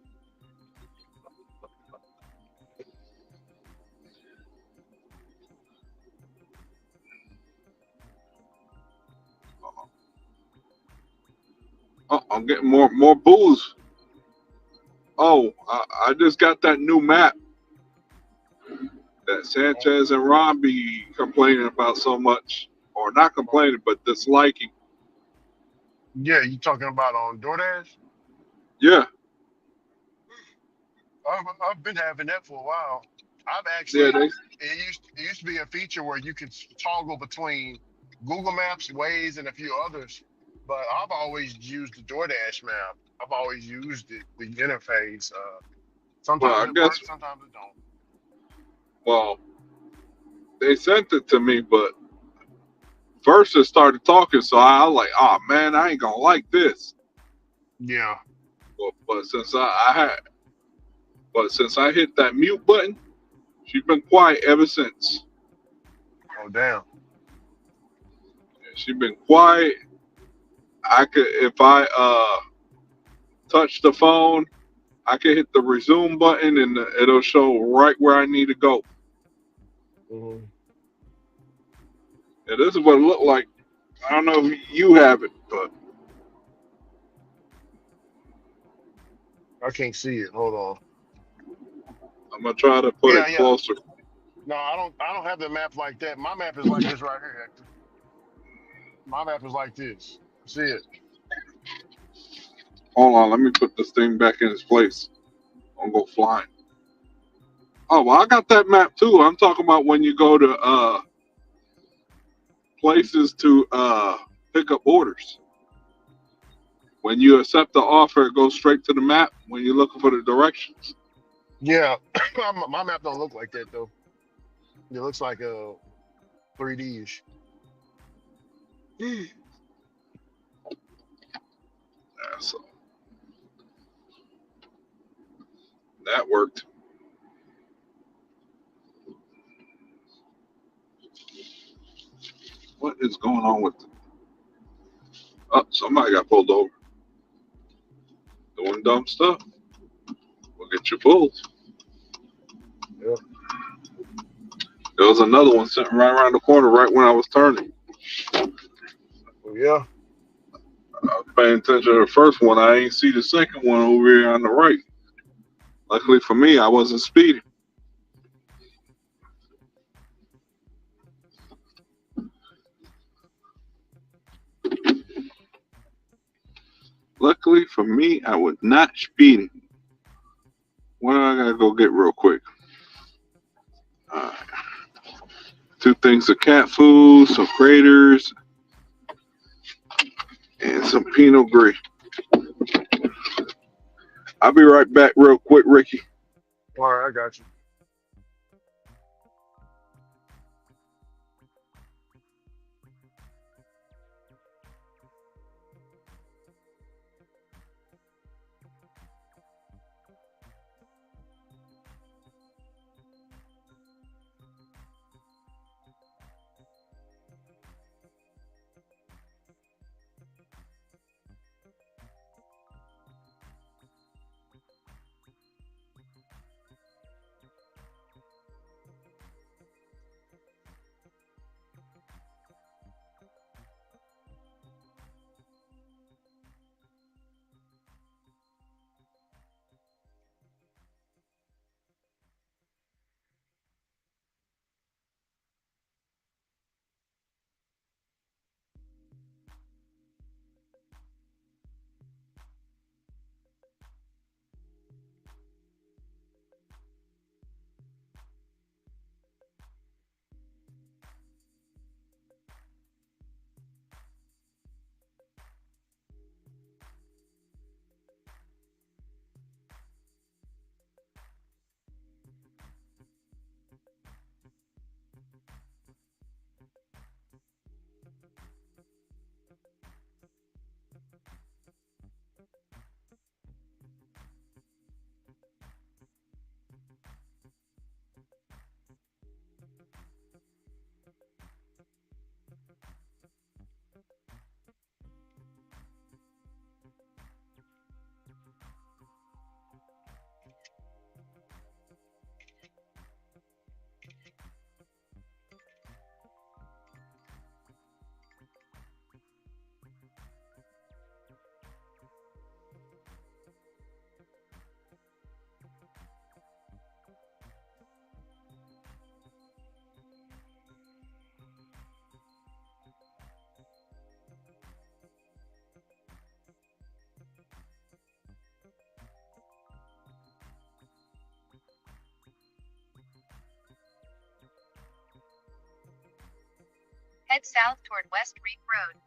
I'm getting more booze. Oh, I just got that new map that Sanchez and Ron be complaining about so much, or not complaining, but disliking. Yeah, you talking about on DoorDash? Yeah, I've been having that for a while. I've yeah, actually it used to be a feature where you could toggle between Google Maps, Waze, and a few others. But I've always used the DoorDash map. I've always used it, the interface. well, Sometimes I it guess, works, sometimes it don't. well, they sent it to me, but first it started talking, so I was like, oh man, I ain't gonna like this. Yeah. But since I hit that mute button, she's been quiet ever since. Oh damn. She's been quiet. I could, if I touch the phone, I can hit the resume button and it'll show right where I need to go. Mm-hmm. And this is what it looked like. I don't know if you have it, but I can't see it. Hold on. I'm gonna try to put Yeah, it yeah. closer. No, I don't have the map like that. My map is like this right here, Hector. My map is like this. See it? Hold on, let me put this thing back in its place. I'll go flying. Oh well, I got that map too. I'm talking about when you go to places to pick up orders. When you accept the offer, it goes straight to the map when you're looking for the directions. Yeah. My map don't look like that though. It looks like a 3D-ish. Yeah, so that worked. What is going on with oh, somebody got pulled over. Doing dumb stuff. We'll get you pulled. Yeah. There was another one sitting right around the corner right when I was turning. Well, yeah. I was paying attention to the first one. I ain't see the second one over here on the right. Luckily for me, I wasn't speeding. Luckily for me, I was not speeding. What do I gotta go get real quick? Uh, 2 things of cat food, some graters, and some Pinot Gris. I'll be right back real quick, Ricky. All right, I got you. Head south toward West Reef Road.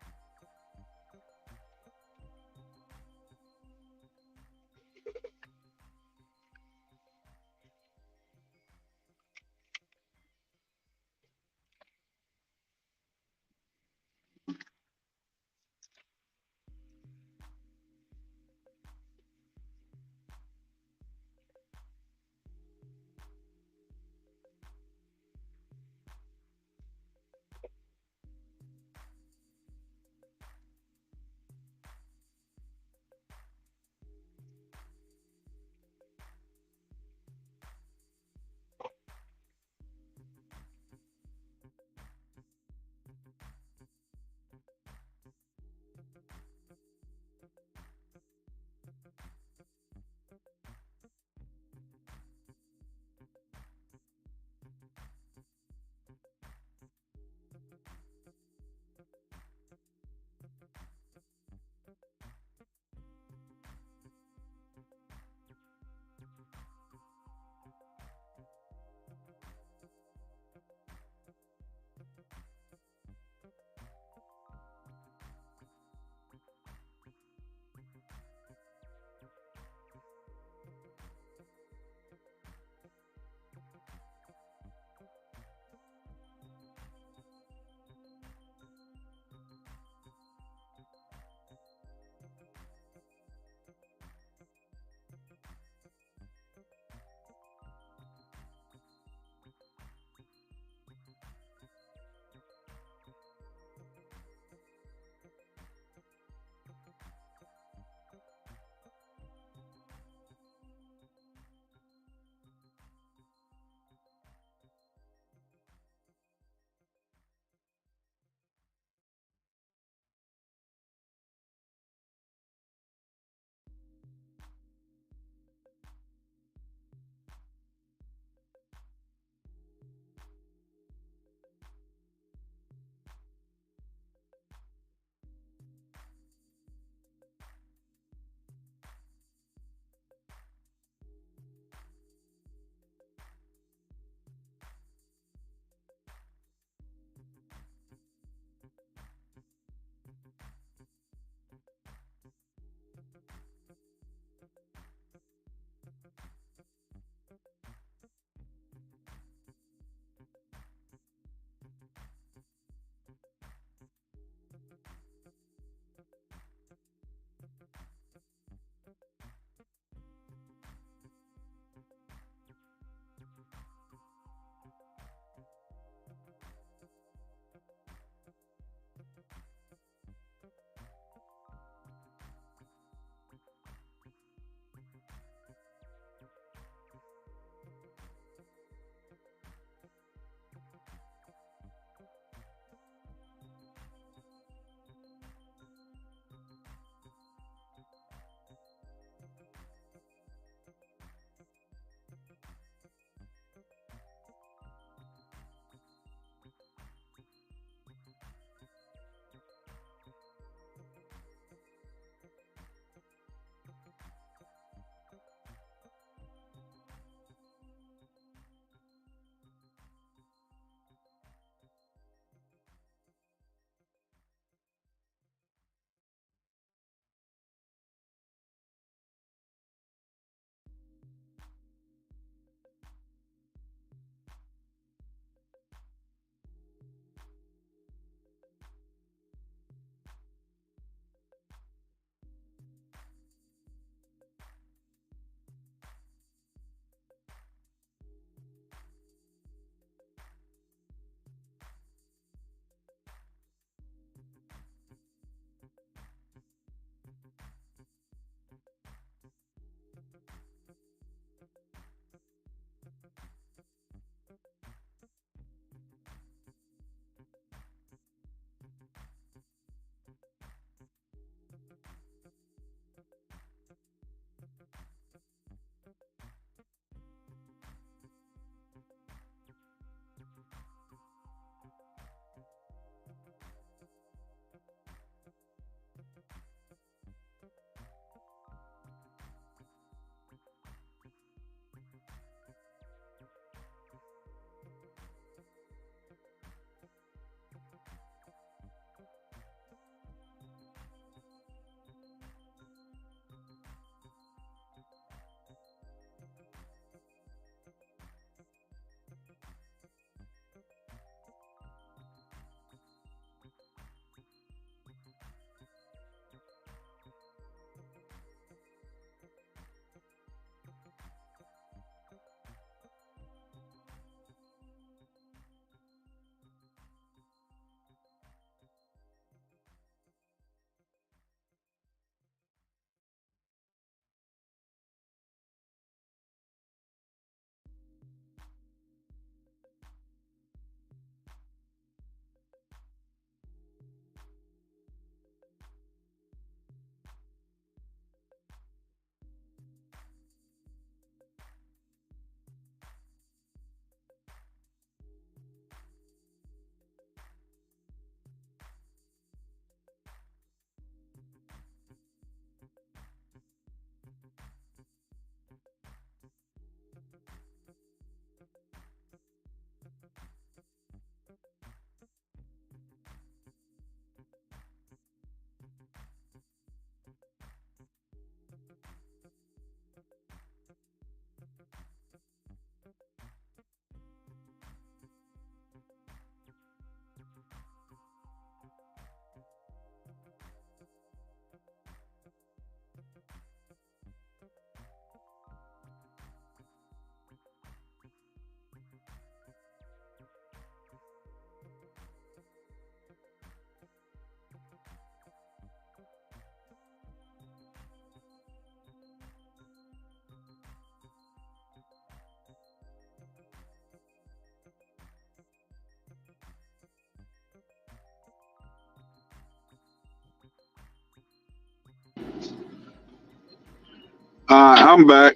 I'm back.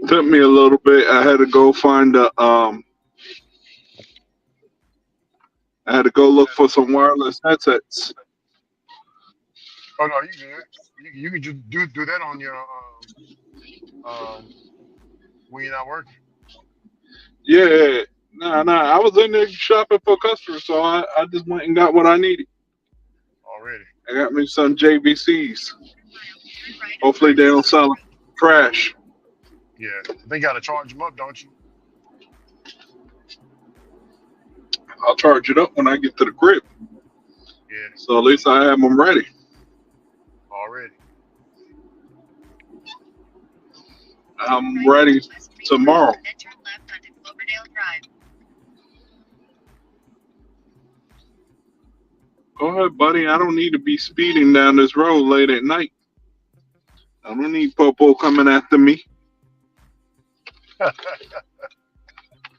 Took me a little bit. I had to go find I had to go look for some wireless headsets. Oh no, you good. You can just do that on your when you're not working Yeah, nah. I was in there shopping for customers, so I just went and got what I needed. already. I got me some JVCs. Hopefully they Hey, don't sell trash. yeah, they gotta charge them up, don't you? I'll charge it up when I get to the crib. Yeah, So at least I have them ready. already. I'm ready tomorrow. Then turn left onto Cloverdale Drive. Go ahead, buddy. I don't need to be speeding down this road late at night. I don't need Popo coming after me.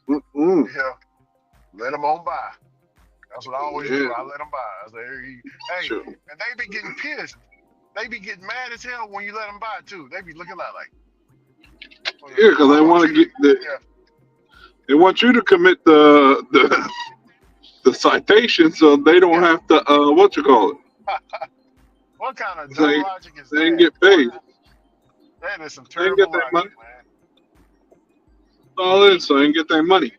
Mm-mm. Yeah, let them on by. That's what I always Yeah, do. I let them by. I say, hey, sure. and they be getting pissed. They be getting mad as hell when you let them by too. They be looking like, Yeah, because I they want want you to to, get the. yeah. They want you to commit the citation, so they don't Yeah. have to what you call it. What kind of dumb They logic is they ain't that? get Boy, paid. that is some They ain't get terrible their logic, money. man. All in, so they ain't get their money.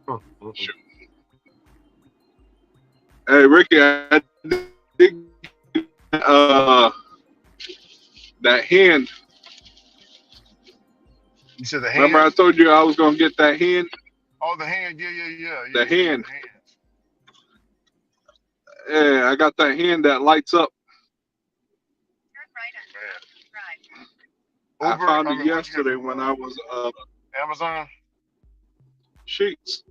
Mm-mm. Shoot. Hey, Ricky, I did that hand. You said the Remember, I hand? told you I was gonna get that hand. Oh, the hand. Yeah. The hand. The hands. Yeah, I got that hand that lights up. Turn right onto Man. Drive. I Uber. found I it mean, where'd you get it yesterday from? when I was Amazon. sheets.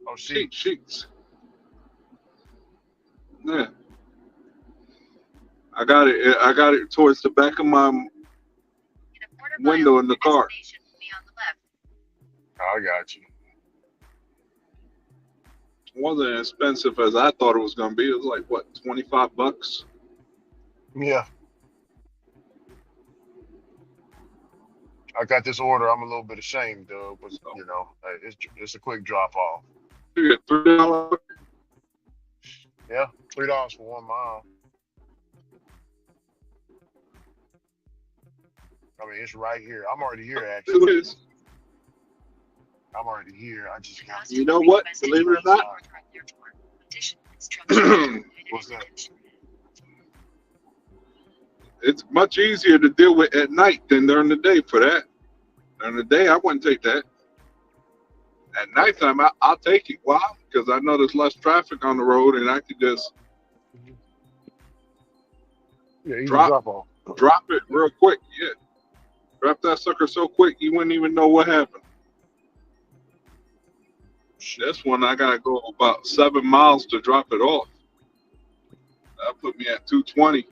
Oh, Sheets. Sheets. Yeah. I got it. I got it towards the back of my In a quarter window mile, in the your car. destination will be on the left. I got you. It wasn't as expensive as I thought it was gonna be. It was like what, $25? Yeah. I got this order. I'm a little bit ashamed, though, but So you know, hey, it's a quick drop off. you get $3. Yeah, $3 for 1 mile. I mean, it's right here. I'm already here, It actually. is. I'm already here. I just got You know what? Believe it or not, what's that? it's much easier to deal with at night than during the day for that. During the day, I wouldn't take that. At nighttime, I'll take it. Why? Because I know there's less traffic on the road, and I could just Yeah, easy drop drop off. it real quick. Yeah, drop that sucker so quick you wouldn't even know what happened. This one, I gotta go about 7 miles to drop it off. That put me at 220.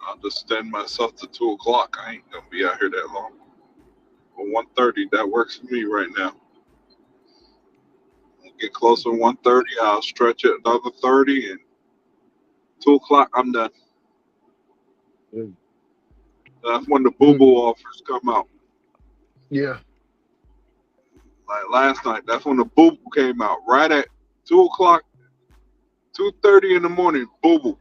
I'll just extend myself to 2 o'clock. I ain't gonna be out here that long. But 1:30, that works for me right now. I'll get closer to 1:30. I'll stretch it another 30, and 2 o'clock, I'm done. Mm. That's when the boo boo offers come out. Yeah. Like last night, that's when the boo boo came out. Right at 2 o'clock, 2:30 in the morning, boo boo.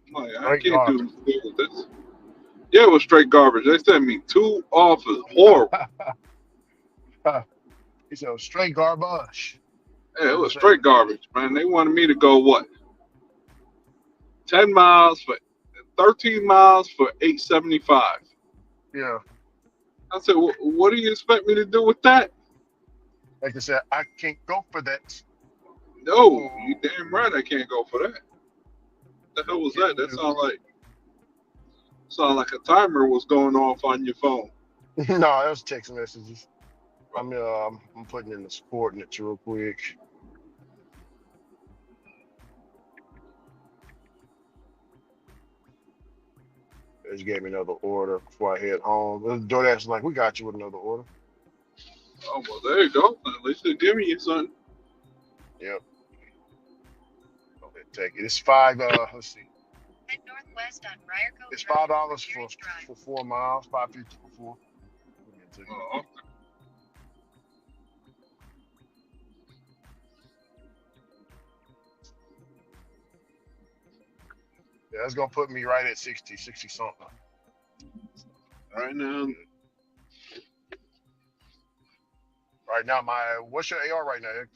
I'm like, I Straight can't garbage. do with this. Yeah, it was straight garbage. They sent me 2 offers. Horrible. He said straight garbage. Yeah, it was straight garbage, man. They wanted me to go what? 10 miles for 13 miles for $8.75. Yeah. I said, what do you expect me to do with that? Like I said, I can't go for that. No, you damn right I can't go for that. The hell was that? Can That sounded like a timer was going off on your phone. No, that was text messages. I'm putting in the coordinates real quick. They just gave me another order before I head home. DoorDash was like, we got you with another order. Oh, well, there you go. At least they're giving you something. Yep. Go ahead and take it. It's $5. Let's see. Head northwest on Briarcoat It's Drive, $5 Series Drive. for 4 miles. $5.50 for 4. Give me a ticket. Oh, Yeah, that's gonna put me right at 60 something. right now, Right now, what's your AR right now? Hector?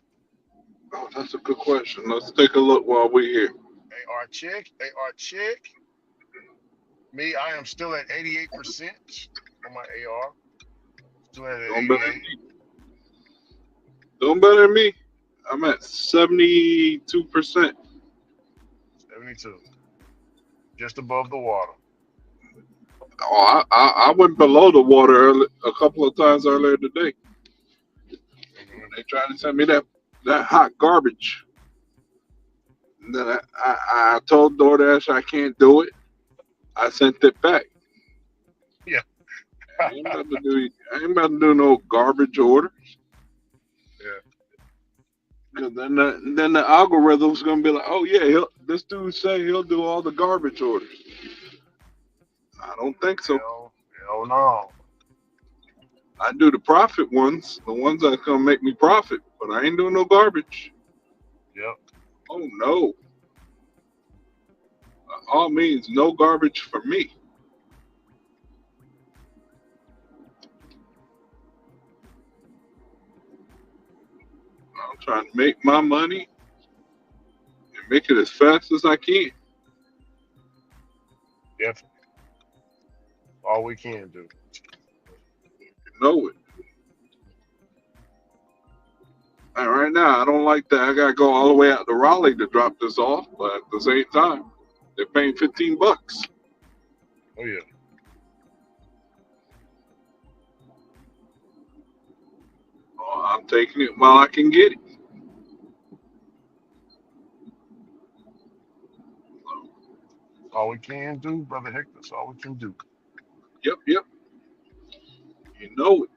oh, that's a good question. Let's take a look while we're here. AR check. Me, I am still at 88% on my AR. Still at Doing better 88. than me. Doing better than me. I'm at 72%. 72. Just above the water. Oh, I went below the water a couple of times earlier today. They tried to send me that hot garbage. And then I told DoorDash I can't do it. I sent it back. Yeah. I ain't about to do no garbage orders. Yeah. Because then the algorithm's gonna be like, oh yeah, this dude say he'll do all the garbage orders. I don't think so. Hell no. I do the profit ones, the ones that's gonna make me profit, but I ain't doing no garbage. Yep. Oh no. All means no garbage for me. I'm trying to make my money and make it as fast as I can. Definitely. All we can do. You know it. And right now, I don't like that. I gotta go all the way out to Raleigh to drop this off, but at the same time, they're paying $15. Oh yeah. Oh, I'm taking it while I can get it. All we can do, Brother Hector. That's all we can do. Yep. You know it.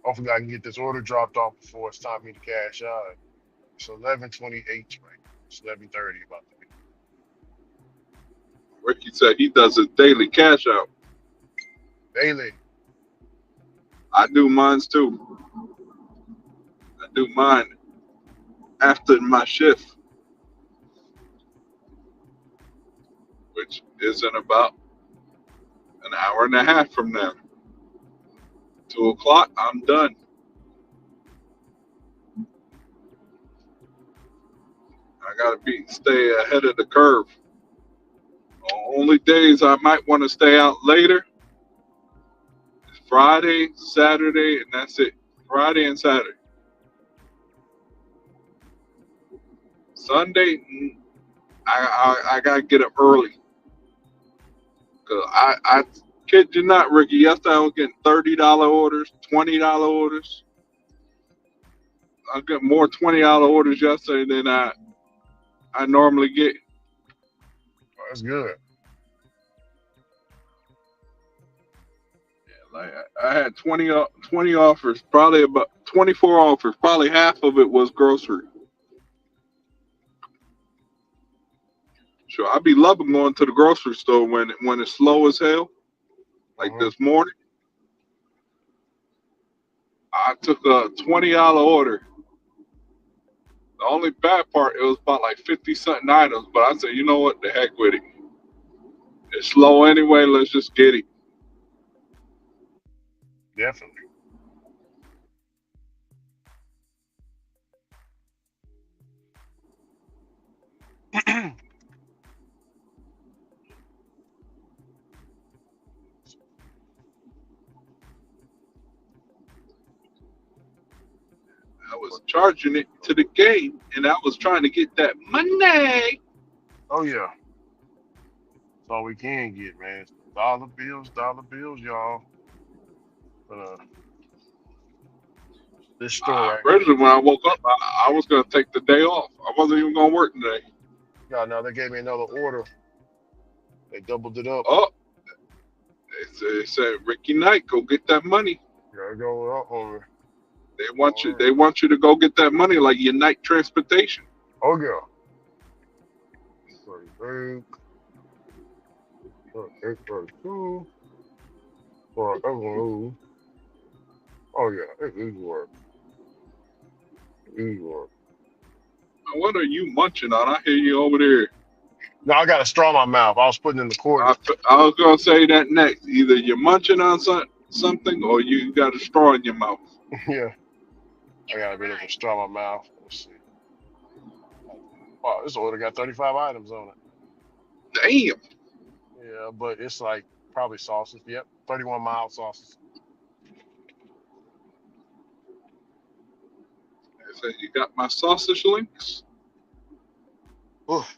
Hopefully I can get this order dropped off before it's time for me to cash out. It's 11:28 right now. It's 11:30 about to be. Ricky said he does his daily cash out. Daily. I do mines too. I do mine after my shift, which is in about an hour and a half from now. 2 o'clock, I'm done. I gotta stay ahead of the curve. Only days I might want to stay out later is Friday, Saturday, and that's it. Friday and Saturday. Sunday, I gotta get up early. Cause I kid you not, Ricky. Yesterday I was getting $30 orders, $20 orders. I got more $20 orders yesterday than I normally get. Oh, that's good. Yeah, like I had 20 offers, probably about 24 offers. Probably half of it was grocery. Sure, I be loving going to the grocery store when it's slow as hell. Like this morning, I took a $20 order. The only bad part, it was about like 50-something items, but I said, you know what, the heck with it. It's slow anyway, let's just get it. Definitely. I was charging it to the game, and I was trying to get that money. Oh yeah. That's all we can get, man. dollar bills, y'all. But this store right here, Originally, when I woke up, I was gonna take the day off. I wasn't even gonna work today. y'all know they gave me another order. They doubled it up. Oh, they said, Ricky Knight, go get that money. Gotta go up over. They want you. They want you to go get that money, like Unite Transportation. Oh yeah. 33, 832, or oh yeah, it is work. It is work. What are you munching on? I hear you over there. No, I got a straw in my mouth. I was putting in the quarters. I was gonna say that next. Either you're munching on something, or you got a straw in your mouth. Yeah, I got a bit of a straw in my mouth. Let's see. Wow, this order got 35 items on it. Damn. Yeah, but it's like probably sauces. Yep, 31 mild sauces. I said, you got my sausage links? Oof.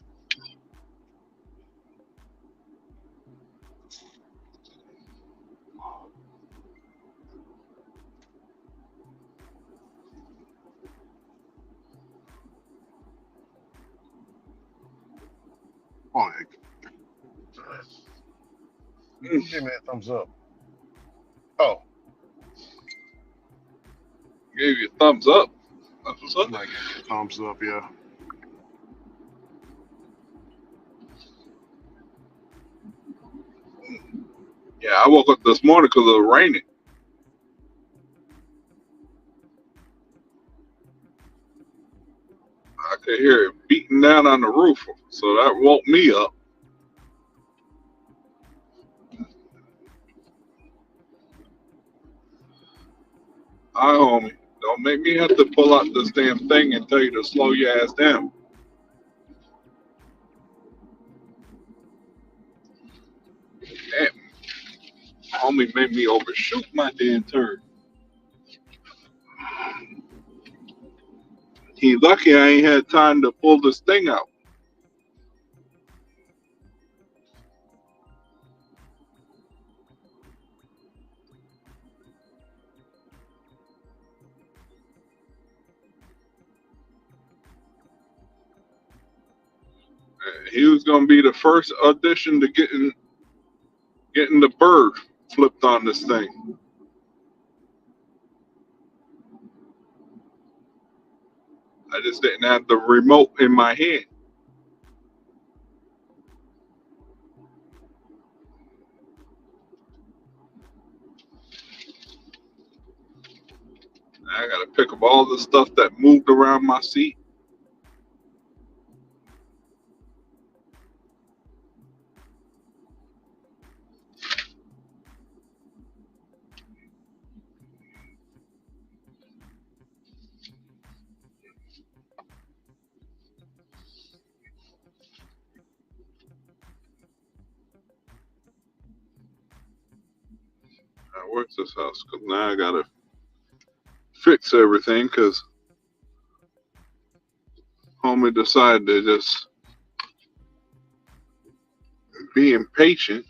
Oh, give me a thumbs up. Oh, Gave you a thumbs up. That's what's up. like thumbs up, yeah. Yeah, I woke up this morning because it was raining. I could hear it beating down on the roof, so that woke me up. Hi, homie. Don't make me have to pull out this damn thing and tell you to slow your ass down. Damn. Homie made me overshoot my damn turn. He lucky I ain't had time to pull this thing out. He was gonna be the first audition to getting the bird flipped on this thing. I just didn't have the remote in my hand. I gotta pick up all the stuff that moved around my seat. Where's this house? Because now I gotta fix everything because homie decided to just be impatient.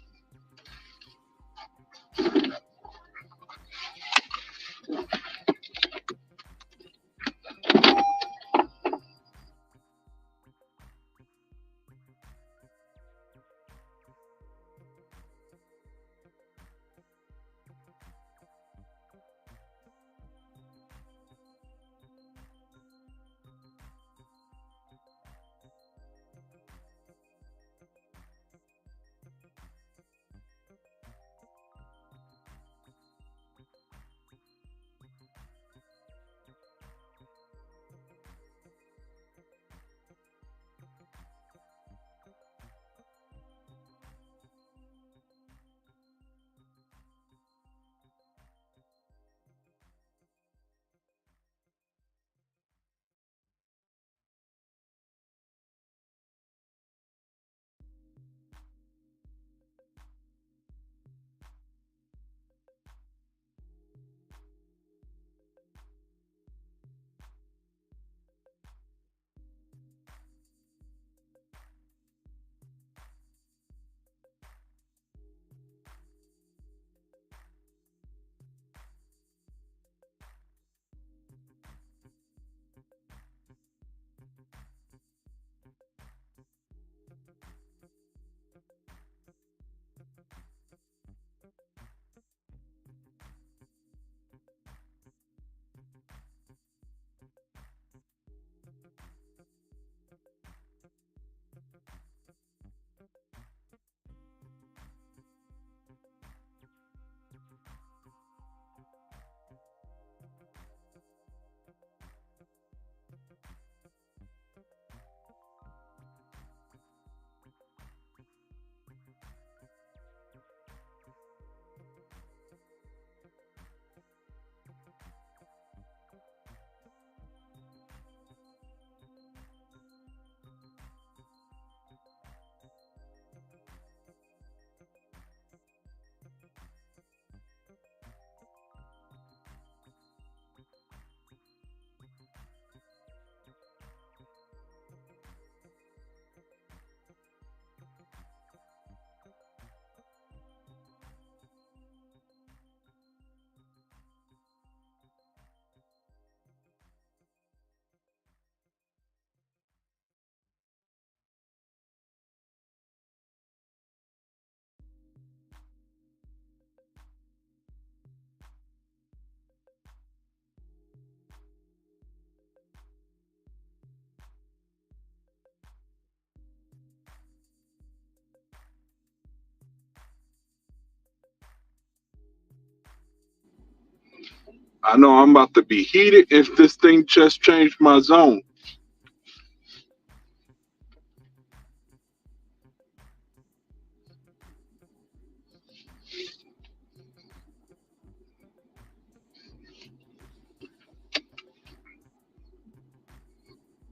I know I'm about to be heated if this thing just changed my zone.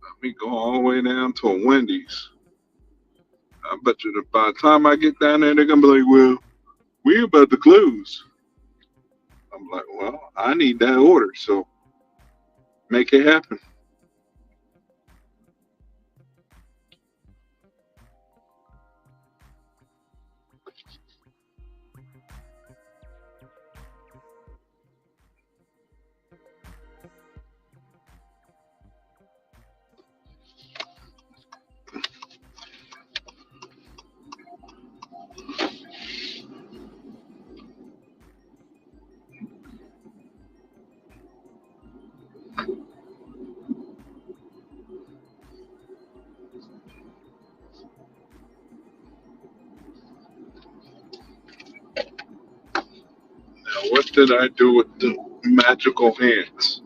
Let me go all the way down to a Wendy's. I bet you that by the time I get down there, they're gonna be like, "Well, we're about to close." I'm like, "Well, I need that order, so make it happen." Now, what did I do with the magical hands?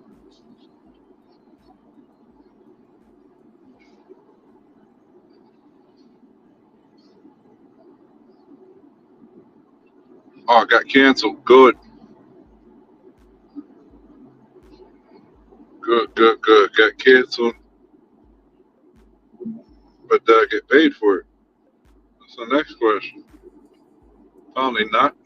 Oh, it got canceled. Good, good, good, good. Got canceled, but did I get paid for it? That's the next question. Probably not.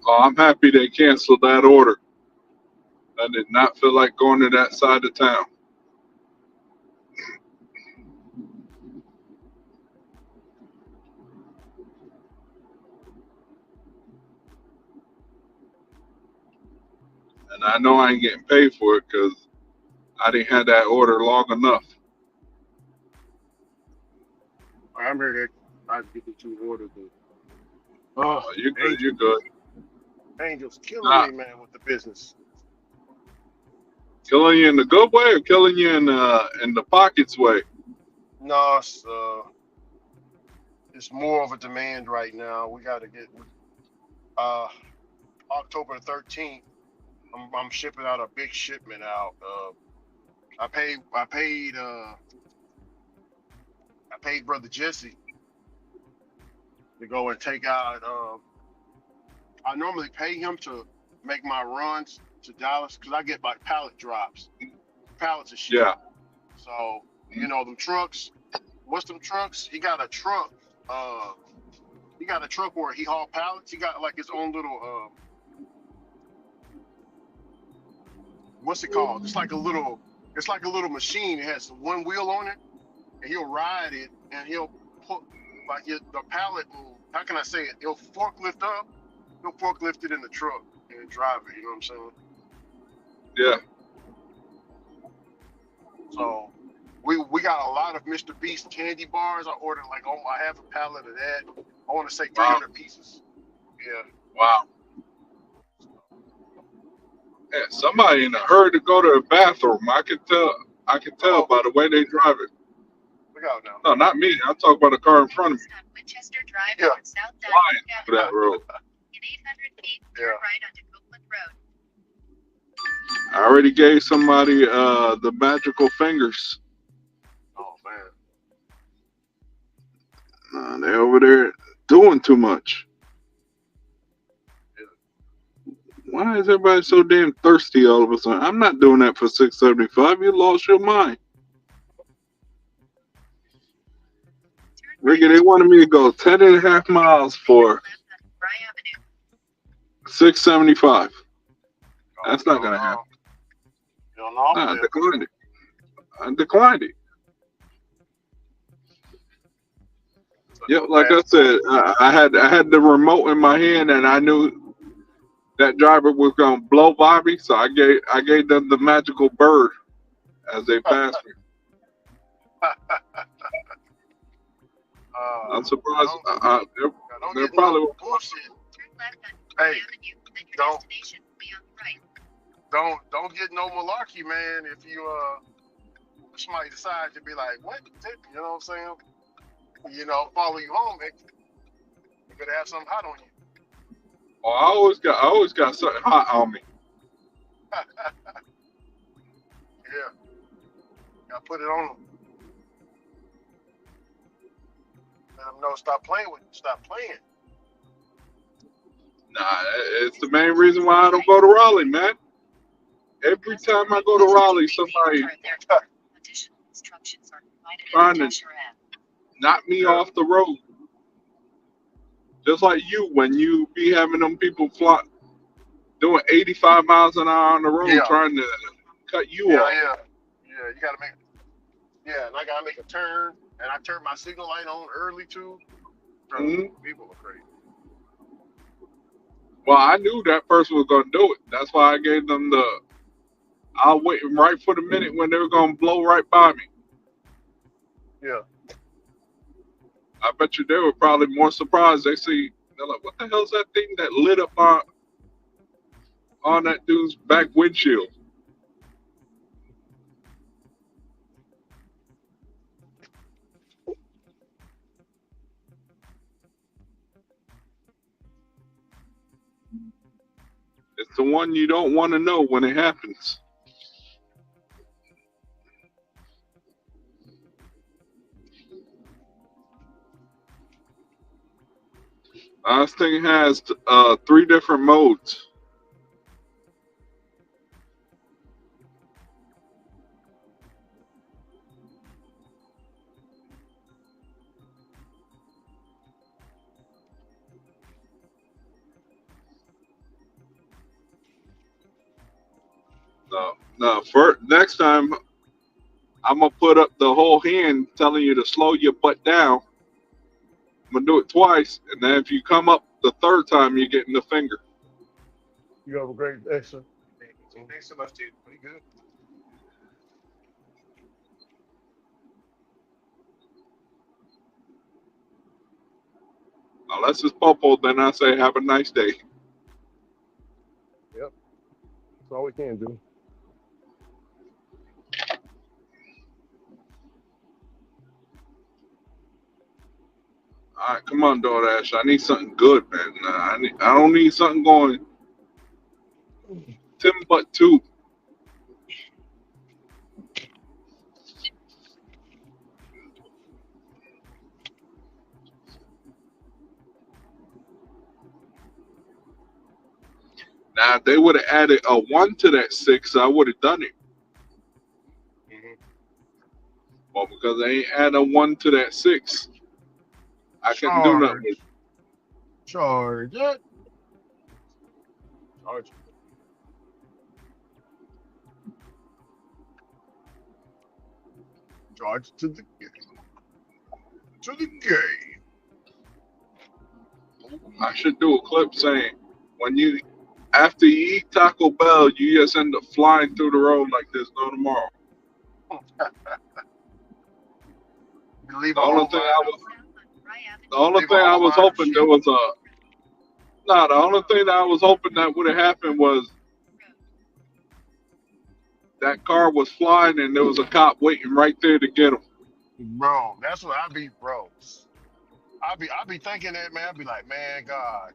Oh, I'm happy they canceled that order. I did not feel like going to that side of town. And I know I ain't getting paid for it because I didn't have that order long enough. I'm here to I get the two orders. Oh, Oh, you're good, you're Angel, good. Angel's killing Nah, me, man, with the business. killing you in the good way or killing you in the pockets way? No, it's more of a demand right now. We got to get uh October 13th. I'm shipping out a big shipment out. I paid brother Jesse to go and take out. I normally pay him to make my runs to Dallas because I get like pallet drops, pallets of shit. Yeah. So them trucks. What's them trucks? He got a truck. He got a truck where he haul pallets. He got like his own little what's it called? It's like a little machine. It has one wheel on it, and he'll ride it, and he'll put like the pallet. How can I say it? He'll forklift up. He'll forklift it in the truck and drive it. You know what I'm saying? Yeah. So we got a lot of Mr. Beast candy bars. I ordered I have a pallet of that. I want to say Wow. 300 pieces. Yeah. Wow. Yeah, somebody in a hurry to go to the bathroom. I can tell. I can tell Oh, by the way they drive it. Look out now. No, not me. I'm talking about the car in front of me. On Winchester Drive Yeah. toward South Flying Diamond through that Avenue. road. In 800 feet, Yeah. turn right onto Copeland Road. I already gave somebody the magical fingers. Oh man. They're over there doing too much. Why is everybody so damn thirsty all of a sudden? I'm not doing that for $6.75. You lost your mind. Turn Ricky, right they wanted me to go 10 and a half miles for left on Bry Avenue. $6.75. That's not You don't gonna know. happen. You don't know. Nah, I declined it. I declined it. Yep, like I said, I had the remote in my hand, and I knew that driver was gonna blow by me, so I gave them the magical bird as they passed me. I'm surprised. Don't They're get probably no bullshit. Turn left on Bry Hey, Avenue. Then your don't- destination will be on the right. Don't get no malarkey, man. If you somebody decides to be like, what? You know what I'm saying? You know, follow you home, man. You could have something hot on you. Oh, I always got something hot on me. Yeah. Gotta put it on them. Let them know stop playing with you. Stop playing. Nah, it's the main reason why I don't go to Raleigh, man. Every time I go to Raleigh, somebody Additional instructions are provided trying in the to Dasher app. knock me off the road. Just like you, when you be having them people fly, doing 85 miles an hour on the road, Yeah. trying to cut you Yeah, off. yeah. Yeah, you gotta make and I gotta make a turn, and I turn my signal light on early too. Mhm. People are crazy. Well, I knew that person was gonna do it. That's why I gave them I'll wait right for the minute when they were gonna blow right by me. Yeah. I bet you they were probably more surprised. They're like, what the hell's that thing that lit up on that dude's back windshield? It's the one you don't want to know when it happens. This thing has 3 different modes. No. Next time, I'm gonna put up the whole hand telling you to slow your butt down. I'm gonna do it twice, and then if you come up the third time, you're getting the finger. You have a great day, sir. Thanks so much, dude. Pretty good. Unless it's Popo, then I say have a nice day. Yep. That's all we can do. All right, come on, DoorDash. I need something good, man. I don't need something going Timbuktu. Now, if they would have added a 1 to that 6, I would have done it. Well, because they ain't add a 1 to that 6, I couldn't do nothing with it. Charge it. Charge it. Charge to the game. To the game. I should do a clip saying, after you eat Taco Bell, you just end up flying through the road like there's no tomorrow. You leave The a only home thing line. I was hoping there was the only thing that I was hoping that would have happened was that car was flying and there was a cop waiting right there to get him. Bro, that's what I be, bro. I be thinking that, man. I be like, man, God,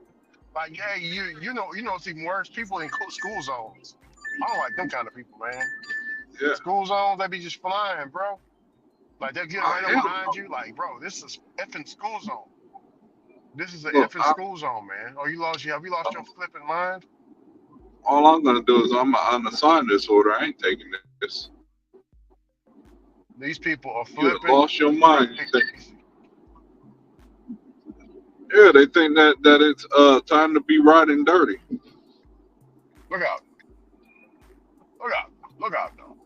like, yeah, you know, it's even worse. People in school zones. I don't like them kind of people, man. Yeah. School zones, they be just flying, bro. Like they'll get Oh, right up hell behind no. you, like, bro, this is effing school zone. This is an Look, effing school zone, man. Oh, have you lost your flipping mind? all I'm gonna do is I'm gonna unassign this order. I ain't taking this. These people are You have flipping lost your like mind. You think, crazy. yeah, they think that it's time to be riding dirty. Look out, look out, look out, though.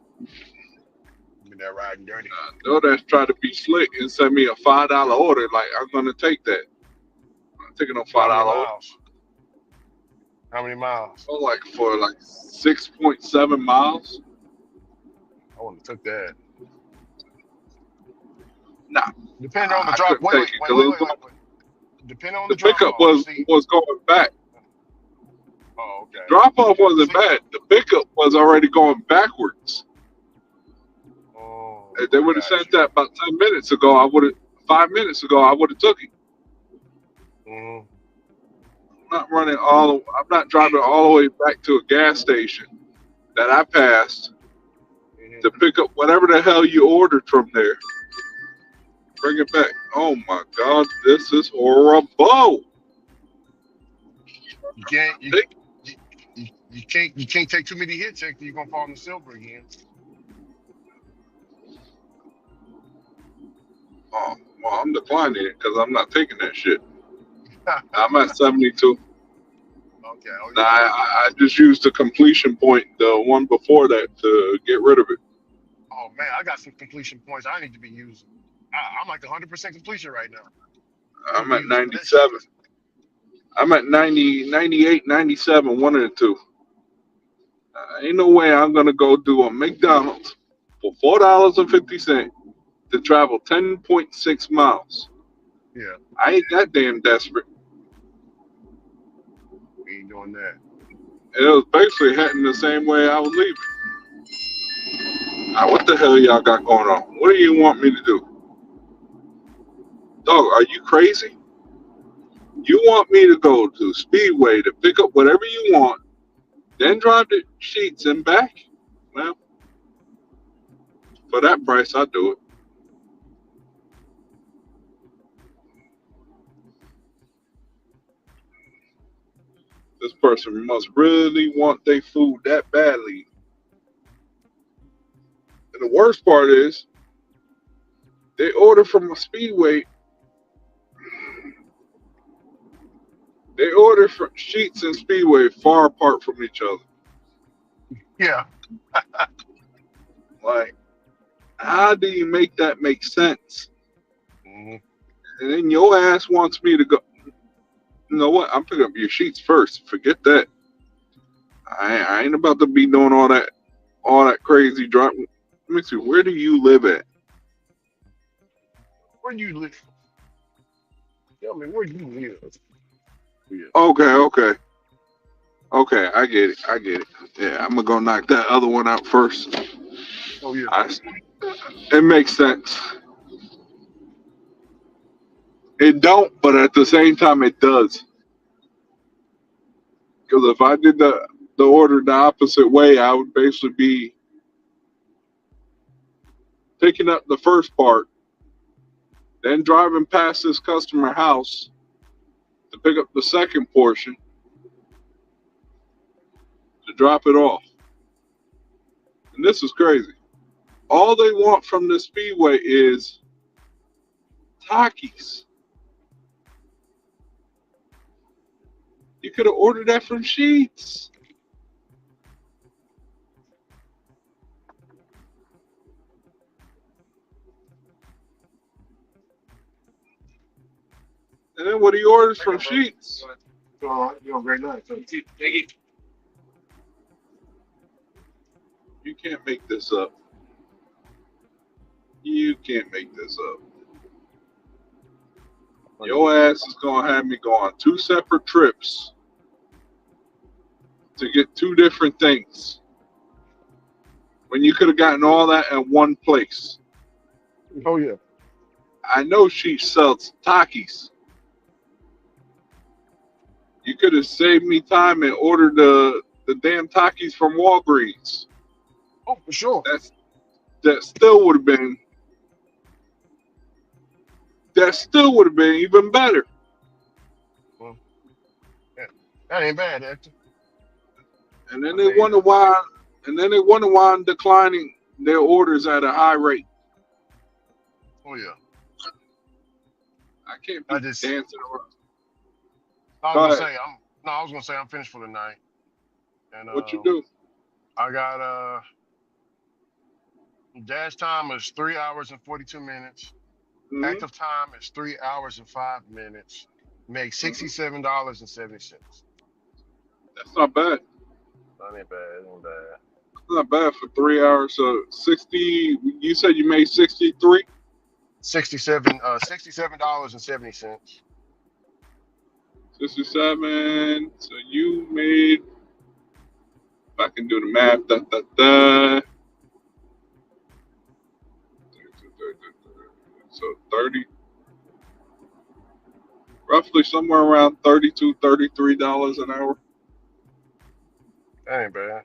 Give me that riding dirty. They'll just try to be slick and send me a $5 order. Like I'm gonna take that. I'm not taking no How many $5 order. miles? How many miles? Oh, like for like 6.7 miles. I wouldn't have took that. Nah, Depending on the I drop. couldn't take it Wait. Depending on the the drop pickup off. See. was going back. Oh, okay. Drop off wasn't See. bad. The pickup was already going backwards. Oh, If they I would have got sent you. that about 10 minutes ago, I would have. 5 minutes ago, I would have took it. Mm-hmm. I'm not driving all the way back to a gas station that I passed to pick up whatever the hell you ordered from there. Bring it back. Oh my God, this is horrible. You can't. Take- You can't take too many hits, Hector. You're gonna fall in the silver again. Oh, well, I'm declining it because I'm not taking that shit. I'm at 72. Okay. Oh, Nah, yeah. I just used the completion point, the one before that, to get rid of it. Oh man, I got some completion points I need to be using. I'm like 100% completion right now. I need to I'm be at using some of that shit. 97. I'm at 90, 98, 97, one of the two. Ain't no way I'm going to go do a McDonald's for $4.50 to travel 10.6 miles. Yeah, I ain't that damn desperate. we ain't doing that. It was basically heading the same way I was leaving. Now, what the hell y'all got going on? What do you want me to do? Dog, are you crazy? You want me to go to Speedway to pick up whatever you want, then drive the sheets and back? Well, for that price, I'd do it. This person must really want their food that badly. And the worst part is, they order from a Speedway. They order from Sheets and Speedway far apart from each other. Yeah. Like, how do you make that make sense? Mm-hmm. And then your ass wants me to go. You know what? I'm picking up your sheets first. Forget that. I ain't about to be doing all that crazy drive. Let me see. Where do you live at? Where do you live? Tell me, where do you live? Yeah. Okay. I get it. Yeah, I'm gonna go knock that other one out first. Oh yeah. It makes sense. It don't, but at the same time, it does. Because if I did the order the opposite way, I would basically be picking up the first part, then driving past this customer house to pick up the second portion to drop it off. And this is crazy. All they want from the Speedway is Takis. You could have ordered that from Sheets. And then what he orders from Sheets. You're great night. You can't make this up. You can't make this up. Your ass is going to have me go on 2 separate trips to get 2 different things when you could have gotten all that at one place. Oh yeah. I know she sells Takis. You could have saved me time and ordered the damn Takis from Walgreens. Oh, for sure. That still would have been even better. Well, yeah, that ain't bad, Hector. And then I they mean, wonder why. And then they wonder why I'm declining their orders at a high rate. oh yeah. I can't I be just, dancing around. I Go was ahead. gonna say, I was gonna say I'm finished for the night, and What you do? I got dash time is 3 hours and 42 minutes. Hmm. Active time is 3 hours and 5 minutes. Make $67.70. That's not bad. That ain't bad. That ain't bad. Not bad for 3 hours. So 60. You said you made 63. $67.70. 67. So you made. If I can do the math. So 30. Roughly somewhere around $32, $33 an hour. That ain't bad.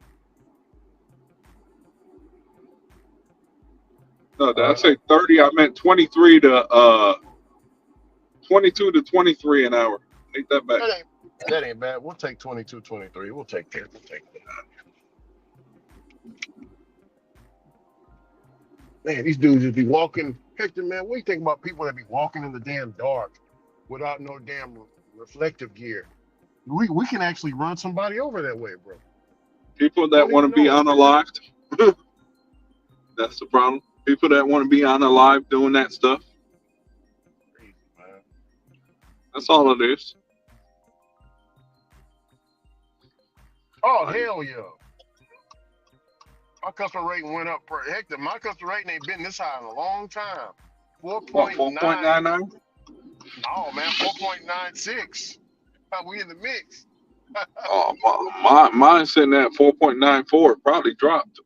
No, did I say 30? I meant 22 to 23 an hour. Take that back. That ain't bad. We'll take 22, 23. We'll take that. We'll take that. Man, these dudes just be walking. Hector, man, what do you think about people that be walking in the damn dark without no damn reflective gear? We can actually run somebody over that way, bro. People that Don't want to even be know it. unalived. That's the problem. People that want to be unalive doing that stuff. Crazy, man. That's all it is. Oh, hell yeah. My customer rating went up per Hector. My customer rating ain't been this high in a long time. What, 4.9. 4.99? No, man, 4.96. We in the mix. Oh, mine's sitting at 4.94. Probably dropped.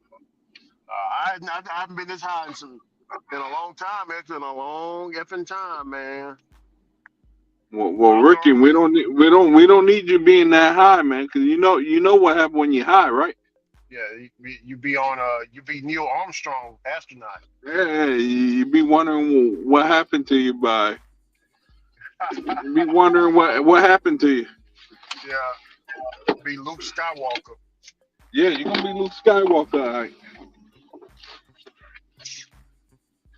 I haven't been this high in a long time, Hector. In a long effing time, man. Well, Ricky, we don't need you being that high, man, because you know what happened when you're high, right? Yeah, you be on you be Neil Armstrong astronaut. Yeah, you be wondering what happened to you by. You be wondering what happened to you. Yeah, be Luke Skywalker. Yeah, you're gonna be Luke Skywalker, all right.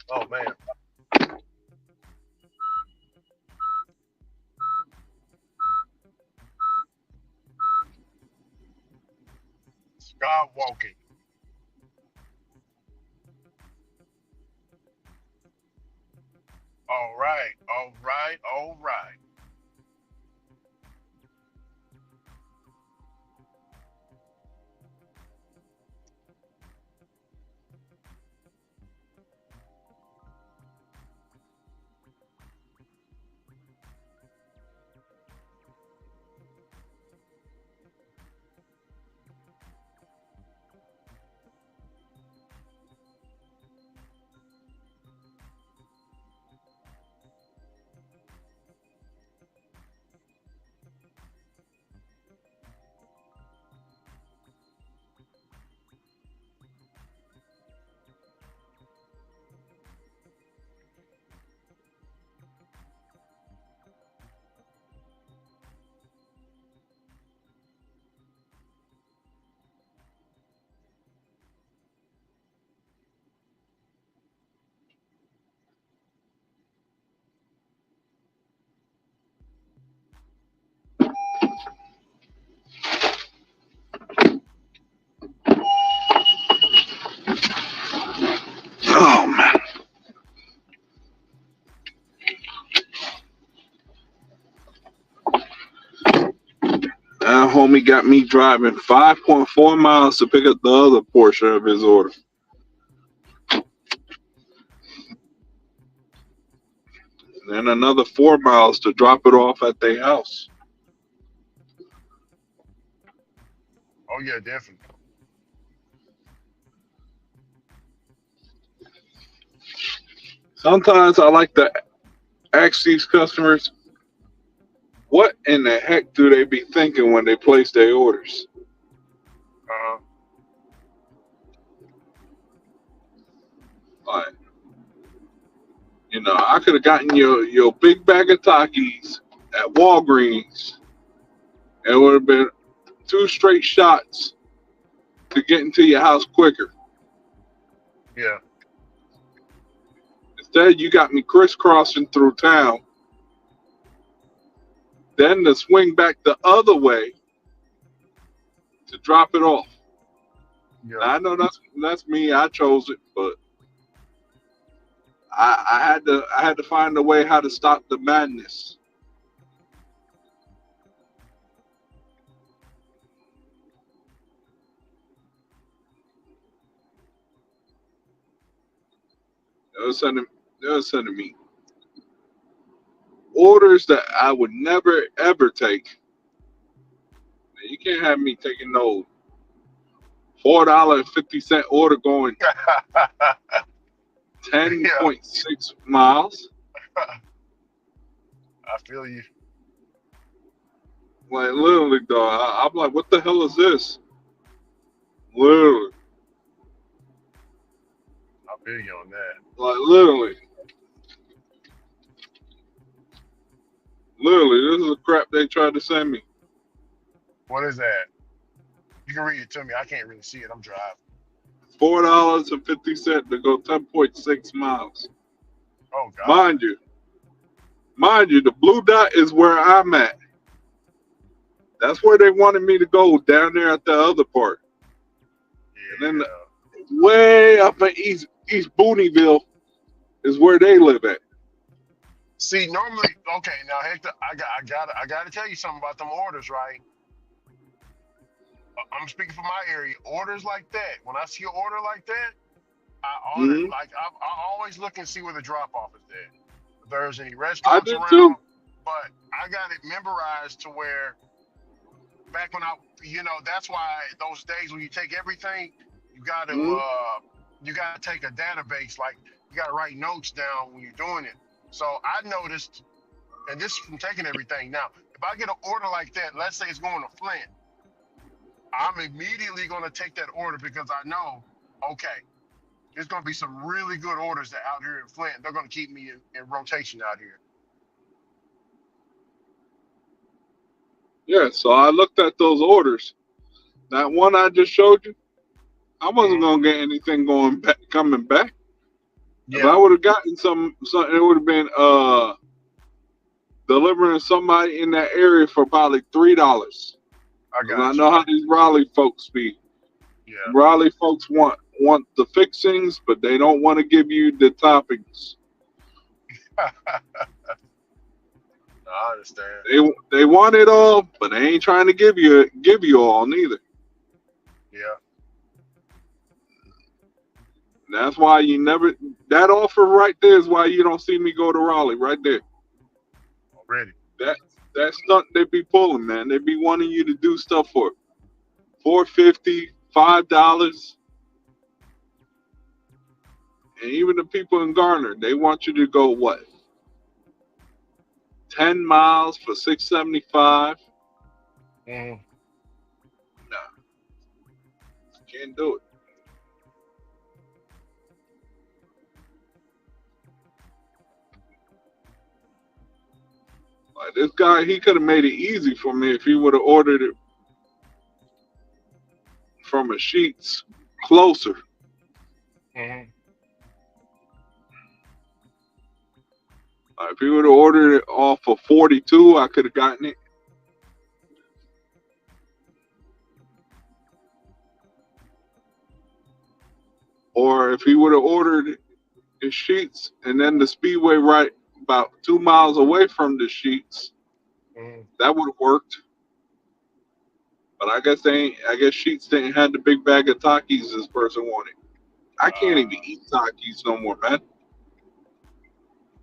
Oh man. Skywalking. All right, all right, all right. Oh man. That homie got me driving 5.4 miles to pick up the other portion of his order. And then another 4 miles to drop it off at their house. Oh yeah, definitely. Sometimes I like to ask these customers, what in the heck do they be thinking when they place their orders? Uh-huh. Like, I could have gotten your big bag of Takis at Walgreens. It would have been 2 straight shots to get into your house quicker. Yeah. Instead, you got me crisscrossing through town, then to swing back the other way to drop it off. Yeah. Now, I know that's me. I chose it, but I had to find a way how to stop the madness. They were sending me orders that I would never ever take. You can't have me taking no $4.50 order going Yeah. 10.6 miles. I feel you. Like literally, dog. I'm like, what the hell is this? Literally, I feel you on that. like literally, this is the crap they tried to send me. What is that? You can read it to me. I can't really see it. I'm driving. $4.50 to go 10.6 miles. Oh God. Mind you, the blue dot is where I'm at. That's where they wanted me to go, down there at the other part. Yeah. And then way up in East Booneyville is where they live at. See, normally, okay. Now, Hector, I got to tell you something about them orders, right? I'm speaking for my area. Orders like that. When I see an order like that, Mhm. I always look and see where the drop off is at. If there's any I restaurants did around, too. but I got it memorized to where back when that's why those days when you take everything, you got to Mhm. take a database. Like you got to write notes down when you're doing it. So I noticed, and this is from taking everything. Now, if I get an order like that, let's say it's going to Flint, I'm immediately going to take that order because I know, okay, there's going to be some really good orders that out here in Flint. They're going to keep me in rotation out here. Yeah, so I looked at those orders. That one I just showed you, I wasn't gonna get anything coming back. If I Yeah, would have gotten some, it would have been delivering somebody in that area for probably $3. I Because I got know how these Raleigh folks be. you. Raleigh folks want the fixings, but they don't want to give you the toppings. Yeah. I understand. They want it all, but they ain't trying to give you all neither. Yeah. And that's why that offer right there is why you don't see me go to Raleigh right there. Already. That stunt they be pulling, man. They be wanting you to do stuff for $4.50, $5. And even the people in Garner, they want you to go what? 10 miles for $6.75. Mm. Nah, can't do it. Like this guy, he could have made it easy for me if he would have ordered it from a Sheetz closer. Mm-hmm. If he would have ordered it off of 42, I could have gotten it. Or if he would have ordered his Sheetz and then the Speedway right about 2 miles away from the Sheetz, Mm-hmm. that would have worked. But I guess Sheetz didn't have the big bag of Takis this person wanted. I can't even eat Takis no more, man.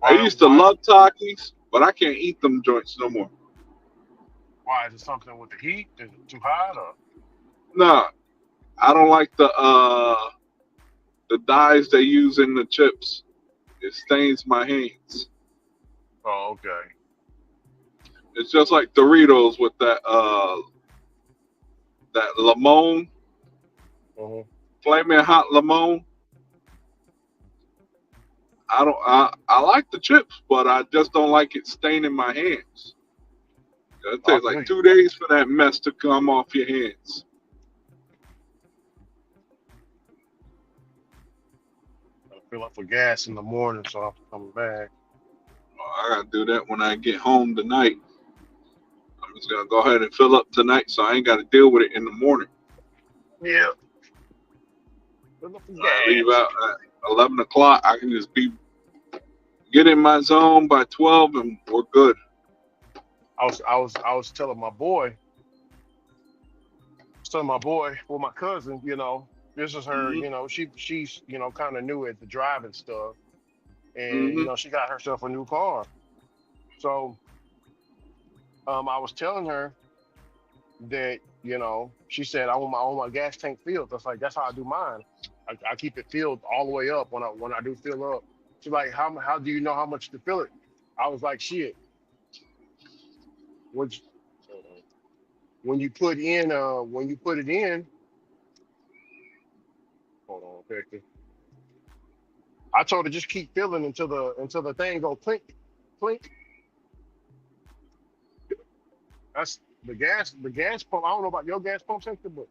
I used to love Takis, but I can't eat them joints no more. Why? Is it something with the heat? Is it too hot or? Nah, I don't like the dyes they use in the chips. It stains my hands. Oh, okay. It's just like Doritos with that limon, Mhm. flaming hot limon. I like the chips, but I just don't like it staining my hands. It I takes feel like you. 2 days for that mess to come off your hands. I fill up for gas in the morning, so I'm coming back. I gotta do that when I get home tonight. I'm just gonna go ahead and fill up tonight, so I ain't gotta deal with it in the morning. Yeah. Fill up for I leave gas. out at 11 o'clock. I can just get in my zone by 12, and we're good. I was telling my boy, well, my cousin, this is her, Hmm. she's, kind of new at the driving stuff. And, Hmm. she got herself a new car. So I was telling her that, she said, I want my gas tank filled. That's like, that's how I do mine. I keep it filled all the way up when I do fill up. She's like, how do you know how much to fill it? I was like, shit. When, when you put it in, hold on, Victor. I told her just keep filling until the thing go clink, clink. That's the gas pump. I don't know about your gas pump sector, but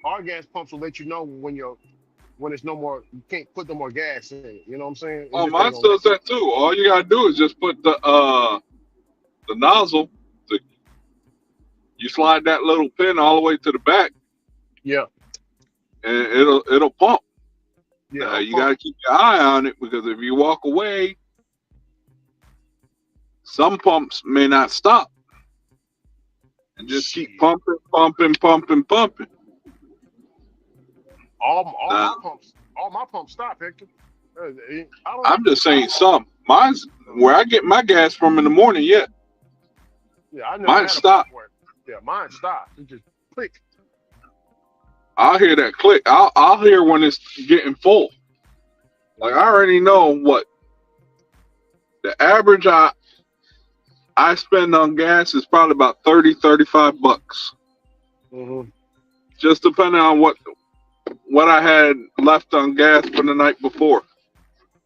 our gas pumps will let you know when it's no more. You can't put no more gas in it. You know what I'm saying? It Oh, just ain't mine gonna does let you. that too. All you gotta do is just put the nozzle. The, you slide that little pin all the way to the back, Yeah, and it'll pump. yeah. Now It'll you pump. gotta keep your eye on it because if you walk away, some pumps may not stop and just keep Shit. pumping, pumping, pumping, pumping. All Now my pumps. All my pumps stop, Hector. I don't. I'm just saying some. Mine's where I get my gas from in the morning. Yeah, Yeah, I never mine had a pump stop. where. Yeah, mine stops. It just click. I'll hear that click. I'll hear when it's getting full. Like I already know what the average I spend on gas is probably about 30-35 bucks. Mm-hmm. Just depending on what I had left on gas for the night before.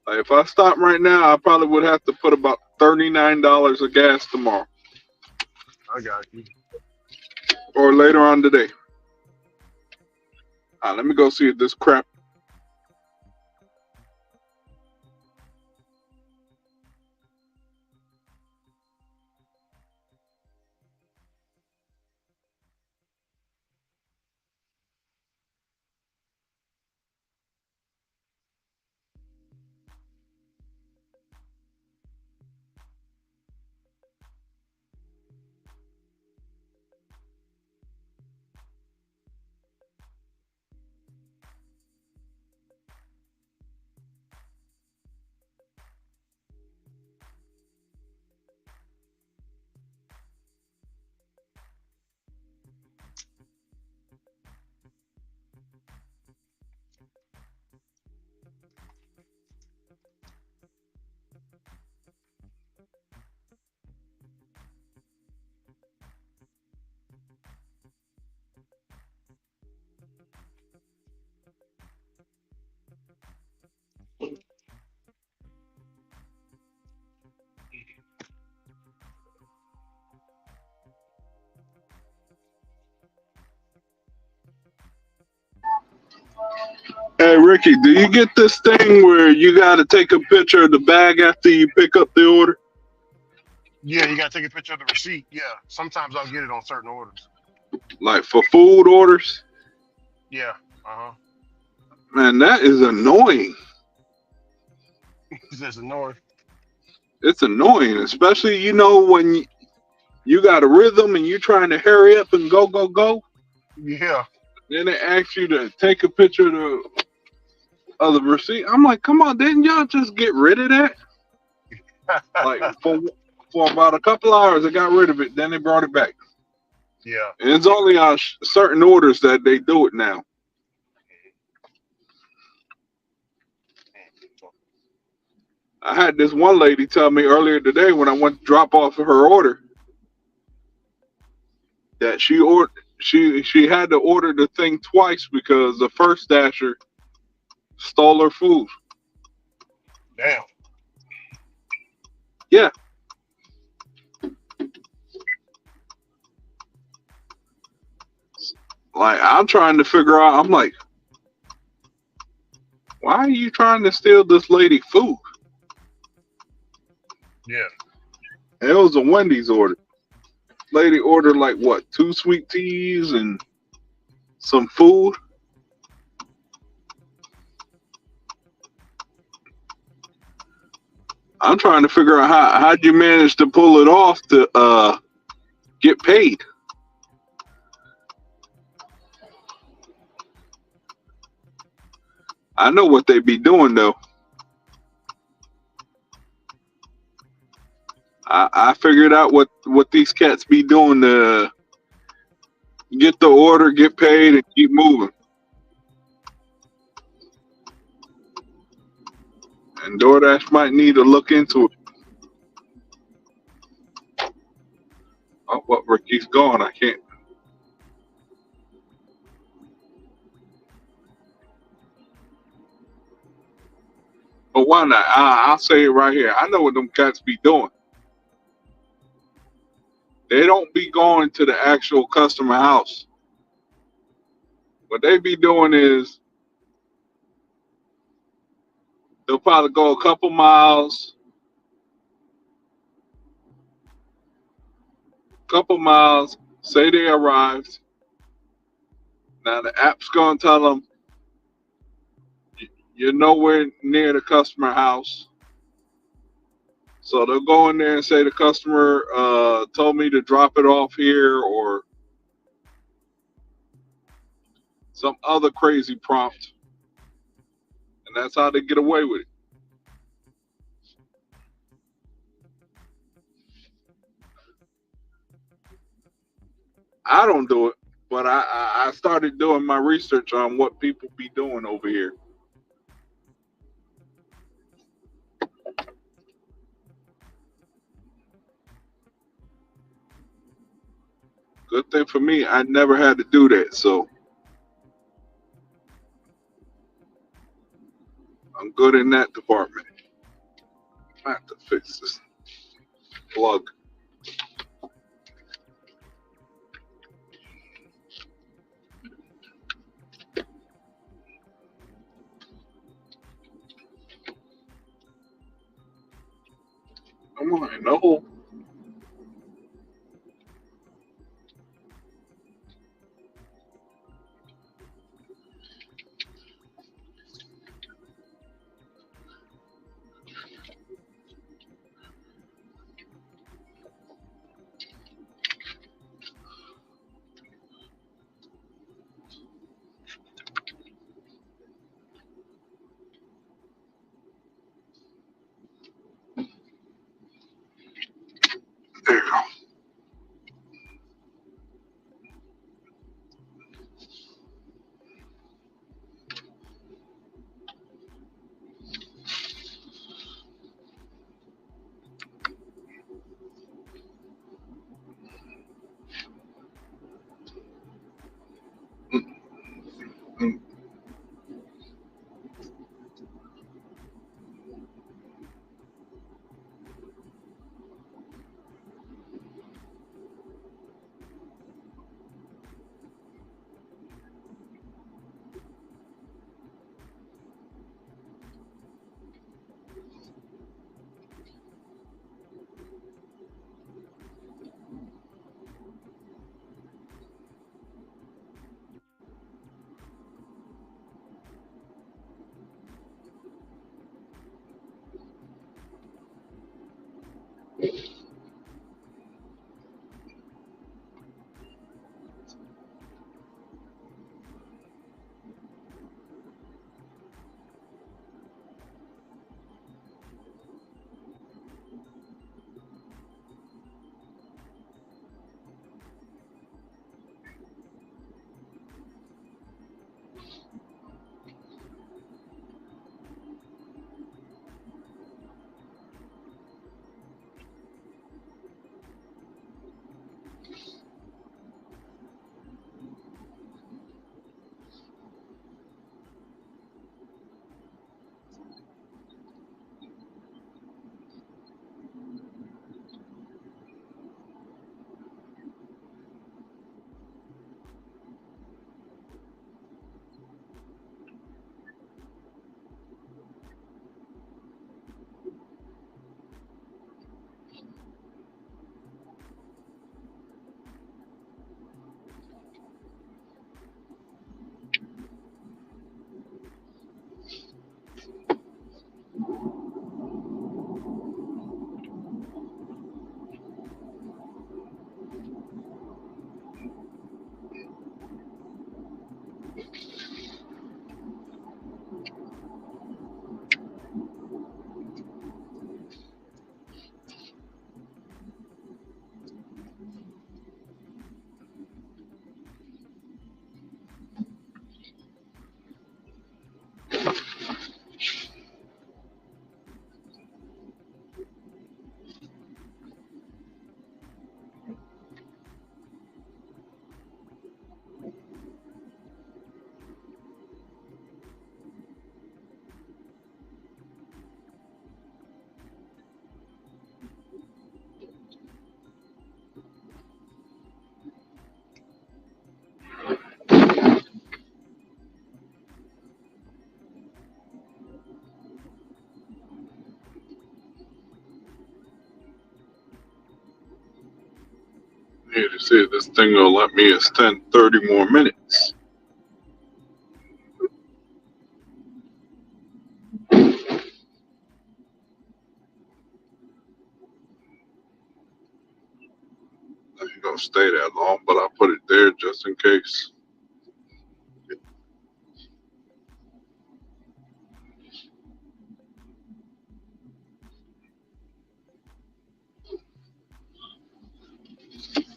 Like if I stop right now, I probably would have to put about $39 of gas tomorrow I got you. or later on today. Let me go see if this crap. Hey Ricky, do you get this thing where you got to take a picture of the bag after you pick up the order? Yeah, you gotta take a picture of the receipt. Yeah, sometimes I'll get it on certain orders. Like for food orders? Yeah. Uh huh. Man, that is annoying. He says north. It's annoying, especially when you got a rhythm and you're trying to hurry up and go, go, go. Yeah. Then they ask you to take a picture of the receipt. I'm like, come on, didn't y'all just get rid of that? Like for about a couple hours, they got rid of it. Then they brought it back. Yeah. And it's only on certain orders that they do it now. I had this one lady tell me earlier today when I went to drop off her order that she had to order the thing twice because the first dasher stole her food. Damn. Yeah. Like I'm trying to figure out. I'm like, why are you trying to steal this lady food? Yeah. And it was a Wendy's order. Lady ordered like what, 2 sweet teas and some food. I'm trying to figure out how'd you manage to pull it off to get paid. I know what they be doing though. I figured out what these cats be doing to get the order, get paid, and keep moving. And DoorDash might need to look into it. Oh, what Ricky's gone. I can't. But why not? I'll say it right here. I know what them cats be doing. They don't be going to the actual customer house. What they be doing is they'll probably go a couple miles, say they arrived. Now the app's gonna tell them you're nowhere near the customer house. So they'll go in there and say the customer told me to drop it off here or some other crazy prompt. And that's how they get away with it. I don't do it, but I started doing my research on what people be doing over here. Good thing for me, I never had to do that, so I'm good in that department. I have to fix this plug. Come on, no. Here to see if this thing will let me extend 30 more minutes. I ain't gonna stay that long, but I'll put it there just in case.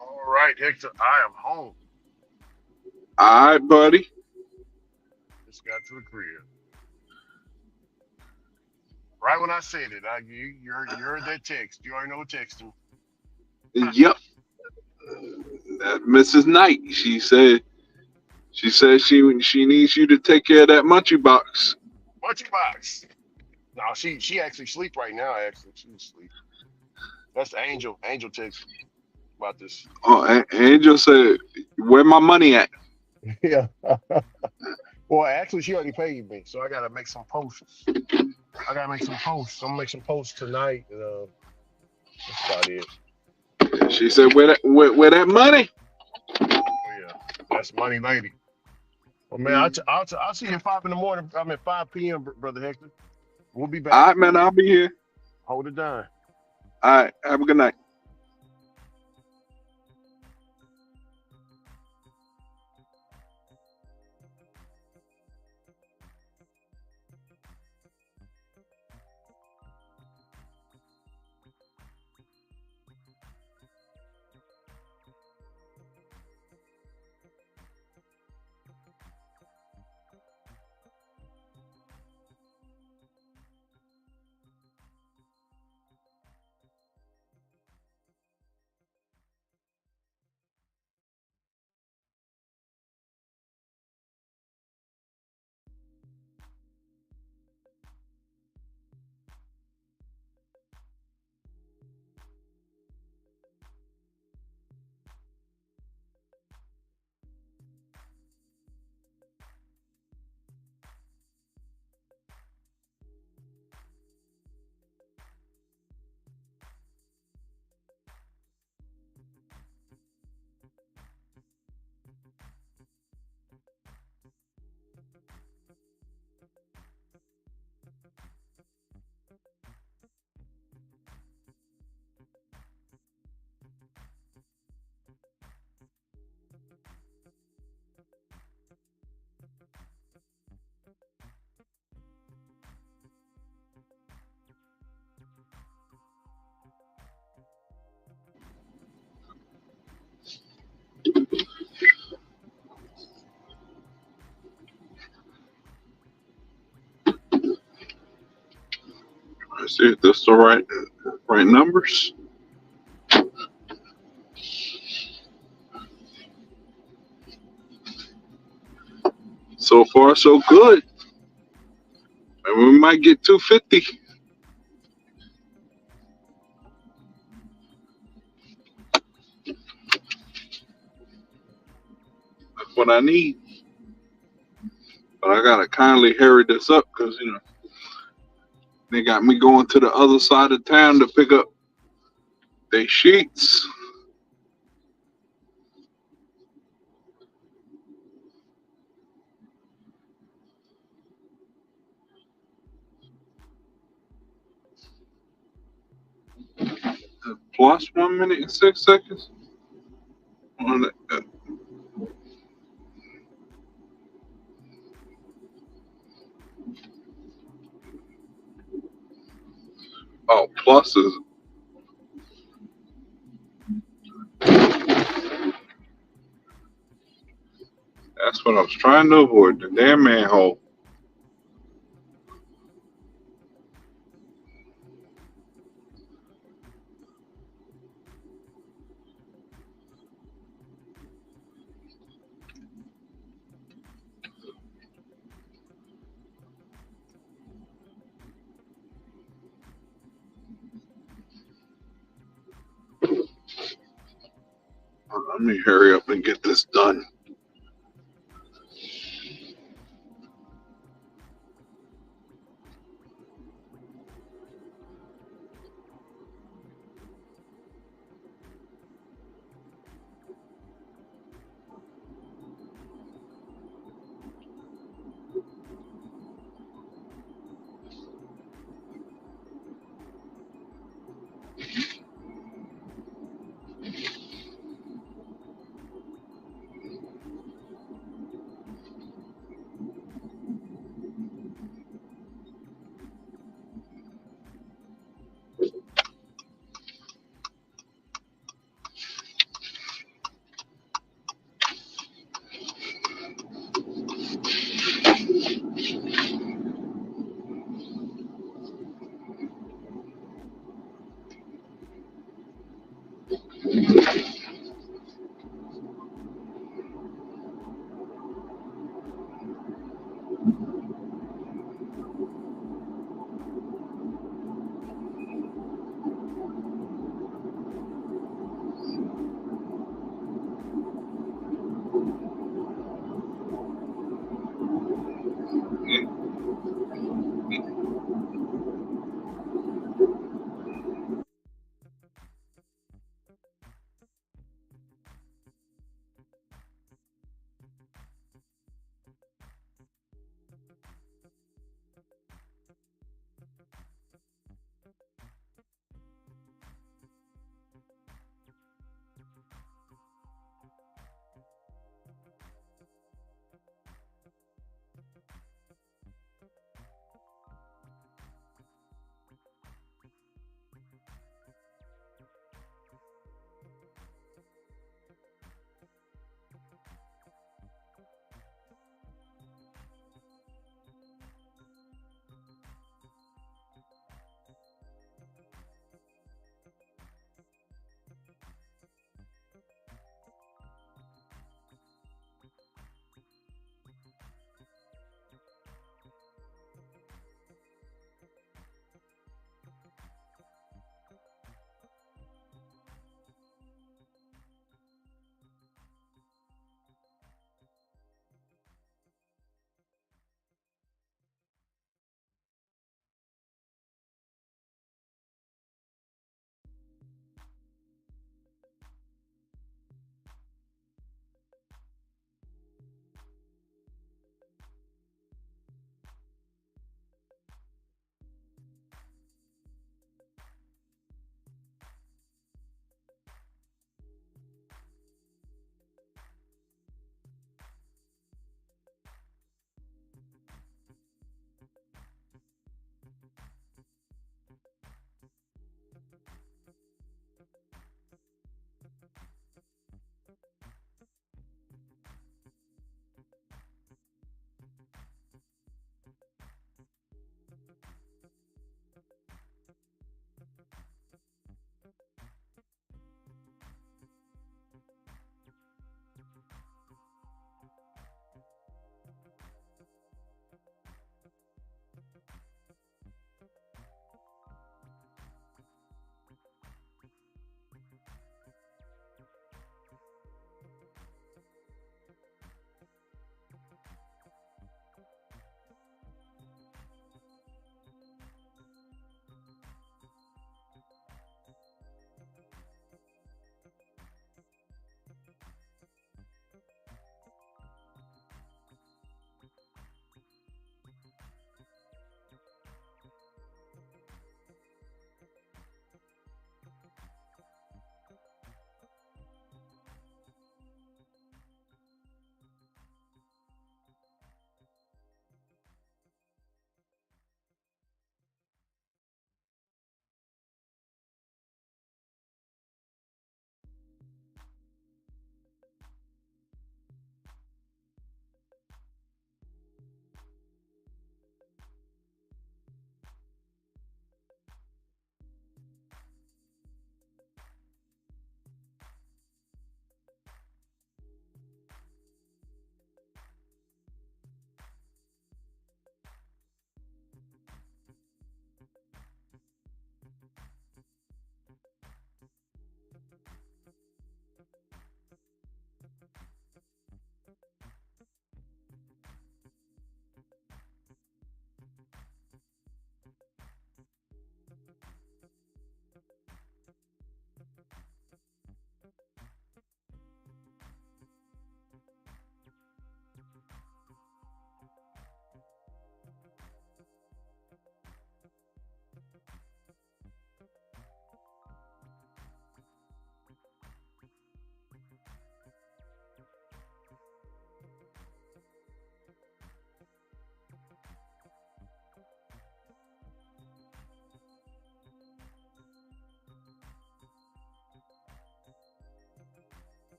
All right, Hector, I am home. All right, buddy. Just got to the crib. Right when I said it, you heard that text. You already know what text me. Yep. That Mrs. Knight. She needs you to take care of that munchie box. Munchie box. No, she actually sleep right now. Actually, she's asleep. That's Angel. Angel text about this. Oh, Angel said, "Where my money at?" Yeah. Well, actually, she already paid me, so I gotta make some posts. I'm gonna make some posts tonight. That's about it. She said, "Where that money?" Oh yeah, that's money, lady. Well, man, I'll see you at 5 in the morning. I'm at 5 p.m., brother Hector. We'll be back. All right, man. I'll be here. Hold it down. All right. Have a good night. Let's see if this the right numbers. So far, so good. And we might get 250. That's what I need. But I gotta kindly hurry this up because they got me going to the other side of town to pick up their sheets. Plus 1 minute and 6 seconds. Oh, plus is. That's what I was trying to avoid. The damn manhole. Let me hurry up and get this done.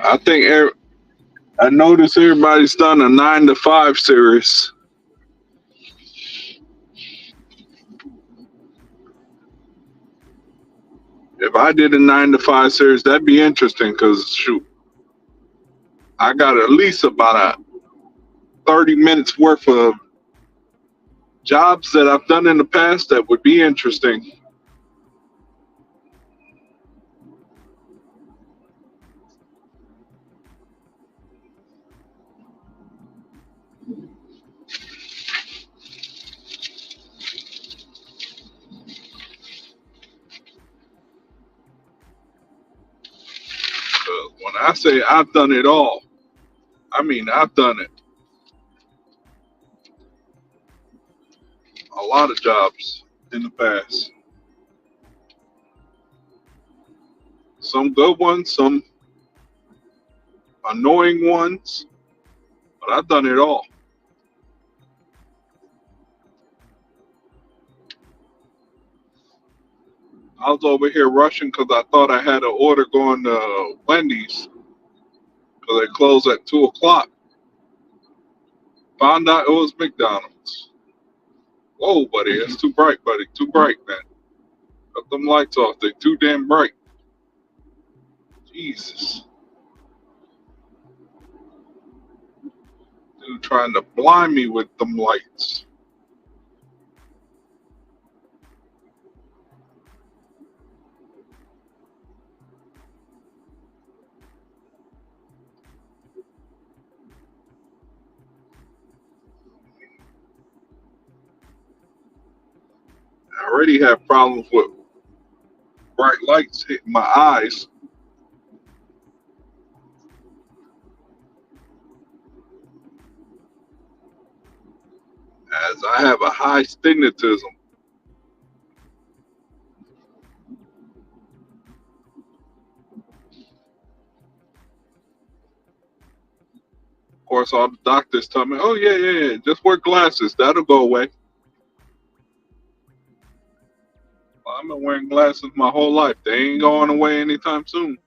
I think I noticed everybody's done a 9 to 5 series. If I did a 9 to 5 series, that'd be interesting because, shoot, I got at least about a 30 minutes worth of jobs that I've done in the past that would be interesting. When I say I've done it all, I mean I've done it. A lot of jobs in the past. Some good ones, some annoying ones, but I've done it all. I was over here rushing because I thought I had an order going to Wendy's because they close at 2 o'clock. Found out it was McDonald's. Whoa, buddy, it's too bright, buddy. Too bright, man. Cut them lights off. They're too damn bright. Jesus. Dude trying to blind me with them lights. I already have problems with bright lights hitting my eyes, as I have a high stigmatism. Of course, all the doctors tell me, oh, yeah, just wear glasses. That'll go away. Well, I've been wearing glasses my whole life. They ain't going away anytime soon.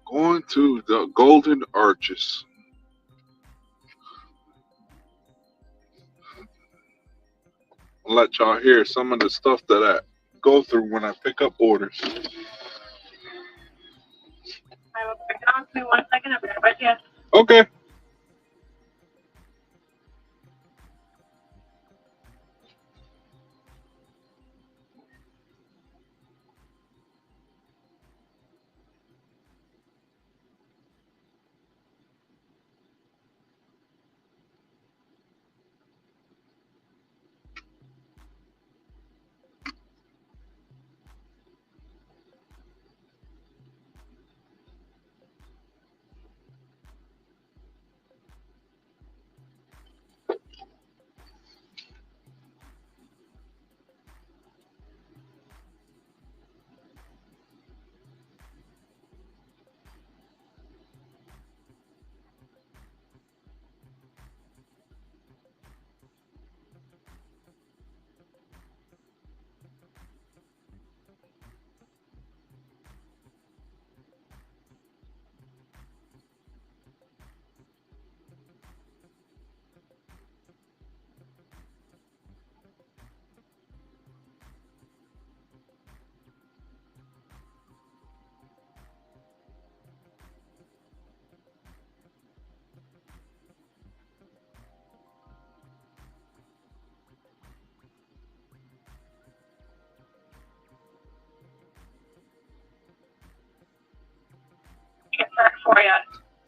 Going to the Golden Arches. I'll let y'all hear some of the stuff that I go through when I pick up orders. I will pick it on. Give me 1 second. I'll be right with you. Okay.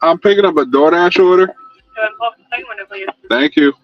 I'm picking up a DoorDash order. Go and pull up the second window, please. Thank you.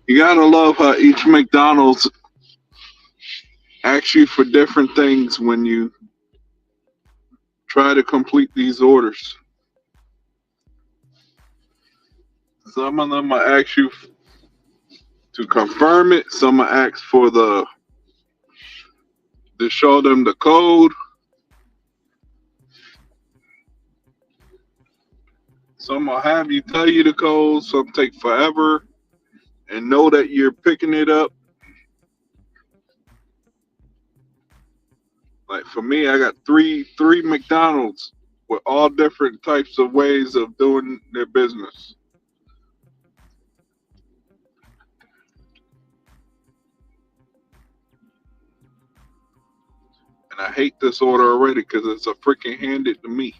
You gotta love how each McDonald's asks you for different things when you try to complete these orders. Some of them will ask you to confirm it. Some will ask for to show them the code. Some will have you tell you the code. Some take forever and know that you're picking it up. Like for me, I got three McDonald's with all different types of ways of doing their business. And I hate this order already because it's a freaking handed to me.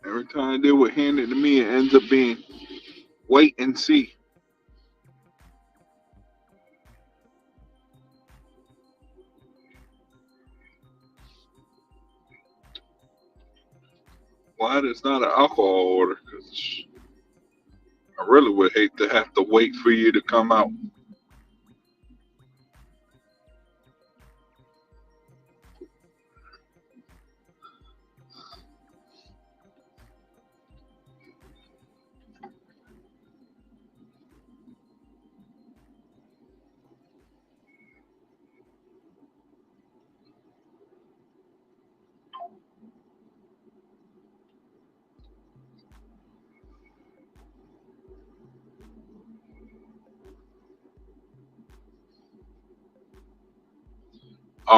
Every time I deal with handed to me, it ends up being wait and see. Glad it's not an alcohol order, because I really would hate to have to wait for you to come out.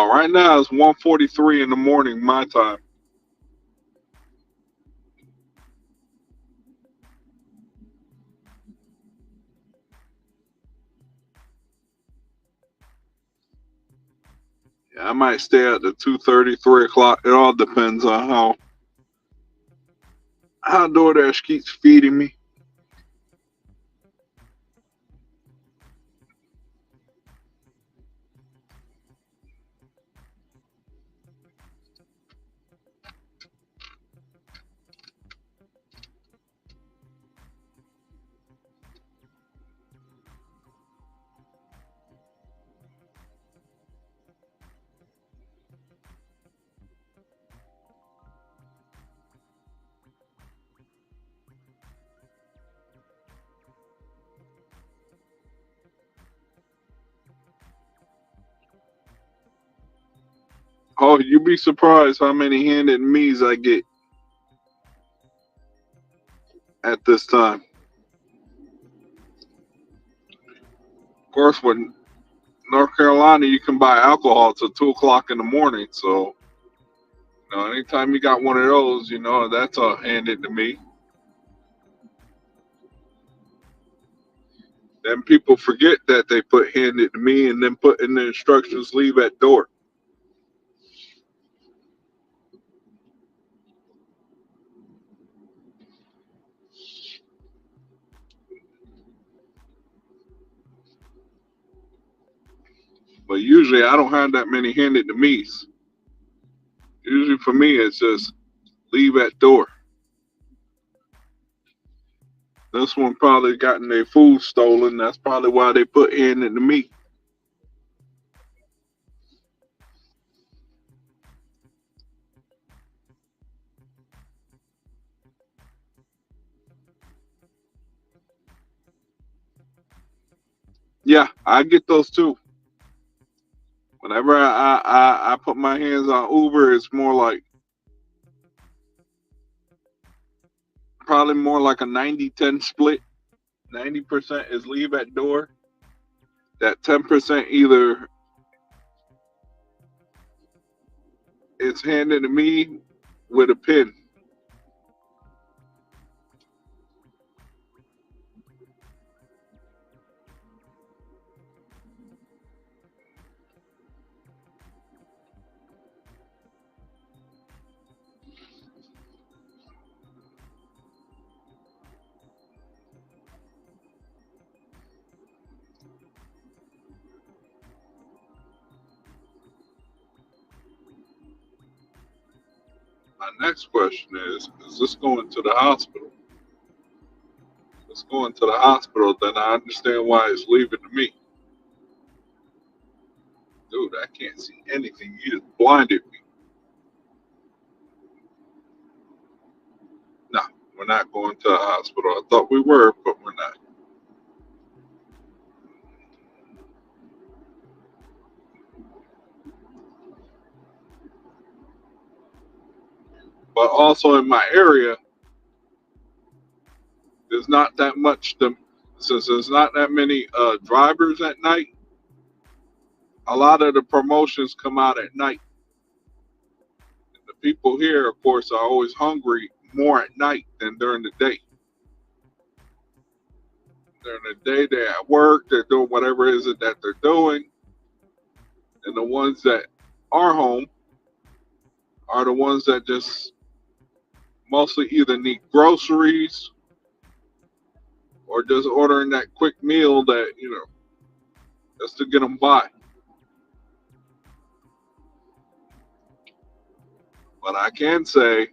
Right now it's 1:43 in the morning, my time. Yeah, I might stay at the 2:30, 3 o'clock. It all depends on how DoorDash keeps feeding me. Oh, you'd be surprised how many handed me's I get at this time. Of course, when North Carolina, you can buy alcohol till 2 o'clock in the morning. So, anytime you got one of those, that's handed to me. Then people forget that they put handed to me and then put in the instructions, leave at door. But usually I don't have that many handed to me's. Usually for me, it's just leave at door. This one probably gotten their food stolen. That's probably why they put handed to me. Yeah, I get those too. Whenever I put my hands on Uber, it's more like probably more like a 90-10 split. 90% is leave at door. That 10% either it's handed to me with a pin. My next question is this going to the hospital? If it's going to the hospital, then I understand why it's leaving to me. Dude, I can't see anything. You just blinded me. No, we're not going to the hospital. I thought we were, but we're not. But also in my area, there's not that much, since there's not that many drivers at night, a lot of the promotions come out at night. And the people here, of course, are always hungry more at night than during the day. During the day, they're at work, they're doing whatever it is that they're doing. And the ones that are home are the ones that just mostly either need groceries or just ordering that quick meal that, just to get them by. But I can say,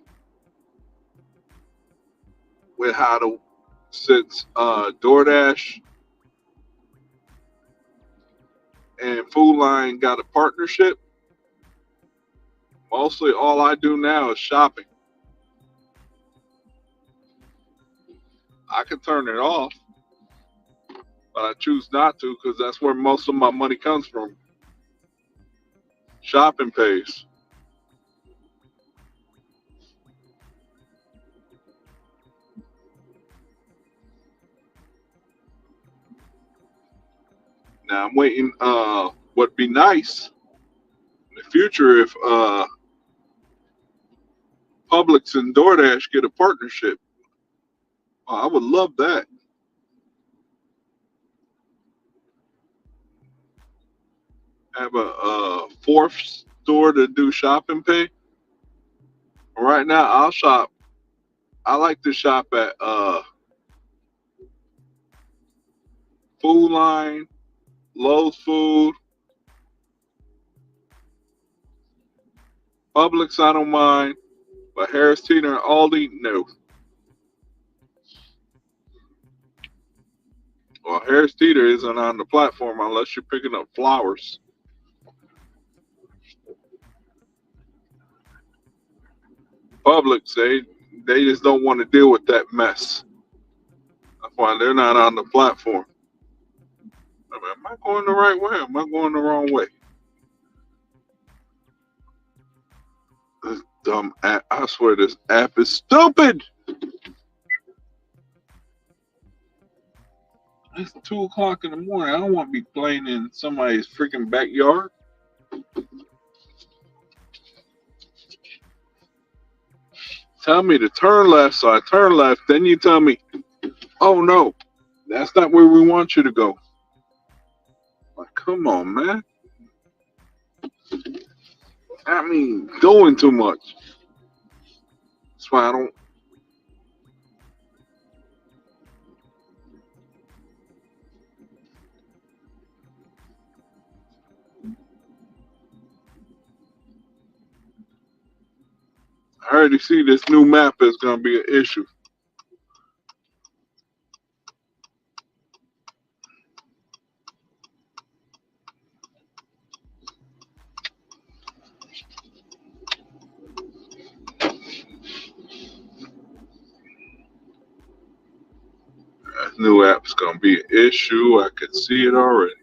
with since DoorDash and Food Line got a partnership, mostly all I do now is shopping. I can turn it off, but I choose not to because that's where most of my money comes from. Shopping pays. Now I'm waiting. Would be nice in the future if Publix and DoorDash get a partnership. I would love that. Have a fourth store to do shopping pay. Right now, I'll shop. I like to shop at Food Line, Lowe's Food, Publix. I don't mind, but Harris Teeter and Aldi, no. Well, Harris Teeter isn't on the platform unless you're picking up flowers. Publix, they just don't want to deal with that mess. That's why they're not on the platform. I mean, am I going the right way? Or am I going the wrong way? This dumb app. I swear this app is stupid. It's 2 o'clock in the morning. I don't want to be playing in somebody's freaking backyard. Tell me to turn left, so I turn left. Then you tell me, oh no, that's not where we want you to go. Like, come on, man. I mean, doing too much. That's why I don't. I already see this new map is going to be an issue. This new app is going to be an issue. I can see it already.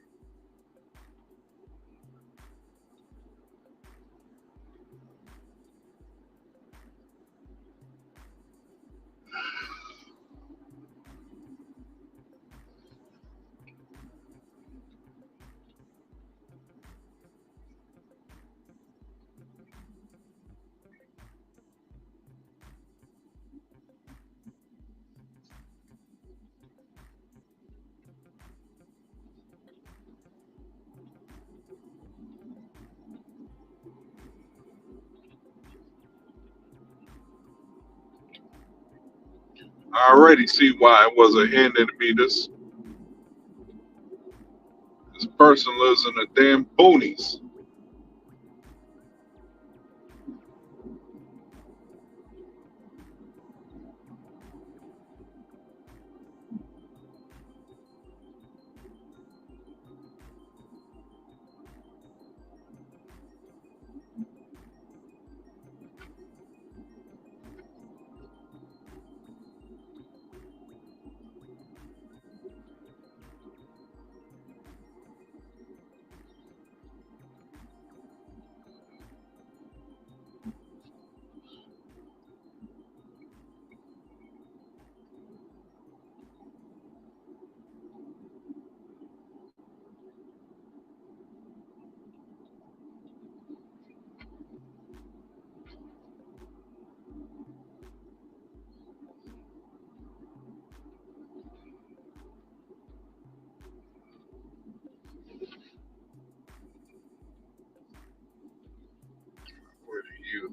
I already see why it wasn't handed me this. This person lives in the damn boonies.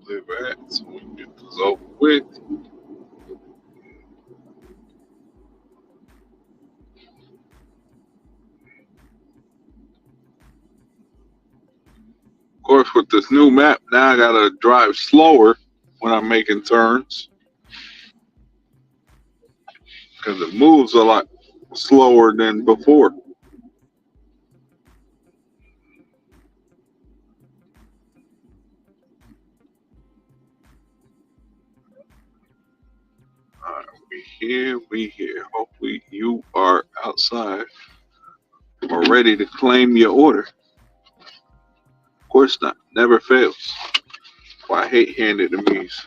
Live at so we can get this over with. Of course, with this new map, now I gotta drive slower when I'm making turns because it moves a lot slower than before. Alright, we here. Hopefully you are outside or ready to claim your order. Of course not. Never fails. Why I hate handed to me's.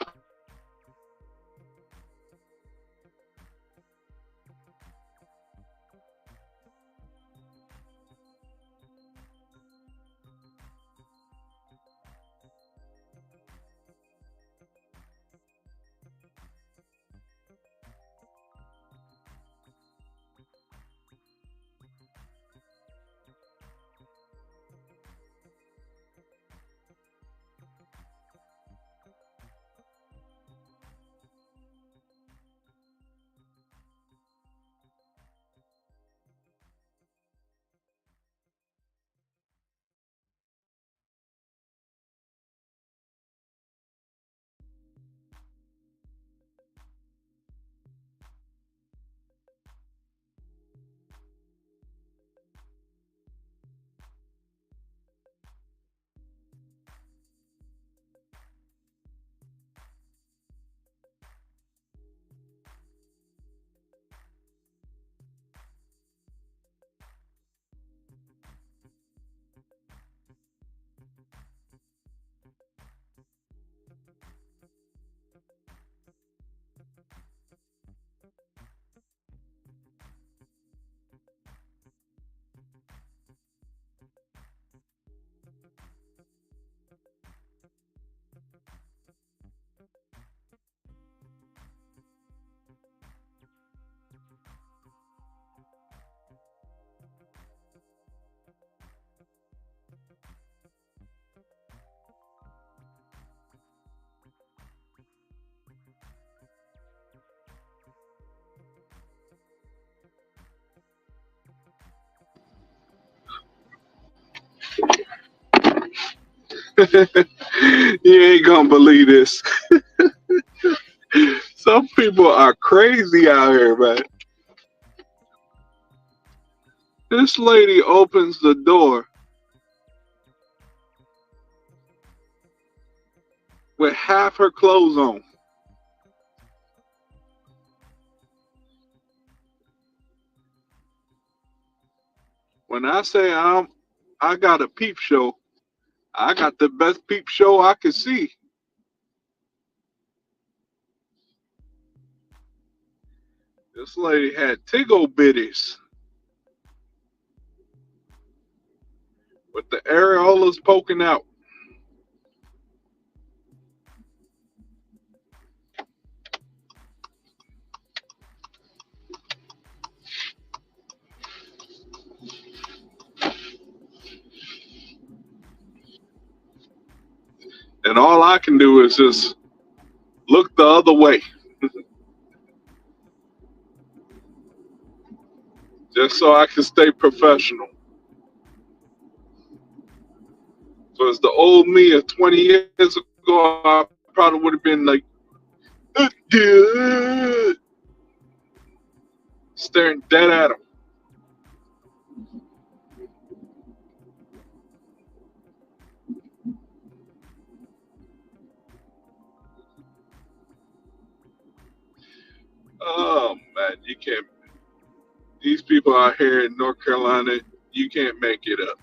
You ain't gonna believe this. Some people are crazy out here, man. This lady opens the door with half her clothes on. When I say I got a peep show, I got the best peep show I could see. This lady had tiggle bitties with the areolas poking out. And all I can do is just look the other way, just so I can stay professional. So as the old me of 20 years ago, I probably would have been like, staring dead at him. Oh man, you can't. These people out here in North Carolina, you can't make it up.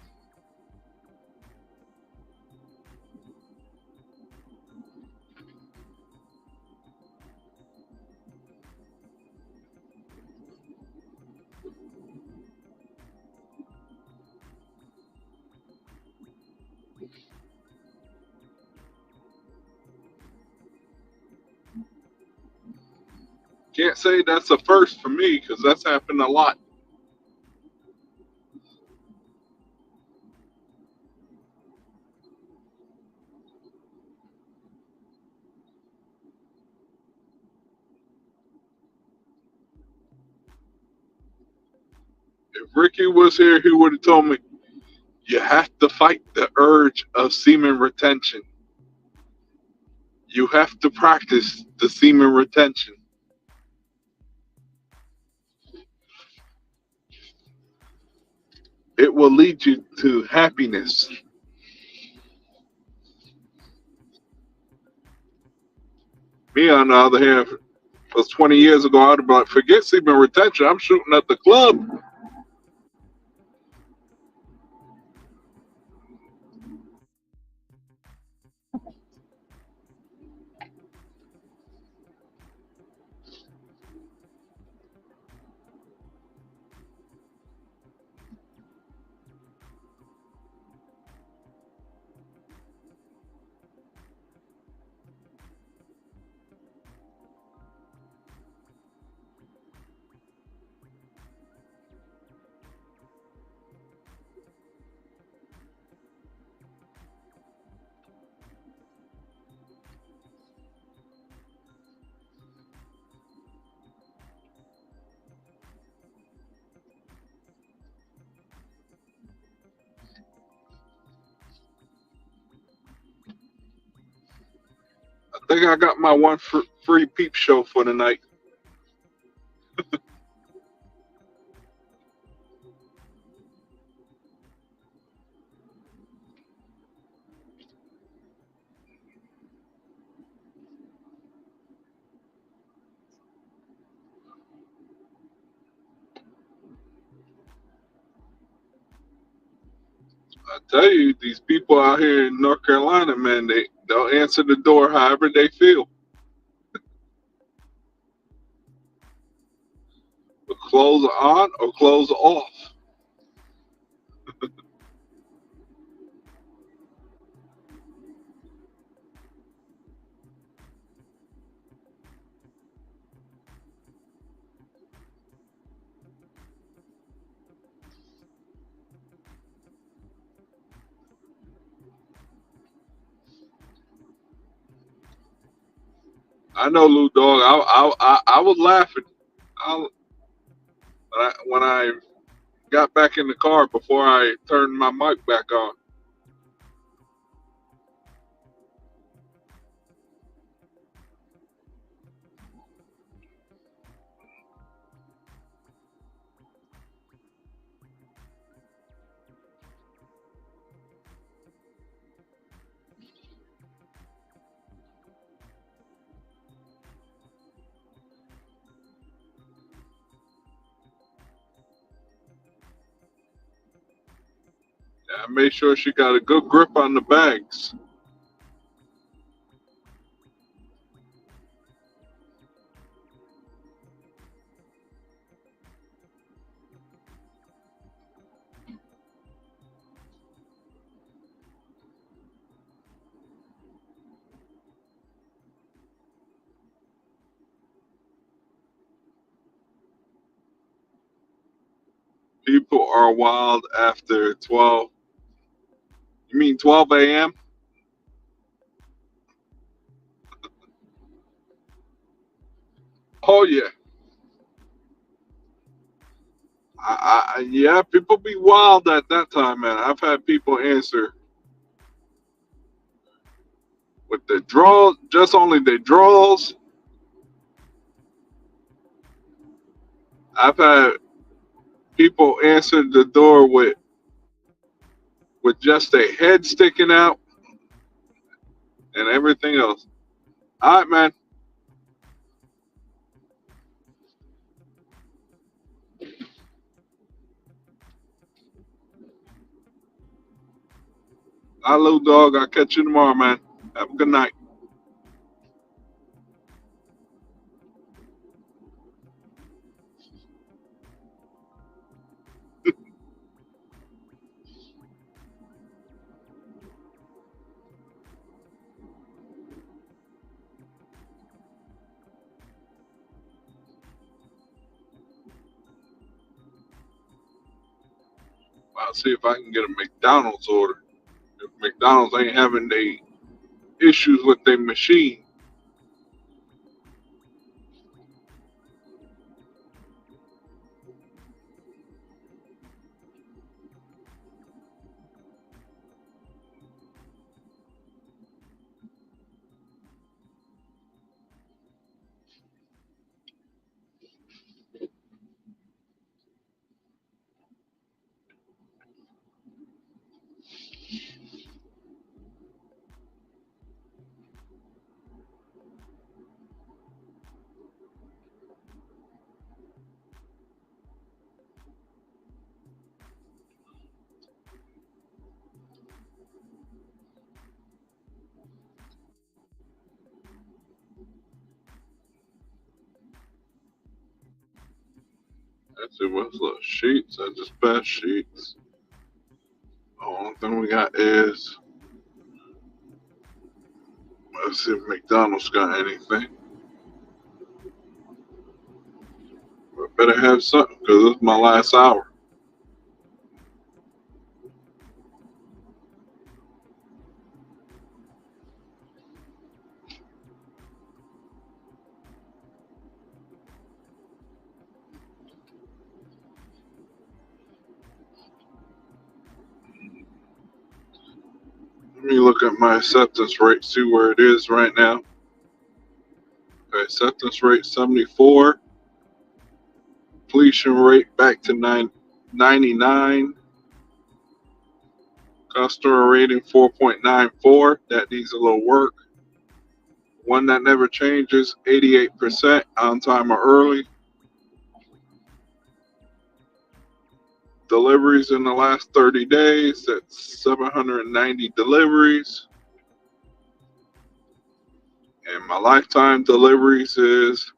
Can't say that's a first for me because that's happened a lot. If Ricky was here, he would have told me, you have to fight the urge of semen retention. You have to practice the semen retention. It will lead you to happiness. Me, on the other hand, was 20 years ago, I'd have been like, forget semen retention. I'm shooting at the club. I think I got my one free peep show for the night. I tell you, these people out here in North Carolina, man, they'll answer the door however they feel. But clothes on or clothes off. I know, Lou Dog. I was laughing when I got back in the car before I turned my mic back on. I made sure she got a good grip on the bags. People are wild after 12. You mean 12 a.m.? Oh, yeah. Yeah, people be wild at that time, man. I've had people answer with the draws, just only the draws. I've had people answer the door with just their head sticking out and everything else. All right, man. Hi, little dog. I'll catch you tomorrow, man. Have a good night. I'll see if I can get a McDonald's order. If McDonald's ain't having the issues with their machine. Let's see what's the sheets. I just passed sheets. The only thing we got is, let's see if McDonald's got anything. I better have something because it's my last hour. Let me look at my acceptance rate, see where it is right now. Okay, acceptance rate 74. Completion rate back to 99. Customer rating 4.94. That needs a little work. One that never changes, 88% on time or early. Deliveries in the last 30 days, that's 790 deliveries. And my lifetime deliveries is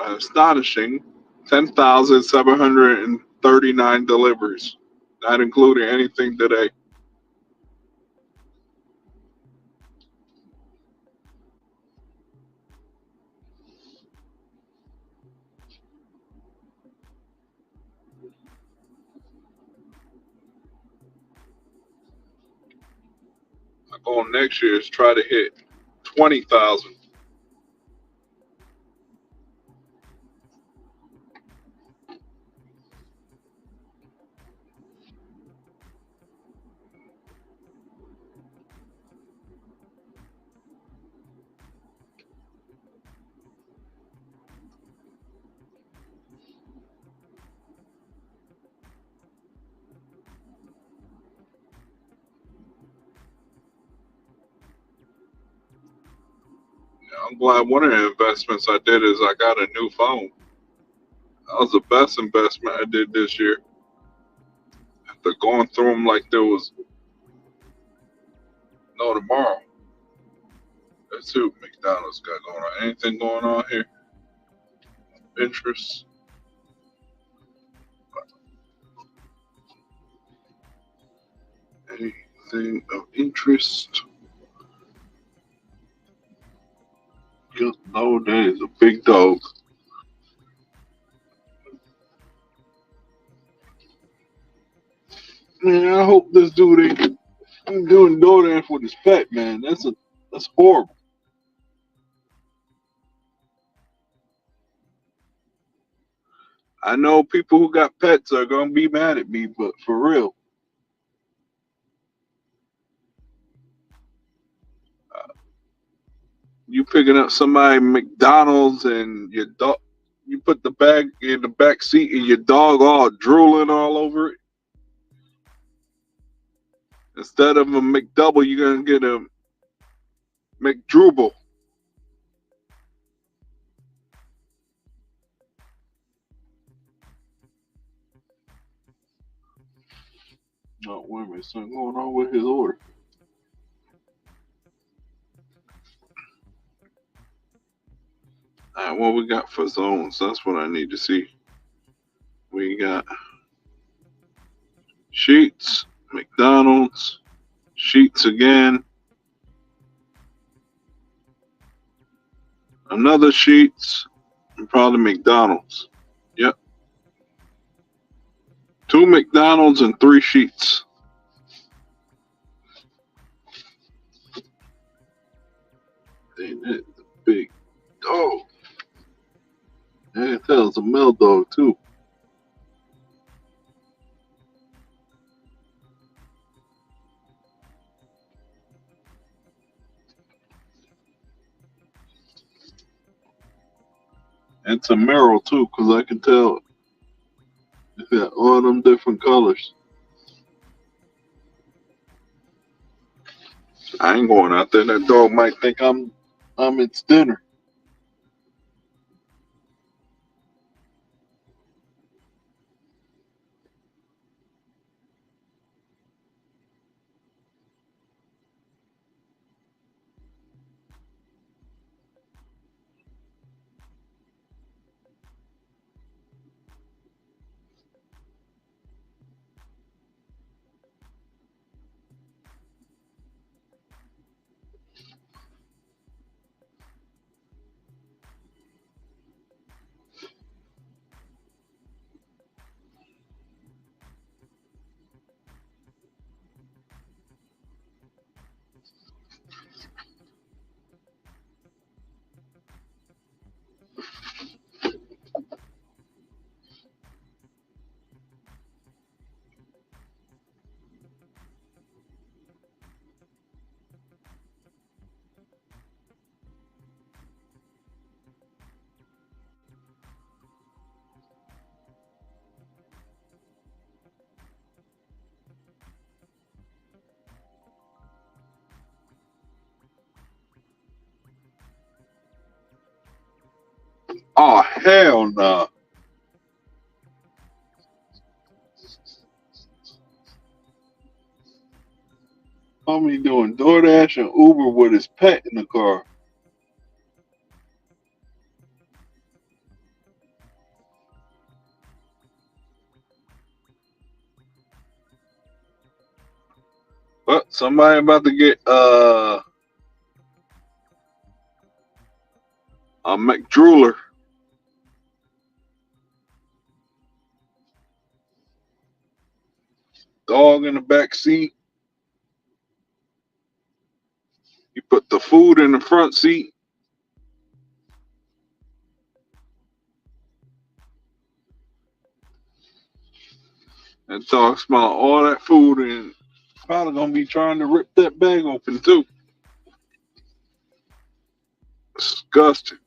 astonishing 10,739 deliveries, not including anything today. My goal next year is try to hit 20,000. I'm glad one of the investments I did is I got a new phone. That was the best investment I did this year. After going through them like there was no tomorrow. Let's see what McDonald's got going on. Anything going on here? Interest? Anything of interest? Just nowadays, a big dog. Man, I hope this dude ain't doing DoorDash with his pet, man. That's horrible. I know people who got pets are gonna be mad at me, but for real, you picking up somebody McDonald's and your dog, you put the bag in the back seat and your dog all drooling all over it. Instead of a McDouble, you're gonna get a McDrooble. Oh, wait a minute, something going on with his order. All right, what we got for zones? That's what I need to see. We got Sheets, McDonald's, Sheets again, another Sheets, and probably McDonald's. Yep. 2 McDonald's and 3 Sheets. Dang, that's a big dog. I can tell it's a male dog too. And Tamero too, because I can tell it's got all them different colors. I ain't going out there. That dog might think I'm its dinner. Oh, hell no. Homie doing DoorDash and Uber with his pet in the car. Well, somebody about to get a McDruller. Dog in the back seat. You put the food in the front seat. That dog smell all that food and probably gonna be trying to rip that bag open too. Disgusting.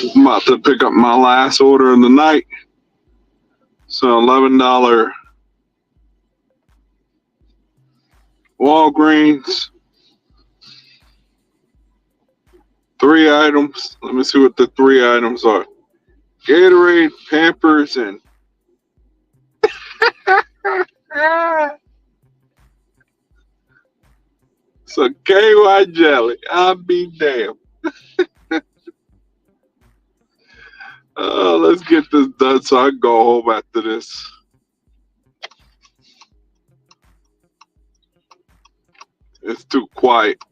I'm about to pick up my last order of the night. So $11 Walgreens. 3 items. Let me see what the 3 items are. Gatorade, Pampers, and some KY jelly. I'll be damned. Let's get this done so I can go home after this. It's too quiet.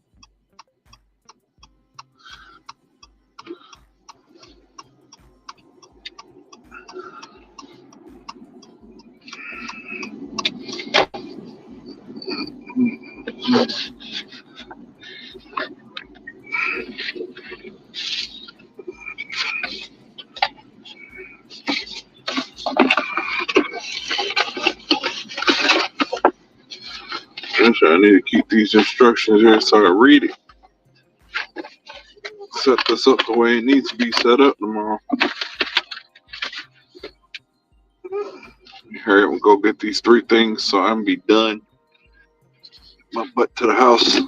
I need to keep these instructions here so I can read it. Set this up the way it needs to be set up tomorrow. Hurry up and go get these 3 things so I can be done. My butt to the house.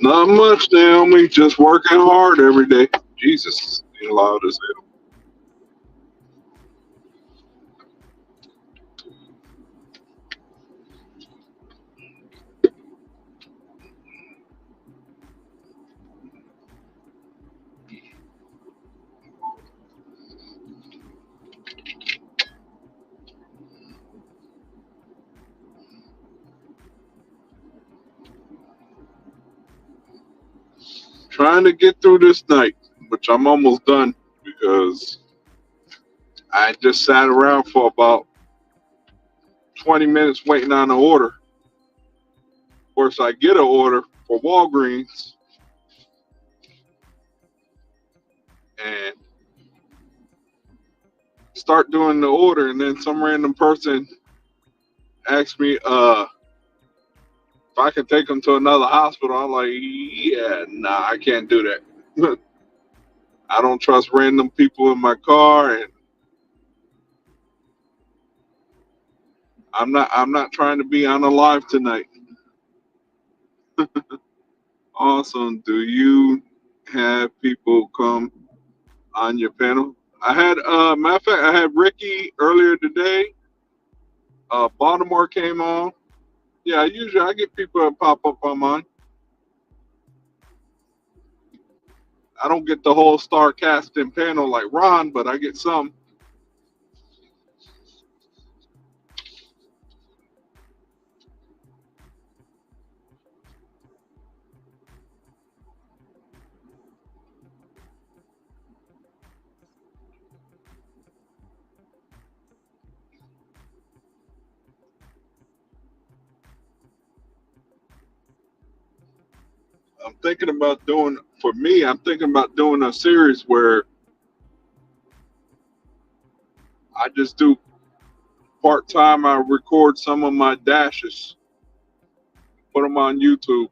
Not much, Naomi. Just working hard every day. Jesus, it's loud as hell. Trying to get through this night, which I'm almost done because I just sat around for about 20 minutes waiting on an order. Of course, I get an order for Walgreens, and start doing the order, and then some random person asks me if I can take them to another hospital. I'm like, yeah, nah, I can't do that. I don't trust random people in my car, and I'm not trying to be on a live tonight. Awesome. Do you have people come on your panel? I had matter of fact, I had Ricky earlier today. Baltimore came on. Yeah, usually I get people that pop up on mine. I don't get the whole star casting panel like Ron, but I get some. I'm thinking about doing, for me, I'm thinking about doing a series where I just do part time. I record some of my dashes, put them on YouTube.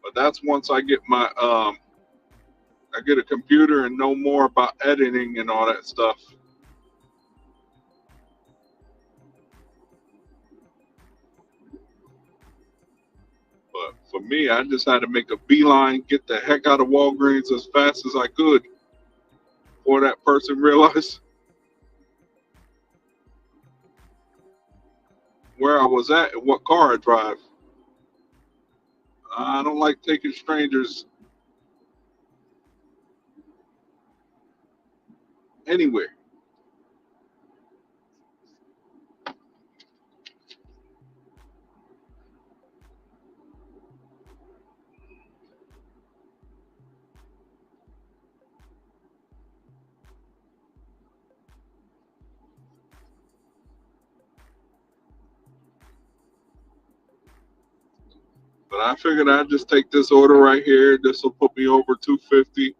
But that's once I get my I get a computer and know more about editing and all that stuff. But for me, I just had to make a beeline, get the heck out of Walgreens as fast as I could before that person realized where I was at and what car I drive. I don't like taking strangers anywhere. But I figured I'd just take this order right here. This will put me over 250.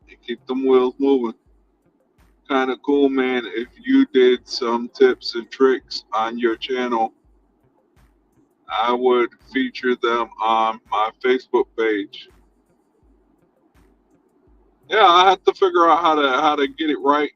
And keep them wheels moving. Kind of cool, man. If you did some tips and tricks on your channel, I would feature them on my Facebook page. Yeah, I have to figure out how to get it right.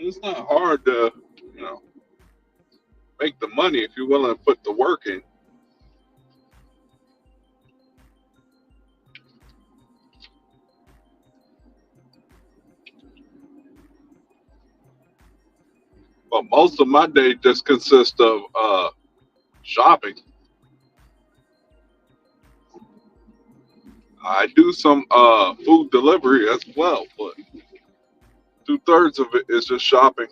It's not hard to, you know, make the money if you're willing to put the work in. But most of my day just consists of shopping. I do some food delivery as well, but 2/3 of it is just shopping.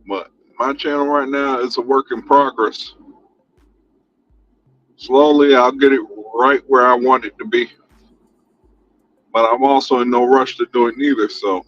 But my channel right now is a work in progress. Slowly, I'll get it right where I want it to be. But I'm also in no rush to do it neither. So,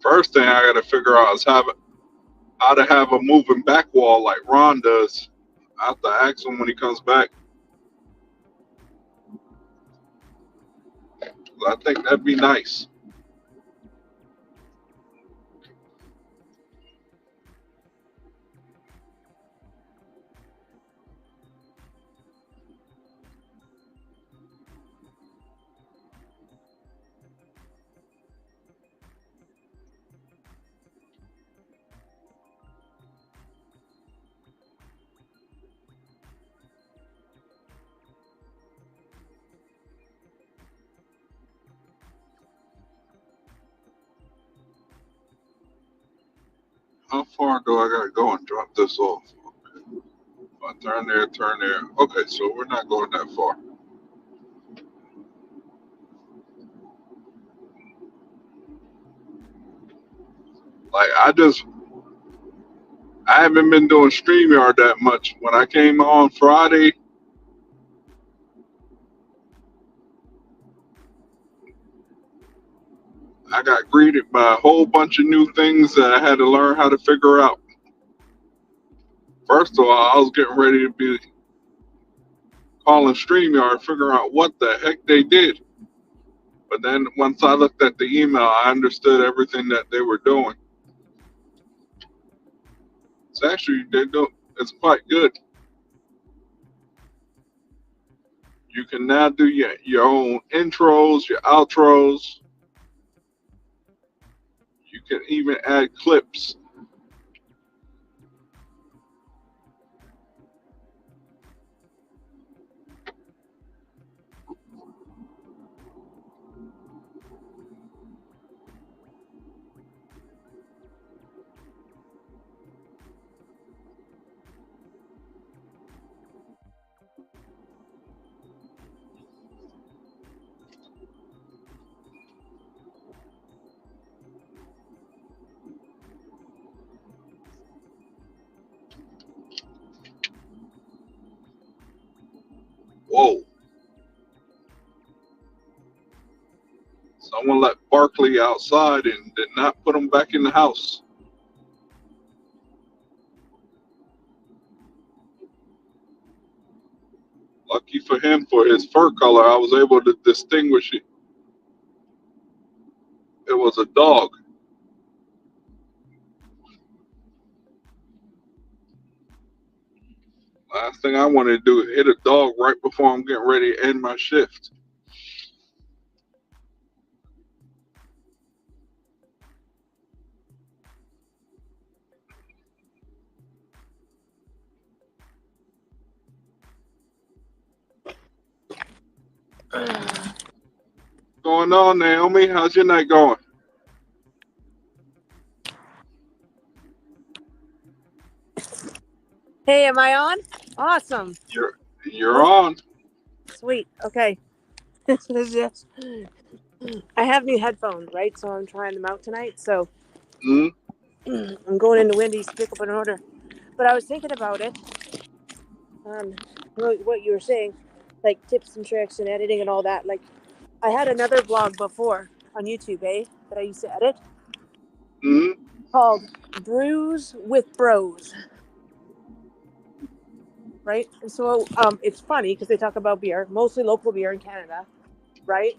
first thing I got to figure out is how to have a moving back wall like Ron does. I have to ask him when he comes back. I think that'd be nice. How far do I gotta go and drop this off? If I turn there, turn there. Okay, so we're not going that far. Like I haven't been doing StreamYard that much. When I came on Friday, I got greeted by a whole bunch of new things that I had to learn how to figure out. First of all, I was getting ready to be calling StreamYard, figuring out what the heck they did. But then once I looked at the email, I understood everything that they were doing. It's actually it's quite good. You can now do your own intros, your outros. You can even add clips. Whoa. Someone let Barkley outside and did not put him back in the house. Lucky for him, for his fur color, I was able to distinguish it. It was a dog. Last thing I want to do is hit a dog right before I'm getting ready to end my shift. What's going on, Naomi? How's your night going? Hey, am I on? Awesome. You're on. Sweet. Okay. Yes. I have new headphones, right? So I'm trying them out tonight. So I'm going into Wendy's to pick up an order. But I was thinking about it. What you were saying, like tips and tricks and editing and all that. Like, I had another blog before on YouTube, that I used to edit. Called Brews with Bros. Right? And so it's funny because they talk about beer, mostly local beer in Canada, right?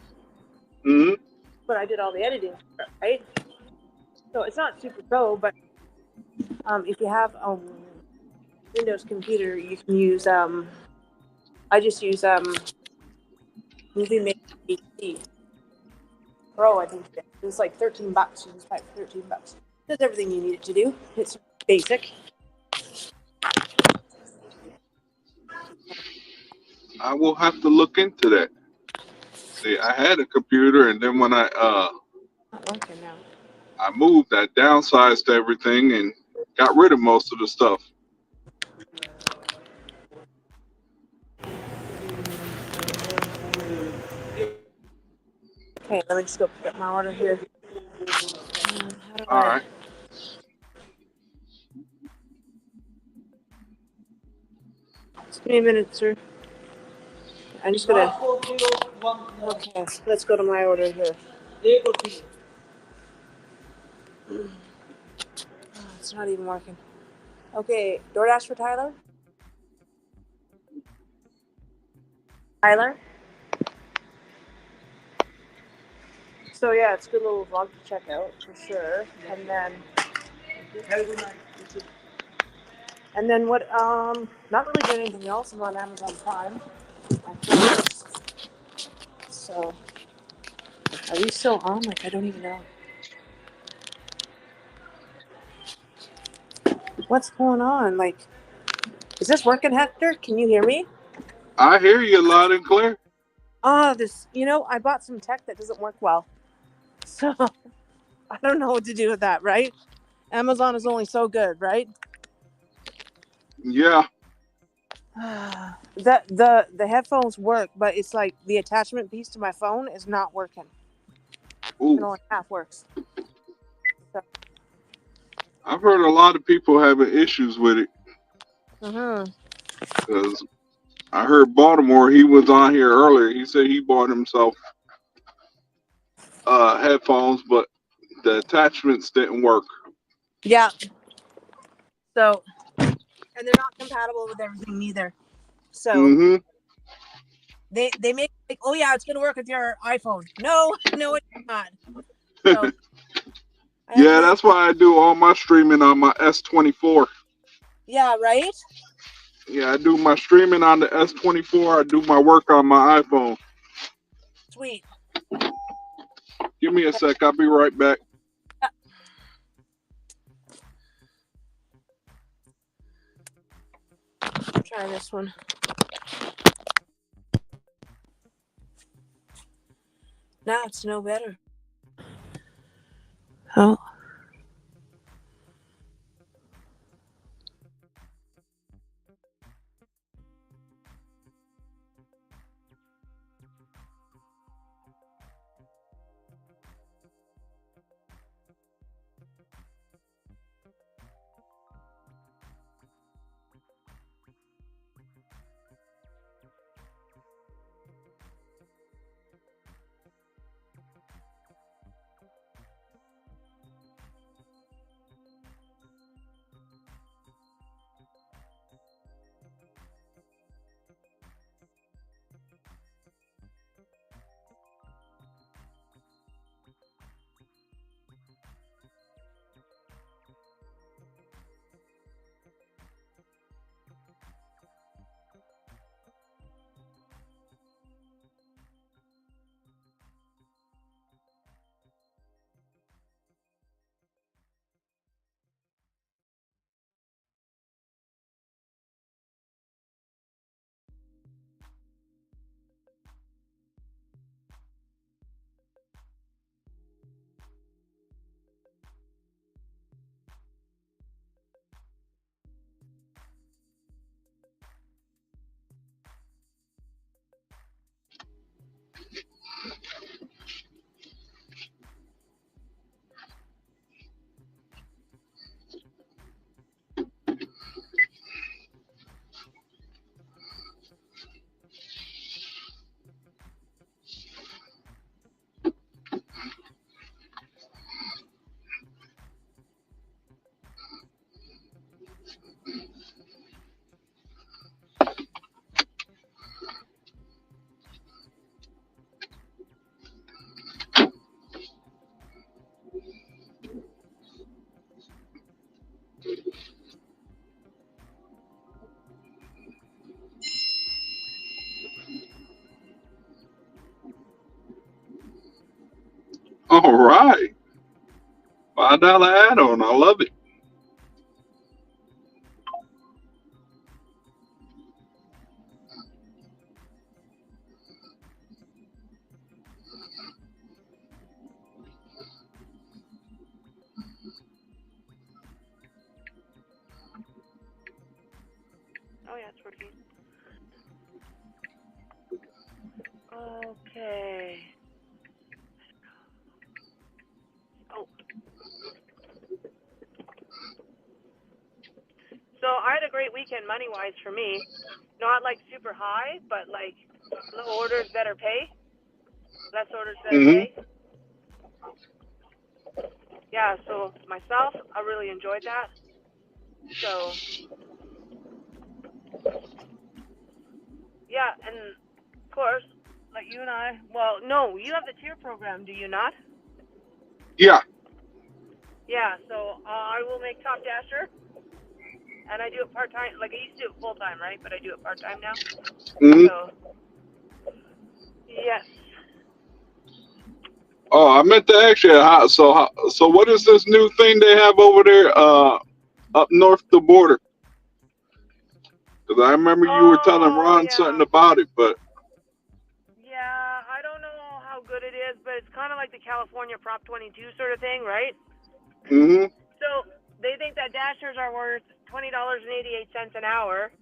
But I did all the editing, right? So it's not super pro, but if you have a Windows computer, you can use I just use Movie Maker HD Pro. I think it's like $13. You just buy it for $13. Does everything you need it to do. It's basic. I will have to look into that. See, I had a computer, and then when Not working now. I moved, I downsized everything and got rid of most of the stuff. Okay, let me just go pick up my order here. How do All I? right. Just give me a minute, sir. I'm just gonna. Okay, let's go to my order here. Oh, it's not even working. Okay, DoorDash for Tyler. Tyler. So yeah, it's a good little vlog to check out for sure. And then what? Not really doing anything else. I'm on Amazon Prime. So are we still on? Like I don't even know. What's going on? Like, is this working, Hector? Can you hear me? I hear you loud and clear. This. I bought some tech that doesn't work well. So I don't know what to do with that. Right? Amazon is only so good, right? Yeah. The headphones work, but it's like the attachment piece to my phone is not working. Ooh. It only half works. So. I've heard a lot of people having issues with it. Because I heard Baltimore, he was on here earlier. He said he bought himself headphones, but the attachments didn't work. Yeah. So, and they're not compatible with everything either. So they make like, oh yeah, it's gonna work with your iPhone. No, it's not. So yeah, that's why I do all my streaming on my S24. Yeah, right? Yeah, I do my streaming on the S24. I do my work on my iPhone. Sweet. Give me a sec. I'll be right back. Try this one. Now it's no better. Oh. All right. $5 add-on. I love it. Oh yeah, it's working. Okay. Oh. So I had a great weekend money-wise for me. Not like super high, but like low orders, better pay. Less orders, better pay. Yeah, so myself, I really enjoyed that. So, yeah, and of course, like you and I, well, no, you have the tier program, do you not? Yeah. Yeah, so I will make Top Dasher, and I do it part-time. Like, I used to do it full-time, right? But I do it part-time now. So, yes. Oh, I meant to ask you, so what is this new thing they have over there up north the border? Because I remember you were telling Ron something about it, but... Yeah, I don't know how good it is, but it's kind of like the California Prop 22 sort of thing, right? Mm-hmm. So they think that Dashers are worth $20.88 an hour,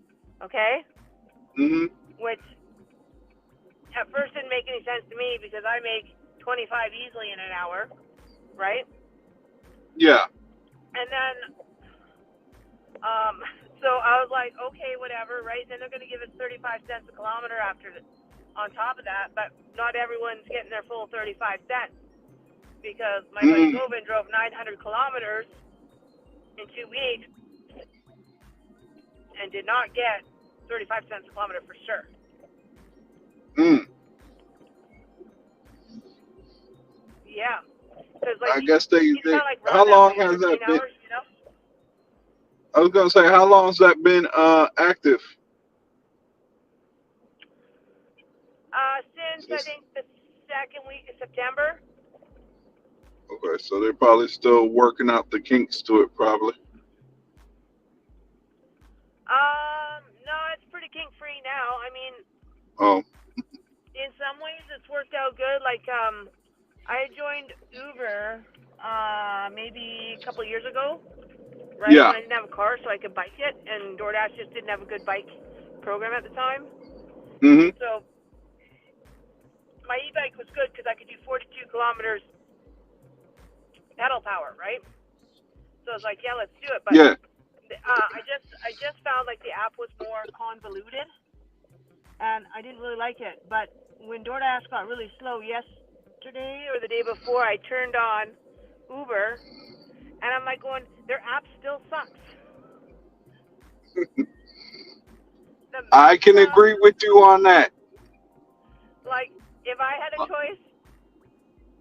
okay? Mm-hmm. Which at first didn't make any sense to me because I make $25 easily in an hour, right? Yeah. And then, so I was like, okay, whatever, right? Then they're going to give us 35 cents a kilometer on top of that, but not everyone's getting their full 35 cents because my buddy Govan drove 900 kilometers in 2 weeks and did not get 35 cents a kilometer for sure. Yeah. Like I guess they like how long has that been? Hours, you know? I was gonna say, how long has that been active? Since I think the second week of September. Okay, so they're probably still working out the kinks to it, probably. No, it's pretty kink free now. I mean, in some ways it's worked out good. Like, I joined Uber maybe a couple of years ago, right? Yeah. When I didn't have a car, so I could bike it, and DoorDash just didn't have a good bike program at the time. Mm-hmm. So my e-bike was good because I could do 42 kilometers pedal power, right? So I was like, yeah, let's do it. But I just found like the app was more convoluted, and I didn't really like it. But when DoorDash got really slow yesterday or the day before, I turned on Uber, and I'm like going, their app still sucks. I can agree with you on that. Like, if I had a choice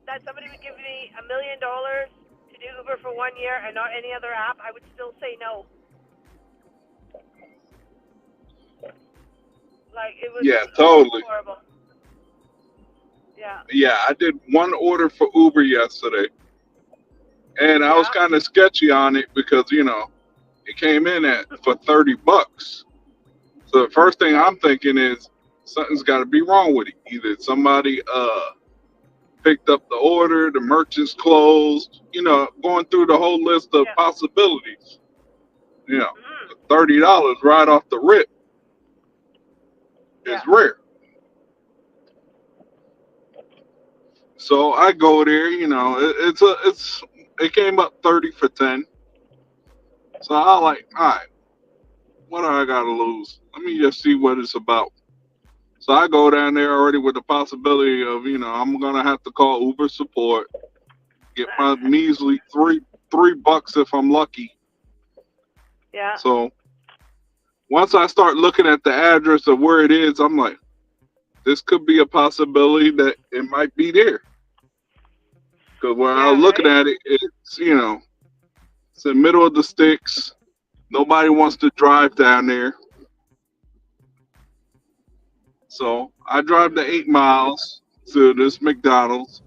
that somebody would give me $1 million to do Uber for 1 year and not any other app, I would still say no. Like, it was totally horrible. Yeah. Yeah, I did one order for Uber yesterday, and I was kind of sketchy on it because it came in for $30. So the first thing I'm thinking is something's got to be wrong with it. Either somebody picked up the order, the merchant's closed, going through the whole list of possibilities. $30 right off the rip is rare. So I go there, it came up 30 for 10. So I like, all right, what do I gotta lose? Let me just see what it's about. So I go down there already with the possibility of, I'm gonna have to call Uber support, get my measly $3 if I'm lucky. Yeah. So once I start looking at the address of where it is, I'm like, this could be a possibility that it might be there. Because when I was looking at it, it's, it's in the middle of the sticks. Nobody wants to drive down there. So I drive the 8 miles to this McDonald's.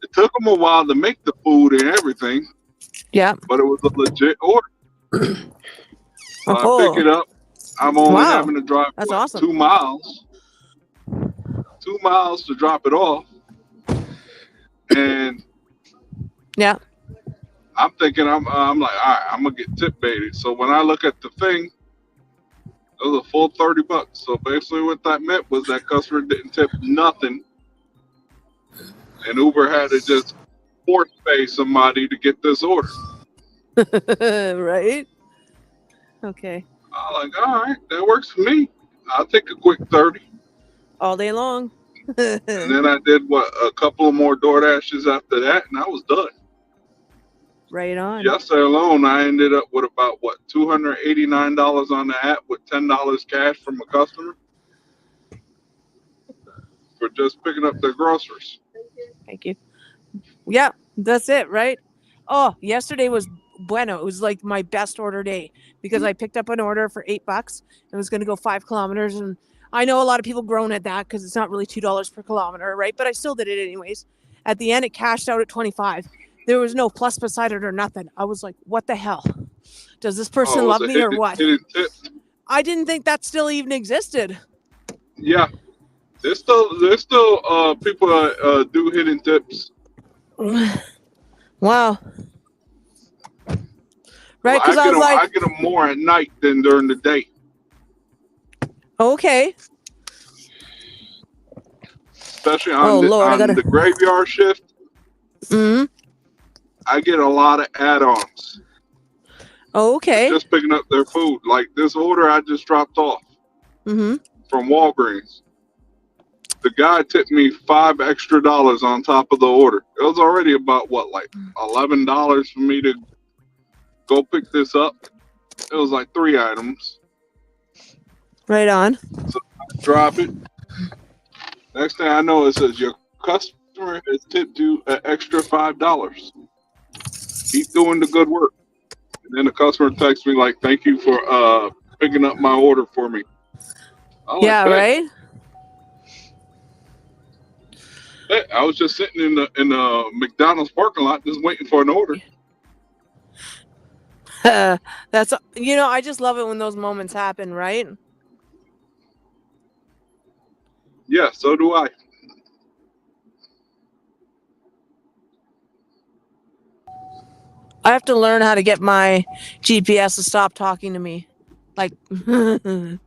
It took them a while to make the food and everything. Yeah. But it was a legit order. So I pick it up. I'm only having to drive 2 miles. 2 miles to drop it off. And I'm thinking I'm like, all right, I'm gonna get tip baited. So when I look at the thing, It was a full $30. So basically, what that meant was that customer didn't tip nothing, and Uber had to just force pay somebody to get this order. Right? Okay. I'm like, all right, that works for me. I'll take a quick 30. All day long. And then I did a couple of more DoorDashes after that, and I was done. Right on. Yesterday alone, I ended up with about $289 on the app with $10 cash from a customer for just picking up their groceries. Thank you. Yeah, that's it, right? Oh, yesterday was bueno. It was like my best order day because I picked up an order for $8. It was going to go 5 kilometers, and I know a lot of people groan at that because it's not really $2 per kilometer, right? But I still did it anyways. At the end, it cashed out at 25. There was no plus beside it or nothing. I was like, what the hell? Does this person love me or what? I didn't think that still even existed. Yeah. There's still people do hidden tips. Wow. Right, because well, I get them more at night than during the day. Okay. Especially on the graveyard shift. Mm-hmm. I get a lot of add-ons. Okay. Just picking up their food. Like this order I just dropped off from Walgreens. The guy tipped me $5 extra on top of the order. It was already about $11 for me to go pick this up. It was like 3 items. Right on. So I drop it. Next thing I know, it says your customer has tipped you an extra $5. Keep doing the good work. And then the customer texts me like, "Thank you for picking up my order for me." Yeah, right. I was just sitting in the McDonald's parking lot, just waiting for an order. That's I just love it when those moments happen, right? Yeah, so do I. I have to learn how to get my GPS to stop talking to me. Like, I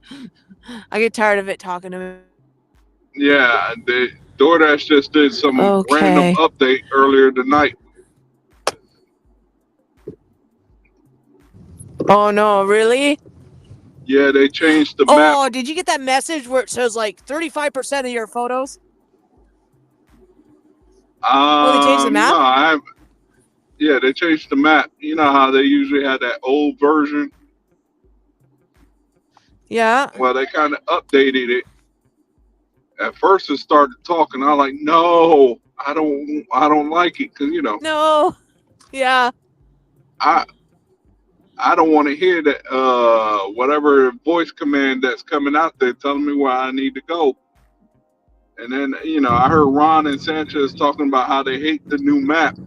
get tired of it talking to me. Yeah, DoorDash just did some random update earlier tonight. Oh no, really? Yeah, they changed the map. Oh, did you get that message where it says like 35% of your photos? They changed the map? No, I haven't. Yeah, they changed the map. You know how they usually had that old version? Yeah. Well, they kind of updated it. At first, it started talking. I was like, no, I don't like it because No. Yeah. I don't want to hear that whatever voice command that's coming out there telling me where I need to go. And then I heard Ron and Sanchez talking about how they hate the new map.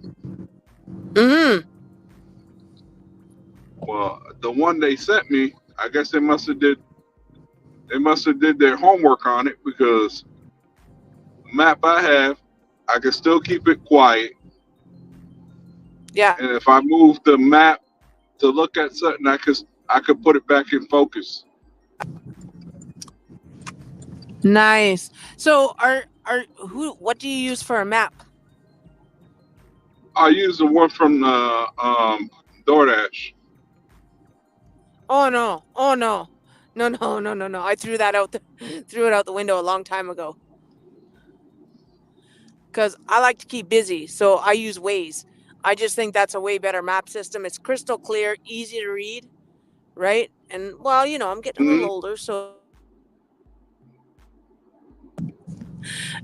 Well, the one they sent me, I guess they must have did their homework on it because the map I have, I can still keep it quiet. Yeah. And if I move the map to look at something, I could put it back in focus. Nice. So what do you use for a map? I use the one from DoorDash. Oh no. No. I threw that out threw it out the window a long time ago. Because I like to keep busy, so I use Waze. I just think that's a way better map system. It's crystal clear, easy to read, right? And well, I'm getting a little older, so.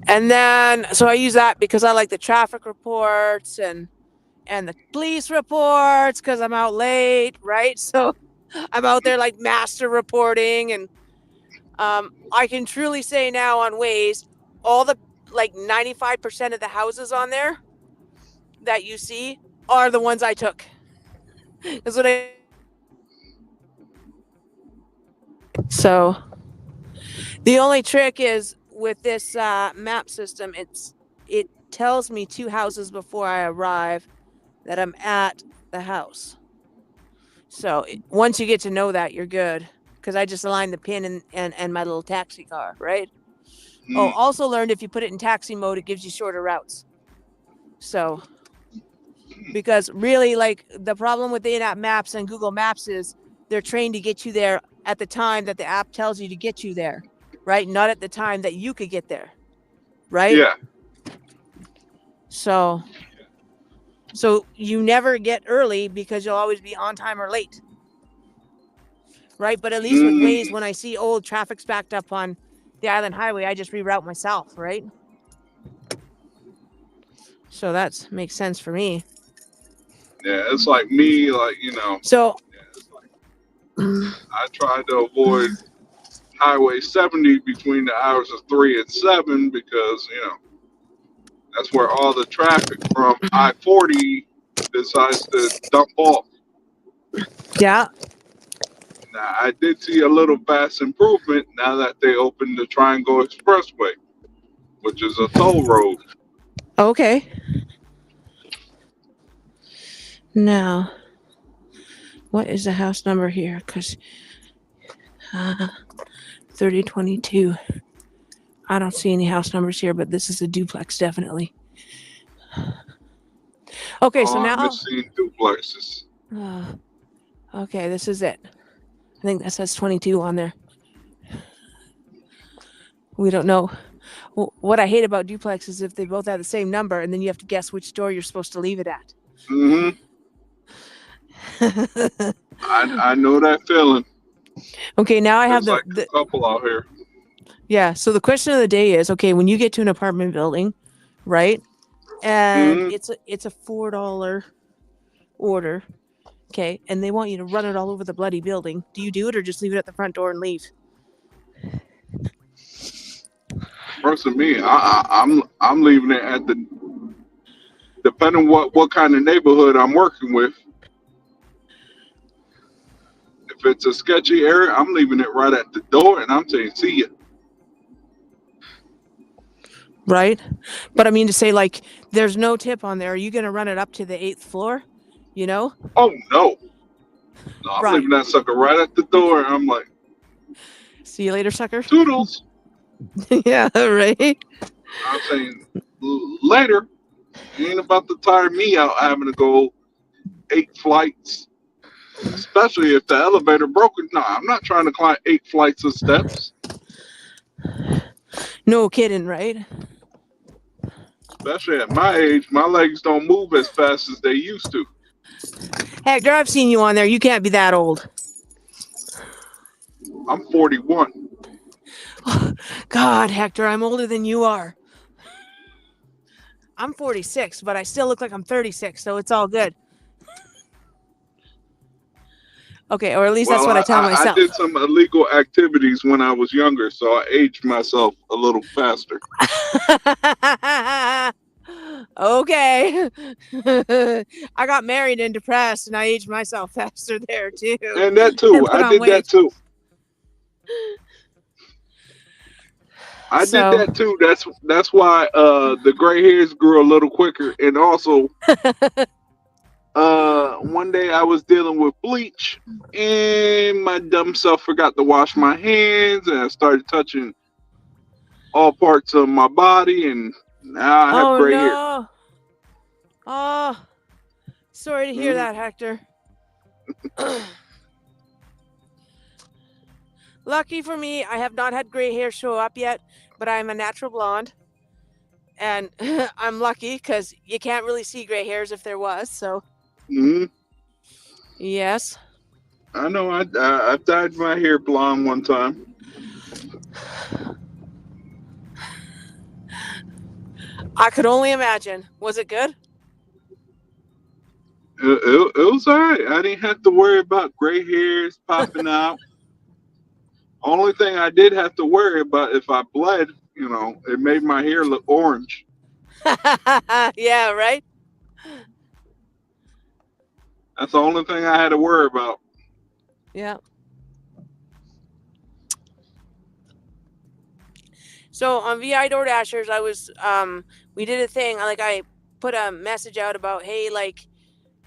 And then, so I use that because I like the traffic reports and the police reports because I'm out late, right? So I'm out there like master reporting, and I can truly say now on Waze, all the 95% of the houses on there that you see are the ones I took. That's what So the only trick is with this map system, it tells me 2 houses before I arrive that I'm at the house. So once you get to know that, you're good. because I just aligned the pin and my little taxi car, right? Oh, also learned if you put it in taxi mode, it gives you shorter routes. So, because really, like, the problem with the in-app maps and Google Maps is they're trained to get you there at the time that the app tells you to get you there, right? Not at the time that you could get there, right? Yeah. So you never get early because you'll always be on time or late, right? But at least with Waze, when I see old traffic's backed up on the Island Highway, I just reroute myself, right? So that makes sense for me. Yeah, it's like me, like, you know. So I try to avoid Highway 70 between the hours of 3 and 7 because, you know, that's where all the traffic from I-40 decides to dump off. Yeah. Now, I did see a little fast improvement now that they opened the Triangle Expressway, which is a toll road. Okay. Now, what is the house number here? Because 3022. I don't see any house numbers here, but this is a duplex, definitely. Okay, so now I'm missing duplexes. Okay, this is it. I think that says 22 on there. We don't know. What I hate about duplex is if they both have the same number, and then you have to guess which store you're supposed to leave it at. I know that feeling. Okay, now I have There's a couple out here. Yeah, so the question of the day is, okay, when you get to an apartment building, right? And it's a $4 order, okay, and they want you to run it all over the bloody building. Do you do it or just leave it at the front door and leave? Personally, me, I'm leaving it at the, depending what kind of neighborhood I'm working with. If it's a sketchy area, I'm leaving it right at the door, and I'm saying, see ya. Right? But I mean to say, like, there's no tip on there. Are you going to run it up to the 8th floor? You know? Oh, no. No, I'm leaving that sucker right at the door. I'm like, see you later, sucker. Toodles. Yeah, right? I'm saying, later. You ain't about to tire me out having to go 8 flights. Especially if the elevator broken. No, I'm not trying to climb 8 flights of steps. No kidding, right? Especially at my age, my legs don't move as fast as they used to. Hector, I've seen you on there. You can't be that old. I'm 41. God, Hector, I'm older than you are. I'm 46, but I still look like I'm 36, so it's all good. Okay, or at least that's what I tell myself. I did some illegal activities when I was younger, so I aged myself a little faster. Okay. I got married and depressed, and I aged myself faster there, too. And that, too. I did that, too. I did that, too. That's why the gray hairs grew a little quicker. And also, one day I was dealing with bleach, and my dumb self forgot to wash my hands, and I started touching all parts of my body, and now I have gray hair. Oh, sorry to hear that, Hector. Lucky for me, I have not had gray hair show up yet, but I'm a natural blonde. And I'm lucky because you can't really see gray hairs if there was, so. Yes. I know. I dyed my hair blonde one time. I could only imagine. Was it good? It was all right. I didn't have to worry about gray hairs popping out. Only thing I did have to worry about, if I bled, you know, it made my hair look orange. Yeah, right? That's the only thing I had to worry about. Yeah. So on VI DoorDashers, I was, we did a thing, like I put a message out about, hey, like,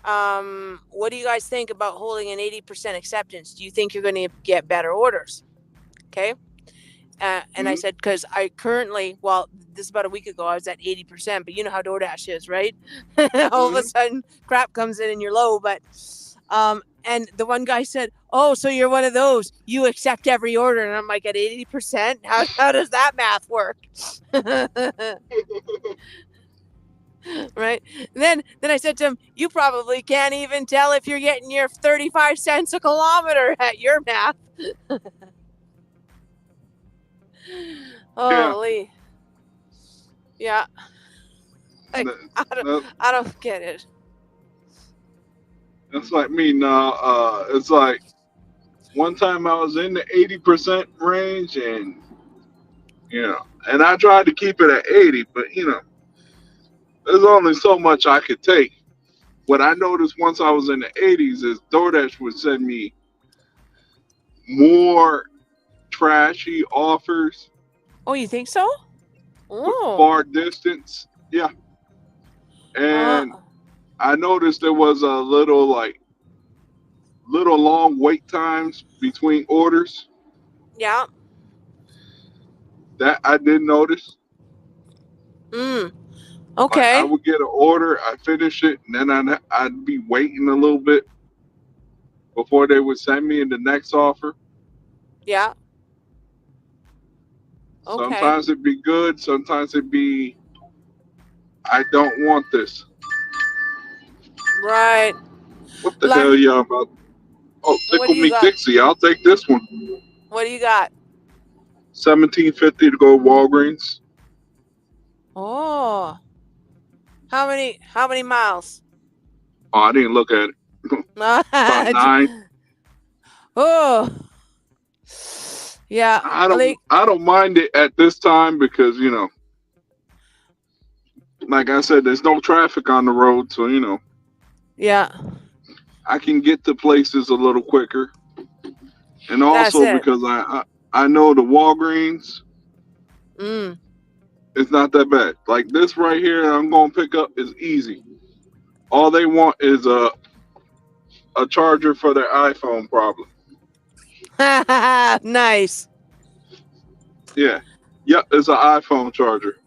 what do you guys think about holding an 80% acceptance? Do you think you're going to get better orders? Okay. And I said, because I currently, well, this is about a week ago, I was at 80%, but you know how DoorDash is, right? All of a sudden, crap comes in and you're low. But, and the one guy said, oh, so you're one of those, you accept every order. And I'm like, at 80%? How does that math work? Right. Then I said to him, you probably can't even tell if you're getting your 35 cents a kilometer at your math. Holy. Yeah. Like, I don't get it. That's like me now. It's like one time I was in the 80% range, and and I tried to keep it at 80, but there's only so much I could take. What I noticed once I was in the 80s is DoorDash would send me more trashy offers. Oh, you think so? Oh. Far distance, yeah. And I noticed there was a little long wait times between orders. Yeah. That I did notice. Okay. I would get an order, I finish it, and then I'd be waiting a little bit before they would send me the next offer. Yeah. Okay. Sometimes it'd be good. Sometimes it'd be, I don't want this. Right. What the hell y'all about? Oh, Tickle Me Dixie. I'll take this one. What do you got? $17.50 to go to Walgreens. Oh. How many miles? Oh, I didn't look at it. About 9. Oh. Yeah. I don't mind it at this time because, like I said, there's no traffic on the road, so Yeah. I can get to places a little quicker. And also because I know the Walgreens, it's not that bad. Like this right here I'm going to pick up is easy. All they want is a charger for their iPhone probably. Nice. Yeah. Yep, it's an iPhone charger.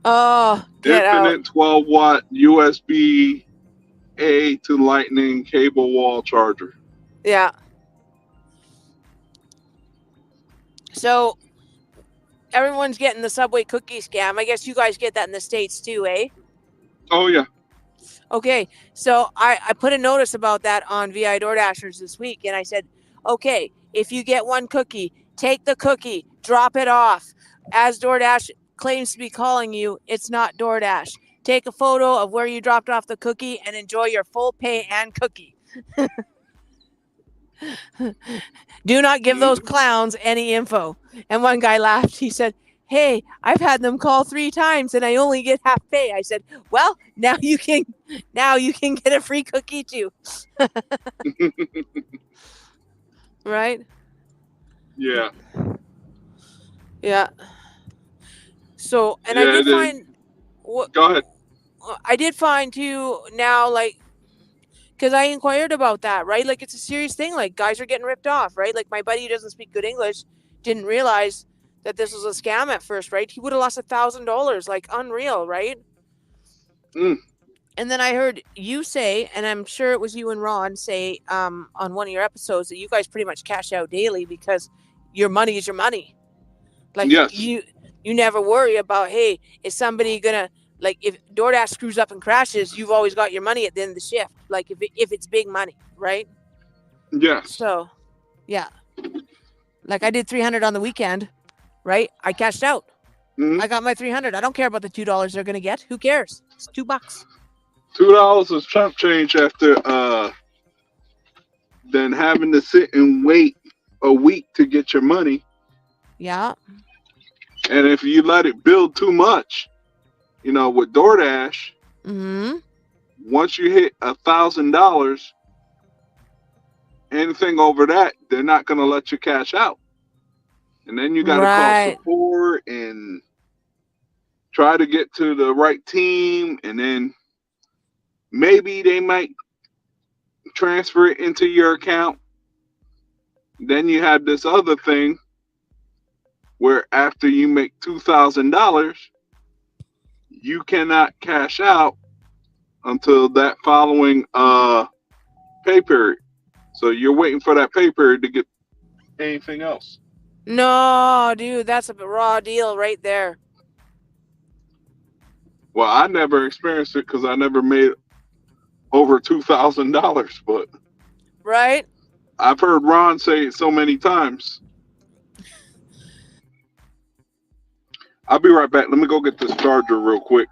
Oh, get Infinite out. 12-watt USB A to Lightning cable wall charger. Yeah. So everyone's getting the Subway cookie scam. I guess you guys get that in the States too, eh? Oh, yeah. Okay, so I put a notice about that on VI DoorDashers this week, and I said, okay, if you get one cookie, take the cookie, drop it off. As DoorDash claims to be calling you, it's not DoorDash. Take a photo of where you dropped off the cookie and enjoy your full pay and cookie. Do not give those clowns any info. And one guy laughed. He said, hey, I've had them call 3 times and I only get half pay. I said, well, now you can get a free cookie too. Right? Yeah. Yeah. So, and I did find go ahead. I did find too now, like, because I inquired about that, right? Like, it's a serious thing. Like, guys are getting ripped off, right? Like, my buddy who doesn't speak good English didn't realize that this was a scam at first, right? He would have lost $1,000, like, unreal, right? And then I heard you say, and I'm sure it was you and Ron say on one of your episodes, that you guys pretty much cash out daily because your money is your money. Like, you never worry about, hey, is somebody gonna, like, if DoorDash screws up and crashes, you've always got your money at the end of the shift. Like, if it's big money, right? Yes. So, yeah. Like, I did $300 on the weekend, right? I cashed out. I got my $300. I don't care about the $2 they're gonna get. Who cares? It's $2. $2 is chump change after then having to sit and wait a week to get your money. Yeah. And if you let it build too much, with DoorDash, once you hit $1,000, anything over that, they're not going to let you cash out. And then you got to call support and try to get to the right team. And then maybe they might transfer it into your account. Then you have this other thing where after you make $2,000, you cannot cash out until that following pay period. So you're waiting for that pay period to get anything else. No, dude, that's a raw deal right there. Well, I never experienced it because I never made over $2,000, but right. I've heard Ron say it so many times. I'll be right back. Let me go get this charger real quick.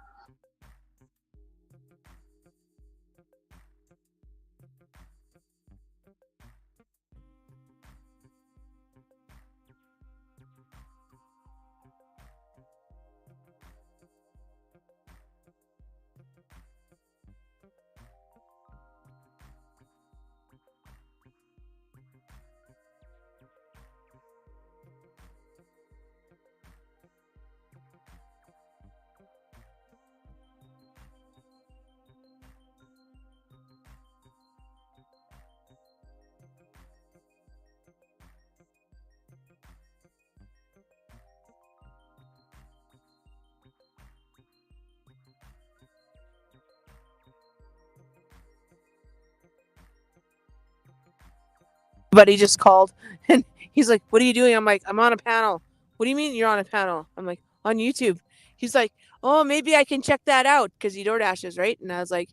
But he just called and he's like, "What are you doing?" I'm like, "I'm on a panel." "What do you mean you're on a panel?" I'm like, "On YouTube." He's like, "Oh, maybe I can check that out," because he door dashes, right? And I was like,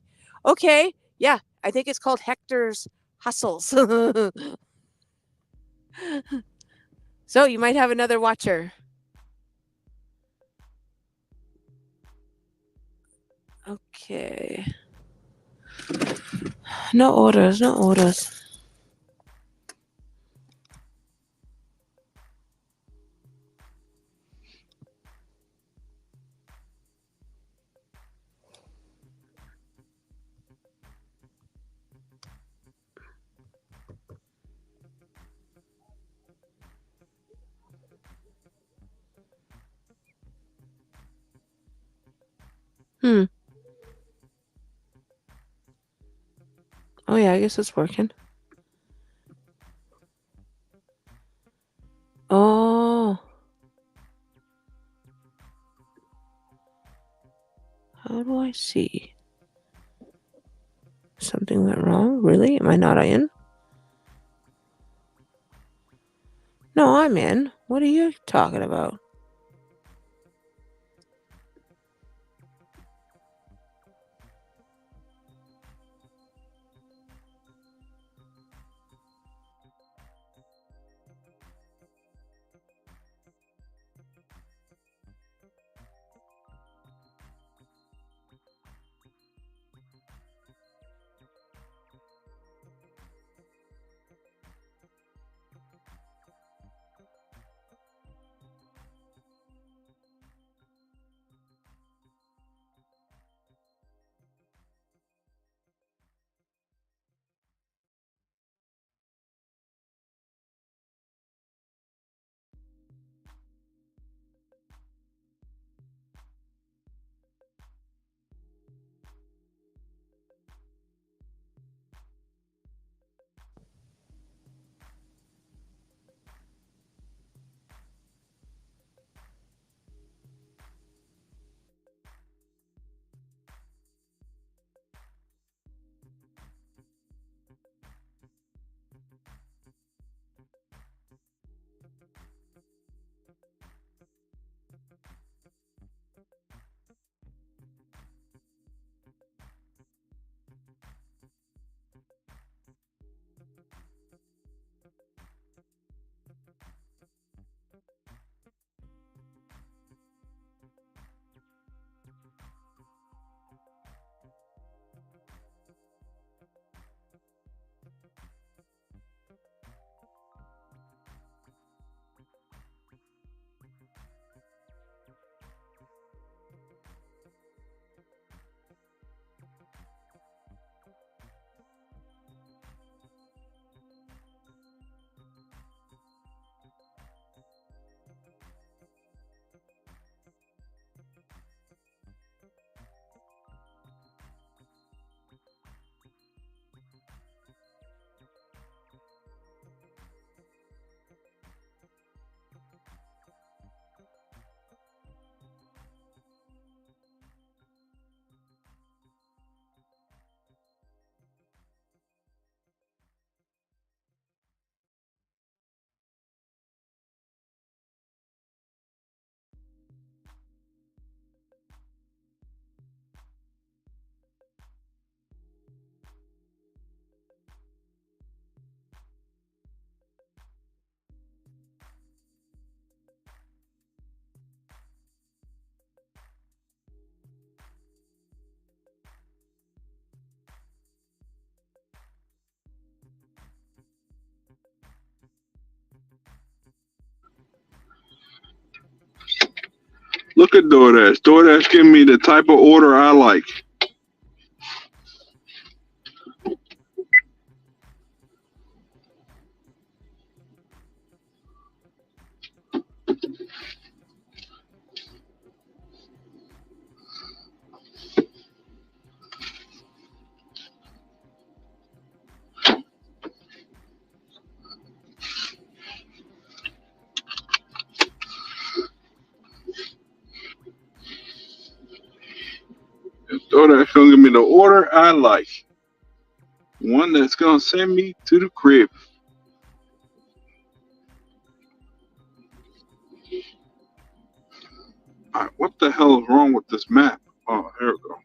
"Okay, yeah, I think it's called Hector's Hustles." So you might have another watcher. Okay. No orders, no orders. Oh yeah, I guess it's working. Oh. How do I see? Something went wrong? Really? Am I not in? No, I'm in. What are you talking about? Look at DoorDash. DoorDash giving me the type of order I like. DoorDash gonna give me the order I like. One that's gonna send me to the crib. All right, what the hell is wrong with this map? Oh, here we go.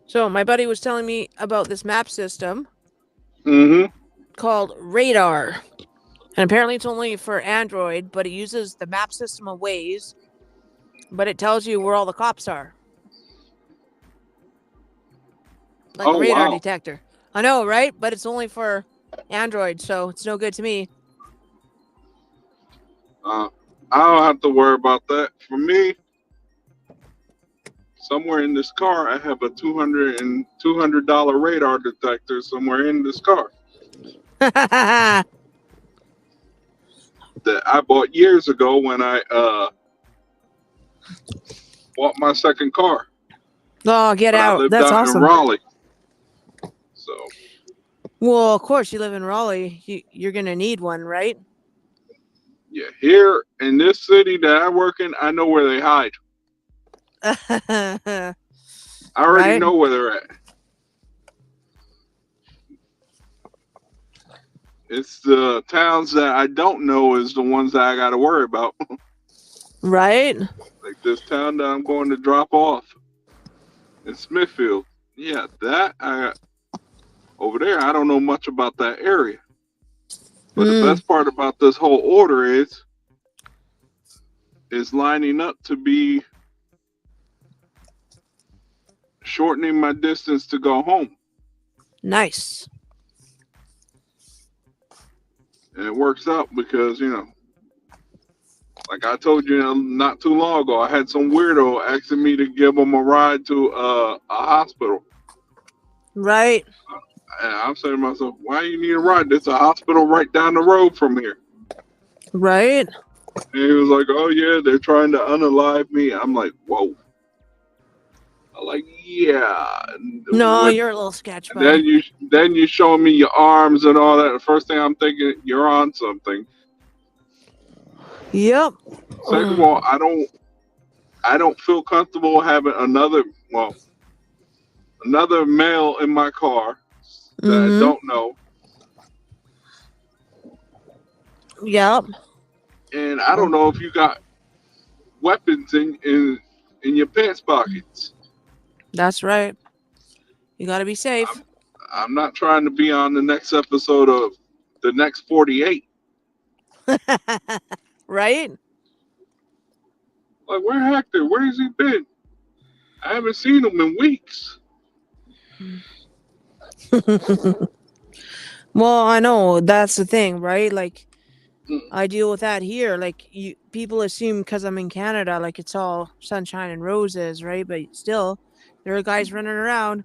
So my buddy was telling me about this map system called Radar. And apparently it's only for Android, but it uses the map system of Waze, but it tells you where all the cops are. Like a radar detector. I know, right? But it's only for Android, so it's no good to me. I don't have to worry about that. For me, somewhere in this car, I have a $200 radar detector somewhere in this car that I bought years ago when I bought my second car. Oh, get out. I lived That's out awesome. in Raleigh. So. Well, of course, you live in Raleigh. You're going to need one, right? Yeah, here in this city that I work in, I know where they hide. I already know where they're at. It's the towns that I don't know is the ones that I got to worry about. Right? Like this town that I'm going to drop off in Smithfield. Yeah, over there, I don't know much about that area. But the best part about this whole order is lining up to be shortening my distance to go home. Nice. And it works out because, like I told you not too long ago, I had some weirdo asking me to give him a ride to a hospital. Right. And I'm saying to myself, why do you need a ride? There's a hospital right down the road from here. Right. And he was like, oh, yeah, they're trying to unalive me. I'm like, whoa. I'm like, yeah. No, you're a little sketch, buddy. Then you show me your arms and all that. The first thing I'm thinking, you're on something. Yep. Second of all, I don't feel comfortable having another male in my car that I don't know. Yep. And I don't know if you got weapons in your pants pockets. That's right. You got to be safe. I'm not trying to be on the next episode of the next 48. Right? Like, where Hector? Where has he been? I haven't seen him in weeks. Well, I know that's the thing, right? Like, I deal with that here. Like people assume because I'm in Canada, like it's all sunshine and roses, right? But still, there are guys running around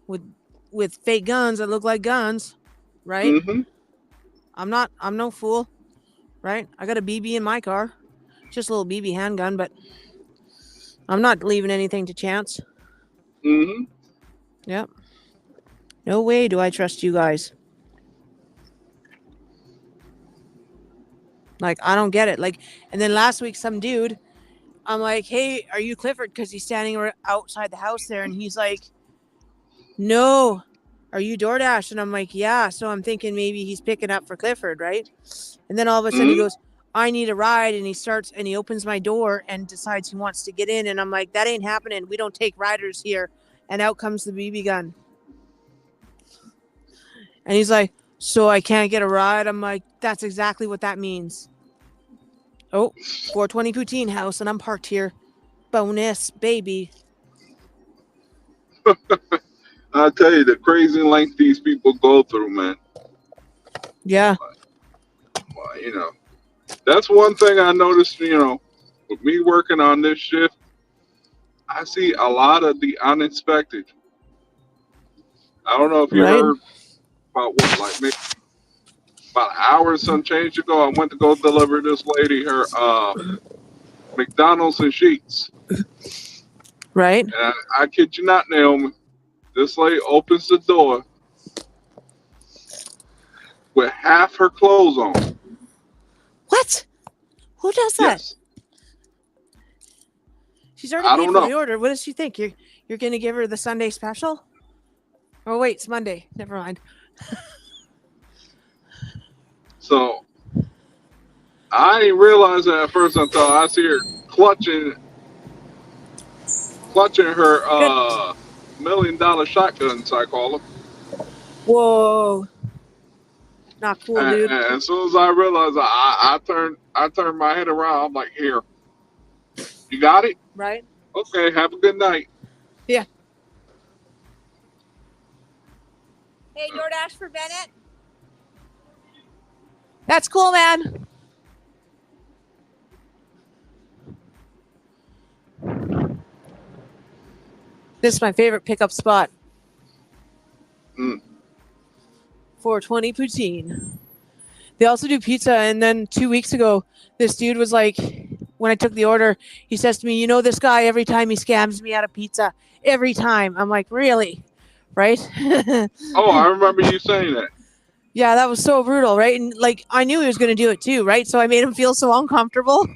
with fake guns that look like guns, right? Mm-hmm. I'm no fool, right? I got a BB in my car, just a little BB handgun, but I'm not leaving anything to chance. Mm-hmm. Yep. No way do I trust you guys. Like, I don't get it. Like, and then last week, some dude, I'm like, hey, are you Clifford? Because he's standing outside the house there. And he's like, no, are you DoorDash? And I'm like, yeah. So I'm thinking maybe he's picking up for Clifford, right? And then all of a sudden he goes, I need a ride. And he opens my door and decides he wants to get in. And I'm like, that ain't happening. We don't take riders here. And out comes the BB gun. And he's like, so I can't get a ride? I'm like, that's exactly what that means. Oh, 420 Poutine House, and I'm parked here. Bonus, baby. I tell you, the crazy length these people go through, man. Yeah. Well, that's one thing I noticed, with me working on this shift, I see a lot of the unexpected. I don't know if you Right. heard about maybe about an hour or some change ago, I went to go deliver this lady her McDonald's and sheets. Right. And I kid you not, Naomi, this lady opens the door with half her clothes on. What? Who does that? Yes. She's already paid for the order. What does she think? You're going to give her the Sunday special? Oh, wait, it's Monday. Never mind. So I didn't realize that at first until I see her clutching her $1 million shotguns, I call them. Whoa. Not cool, dude. And as soon as I realized, I turned my head around. I'm like, here, you got it? Right. Okay, have a good night. Yeah. Hey, DoorDash for Bennett. That's cool, man. This is my favorite pickup spot. 420 Poutine. They also do pizza. And then 2 weeks ago, this dude was like, when I took the order, he says to me, this guy, every time he scams me out of pizza. Every time. I'm like, really? Right? Oh, I remember you saying that. Yeah, that was so brutal, right? And I knew he was going to do it too, right? So I made him feel so uncomfortable.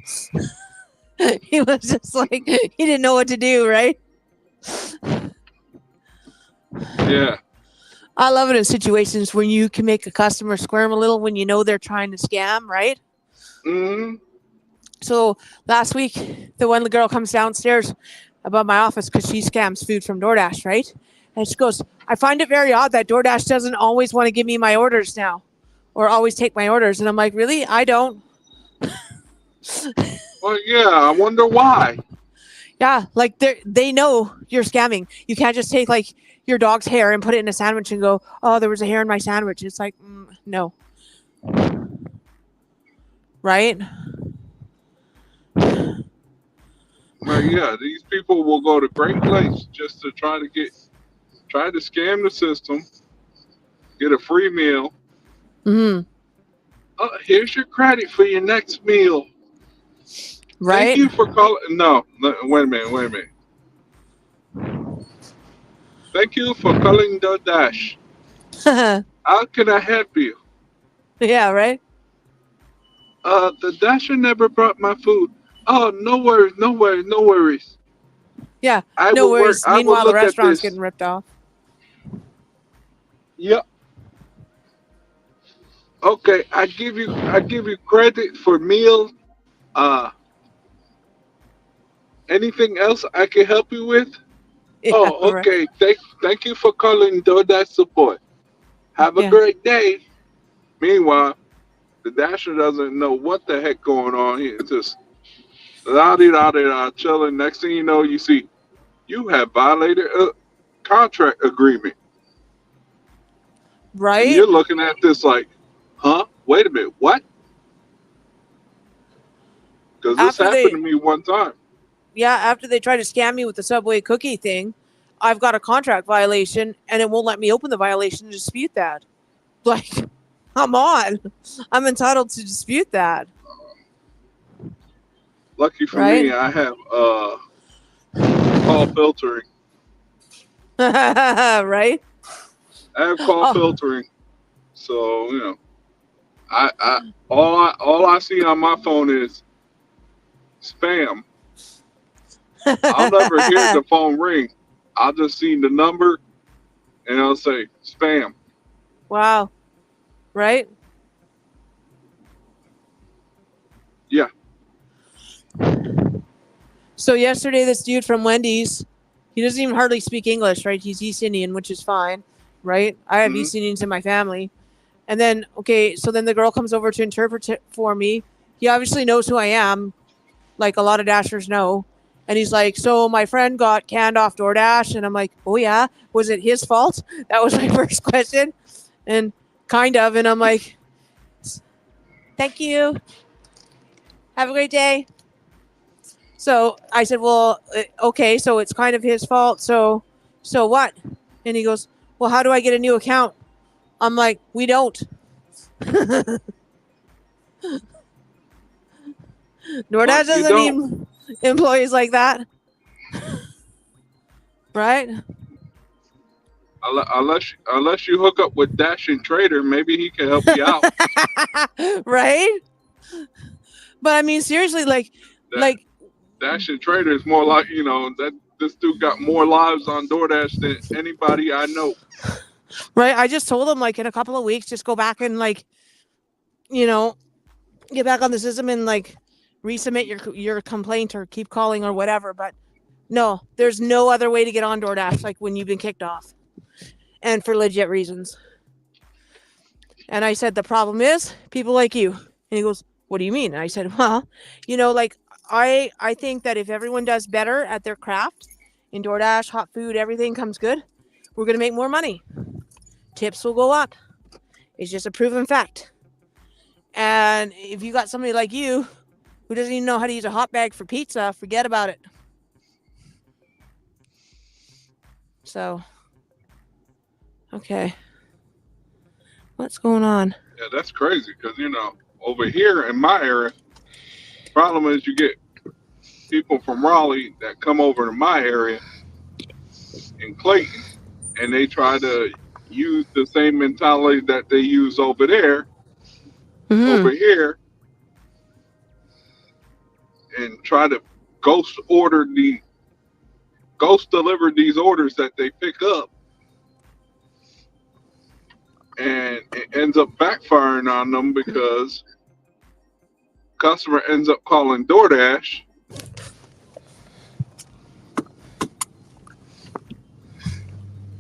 He was just like, he didn't know what to do, right? Yeah. I love it in situations when you can make a customer squirm a little when you know they're trying to scam, right? Mm-hmm. So last week, the one girl comes downstairs above my office because she scams food from DoorDash, right? And she goes, I find it very odd that DoorDash doesn't always want to give me my orders now or always take my orders. And I'm like, really? I don't. Well, yeah, I wonder why. Yeah, they know you're scamming. You can't just take your dog's hair and put it in a sandwich and go, oh, there was a hair in my sandwich. It's like, no. Right? Well, yeah, these people will go to great lengths just to try to scam the system, get a free meal. Mm-hmm. Here's your credit for your next meal. Right? Thank you for calling. No, wait a minute. Thank you for calling DoorDash. How can I help you? Yeah, right? The Dasher never brought my food. Oh, no worries. Yeah, I no will worries. work. I will Meanwhile, the look at restaurant's this. getting ripped off. Yep. Okay, I give you credit for meal. Anything else I can help you with? Yeah, Oh, right. okay. Thank you for calling DoorDash support. Have a great day. Meanwhile, the Dasher doesn't know what the heck going on here. It's just la-di-da-di-da, chilling. Next thing you know, you see you have violated a contract agreement. Right? And you're looking at this like, huh? Wait a minute, what? Because this happened to me one time. Yeah, after they try to scam me with the Subway cookie thing, I've got a contract violation, and it won't let me open the violation to dispute that. Like, come on. I'm entitled to dispute that. Lucky for Right? me, I have call filtering. Right? I have call filtering. So, you know, all I see on my phone is spam. I'll never hear the phone ring. I'll just see the number and I'll say spam. Wow. Right? Yeah. So yesterday, this dude from Wendy's, he doesn't even hardly speak English, right? He's East Indian, which is fine, right? I have East Indians in my family. And then, so then the girl comes over to interpret it for me. He obviously knows who I am, like a lot of Dashers know. And he's like, so my friend got canned off DoorDash. And I'm like, oh, yeah? Was it his fault? That was my first question. And kind of. And I'm like, thank you. Have a great day. So I said, well, okay, so it's kind of his fault. So what? And he goes, well, how do I get a new account? I'm like, we don't. DoorDash doesn't need employees like that. Right? Unless you hook up with Dash and Trader, maybe he can help you out. Right? But I mean, seriously, like Dash and Trader is more like, you know, that this dude got more lives on DoorDash than anybody I know. Right? I just told him, like, in a couple of weeks, just go back and, like, you know, get back on the system and, like, resubmit your complaint or keep calling or whatever. But no, there's no other way to get on DoorDash, like, when you've been kicked off. And for legit reasons. And I said, the problem is people like you. And he goes, what do you mean? And I said, well, you know, like, I think that if everyone does better at their craft, in DoorDash, hot food, everything comes good, we're going to make more money. Tips will go up. It's just a proven fact. And if you got somebody like you who doesn't even know how to use a hot bag for pizza, forget about it. So, okay. What's going on? Yeah, that's crazy because, you know, over here in my area, the problem is you get people from Raleigh that come over to my area in Clayton and they try to use the same mentality that they use over there, over here, and try to ghost deliver these orders that they pick up. And it ends up backfiring on them because customer ends up calling DoorDash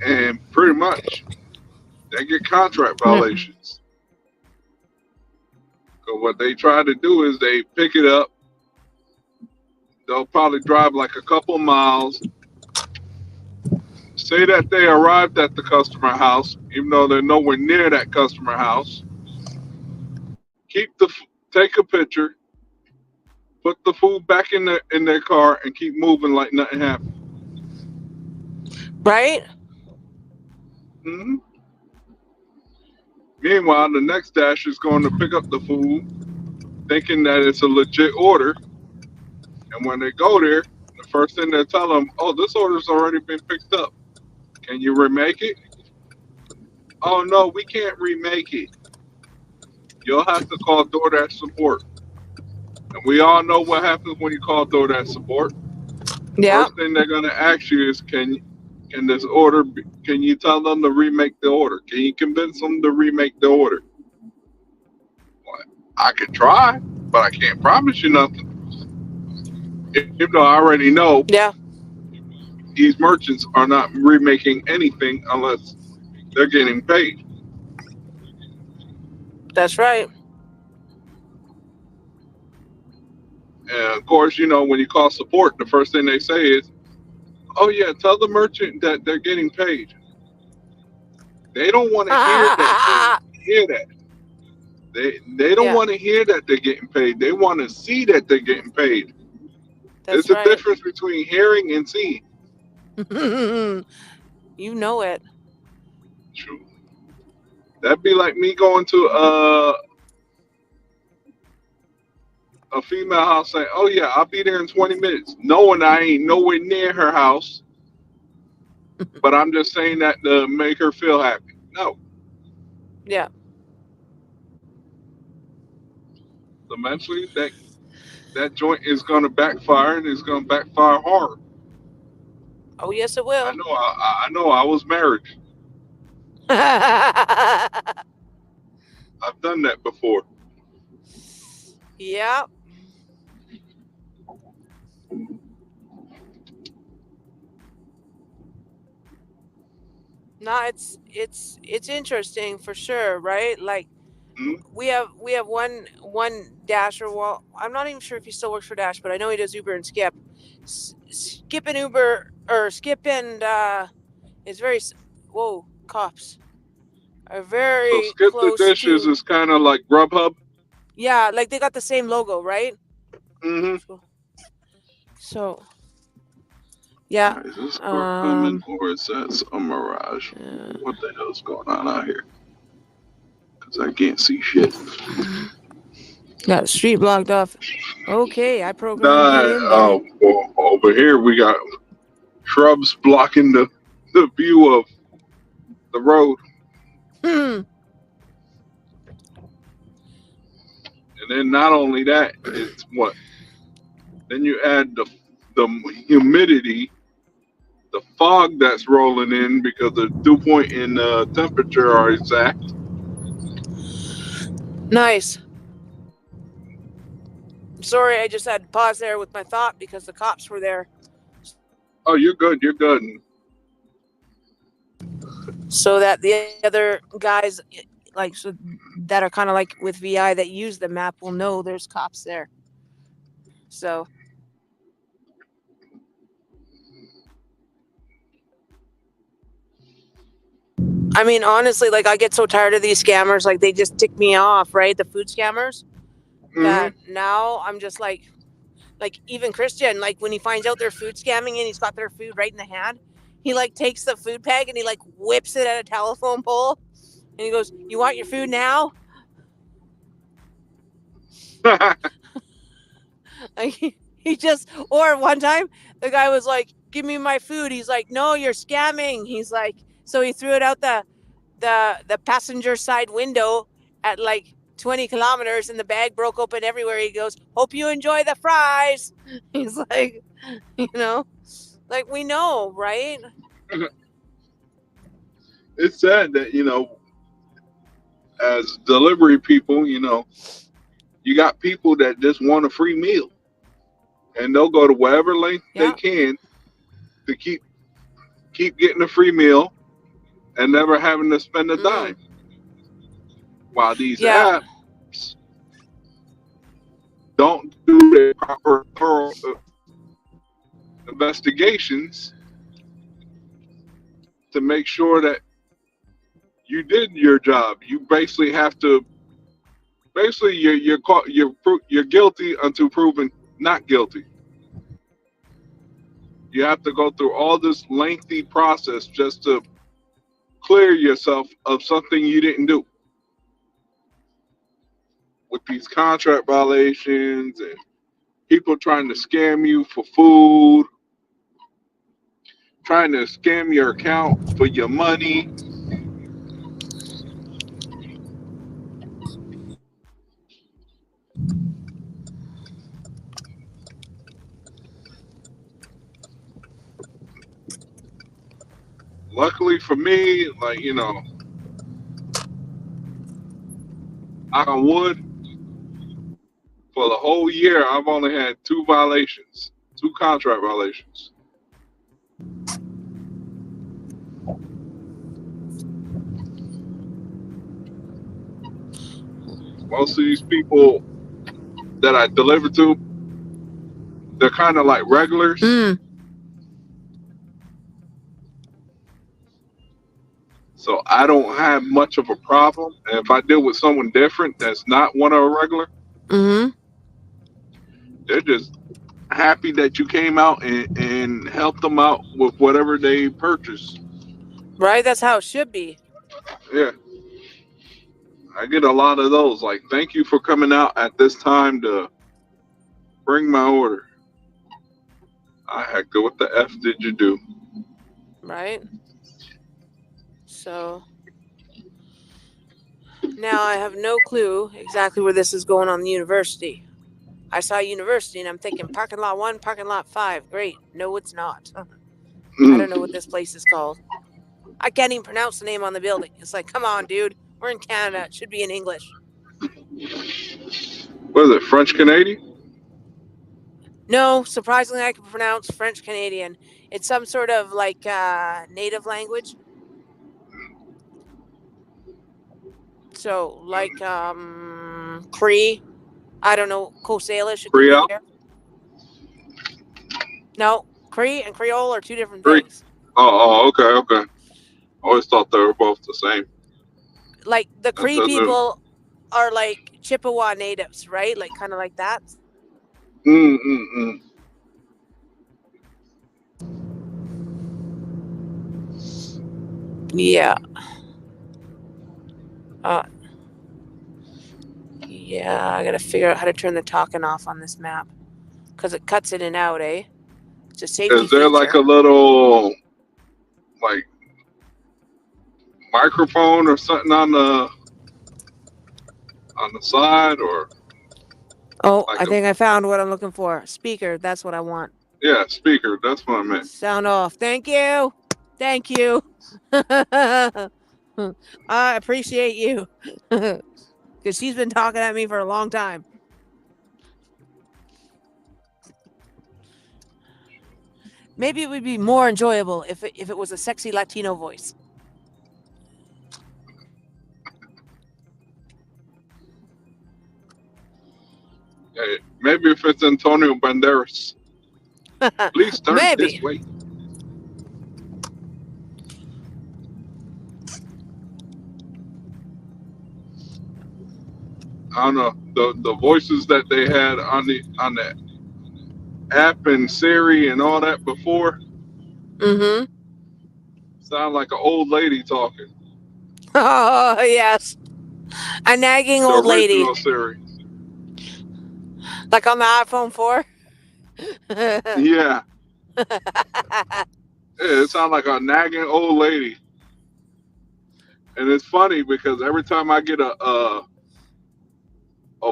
and pretty much they get contract violations. So what they try to do is they pick it up. They'll probably drive like a couple miles, say that they arrived at the customer house, even though they're nowhere near that customer house. Take a picture, put the food back in their car, and keep moving like nothing happened. Right? Mm-hmm. Meanwhile, the next dash is going to pick up the food, thinking that it's a legit order. And when they go there, the first thing they tell them, oh, this order's already been picked up. Can you remake it? Oh, no, we can't remake it. You'll have to call DoorDash support. And we all know what happens when you call DoorDash support. Yeah. First thing they're going to ask you is, can you tell them to remake the order? Can you convince them to remake the order? Well, I can try, but I can't promise you nothing. Even though I already know these merchants are not remaking anything unless they're getting paid. That's right. And of course, you know, when you call support, the first thing they say is, oh yeah, tell the merchant that they're getting paid. They don't want to hear that. They don't want to hear that they're getting paid. They want to see that they're getting paid. That's There's a right. difference between hearing and seeing. You know it. True. That'd be like me going to a female house saying, "Oh yeah, I'll be there in 20 minutes," knowing I ain't nowhere near her house, but I'm just saying that to make her feel happy. No, Yeah. eventually that joint is going to backfire, and it's going to backfire hard. Oh yes, it will. I know. I was married. I've done that before. Yeah. No, it's interesting for sure, right? Like we have one Dasher. Well, I'm not even sure if he still works for Dash, but I know he does Uber and Skip. Skip and Uber, or Skip and is very. Whoa, cops are So very Skip the close Dishes to. is kind of like Grubhub. Yeah, like they got the same logo, right? Mm-hmm. So. Yeah. Is this car coming or is that a mirage? What the hell's going on out here? Because I can't see shit. Got the street blocked off. Okay, I programmed you in there. Well, over here we got shrubs blocking the view of the road. And then not only that, it's what? Then you add the humidity, the fog that's rolling in because the dew point and temperature are exact. Nice. Sorry, I just had to pause there with my thought because the cops were there. Oh, you're good. You're good. So that the other guys, like, so that are kind of like with VI that use the map will know there's cops there. So. I mean, honestly, like I get so tired of these scammers. Like they just tick me off, right? The food scammers. That now I'm just like even Christian, like when he finds out they're food scamming and he's got their food right in the hand, he like takes the food bag and he like whips it at a telephone pole, and he goes, "You want your food now?" Like he just, or one time the guy was like, "Give me my food." He's like, "No, you're scamming." He's like, so he threw it out the passenger side window at like 20 kilometers, and the bag broke open everywhere. He goes, "Hope you enjoy the fries." He's like, like we know, right? It's sad that, as delivery people, you got people that just want a free meal. And they'll go to whatever length they can to keep getting a free meal and never having to spend a dime. While these apps don't do their proper thorough investigations to make sure that you did your job. You basically have to. Basically, you're guilty until proven not guilty. You have to go through all this lengthy process just to clear yourself of something you didn't do. With these contract violations and people trying to scam you for food, trying to scam your account for your money. Luckily for me, like, knock on wood, for the whole year, I've only had 2 violations, 2 contract violations. Most of these people that I deliver to, they're kind of like regulars. So I don't have much of a problem. And if I deal with someone different that's not one of a regular, Mm-hmm. they're just happy that you came out and helped them out with whatever they purchased. Right? That's how it should be. Yeah. I get a lot of those. Like, thank you for coming out at this time to bring my order. Hector, what the F did you do? Right? So now I have no clue exactly where this is going on the university. I saw university and I'm thinking parking lot 1, parking lot 5. Great. No, it's not. I don't know what this place is called. I can't even pronounce the name on the building. It's like, come on, dude. We're in Canada. It should be in English. What is it, French Canadian? No, surprisingly, I can pronounce French Canadian. It's some sort of like native language. So, like Cree. I don't know. Coast Salish. It could be Creole? there. No, Cree and Creole are two different Cree. things. Oh, okay. I always thought they were both the same. Like the That Cree doesn't. people are like Chippewa natives, right? Like kind of like that. Mm. Yeah. Yeah, I gotta figure out how to turn the talking off on this map because it cuts in and out, eh? It's a safety Is there feature. like a little like microphone or something on the side, or like I think I found what I'm looking for. Speaker, that's what I want. speaker? That's what I meant. Sound off. Thank you. Thank you. I appreciate you. Because she's been talking at me for a long time. Maybe it would be more enjoyable if it was a sexy Latino voice. Hey, maybe if it's Antonio Banderas, please turn Maybe. this way. I don't know the voices that they had on the app and Siri and all that before. Mm-hmm. Sound like an old lady talking. Oh, yes. A nagging The old lady. original Siri. Like on the iPhone 4? Yeah. It sounds like a nagging old lady. And it's funny because every time I get a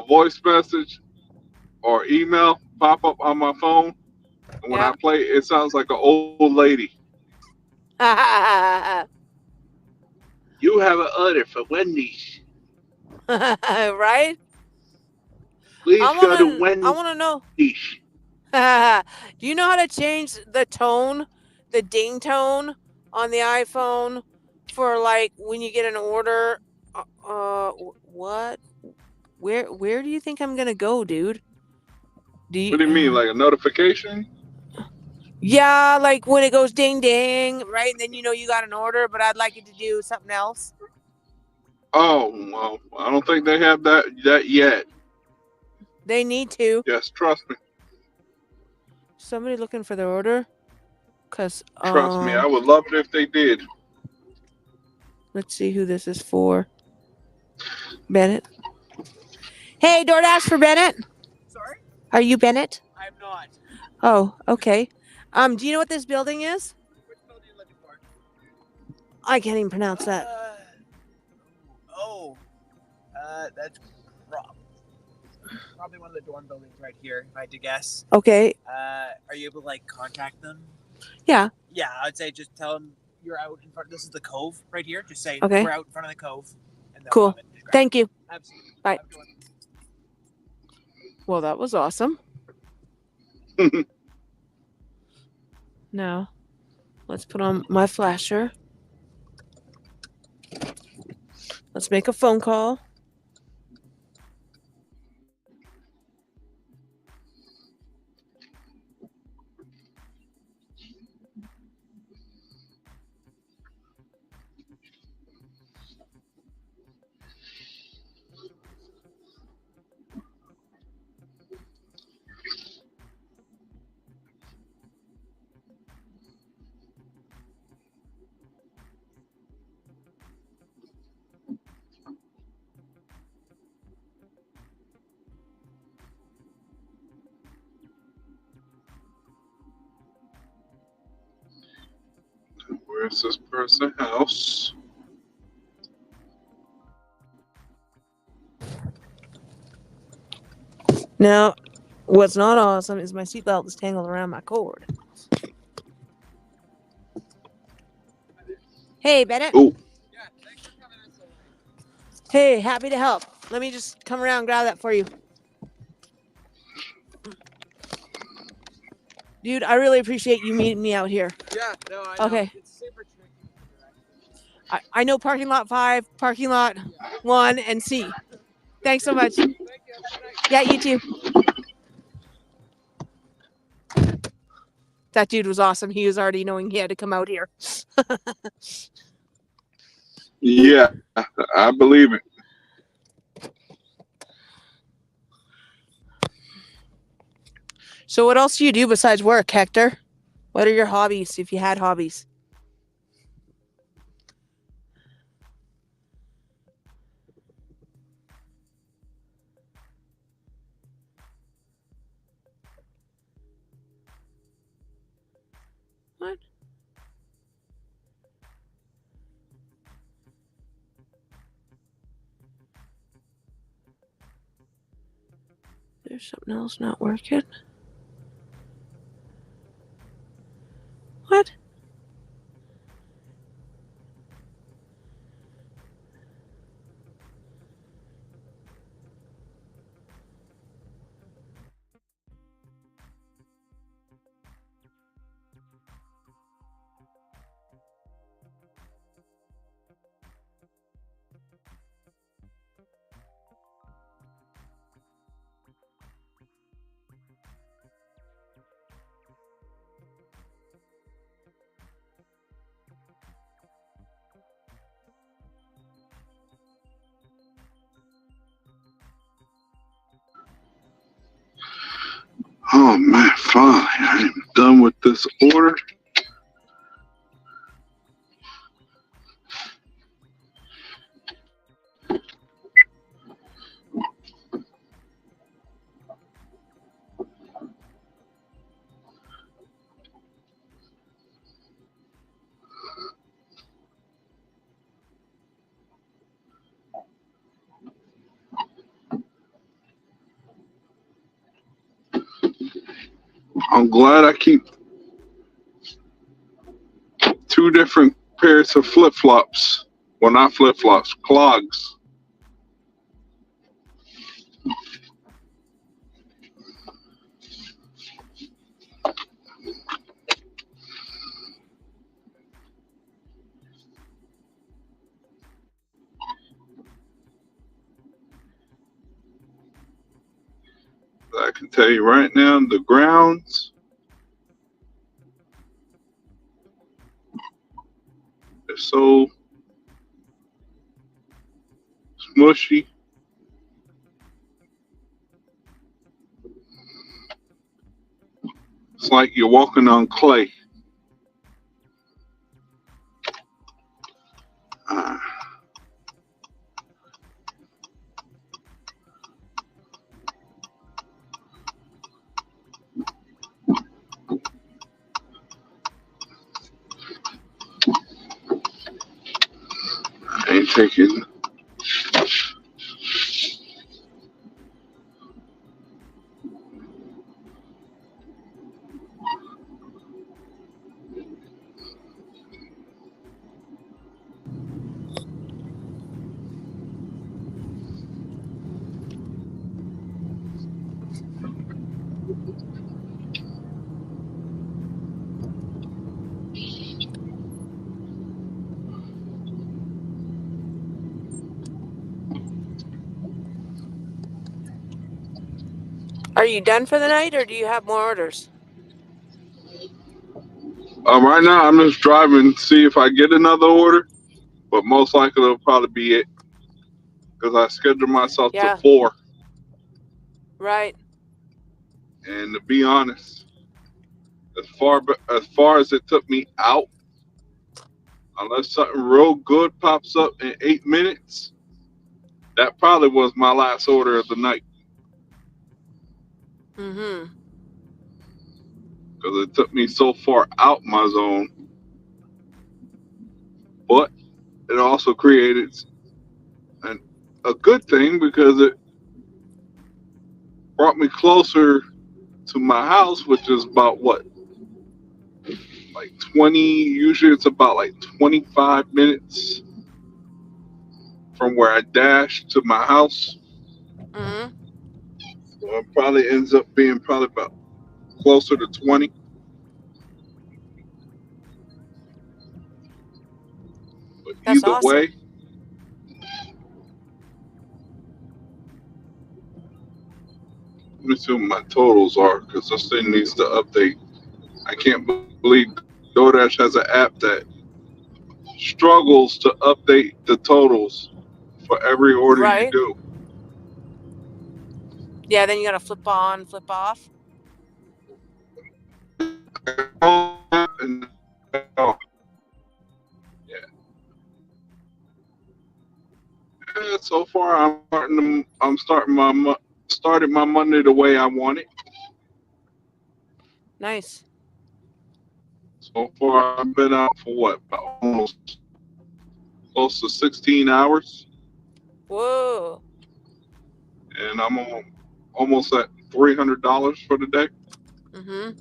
voice message or email pop up on my phone, and when I play, it sounds like an old lady. You have an order for Wendy's. Right? Please go to I Wendy's. want to know. Do you know how to change the tone, the ding tone on the iPhone for like when you get an order? What? Where do you think I'm gonna go, dude? What do you mean, like a notification? Yeah, like when it goes ding ding, right? And then you know you got an order, but I'd like it to do something else. Oh, well, I don't think they have that yet. They need to. Yes, trust me. Somebody looking for their order? Cause Trust me, I would love it if they did. Let's see who this is for. Bennett. Hey, DoorDash for Bennett. Sorry? Are you Bennett? I'm not. Oh, okay. Do you know what this building is? Which building are you looking for? I can't even pronounce that. That's probably one of the dorm buildings right here, if I had to guess. Okay. Are you able to like contact them? Yeah. Yeah, I'd say just tell them you're out in front. This is the Cove right here. Just say Okay. we're out in front of the Cove. And Cool. Thank you. Absolutely. Bye. Well, that was awesome. Now, let's put on my flasher. Let's make a phone call. Where's this person house? Now, what's not awesome is my seatbelt is tangled around my cord. Hey, Bennett. Oh. Hey, happy to help. Let me just come around and grab that for you. Dude, I really appreciate you meeting me out here. Yeah, no, I know. Okay. It's super tricky. I know parking lot 5, parking lot 1, and C. Thanks so much. Thank you. Yeah, you too. That dude was awesome. He was already knowing he had to come out here. Yeah, I believe it. So what else do you do besides work, Hector? What are your hobbies, if you had hobbies? What? There's something else not working. What? Oh man, finally, I'm done with this order. I'm glad I keep 2 different pairs of flip-flops. Well, not flip-flops, clogs. I can tell you right now, the grounds are so smushy. It's like you're walking on clay. I ain't taking. Are you done for the night, or do you have more orders? Right now, I'm just driving to see if I get another order, but most likely it'll probably be it because I scheduled myself to 4. Right. And to be honest, as far as it took me out, unless something real good pops up in 8 minutes, that probably was my last order of the night. Mm-hmm. Because it took me so far out my zone. but it also created a good thing because it brought me closer to my house, which is about what, like 20, usually it's about like 25 minutes from where I dash to my house. Mm-hmm. So it probably ends up being probably about closer to 20. But That's either awesome. way, let me see what my totals are because this thing needs to update. I can't believe DoorDash has an app that struggles to update the totals for every order you Right. do. Yeah, then you gotta flip on, flip off. And, yeah, so far I'm starting my Monday the way I want it. Nice. So far I've been out for what, about almost close to 16 hours, Whoa. and I'm almost at $300 for the day. Mm-hmm.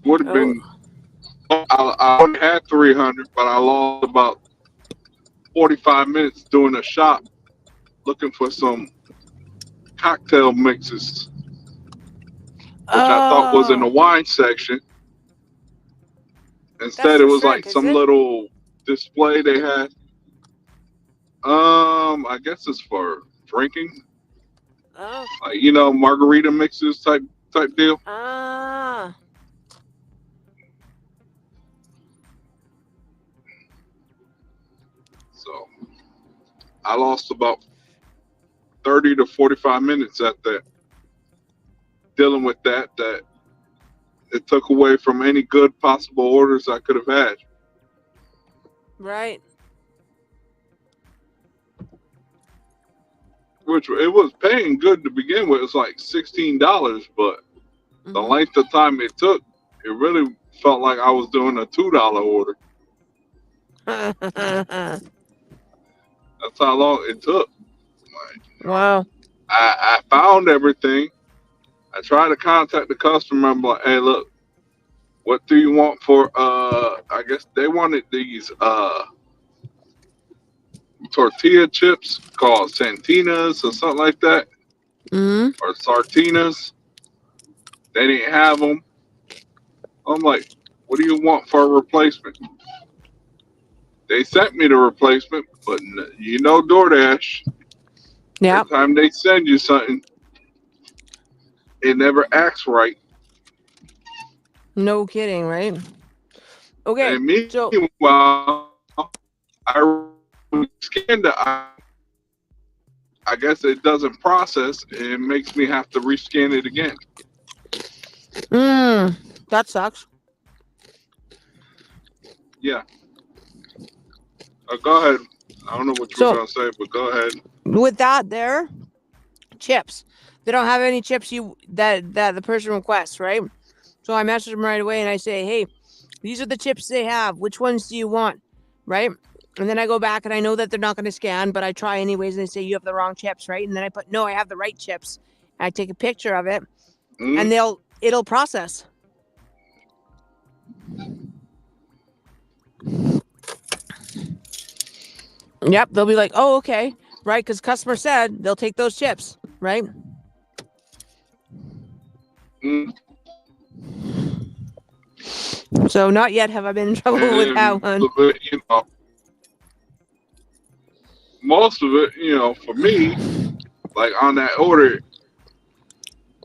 Would have been, I only had 300, but I lost about 45 minutes doing a shop looking for some cocktail mixes, which I thought was in the wine section. Instead, it was like some little display they had. I guess it's for drinking, Oh. like margarita mixes type deal. Ah. So I lost about 30 to 45 minutes at that, dealing with that it took away from any good possible orders I could have had. Right. Which it was paying good to begin with. It's like $16, but the length of time it took, it really felt like I was doing a $2 order. That's how long it took. Wow. I found everything. I tried to contact the customer. I'm like, hey, look, what do you want for? I guess they wanted these tortilla chips called Santinas or something like that, or Sartinas. They didn't have them. I'm like, what do you want for a replacement? They sent me the replacement, but DoorDash, every time they send you something, it never acts right. No kidding, right? Okay. And meanwhile, I scanned it. I guess it doesn't process. It makes me have to rescan it again. That sucks. Yeah. Go ahead. I don't know what you were going to say, but go ahead. With that, there, chips. They don't have any chips that the person requests, right? So I message them right away and I say, hey, these are the chips they have. Which ones do you want? Right? And then I go back and I know that they're not going to scan, but I try anyways and they say you have the wrong chips, right? And then I put, no, I have the right chips. I take a picture of it and it'll process. Yep, they'll be like, oh, okay, right? Because customer said they'll take those chips, right? So not yet have I been in trouble with that one. Most of it, for me, like on that order,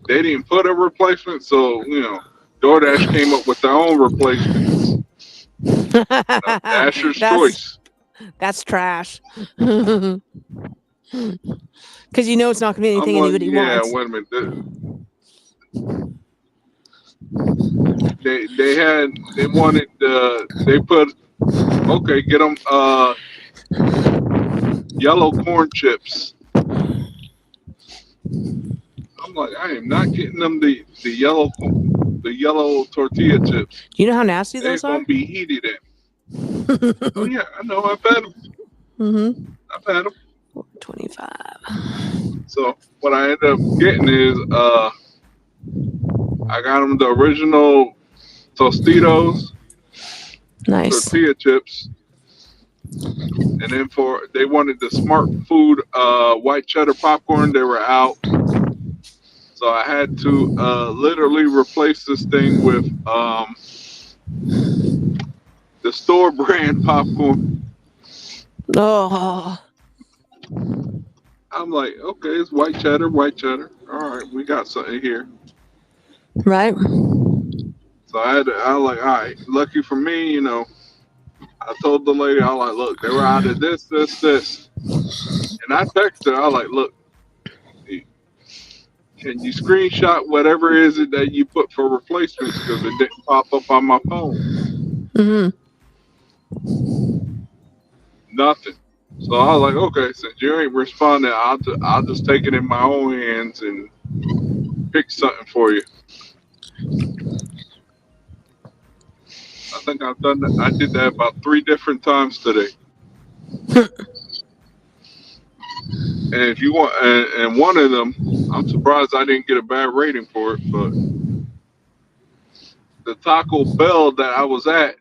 they didn't put a replacement, so DoorDash came up with their own replacements. Dasher's choice. That's trash. Because it's not going to be anything anybody wants. Yeah, wait a minute. They wanted, they put, okay, get them yellow corn chips. I'm like, I am not getting them the yellow corn. the yellow tortilla chips. Do you know how nasty They're those are? gonna be heated in. Oh yeah, I know. I've had them. Mm-hmm. I've had them. 25. So what I ended up getting is I got them the original Tostitos Nice. tortilla chips, and then they wanted the Smart Food white cheddar popcorn. They were out, so I had to literally replace this thing with the store brand popcorn. Oh. I'm like, okay, it's white cheddar, white cheddar. All right, we got something here. Right. So I was like, all right, lucky for me, you know. I told the lady, I was like, look, they were out of this. And I texted her, I was like, look, can you screenshot whatever is it that you put for replacements because it didn't pop up on my phone? Mm-hmm. Nothing. So I was like, okay, since you ain't responding, I'll just take it in my own hands and pick something for you. I think I've done that. I did that about 3 different times today. And if you want, and one of them, I'm surprised I didn't get a bad rating for it, but the Taco Bell that I was at,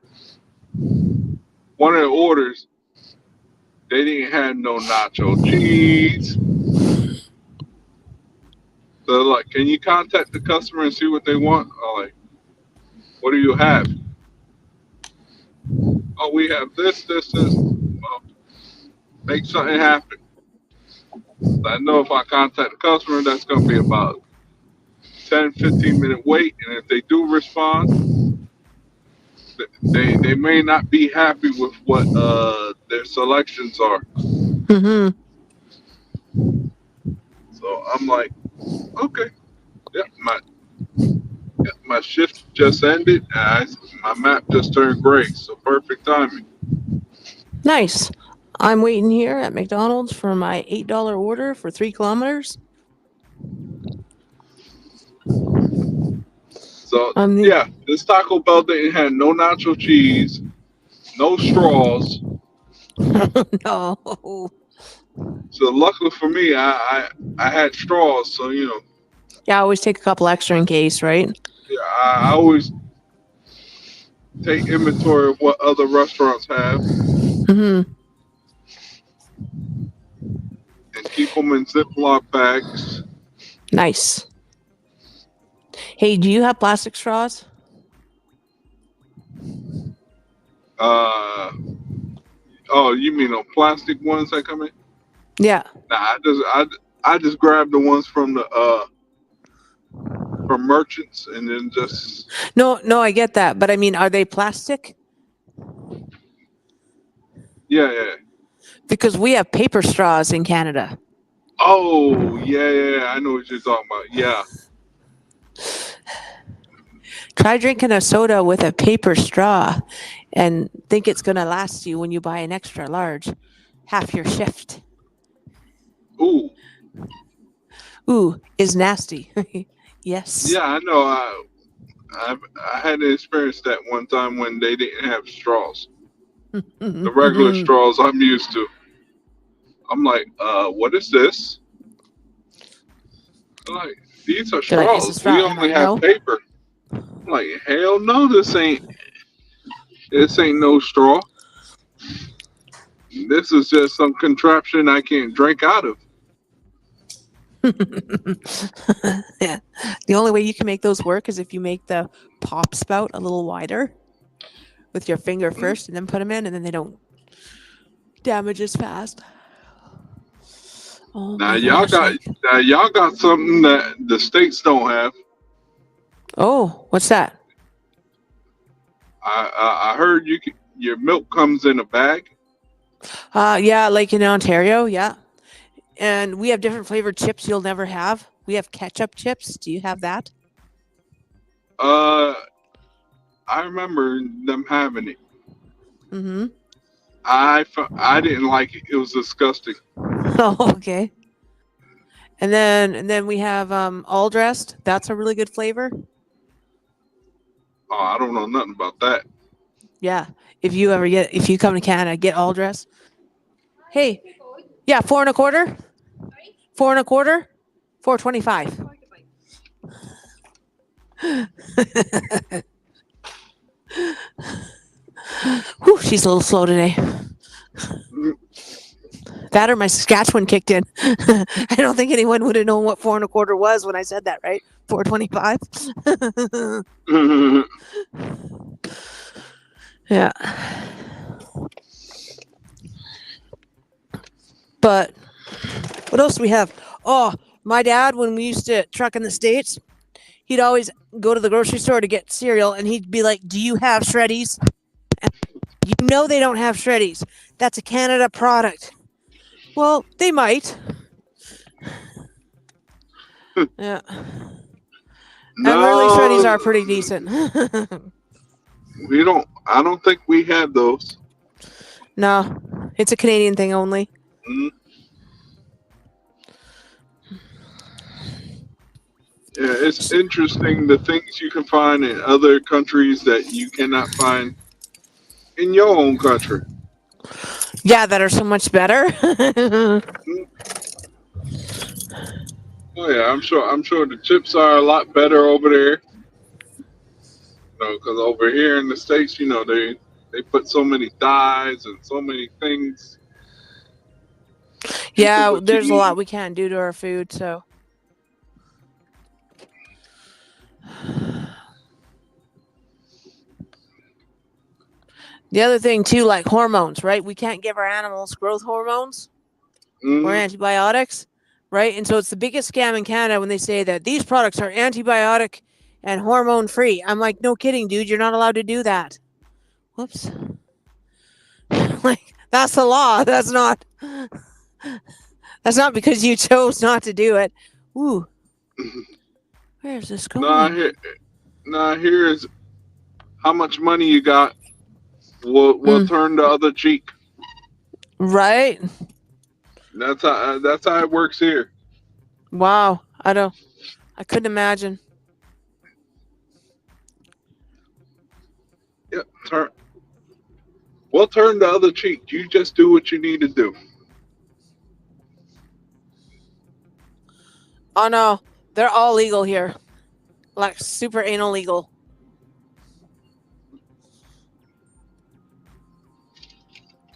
one of the orders, they didn't have no nacho cheese. So like, can you contact the customer and see what they want? I'm like, what do you have? Oh, we have this. Well, make something happen. So I know if I contact the customer, that's going to be about 10, 15-minute wait. And if they do respond, they may not be happy with what their selections are. Mm-hmm. So I'm like, okay, yeah, my shift just ended, and my map just turned gray. So perfect timing. Nice. I'm waiting here at McDonald's for my $8 order for 3 kilometers. So yeah, this Taco Bell didn't have no nacho cheese, no straws. No. So luckily for me, I had straws. So you know. Yeah, I always take a couple extra in case, right? Yeah, I always take inventory of what other restaurants have. Mm-hmm. And keep them in Ziploc bags. Nice. Hey, do you have plastic straws? Oh, you mean on plastic ones that come in? Yeah. Nah, I just grab the ones from the from merchants and then just. No, I get that, but I mean, are they plastic? Yeah. Because we have paper straws in Canada. Oh, yeah, I know what you're talking about. Yeah. Try drinking a soda with a paper straw and think it's going to last you when you buy an extra large. Half your shift. Ooh, is nasty. Yes. Yeah, I know. I had to experience that one time when they didn't have straws. The regular straws I'm used to. I'm like, what is this? I'm like, these are straws. Like, is this straw? We only have paper. I'm like, hell no, this ain't no straw. This is just some contraption I can't drink out of. Yeah. The only way you can make those work is if you make the pop spout a little wider with your finger first and then put them in, and then they don't damage as fast. Oh, now y'all got something that the states don't have. Oh, what's that? I heard your milk comes in a bag. Yeah, like in Ontario, yeah. And we have different flavored chips you'll never have. We have ketchup chips. Do you have that? I remember them having it. Mm-hmm. I didn't like it. It was disgusting. Oh, okay. And then we have all dressed. That's a really good flavor. Oh, I don't know nothing about that. Yeah. If you come to Canada, get all dressed. Hey, yeah, 4 1/4. 4 1/4. 4.25. Whew, she's a little slow today. That or my Saskatchewan kicked in. I don't think anyone would have known what 4 1/4 was when I said that, right? 4.25. Yeah. But what else do we have? Oh, my dad, when we used to truck in the States, he'd always go to the grocery store to get cereal, and he'd be like, "Do you have Shreddies?" And you know they don't have Shreddies. That's a Canada product. Well, they might. Yeah. And really, Shreddies are pretty decent. We don't. I don't think we have those. No, it's a Canadian thing only. Mm. Yeah, it's interesting the things you can find in other countries that you cannot find in your own country. Yeah, that are so much better. Mm. Oh yeah, I'm sure. I'm sure the chips are a lot better over there. Because over here in the States, they put so many dyes and so many things into Yeah, what you there's a lot eat. we can't do to our food, so. The other thing too, like hormones, right? We can't give our animals growth hormones or antibiotics, right? And so it's the biggest scam in Canada when they say that these products are antibiotic and hormone free. I'm like, no kidding, dude. You're not allowed to do that. Whoops. Like, that's the law. That's not because you chose not to do it. Ooh. Where's this going? Here is how much money you got. Will turn the other cheek. Right. That's how it works here. Wow. I couldn't imagine. Yep. We'll turn the other cheek. You just do what you need to do. Oh no, they're all legal here, like super anal legal.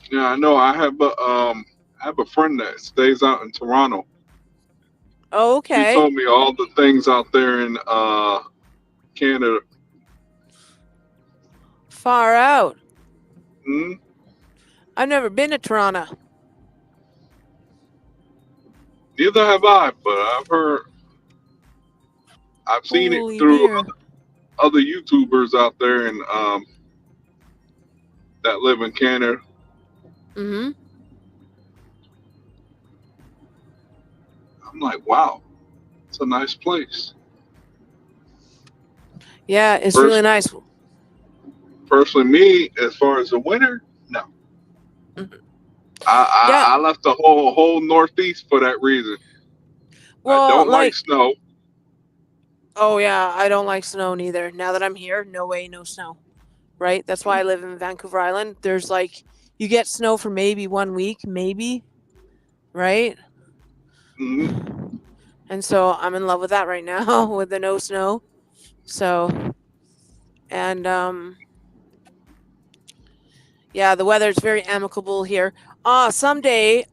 Yeah, I know. I have a friend that stays out in Toronto. Oh, He okay. told me all the things out there in Canada. Far out. Hmm? I've never been to Toronto. Neither have I, but I've seen it Holy through dear. other YouTubers out there and that live in Canada. Mm-hmm. I'm like, wow, it's a nice place. Yeah, it's really nice. Personally, me, as far as the winter, no. Mm-hmm. I left the whole Northeast for that reason. I Well, don't like like, snow. oh yeah, I don't like snow neither. Now that I'm here, no way, no snow. Right? That's why I live in Vancouver Island. There's like, you get snow for maybe 1 week, maybe, right? Mm-hmm. And so I'm in love with that right now with the no snow. So, and yeah, the weather's very amicable here. Someday,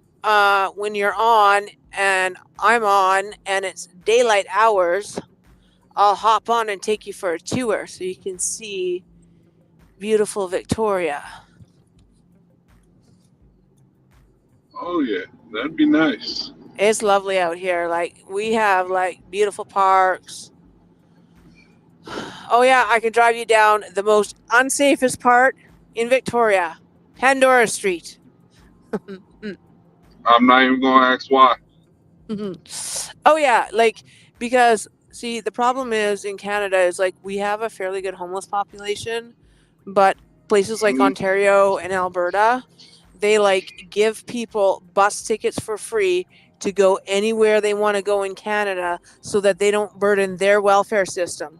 when you're on and I'm on and it's daylight hours, I'll hop on and take you for a tour so you can see beautiful Victoria. Oh yeah, that'd be nice. It's lovely out here. Like, we have like beautiful parks. Oh yeah, I can drive you down the most unsafest part in Victoria, Pandora Street. I'm not even gonna ask why. Oh yeah, like, because see, the problem is in Canada is like we have a fairly good homeless population, but places like Ontario and Alberta, they like give people bus tickets for free to go anywhere they want to go in Canada so that they don't burden their welfare system.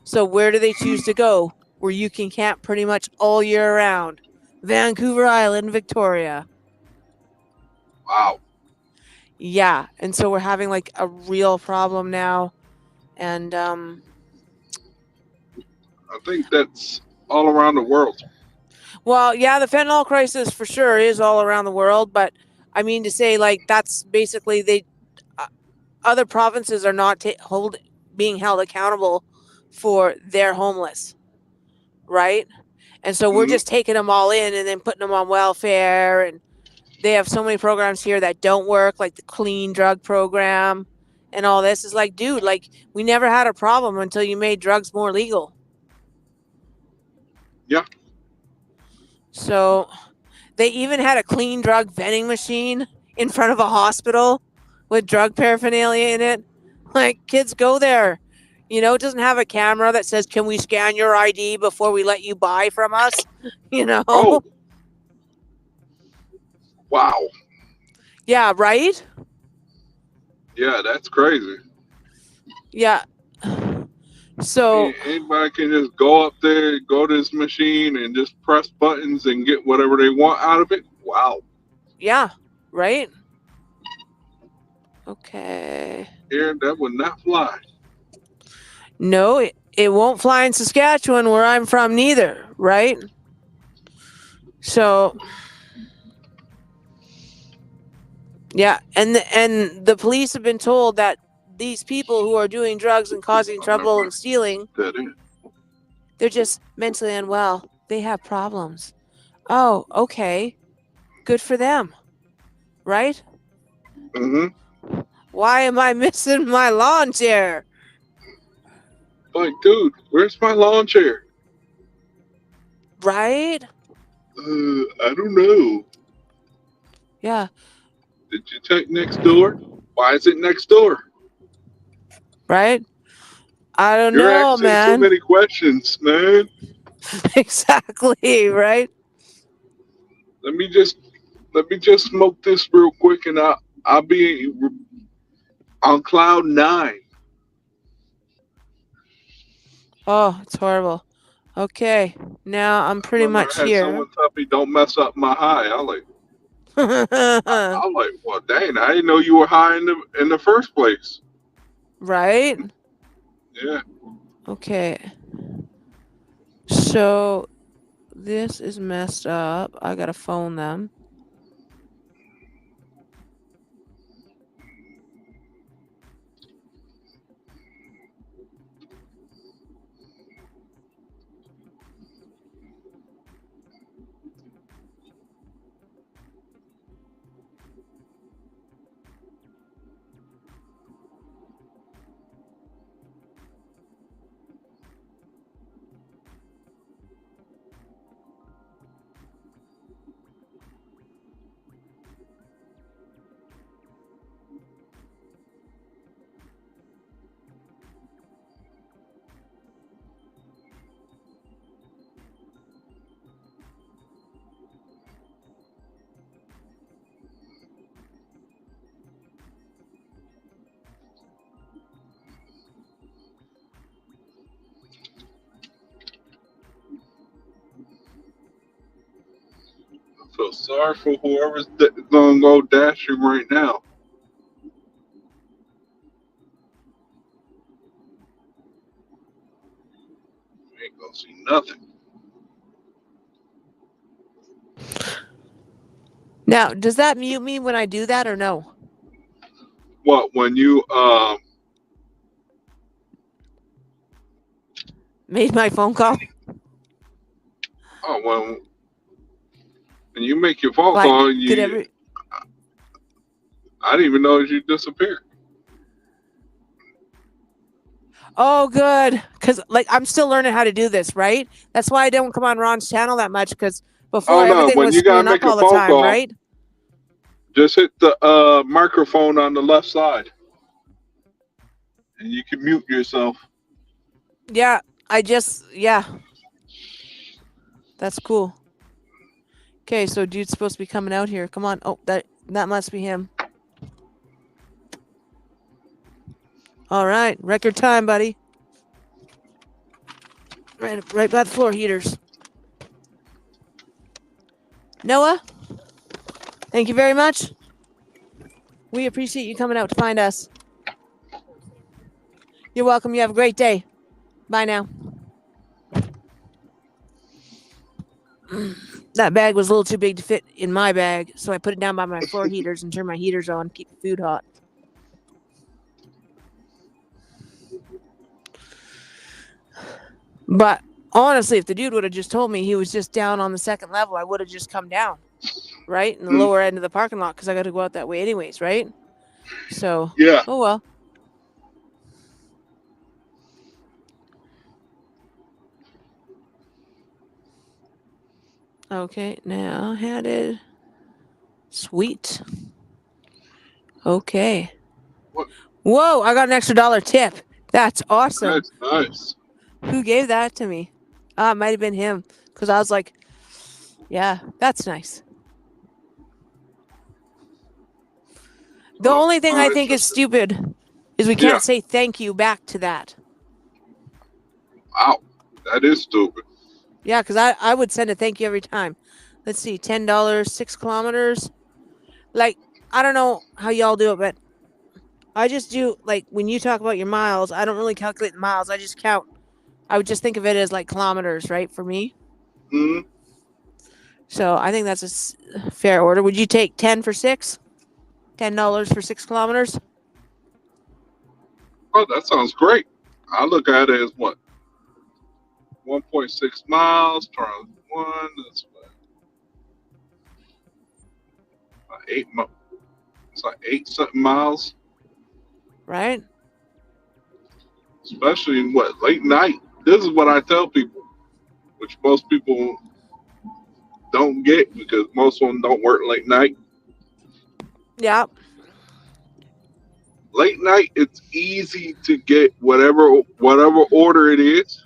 So where do they choose to go? where you can camp pretty much all year round. Vancouver Island, Victoria. Wow. Yeah, and so we're having like a real problem now, and I think that's all around the world. well, yeah, the fentanyl crisis for sure is all around the world, but I mean to say, like, that's basically other provinces are not being held accountable for their homeless, right? And so we're just taking them all in and then putting them on welfare, and they have so many programs here that don't work, like the clean drug program and all this. Is like, dude, like, we never had a problem until you made drugs more legal. Yeah. So they even had a clean drug vending machine in front of a hospital with drug paraphernalia in it. Like, kids go there. You know, it doesn't have a camera that says, can we scan your ID before we let you buy from us? You know? Oh. Wow. Yeah, right? Yeah, that's crazy. Yeah. So anybody can just go up there, go to this machine, and just press buttons and get whatever they want out of it. Wow. Yeah, right? Okay. Here, that would not fly. No, it won't fly in Saskatchewan, where I'm from, neither, right? So, yeah, and the police have been told that these people who are doing drugs and causing trouble and stealing, they're just mentally unwell. They have problems. Oh, okay. Good for them, right? Mm-hmm. Why am I missing my lawn chair? Like, dude, where's my lawn chair? Right? I don't know. Yeah. Did you check next door? Why is it next door? Right? I don't You're know, asking man. too many questions, man. Exactly, right? Let me just smoke this real quick, and I'll be on cloud 9. Oh, it's horrible. Okay, now I'm pretty much I had here. someone tell me don't mess up my high. I'm like, well, dang, I didn't know you were high in the first place. Right? Yeah. Okay. So this is messed up. I gotta phone them. I feel sorry for whoever's gonna go dashing right now. You ain't gonna see nothing. Now, does that mute me when I do that or no? What, when you made my phone call? Oh, when you make your phone call, I didn't even know you disappeared. Oh, good. Because, like, I'm still learning how to do this, right? That's why I don't come on Ron's channel that much, because before everything was screwing up all the time, right? Just hit the microphone on the left side, and you can mute yourself. Yeah, yeah. That's cool. Okay, so dude's supposed to be coming out here. Come on. Oh, that must be him. All right, record time, buddy. Right by the floor heaters. Noah, thank you very much. We appreciate you coming out to find us. You're welcome. You have a great day. Bye now. That bag was a little too big to fit in my bag, so I put it down by my floor heaters and turned my heaters on to keep the food hot. But honestly, if the dude would have just told me he was just down on the second level, I would have just come down, right? In the lower end of the parking lot, because I got to go out that way anyways, right? So, Yeah. oh well. Okay, now headed. Sweet. Okay. What? Whoa, I got an extra $1 tip. That's awesome. That's nice. Who gave that to me? It might have been him, because I was like, yeah, that's nice. The only thing I think is stupid is we can't say thank you back to that. Wow, that is stupid. Yeah, because I would send a thank you every time. Let's see, $10, 6 kilometers. Like, I don't know how y'all do it, but I just do, like, when you talk about your miles, I don't really calculate the miles. I just count. I would just think of it as, like, kilometers, right, for me. Mm-hmm. So I think that's a fair order. Would you take 10 for 6? $10 for 6 kilometers? Oh, that sounds great. I look at it as what? 1.6 miles times 1. That's what? 8 miles. It's like 8 something miles. Right. Especially in what? Late night. This is what I tell people, which most people don't get because most of them don't work late night. Yeah. Late night, it's easy to get whatever order it is.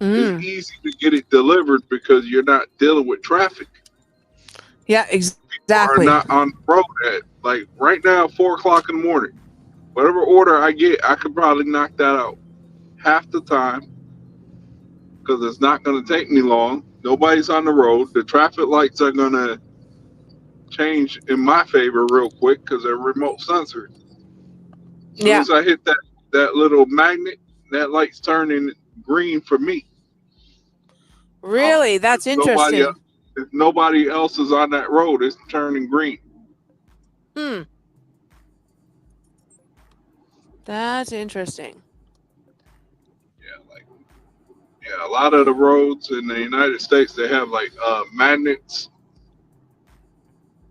It's easy to get it delivered because you're not dealing with traffic. Yeah, exactly. People are not on the road at, like, right now, 4 o'clock in the morning. Whatever order I get, I could probably knock that out half the time because it's not going to take me long. Nobody's on the road. The traffic lights are going to change in my favor real quick because they're remote sensors. As soon as I hit that little magnet, that light's turning green for me. Really? That's interesting. If nobody else is on that road, it's turning green. That's interesting. Yeah, a lot of the roads in the United States, they have like magnets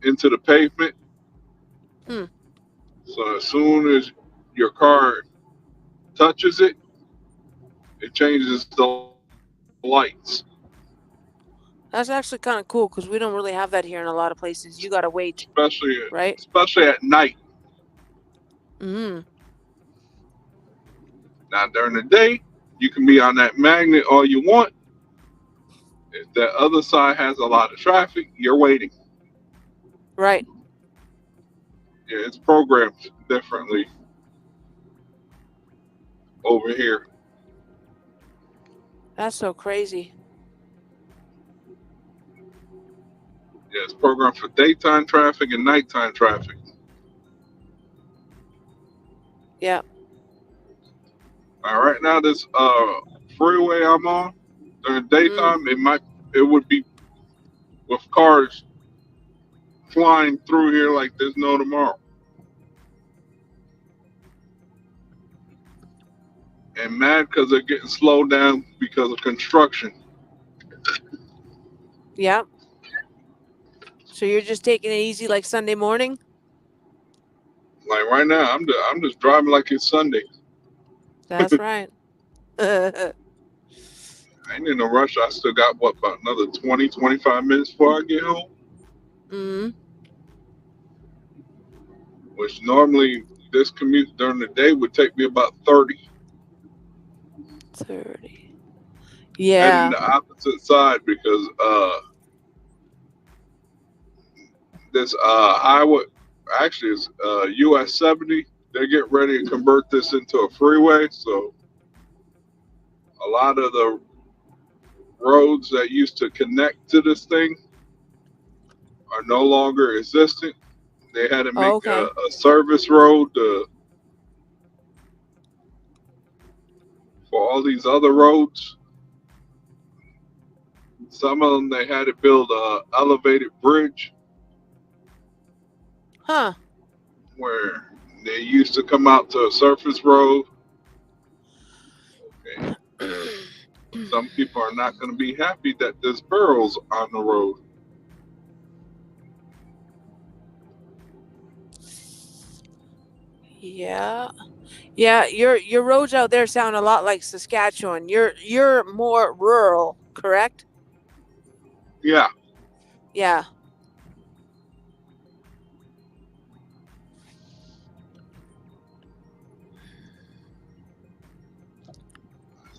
into the pavement. So as soon as your car touches it, it changes the lights. That's actually kind of cool because we don't really have that here in a lot of places. You gotta wait, right? Especially at night. Mm-hmm. Now during the day, you can be on that magnet all you want. If that other side has a lot of traffic, you're waiting. Right. Yeah, it's programmed differently over here. That's so crazy. Yeah, it's programmed for daytime traffic and nighttime traffic. Yeah. Right now, this freeway I'm on during daytime, it would be with cars flying through here like there's no tomorrow. And mad because they're getting slowed down because of construction. Yeah. So you're just taking it easy like Sunday morning? Like right now, I'm just driving like it's Sunday. That's right. I ain't in a rush. I still got about another 20, 25 minutes before I get home. Mm-hmm. Which normally this commute during the day would take me about 30. 30. Yeah. Heading the opposite side because this highway actually is US 70. They're getting ready to convert this into a freeway, so a lot of the roads that used to connect to this thing are no longer existent. They had to make Okay. a service road for all these other roads. Some of them they had to build a elevated bridge Huh. where they used to come out to a surface road. Okay. Some people are not going to be happy that there's barrels on the road. Yeah. Yeah, your roads out there sound a lot like Saskatchewan. You're more rural, correct? Yeah. Yeah.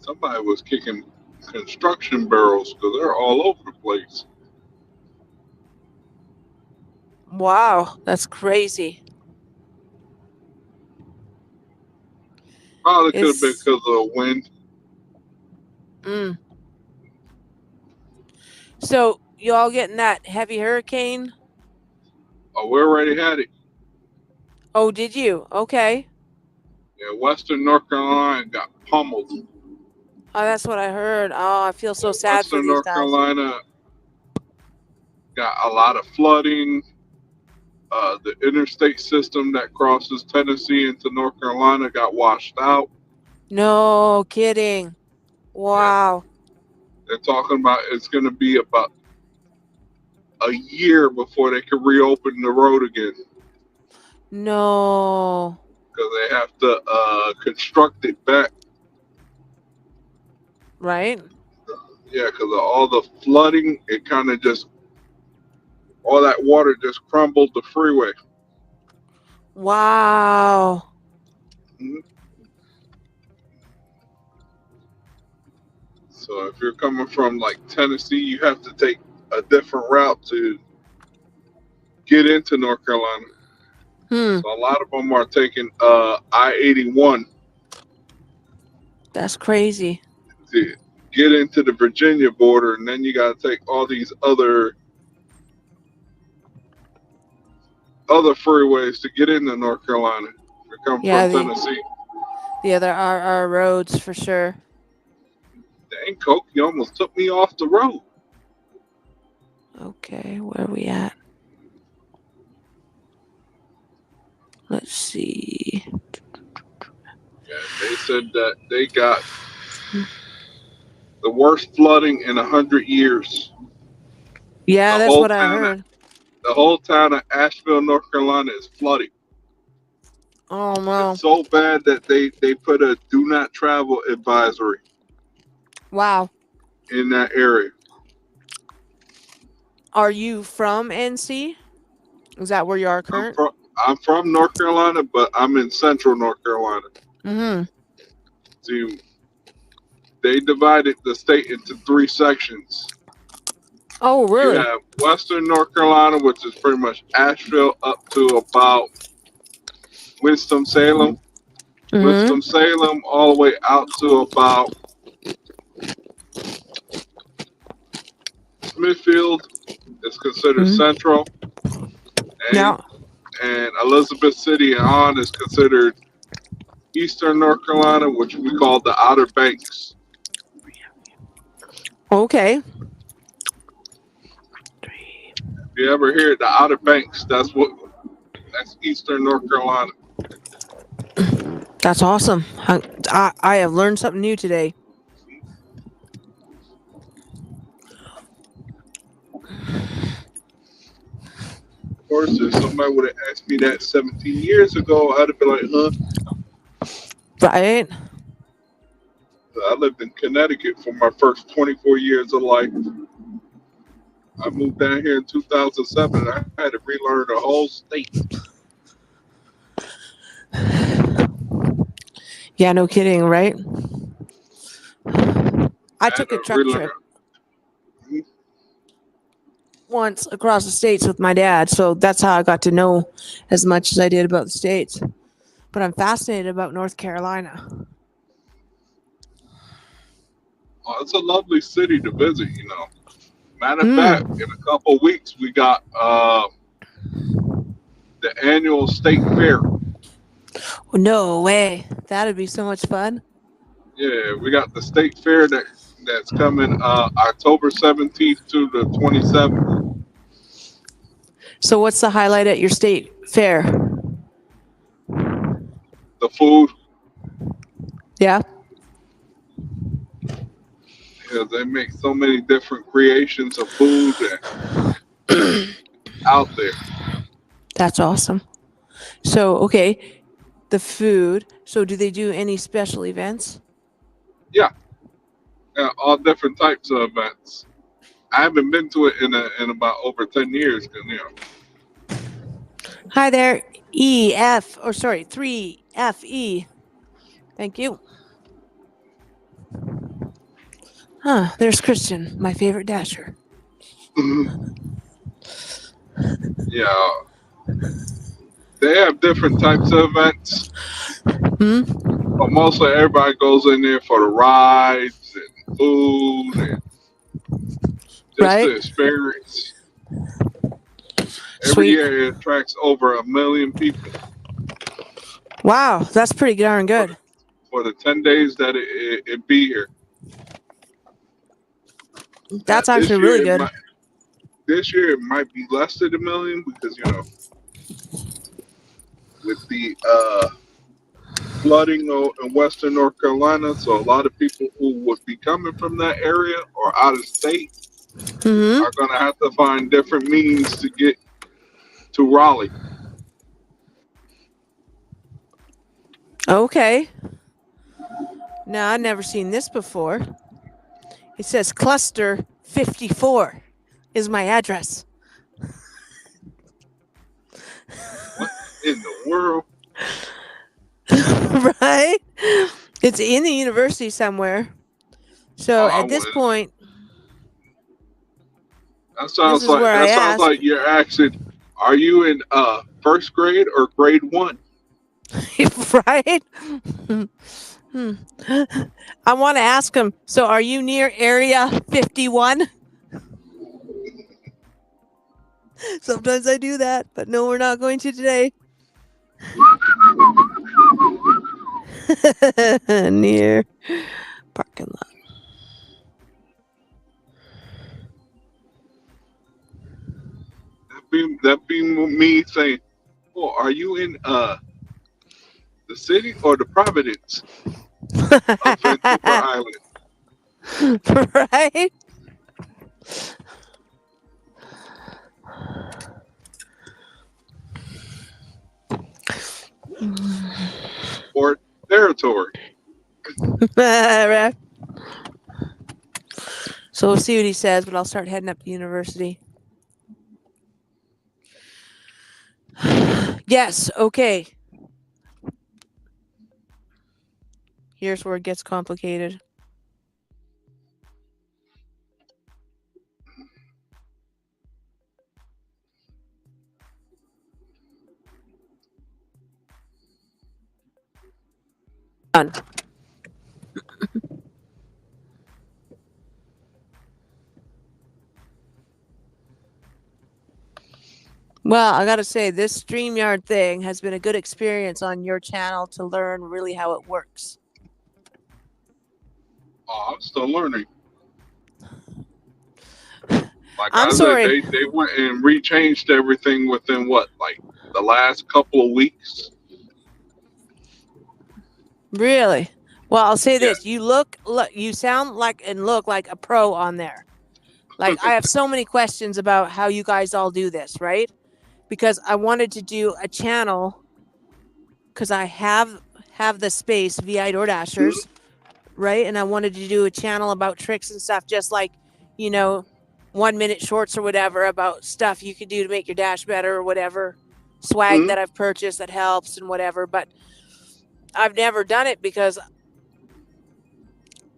Somebody was kicking construction barrels because they're all over the place. Wow, that's crazy. Probably could have been It's because of the wind. mm. So you all getting that heavy hurricane? Oh, we already had it. Oh, did you? Okay. Yeah, Western North Carolina got pummeled. Oh, that's what I heard. Oh, I feel so sad for Western these North guys. Carolina got a lot of flooding. The interstate system that crosses Tennessee into North Carolina got washed out. No kidding. Yeah, Wow. they're talking about it's going to be about a year before they can reopen the road again No. because they have to construct it back. Right? Yeah, because of all the flooding, it kind of just all that water just crumbled the freeway. Wow. Mhm. So if you're coming from like Tennessee, you have to take a different route to get into North Carolina. Hmm. So a lot of them are taking I-81 That's crazy. to get into the Virginia border, and then you got to take all these other freeways to get into North Carolina. If you're coming Yeah, from Tennessee, the other are roads for sure. dang, Coke, you almost took me off the road. Okay, where are we at? Let's see. Yeah, they said that they got the worst flooding in 100 years. Yeah, The that's whole what I town, heard. the whole town of Asheville, North Carolina, is flooded. Oh no. It's so bad that they put a do not travel advisory Wow. in that area. Are you from NC? Is that where you are current? I'm from North Carolina, but I'm in Central North Carolina. Mm-hmm. See, they divided the state into 3 sections. Oh, You really? have Western North Carolina, which is pretty much Asheville up to about Winston-Salem. Mm-hmm. Winston-Salem all the way out to about Smithfield is considered central, Yeah. and Elizabeth City and on is considered Eastern North Carolina, which we call the Outer Banks. Okay. If you ever hear the Outer Banks, that's Eastern North Carolina. That's awesome. I have learned something new today. Of course, if somebody would have asked me that 17 years ago, I'd have been like, huh? Right? I lived in Connecticut for my first 24 years of life. I moved down here in 2007, and I had to relearn the whole state. Yeah, no kidding, right? I took a truck trip once across the states with my dad, so that's how I got to know as much as I did about the states. But I'm fascinated about North Carolina. Oh, it's a lovely city to visit. Matter of fact, in a couple of weeks we got the annual state fair. No way. That'd be so much fun. Yeah, we got the state fair that's coming October 17th to the 27th. So what's the highlight at your state fair? The food. Yeah. Yeah, they make so many different creations of food out there. That's awesome. So, okay, the food. So do they do any special events? Yeah, all different types of events. I haven't been to it in about over 10 years. Hi there, 3FE. Thank you. There's Christian, my favorite dasher. Yeah. They have different types of events. But mostly everybody goes in there for the rides and food and just the experience. Every year it attracts over 1 million people. Wow, that's pretty darn good. For the 10 days that it be here. That's actually really good. This year it might be less than 1 million because, with the flooding in Western North Carolina, so a lot of people who would be coming from that area or out of state are going to have to find different means to get to Raleigh. Okay. Now, I've never seen this before. It says cluster 54 is my address. What in the world? Right? It's in the university somewhere. So at this point, that sounds like you're asking, are you in first grade or grade 1? Right? I want to ask him, so are you near area 51? Sometimes I do that, but no, we're not going to today. Near parking lot. That be me saying, oh, are you in the city or the Providence of Vancouver Island? Right? Or territory. Right. So we'll see what he says, but I'll start heading up to university. Yes, okay. Here's where it gets complicated. Done. Well, I gotta say, this StreamYard thing has been a good experience on your channel to learn really how it works. Oh, I'm still learning. Like I'm sorry. They went and rechanged everything within the last couple of weeks. Really? Well, I'll say this: you you sound like and look like a pro on there. Like I have so many questions about how you guys all do this, right? Because I wanted to do a channel because I have the space VI DoorDashers, right? And I wanted to do a channel about tricks and stuff, just like 1 minute shorts or whatever about stuff you could do to make your dash better or whatever, swag that I've purchased that helps and whatever. But I've never done it because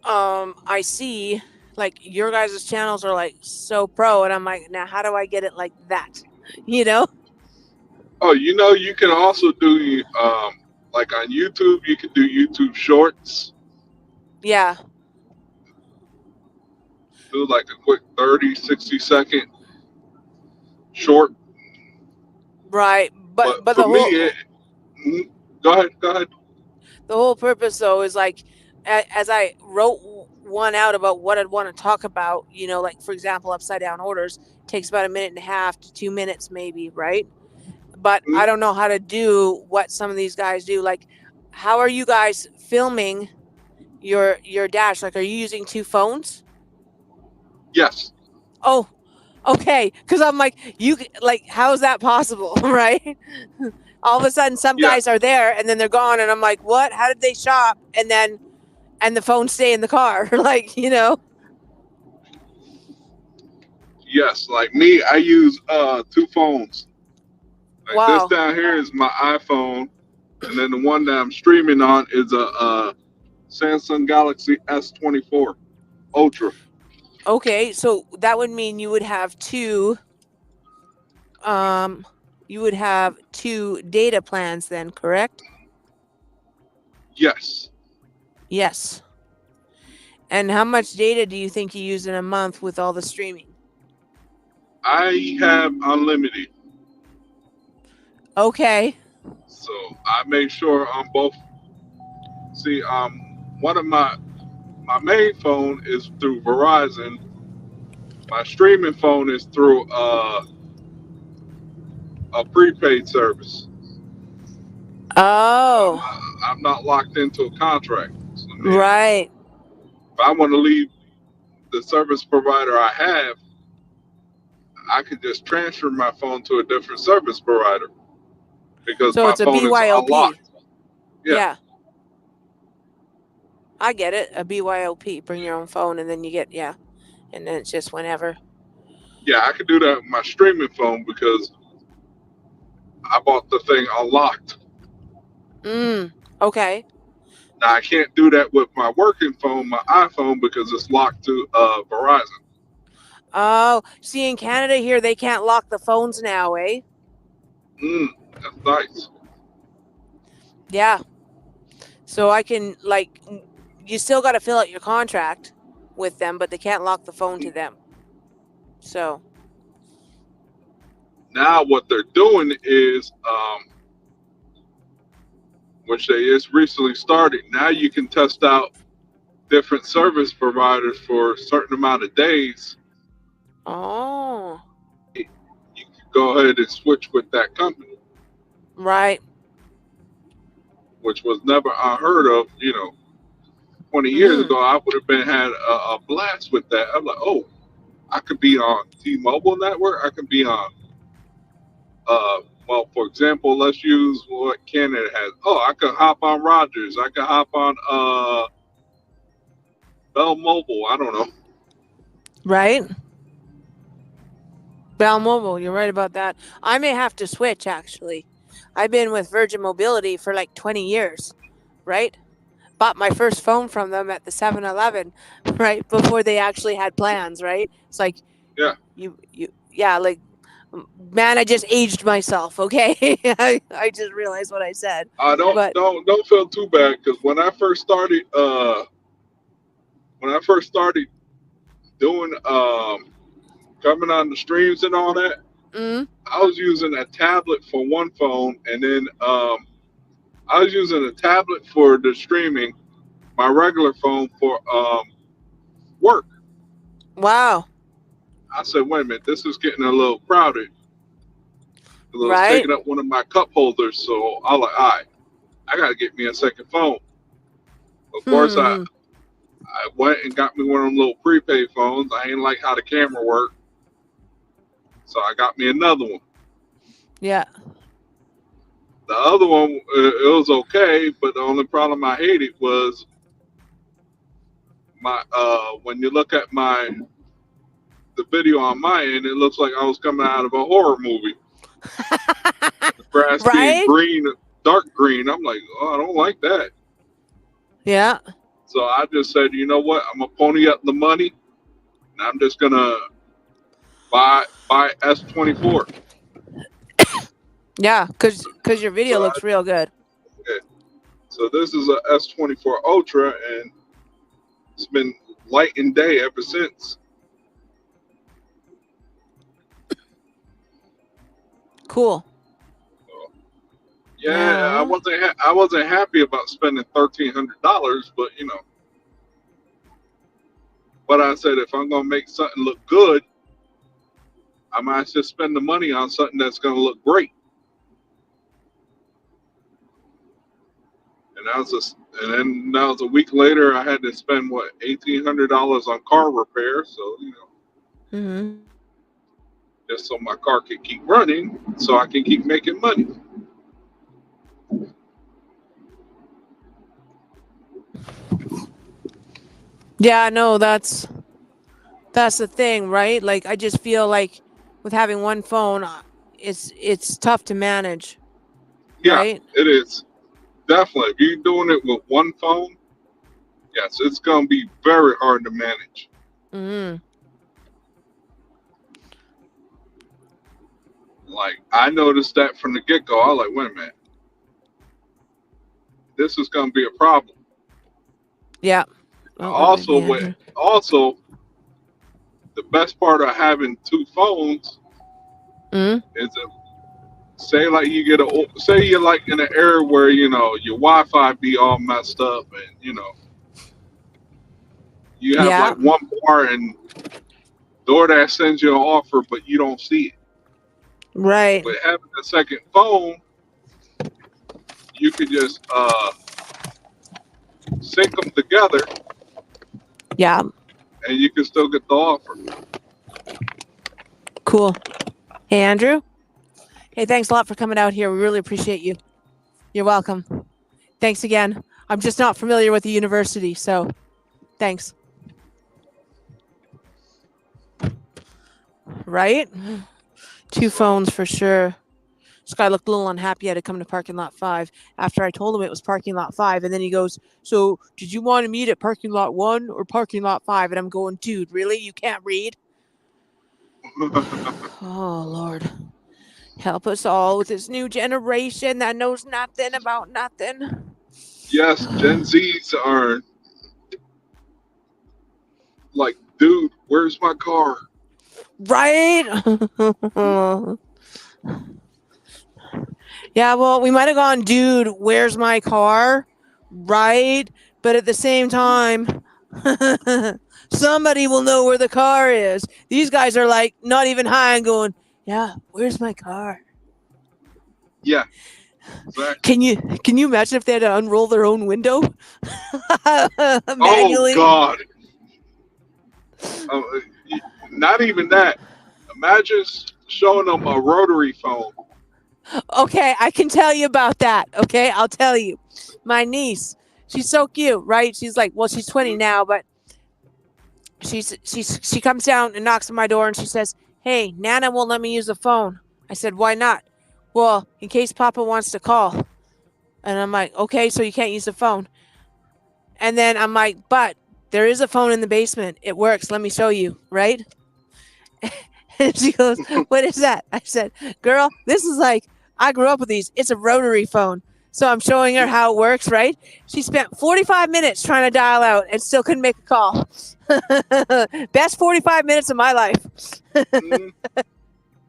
I see like your guys' channels are like so pro, and I'm like, now how do I get it like that? Oh, you can also do like on YouTube, you can do YouTube Shorts. Yeah. do like a quick 30, 60-second short. Right. But But for me, go ahead. the whole purpose though is like, as I wrote one out about what I'd want to talk about, like for example, upside down orders takes about 1.5 to 2 minutes maybe, right? But I don't know how to do what some of these guys do. Like, how are you guys filming your dash? Like, are you using 2 phones? Yes. Oh, okay. Because I'm like, how is that possible, right? All of a sudden, some guys are there and then they're gone, and I'm like, what? How did they shop? And the phones stay in the car, like. Yes, like me, I use 2 phones. Like this Wow. down here is my iPhone, and then the one that I'm streaming on is a Samsung Galaxy S24 Ultra. Okay, so that would mean you would have 2. You would have 2 data plans then, correct? Yes. Yes. And how much data do you think you use in a month with all the streaming? I have unlimited. Okay. So I make sure on both. See, one of my main phone is through Verizon. My streaming phone is through a prepaid service. Oh. I'm not locked into a contract. So, right. If I want to leave the service provider I have, I can just transfer my phone to a different service provider because So my it's a phone is BYOP. unlocked. Yeah. I get it. A BYOP. Bring your own phone and then you get, and then it's just whenever. Yeah, I can do that with my streaming phone because I bought the thing unlocked. Okay. Now I can't do that with my working phone, my iPhone, because it's locked to Verizon. Oh, see, in Canada here, they can't lock the phones now, eh? That's nice. Yeah. So I can, you still got to fill out your contract with them, but they can't lock the phone to them. So. Now what they're doing is, which they just recently started, now you can test out different service providers for a certain amount of days. Oh. You can go ahead and switch with that company. Right. Which was never unheard of, 20 years ago, I would have had a blast with that. I'm like, oh, I could be on T-Mobile network. I could be on, well, for example, let's use what Canada has. Oh, I could hop on Rogers. I could hop on Bell Mobile. I don't know. Right. Bell Mobile, you're right about that. I may have to switch, actually. I've been with Virgin Mobility for like 20 years, right? Bought my first phone from them at the 7-Eleven, right? Before they actually had plans, right? It's like, man, I just aged myself, okay? I just realized what I said. Don't feel too bad, because when I first started doing coming on the streams and all that, I was using a tablet for one phone, and then I was using a tablet for the streaming, my regular phone for work. Wow. I said, wait a minute, this is getting a little crowded. It was Right. taking up one of my cup holders, so I was like, all right, I got to get me a second phone. Of course, I went and got me one of them little prepaid phones. I ain't like how the camera worked, so I got me another one. Yeah. The other one, it was okay, but the only problem I hated was my when you look at the video on my end, it looks like I was coming out of a horror movie. The grass being green, dark green. I'm like, oh, I don't like that. Yeah. So I just said, you know what? I'm gonna pony up the money, and I'm just gonna buy S24. Yeah, because your video looks real good. Okay. So this is a S24 Ultra, and it's been light and day ever since. Cool. Yeah, I wasn't happy about spending $1,300, but you know. But I said if I'm gonna make something look good, I might just spend the money on something that's gonna look great. And then that was a week later. I had to spend what $1,800 on car repair. So you know, Mm-hmm. just so my car can keep running, so I can keep making money. Yeah, no, that's the thing, right? Like I just feel like with having one phone, it's tough to manage, Yeah, right? it is definitely. If you're doing it with one phone, yes, it's gonna be very hard to manage. Mm-hmm. Like I noticed that from the get go. I was like, wait a minute, this is gonna be a problem. Yeah. Oh, that might be Andrew. Also, the best part of having two phones Mm-hmm. is that say like say you're like in an area where you know your Wi-Fi be all messed up and you know you have Yeah. like one bar and DoorDash sends you an offer but you don't see it. Right. But having a second phone, you could just sync them together Yeah. and you can still get the offer. Cool. Hey, Andrew. Hey, thanks a lot for coming out here. We really appreciate you. You're welcome. Thanks again. I'm just not familiar with the university, so thanks. Right? Two phones for sure. This guy looked a little unhappy. He had to come to parking lot 5 after I told him it was parking lot 5. And then he goes, so did you want to meet at parking lot 1 or parking lot 5? And I'm going, dude, really? You can't read? Oh, Lord. Help us all with this new generation that knows nothing about nothing. Yes, Gen Zs are like, dude, where's my car? Right? Yeah, well, we might have gone, dude, where's my car? Right? But at the same time, somebody will know where the car is. These guys are like not even high and going, yeah, where's my car? Yeah. Exactly. Can you imagine if they had to unroll their own window Oh manually? God. Not even that. Imagine showing them a rotary phone. Okay, I can tell you about that. Okay, I'll tell you. My niece, she's so cute, right? She's like, well, she's 20 now, but she comes down and knocks on my door and she says, "Hey, Nana won't let me use the phone." I said, "Why not?" "Well, in case Papa wants to call." And I'm like, "Okay, so you can't use the phone." And then I'm like, "But there is a phone in the basement. It works. Let me show you." Right? And she goes, "What is that?" I said, "Girl, this is like, I grew up with these. It's a rotary phone." So I'm showing her how it works, right? She spent 45 minutes trying to dial out and still couldn't make a call. Best 45 minutes of my life. Yeah,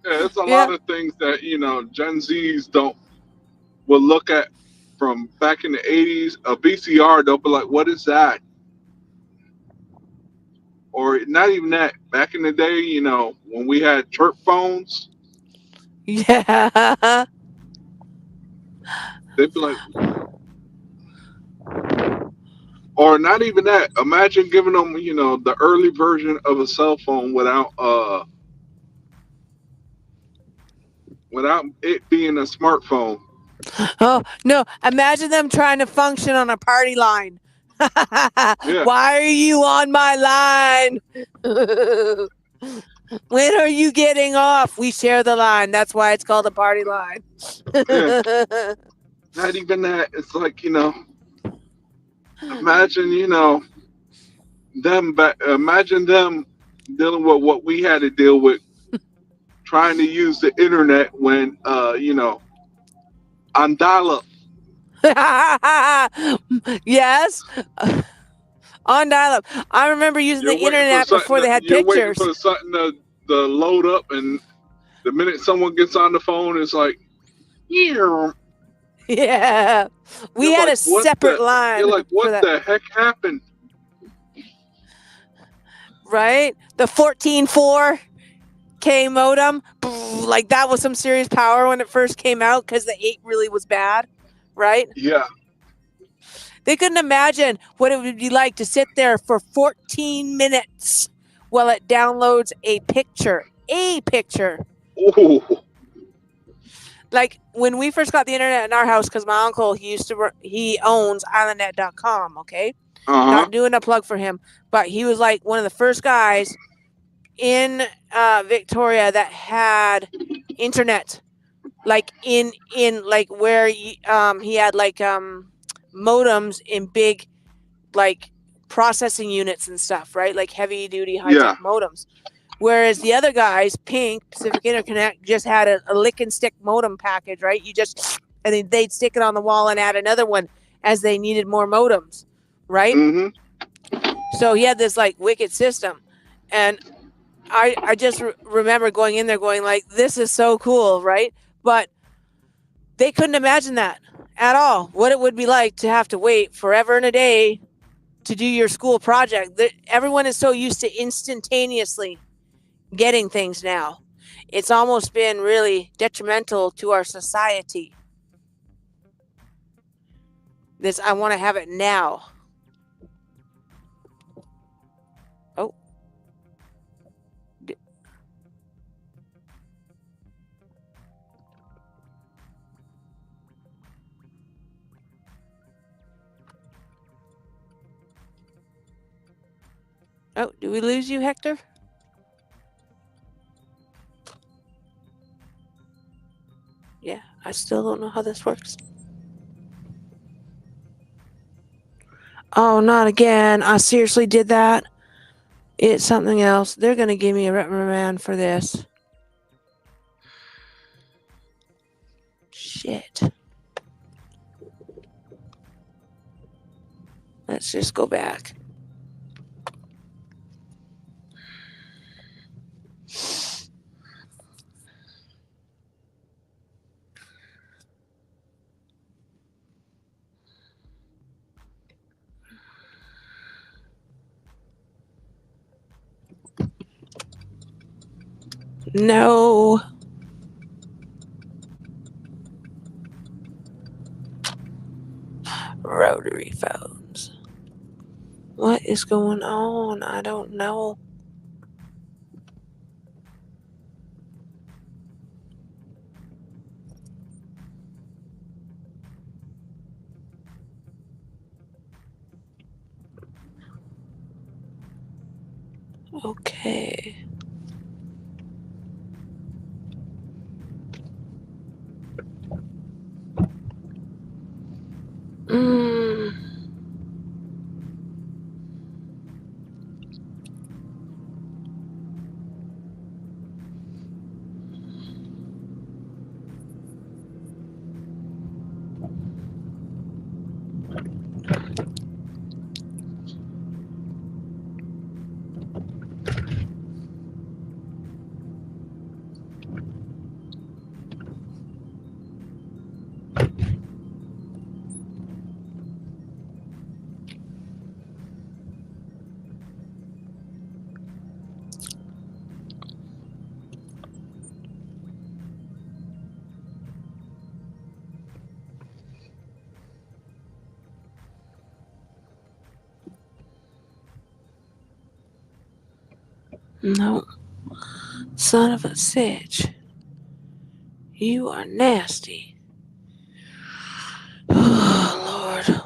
it's a lot of things that, you know, Gen Zs will look at from back in the 80s, a VCR, they'll be like, what is that? Or not even that. Back in the day, you know, when we had chirp phones, Yeah. they'd be like, or not even that. Imagine giving them, you know, the early version of a cell phone without it being a smartphone. Oh, no. Imagine them trying to function on a party line. Yeah. Why are you on my line? When are you getting off? We share the line. That's why it's called a party line. Yeah. Not even that. It's like, you know, imagine, you know, imagine them dealing with what we had to deal with, trying to use the internet when, you know, on dial-up. Yes. On dial-up. I remember using the internet before they had You're waiting pictures. for something to load up, and The minute someone gets on the phone, it's like, yeah. Yeah. We had a separate line You're like, for what that. the heck happened? Right? The 14.4K modem, like that was some serious power when it first came out because the 8 really was bad, right? Yeah. They couldn't imagine what it would be like to sit there for 14 minutes while it downloads a picture. Ooh. Like when we first got the internet in our house, because my uncle, he owns islandnet.com, okay? Not doing a plug for him, but he was like one of the first guys in Victoria that had internet, like in like where he had like modems in big like processing units and stuff, right? Like heavy duty high tech modems. Whereas the other guys, Pink, Pacific Interconnect, just had a lick and stick modem package, right? And then they'd stick it on the wall and add another one as they needed more modems, right? So he had this like wicked system. And I just remember going in there going like, this is so cool, right? But they couldn't imagine that at all, what it would be like to have to wait forever and a day to do your school project. Everyone is so used to instantaneously getting things now. It's almost been really detrimental to our society. I want to have it now. Oh. Oh, do we lose you, Hector? Yeah, I still don't know how this works. Oh, not again. I seriously did that. It's something else. They're going to give me a reprimand for this. Shit. Let's just go back. No. Rotary phones. What is going on? I don't know. Okay. No. Son of a sitch. You are nasty. Oh, Lord.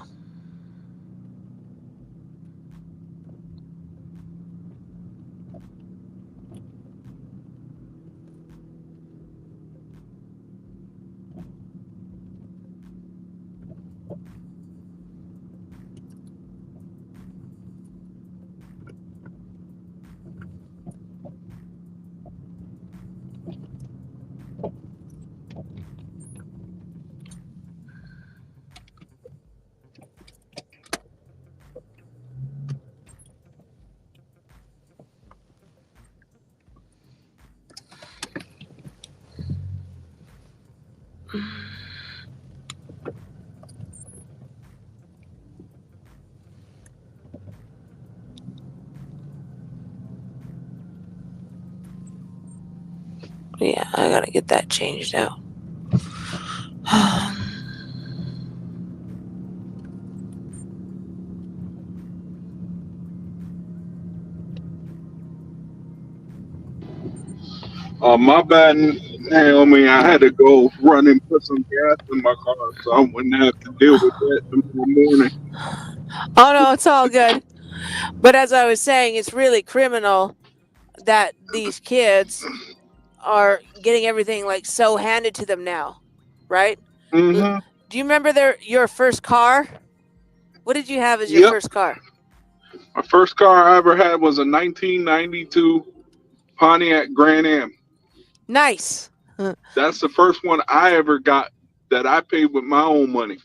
Yeah, I gotta get that changed out. My bad, Naomi. I had to go run and put some gas in my car, so I wouldn't have to deal with that tomorrow morning. Oh no, it's all good. But as I was saying, it's really criminal that these kids are getting everything like so handed to them now, right? Mm-hmm. Do you remember your first car? What did you have as your Yep. first car? My first car I ever had was a 1992 Pontiac Grand Am. Nice. That's the first one I ever got that I paid with my own money.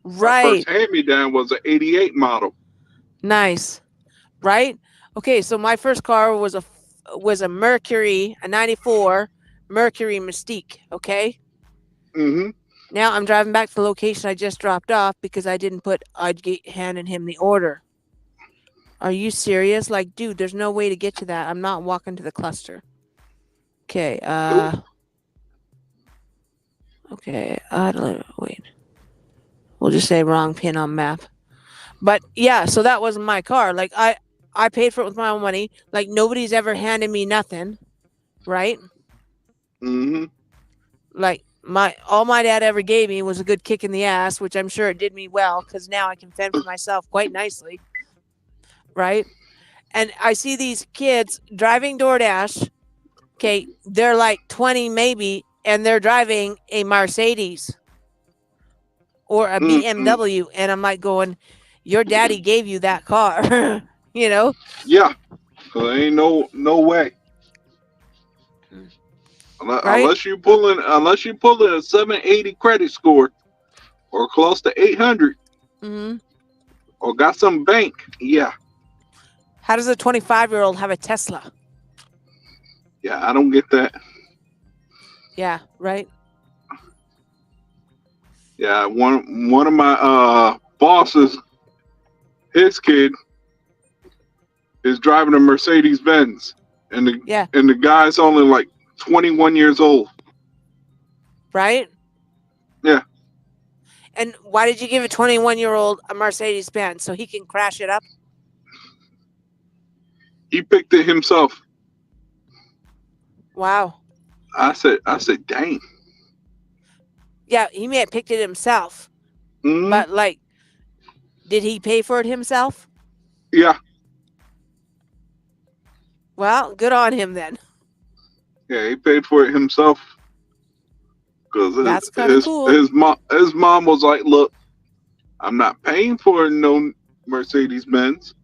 My Right. first hand-me-down was an 88 model. Nice. Right? Okay, so my first car was a Mercury, a 94 Mercury Mystique, okay? Mm-hmm. Now I'm driving back to the location I just dropped off because I'd handed him the order. Are you serious? Like, dude, there's no way to get to that. I'm not walking to the cluster. Okay, okay, wait. We'll just say wrong pin on map. But yeah, so that wasn't my car. Like I paid for it with my own money. Like nobody's ever handed me nothing, right? Mm-hmm. Like all my dad ever gave me was a good kick in the ass, which I'm sure it did me well because now I can fend for myself quite nicely, right? And I see these kids driving DoorDash. Okay, they're like 20 maybe, and they're driving a Mercedes or a BMW, and I'm like going, your daddy gave you that car, you know? Yeah, there ain't no way. Right? Unless you pulling a 780 credit score or close to 800, Mm-hmm. or got some bank. Yeah. How does a 25-year-old have a Tesla? Yeah, I don't get that. Yeah, right. Yeah, one of my bosses, his kid is driving a Mercedes Benz, and the guy's only like 21 years old. Right? Yeah. And why did you give a 21-year-old a Mercedes Benz so he can crash it up? He picked it himself. Wow. I said, dang. Yeah, he may have picked it himself. Mm-hmm. But like, did he pay for it himself? Yeah. Well, good on him then. Yeah, he paid for it himself. Because that's kind of cool. His mom was like, look, I'm not paying for no Mercedes Benz.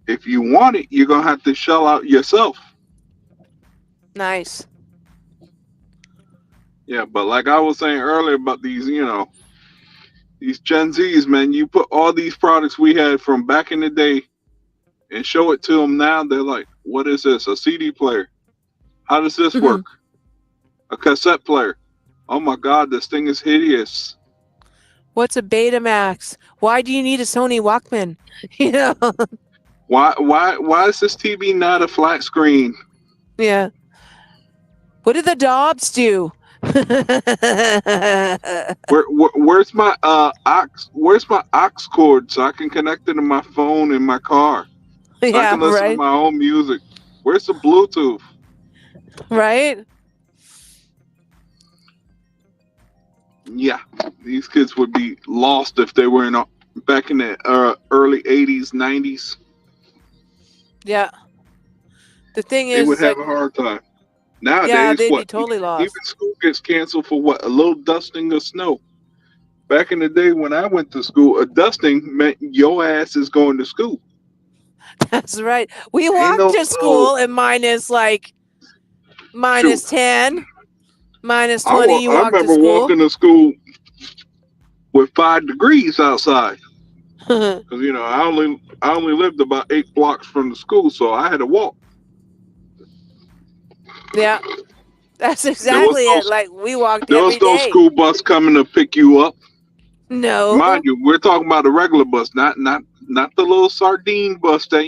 If you want it, you're gonna have to shell out yourself. Nice. Yeah, but like I was saying earlier about these, these Gen Zs, man, you put all these products we had from back in the day and show it to them now, they're like, what is this? A CD player? How does this work? A cassette player? Oh my God, this thing is hideous. What's a Betamax? Why do you need a Sony Walkman? You know? Why is this TV not a flat screen? Yeah. What did the Dobbs do? Where's my aux cord so I can connect it to my phone in my car? So I can listen to my own music. Where's the Bluetooth? Right? Yeah, these kids would be lost if they were back in the early 80s, 90s. Yeah. The thing is, they would have a hard time. Nowadays, yeah, they'd be totally lost. Even school gets canceled for what? A little dusting of snow. Back in the day when I went to school, a dusting meant your ass is going to school. That's right. We walked to school and minus 10, minus 20. I remember walking to school with 5 degrees outside. Because I only lived about 8 blocks from the school, so I had to walk. Yeah, that's exactly it. Like we walked there every was no day. school bus coming to pick you up. No, mind you, we're talking about a regular bus, not the little sardine bus that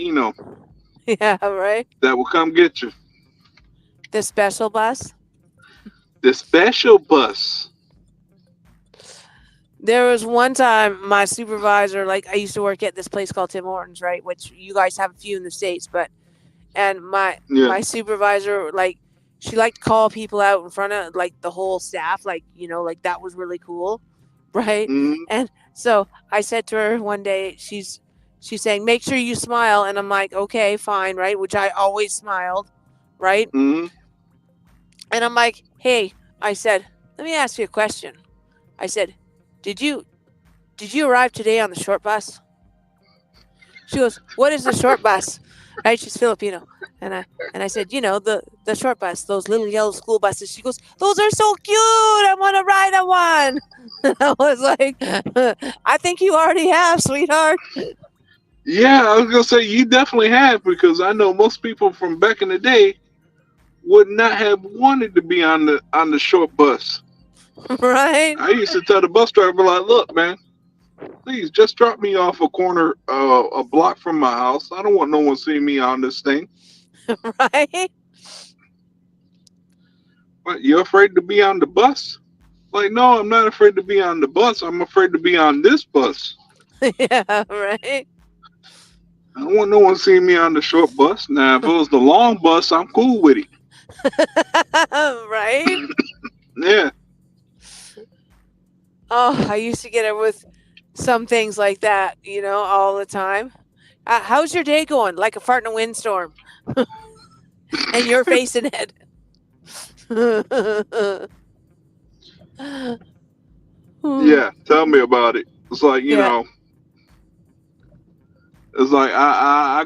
Yeah, right. that will come get you. The special bus. The special bus. There was one time my supervisor, like I used to work at this place called Tim Hortons, right? Which you guys have a few in the States, and my supervisor, like, she liked to call people out in front of like the whole staff, like, like that was really cool, right? Mm-hmm. And so I said to her one day, she's saying, make sure you smile, and I'm like, okay, fine, right? Which I always smiled, right? Mm-hmm. And I'm like, hey, I said, let me ask you a question. I said, did you arrive today on the short bus? She goes, what is the short bus? Right? She's Filipino. And I said, the short bus, those little yellow school buses. She goes, those are so cute. I want to ride on one. And I was like, I think you already have, sweetheart. Yeah, I was gonna say you definitely have, because I know most people from back in the day would not have wanted to be on the short bus. Right? I used to tell the bus driver, like, look, man, please just drop me off a corner, a block from my house. I don't want no one seeing me on this thing. Right? What, you're afraid to be on the bus? Like, no, I'm not afraid to be on the bus. I'm afraid to be on this bus. Yeah, right? I don't want no one seeing me on the short bus. Now, if it was the long bus, I'm cool with it. Right? Yeah. Oh, I used to get it with some things like that, all the time. How's your day going? Like a fart in a windstorm. And you're facing it. Yeah, tell me about it. It's like, it's like I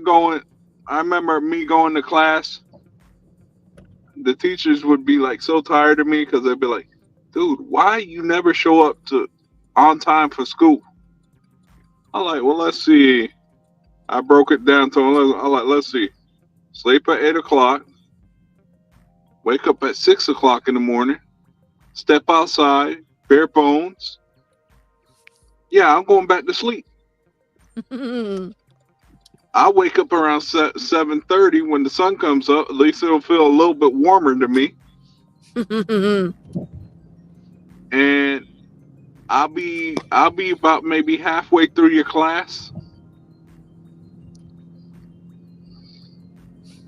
remember me going to class. The teachers would be like so tired of me because they'd be like, dude, why you never show up on time for school? I'm like, well, let's see. I broke it down to them. I'm like, let's see. Sleep at 8 o'clock. Wake up at 6 o'clock in the morning. Step outside. Bare bones. Yeah, I'm going back to sleep. I wake up around 7:30 when the sun comes up. At least it'll feel a little bit warmer to me. And I'll be about maybe halfway through your class.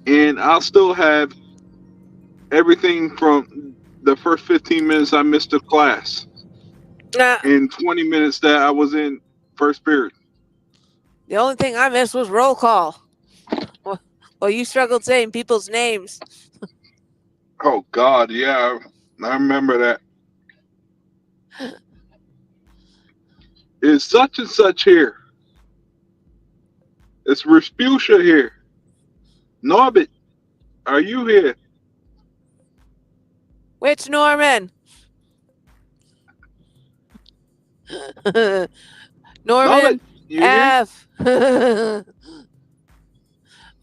And I'll still have everything from the first 15 minutes I missed of class. And 20 minutes that I was in first period. The only thing I missed was roll call. Well, you struggled saying people's names. Oh, God, yeah. I remember that. It's such and such here. It's Respucia here. Norbit, are you here? Which Norman? Norman F.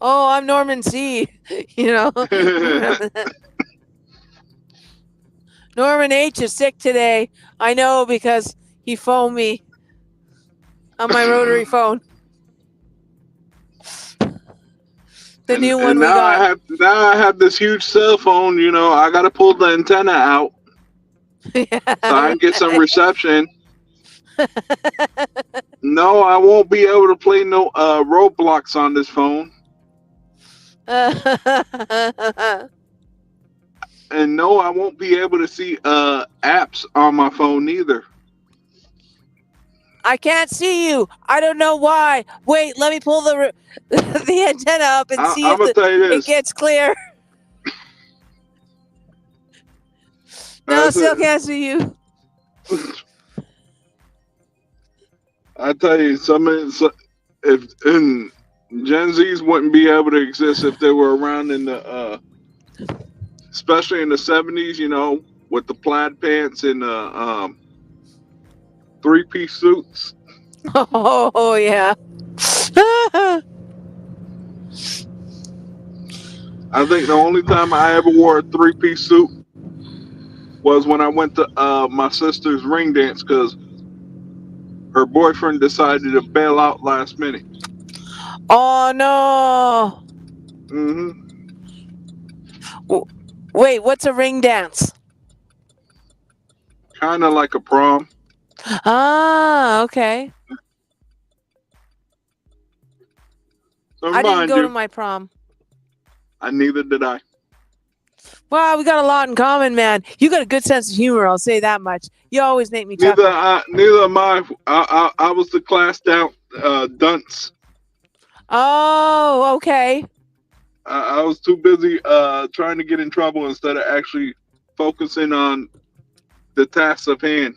Oh, I'm Norman C. Norman H is sick today. I know because he phoned me on my rotary phone. The new one we got. Now I have this huge cell phone. I got to pull the antenna out so I can get some reception. No, I won't be able to play no Roblox on this phone. And no, I won't be able to see apps on my phone either. I can't see you. I don't know why. Wait, let me pull the antenna up and see if it gets clear. No, still can't see you. I tell you, if Gen Zs wouldn't be able to exist if they were around in the, especially in the 70s, with the plaid pants and the 3-piece suits. Oh yeah. I think the only time I ever wore a 3-piece suit was when I went to my sister's ring dance because her boyfriend decided to bail out last minute. Oh no. Mm-hmm. Wait, what's a ring dance? kind of like a prom. Ah, okay. So I didn't mind go to you, my prom. neither did I. Well, we got a lot in common, man. You got a good sense of humor. I'll say that much. You always make me chuckle. Neither am I. I was the class down dunce. Oh, okay. I was too busy trying to get in trouble instead of actually focusing on the task of hand.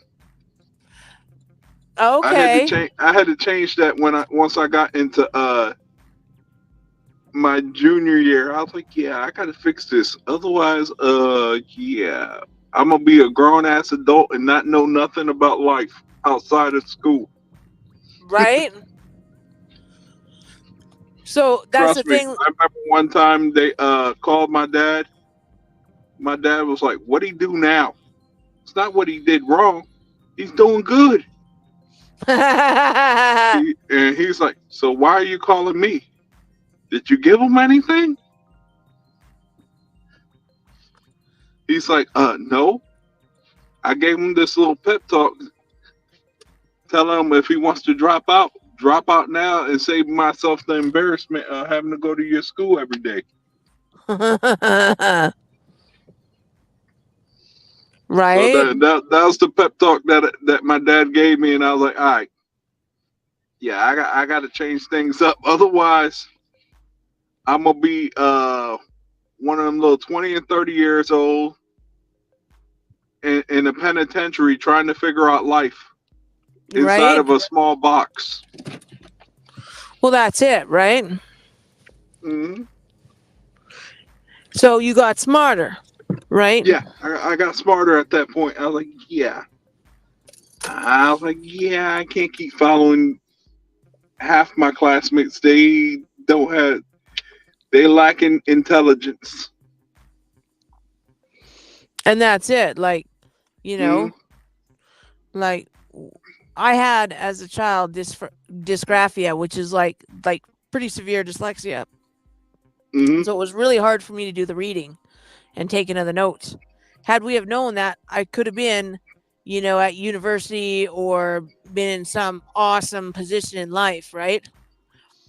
Okay. I had to change that once I got into my junior year. I was like, yeah, I gotta fix this. Otherwise, yeah, I'm gonna be a grown ass adult and not know nothing about life outside of school. Right? So that's the Trust me. thing. I remember one time they called my dad. My dad was like, "What'd he do now? It's not what he did wrong. He's doing good." And he's like, "So why are you calling me? Did you give him anything?" He's like, no. I gave him this little pep talk, telling him if he wants to drop out now and save myself the embarrassment of having to go to your school every day." Right? So that was the pep talk that my dad gave me, and I was like, all right, yeah, I got to change things up. Otherwise, I'm gonna be one of them little 20 and 30 years old in a penitentiary trying to figure out life inside Right? of a small box. Well, that's it, right? Mm-hmm. So you got smarter, right? Yeah, I got smarter at that point. I was like, yeah. I can't keep following half my classmates. They lacking intelligence. And that's it. Like, you know, like I had as a child dysgraphia, which is like pretty severe dyslexia. Mm-hmm. So it was really hard for me to do the reading and taking of the notes. Had we have known that, I could have been, at university or been in some awesome position in life, right?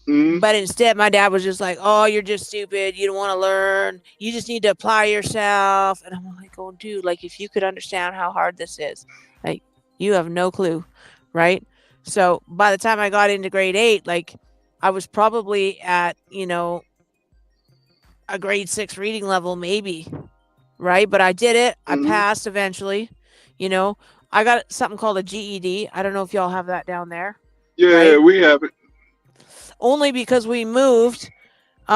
Mm-hmm. But instead, my dad was just like, "Oh, you're just stupid. You don't want to learn. You just need to apply yourself." And I'm like, "Oh, dude, like if you could understand how hard this is, like you have no clue, right?" So by the time I got into grade 8, like I was probably at, a grade 6 reading level, maybe, right? But I did it. I passed eventually. I got something called a GED. I don't know if y'all have that down there. Yeah, right? we have it. Only because we moved 2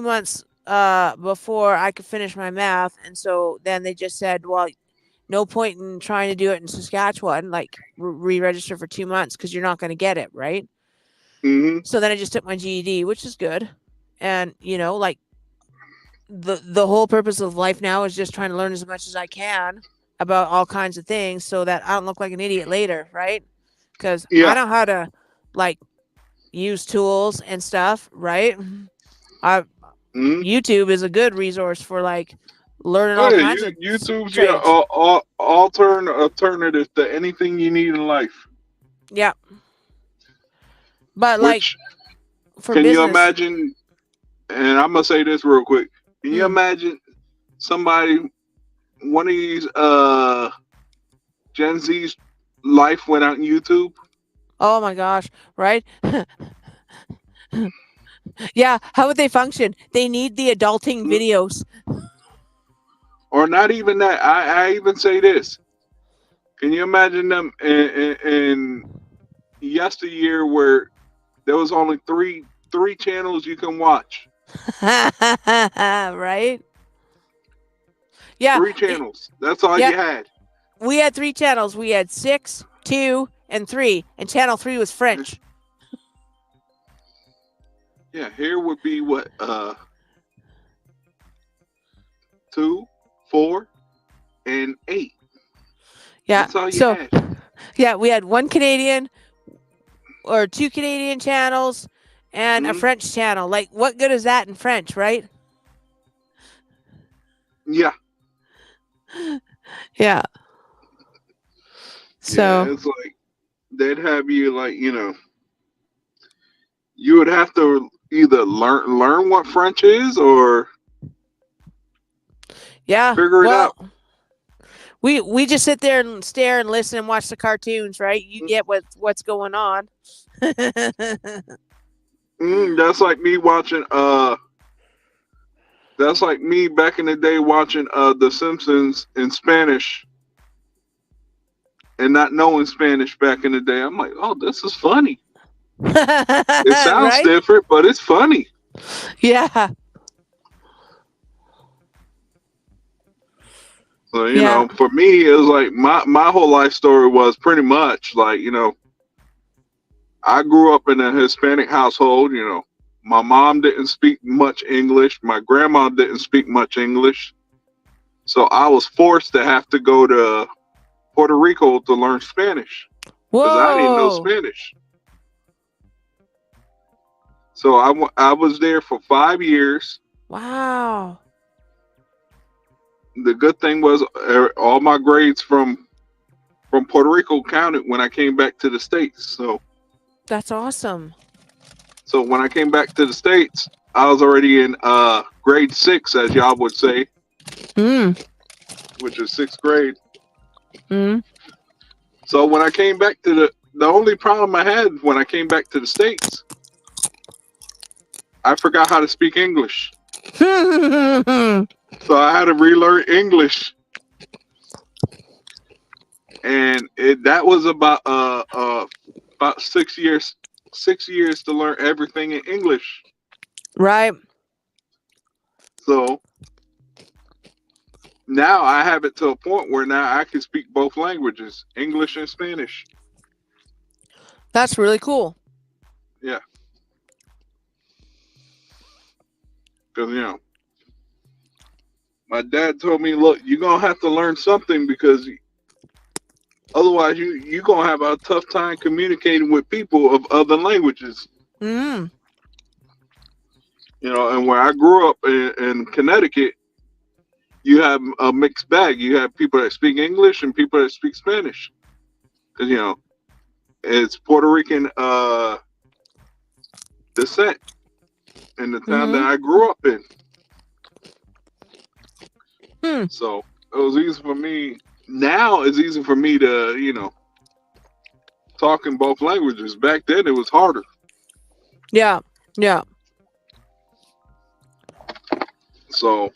months before I could finish my math, and so then they just said, well, no point in trying to do it in Saskatchewan, like re-register for 2 months because you're not going to get it, right? Mm-hmm. So then I just took my GED, which is good. And like the whole purpose of life now is just trying to learn as much as I can about all kinds of things so that I don't look like an idiot later, right? Because I know how to like use tools and stuff, right? YouTube is a good resource for like learning all kinds of YouTube's trades. your alternative to anything you need in life. Yeah. But like for can business, you imagine? And I'm gonna say this real quick. Can you imagine somebody, one of these Gen Z's life without YouTube? Oh my gosh, right? Yeah, how would they function? They need the adulting videos. Or not even that. I even say this. Can you imagine them in yesteryear where there was only three channels you can watch? Right? Yeah. 3 channels. That's all you had. We had 3 channels. We had 6, 2, and 3. And channel 3 was French. Yeah, here would be what 2, 4, and 8. Yeah. That's all you had. Yeah, we had 1 Canadian or 2 Canadian channels and a French channel. Like, what good is that in French, right? Yeah. Yeah. Yeah, So it's like they'd have you like, you would have to either learn what French is or yeah. figure it out. Well, we just sit there and stare and listen and watch the cartoons, right? You get what's going on. That's like me watching that's like me back in the day watching The Simpsons in Spanish and not knowing Spanish back in the day. I'm like, oh, this is funny. It sounds Right? different, but it's funny. Yeah. So, Yeah. for me, it was like my whole life story was pretty much like, I grew up in a Hispanic household, My mom didn't speak much English. My grandma didn't speak much English. So I was forced to have to go to Puerto Rico to learn Spanish because I didn't know Whoa. Spanish. So I was there for 5 years. Wow. The good thing was all my grades from Puerto Rico counted when I came back to the States. That's awesome. So when I came back to the States, I was already in grade 6, as y'all would say, which is 6th grade. So when I came back to the only problem I had when I came back to the States, I forgot how to speak English. So I had to relearn English. And that was about 6 years. 6 years to learn everything in English. Right. So now I have it to a point where now I can speak both languages, English and Spanish. That's really cool. Yeah. Because, my dad told me, look, you're going to have to learn something because otherwise you're going to have a tough time communicating with people of other languages. And where I grew up in Connecticut, you have a mixed bag. You have people that speak English and people that speak Spanish. Because, it's Puerto Rican descent in the town that I grew up in. So it was easy for me. Now it's easy for me to, talk in both languages. Back then it was harder. Yeah. Yeah. So,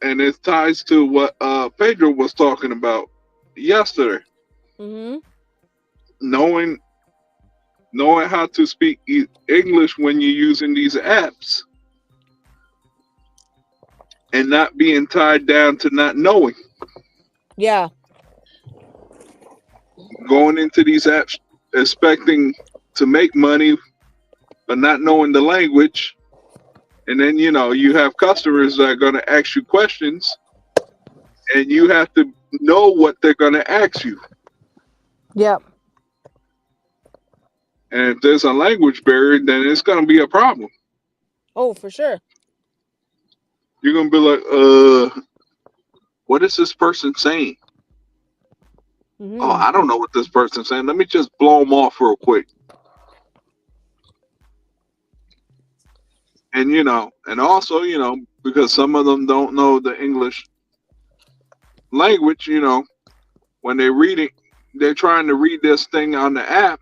and it ties to what Pedro was talking about yesterday. Knowing how to speak English when you're using these apps and not being tied down to not knowing. Yeah. Going into these apps expecting to make money but not knowing the language. And then, you have customers that are going to ask you questions and you have to know what they're going to ask you. Yep. And if there's a language barrier, then it's going to be a problem. Oh, for sure. You're going to be like, what is this person saying? Oh, I don't know what this person's saying. Let me just blow them off real quick. And, and also, because some of them don't know the English language, when they're reading, they're trying to read this thing on the app.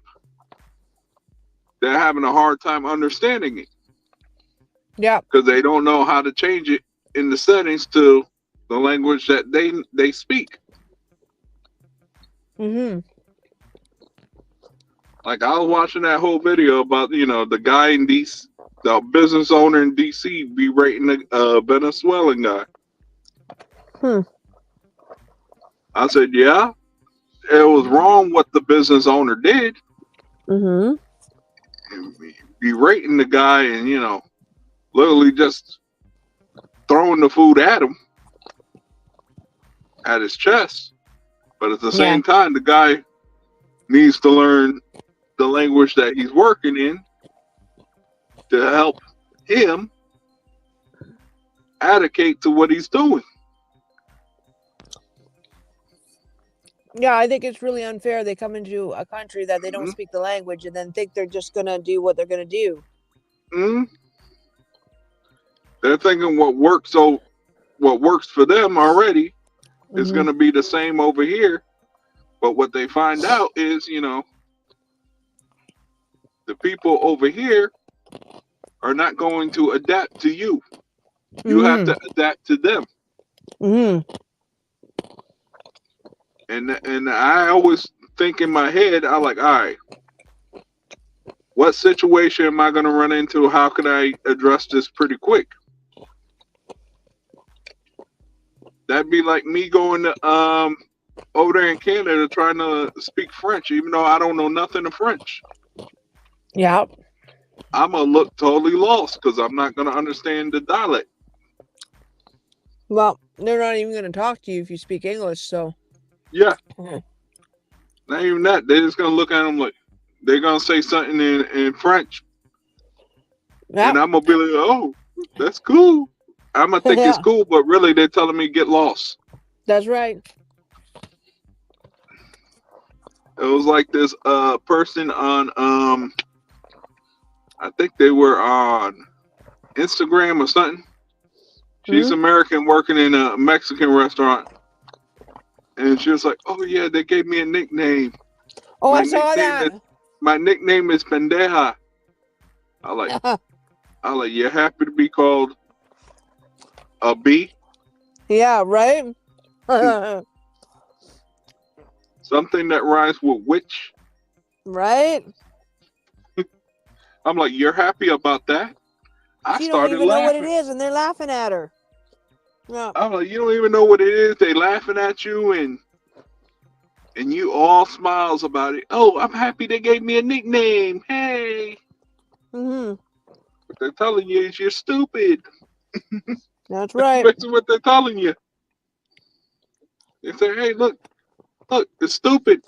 They're having a hard time understanding it. Yeah. Because they don't know how to change it in the settings to the language that they speak. Like I was watching that whole video about, the guy in DC, the business owner in DC berating the Venezuelan guy. I said, yeah, it was wrong what the business owner did. Berating the guy and, literally just throwing the food at him, at his chest. But at the same time, the guy needs to learn the language that he's working in to help him advocate to what he's doing. Yeah, I think it's really unfair. They come into a country that they don't speak the language and then think they're just gonna do what they're gonna do. They're thinking what works for them already is going to be the same over here. But what they find out is, the people over here are not going to adapt to you. You have to adapt to them. And I always think in my head, I'm like, all right, what situation am I going to run into? How can I address this pretty quick? That'd be like me going to over there in Canada trying to speak French, even though I don't know nothing of French. Yeah. I'm going to look totally lost because I'm not going to understand the dialect. Well, they're not even going to talk to you if you speak English, so. Yeah. Not even that. They're just going to look at them like, they're going to say something in French. Yep. And I'm going to be like, oh, that's cool. I'm going to think it's cool, but really they're telling me get lost. That's right. It was like this person on, I think they were on Instagram or something. She's American working in a Mexican restaurant. And she was like, oh, yeah, they gave me a nickname. Oh, I saw that. My nickname is Pendeja. I like, you're happy to be called a B? Yeah, right? Something that rhymes with witch. Right? I'm like, you're happy about that? She don't even know what it is, and they're laughing at her. Yeah. I'm like, you don't even know what it is. They laughing at you, and you all smiles about it. Oh, I'm happy they gave me a nickname. Hey. What they're telling you is you're stupid. That's right. That's what they're telling you. They say, hey, look, it's stupid.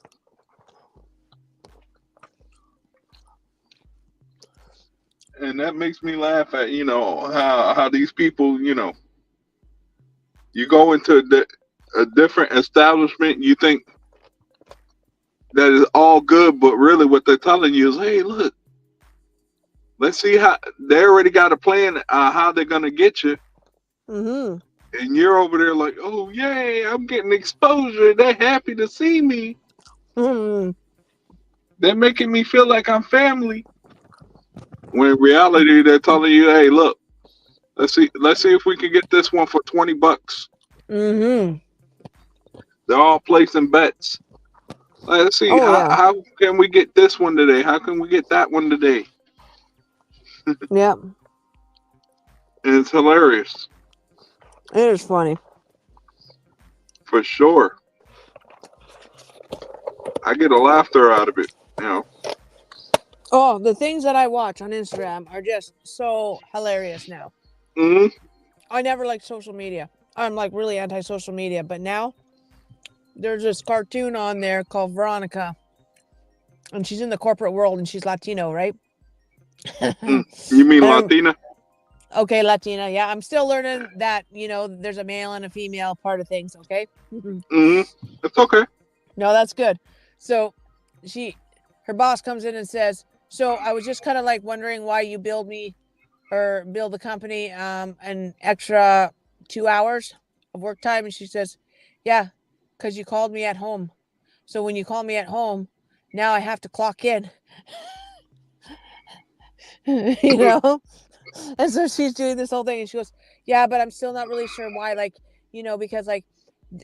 And that makes me laugh at, how these people, you go into a different establishment, you think that is all good, but really what they're telling you is, hey, look, let's see how they already got a plan how they're going to get you. And you're over there like, oh, yay, I'm getting exposure. They're happy to see me. They're making me feel like I'm family. When in reality, they're telling you, hey, look, let's see if we can get this one for $20. They're all placing bets. Let's see, how can we get this one today? How can we get that one today? Yep. And it's hilarious. It is funny. For sure. I get a laughter out of it, Oh, the things that I watch on Instagram are just so hilarious now. I never liked social media. I'm like really anti-social media, but now there's this cartoon on there called Veronica, and she's in the corporate world, and she's Latino, right? You mean Latina? Okay, Latina. Yeah, I'm still learning that, there's a male and a female part of things, okay? It's okay. No, that's good. So her boss comes in and says, so I was just kind of like wondering why you build the company an extra 2 hours of work time. And she says, yeah, because you called me at home. So when you call me at home, now I have to clock in. And so she's doing this whole thing, and she goes, yeah, but I'm still not really sure why, because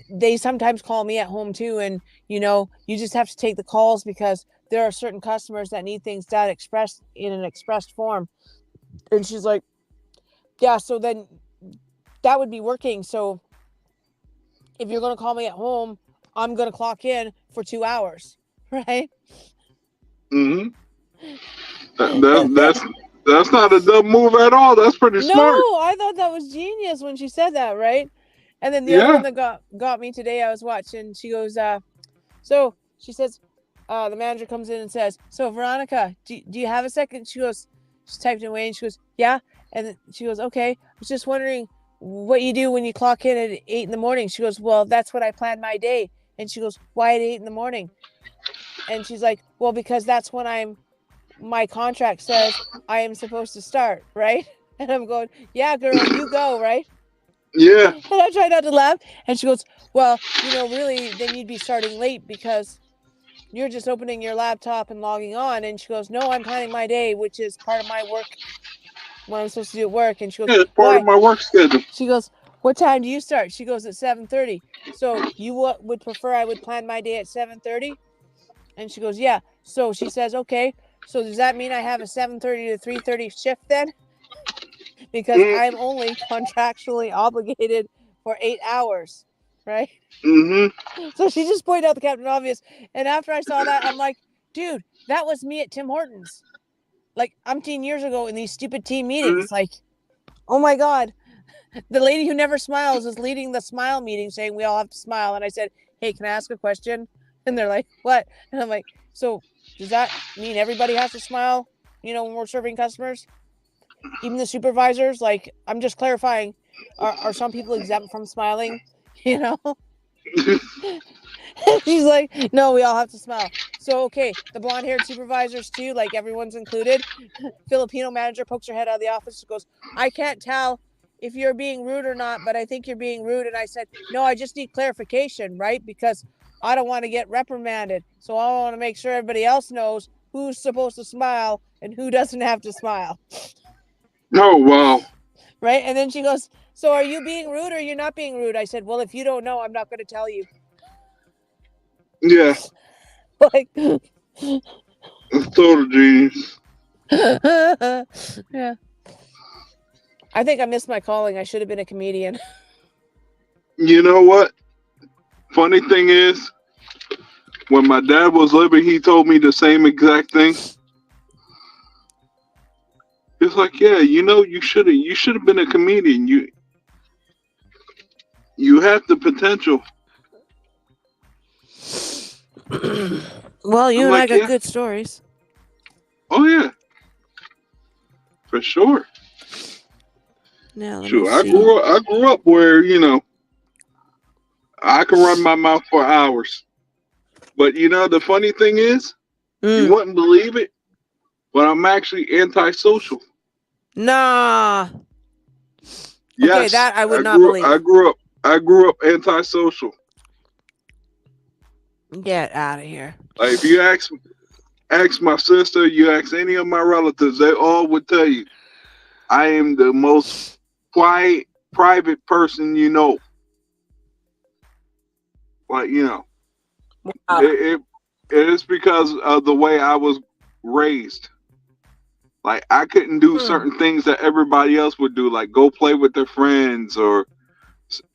they sometimes call me at home too, and you just have to take the calls because there are certain customers that need things done expressed in an expressed form. And she's like, yeah, so then that would be working. So if you're going to call me at home, I'm going to clock in for 2 hours, right? That's not a dumb move at all. That's pretty smart. No, I thought that was genius when she said that, right? And then the other one that got me today, I was watching, she goes, so she says, the manager comes in and says, so Veronica, do you have a second? She goes, she's typed away, and she goes, yeah. And then she goes, okay, I was just wondering what you do when you clock in at 8 in the morning. She goes, well, that's what I plan my day. And she goes, why at 8 in the morning? And she's like, well, because that's when my contract says I am supposed to start, right? And I'm going, yeah, girl, you go, right? Yeah. And I try not to laugh. And she goes, well, really, then you'd be starting late because you're just opening your laptop and logging on. And she goes, no, I'm planning my day, which is part of my work, what I'm supposed to do at work. And she goes, Yeah, it's part of my work schedule. She goes, what time do you start? She goes, at 7:30. So you would prefer I would plan my day at 7:30? And she goes, yeah. So she says, okay. So does that mean I have a 7:30 to 3:30 shift then? Because I'm only contractually obligated for 8 hours, right? Mm-hmm. So she just pointed out the Captain Obvious. And after I saw that, I'm like, dude, that was me at Tim Hortons. Like umpteen years ago in these stupid team meetings. Mm-hmm. Like, oh my God. The lady who never smiles is leading the smile meeting saying we all have to smile. And I said, hey, can I ask a question? And they're like, what? And I'm like, so does that mean everybody has to smile, when we're serving customers? Even the supervisors? Like, I'm just clarifying. Are some people exempt from smiling? She's like, no, we all have to smile. So, okay, the blonde-haired supervisors too, like everyone's included. Filipino manager pokes her head out of the office and goes, I can't tell if you're being rude or not, but I think you're being rude. And I said, no, I just need clarification, right? Because I don't want to get reprimanded. So I want to make sure everybody else knows who's supposed to smile and who doesn't have to smile. Oh, wow. Right? And then she goes, so are you being rude or you're not being rude? I said, well, if you don't know, I'm not going to tell you. Yeah. Like, It's total genius. yeah. I think I missed my calling. I should have been a comedian. You know what? Funny thing is, when my dad was living, he told me the same exact thing. It's like, yeah, you should have been a comedian. You have the potential. Well, you I'm and I like, got yeah. good stories. Oh yeah, for sure. Now let Sure, me I see. grew up where I can run my mouth for hours. But the funny thing is, you wouldn't believe it, but I'm actually antisocial. Nah. Yes, Okay, that I would not believe. I grew up antisocial. Get out of here. Like if you ask my sister, you ask any of my relatives, they all would tell you I am the most quiet, private person you know. Like Wow. it is because of the way I was raised. Like I couldn't do certain things that everybody else would do, like go play with their friends or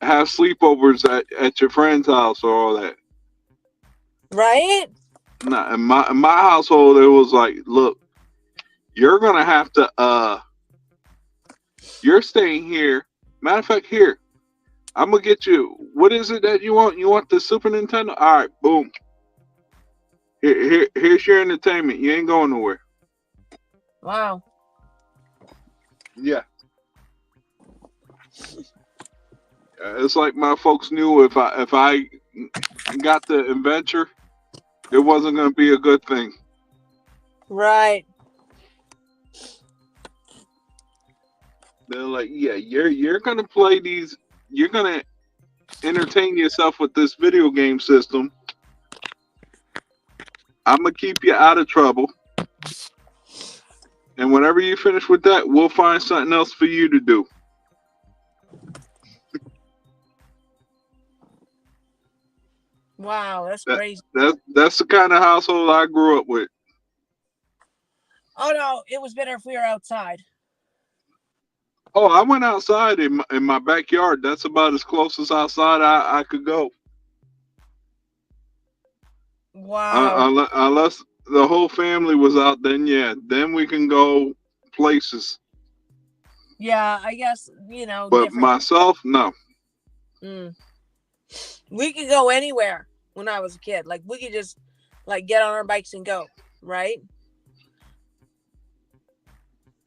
have sleepovers at your friend's house or all that. Right? Nah, in my household, it was like, look, you're gonna have to you're staying here. Matter of fact, here, I'm gonna get you. What is it that you want? You want the Super Nintendo? All right, boom. Here's your entertainment. You ain't going nowhere. Wow. Yeah. It's like my folks knew if I got the adventure, it wasn't gonna be a good thing. Right. They're like, yeah, you're gonna play these. You're gonna entertain yourself with this video game system. I'm gonna keep you out of trouble. And whenever you finish with that, we'll find something else for you to do. Wow, that's crazy. That's the kind of household I grew up with. Oh no, it was better if we were outside. Oh, I went outside in my backyard. That's about as close as outside I could go. Wow. Unless the whole family was out, then we can go places. Yeah, I guess, But different. myself, no. We could go anywhere when I was a kid. Like we could just get on our bikes and go, right?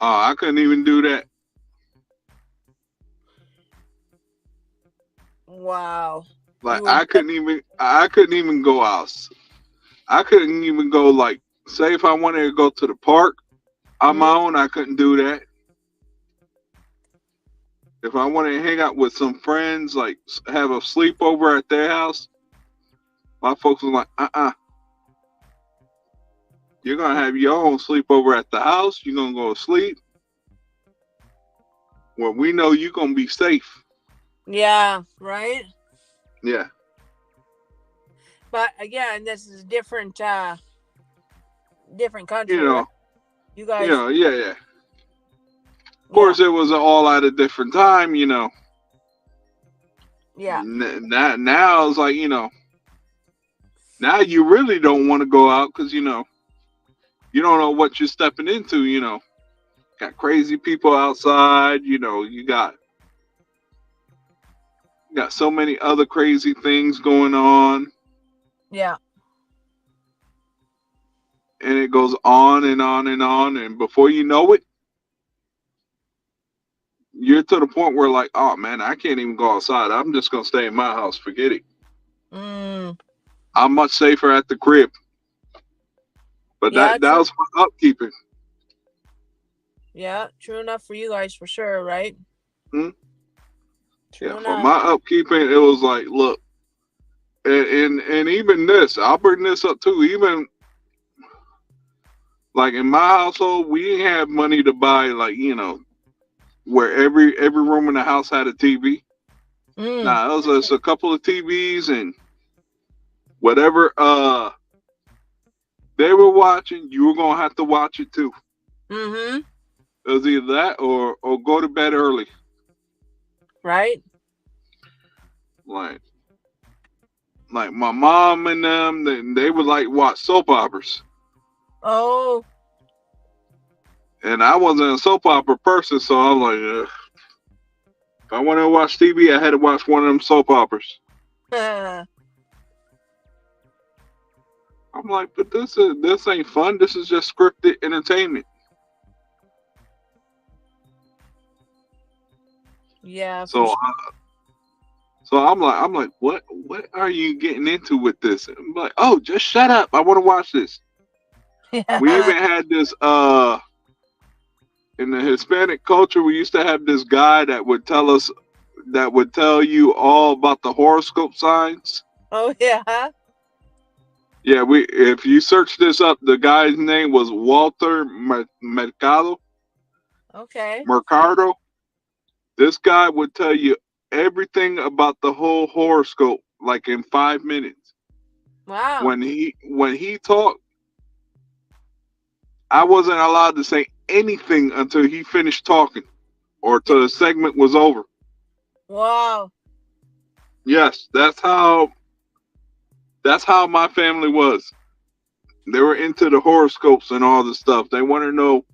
Oh, I couldn't even do that. Wow. Like I couldn't even go out. I couldn't even go, like, say if I wanted to go to the park on my own, I couldn't do that. If I wanted to hang out with some friends, like have a sleepover at their house, my folks was like, you're gonna have your own sleepover at the house. You're gonna go to sleep. Well, we know you're gonna be safe. Yeah, right. Yeah. But again, this is different country. You know. Right? You guys. You know, yeah. Of course, it was all at a different time. You know. Yeah. Now it's like, you know. Now you really don't want to go out because, you know, you don't know what you're stepping into. You know, got crazy people outside. You know, you got so many other crazy things going on. Yeah. And it goes on and on and on. And before you know it, you're to the point where, like, oh, man, I can't even go outside. I'm just going to stay in my house. Forget it. I'm much safer at the crib. But that was for upkeeping. Yeah, true enough for you guys, for sure, right? True enough. For my upkeeping, it was like, look, and even this, I'll bring this up too. Even like in my household, we didn't have money to buy, like, you know, where every room in the house had a TV. Nah, it was just a couple of TVs, and whatever they were watching, you were gonna have to watch it too. It was either that or go to bed early. Right. Like my mom and them, they would like watch soap operas. Oh. And I wasn't a soap opera person, so I'm like, if I wanted to watch TV, I had to watch one of them soap operas. I'm like, but this ain't fun. This is just scripted entertainment. Yeah. So I'm like, what are you getting into with this? I'm like, oh, just shut up. I want to watch this. We even had this in the Hispanic culture, we used to have this guy that would tell you all about the horoscope signs. Oh yeah. Yeah, if you search this up, the guy's name was Walter Mercado. Okay. Mercado. This guy would tell you everything about the whole horoscope, like in 5 minutes. Wow. When he talked, I wasn't allowed to say anything until he finished talking, or till the segment was over. Wow. Yes, that's how my family was. They were into the horoscopes and all this stuff. They wanted to know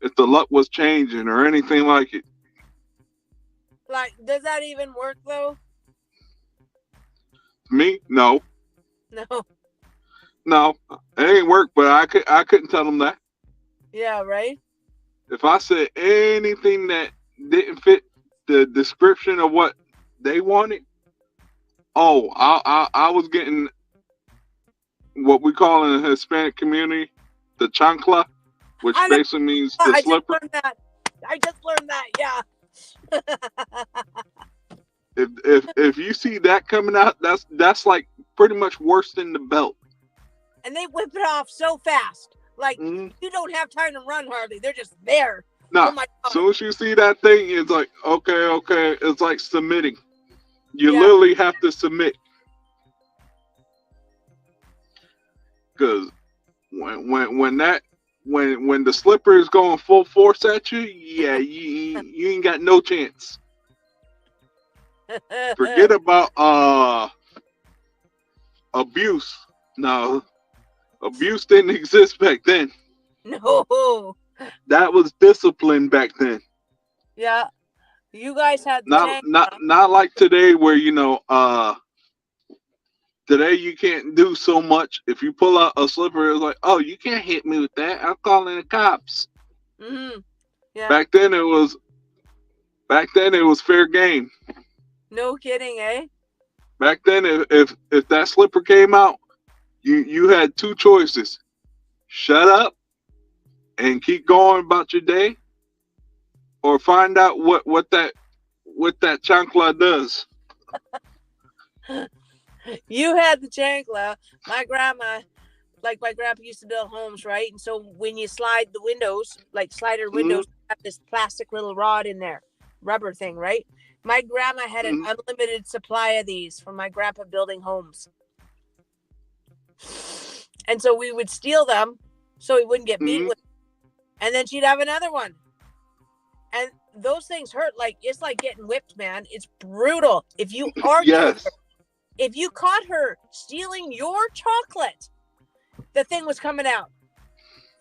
if the luck was changing or anything like it. Like, does that even work though? Me? No. No, it ain't work, but I couldn't tell them that. Yeah, right? If I said anything that didn't fit the description of what they wanted, I was getting what we call in the Hispanic community the chancla, which basically means the slipper. I just learned that, yeah. If you see that coming out, that's like pretty much worse than the belt. And they whip it off so fast. Like, you don't have time to run hardly. They're just there. No, oh my God. As soon as you see that thing, it's like, okay. It's like submitting. You literally have to submit. Because when the slipper is going full force at you, yeah, you ain't got no chance. Forget about abuse. No, abuse didn't exist back then. No. That was discipline back then. Yeah. You guys had not like today where, you know, today you can't do so much. If you pull out a slipper, it's like, oh, you can't hit me with that. I'm calling the cops. Yeah. Back then it was fair game. No kidding, eh? Back then, if that slipper came out, you had two choices: shut up and keep going about your day, or find out what that chancla does. You had the chancla. My grandma, like my grandpa used to build homes, right? And so when you slide the windows, like slider windows, have this plastic little rod in there, rubber thing, right? My grandma had an unlimited supply of these from my grandpa building homes. And so we would steal them so he wouldn't get beat with them. And then she'd have another one. And those things hurt. Like, it's like getting whipped, man. It's brutal. If you argue with her, if you caught her stealing your chocolate, the thing was coming out.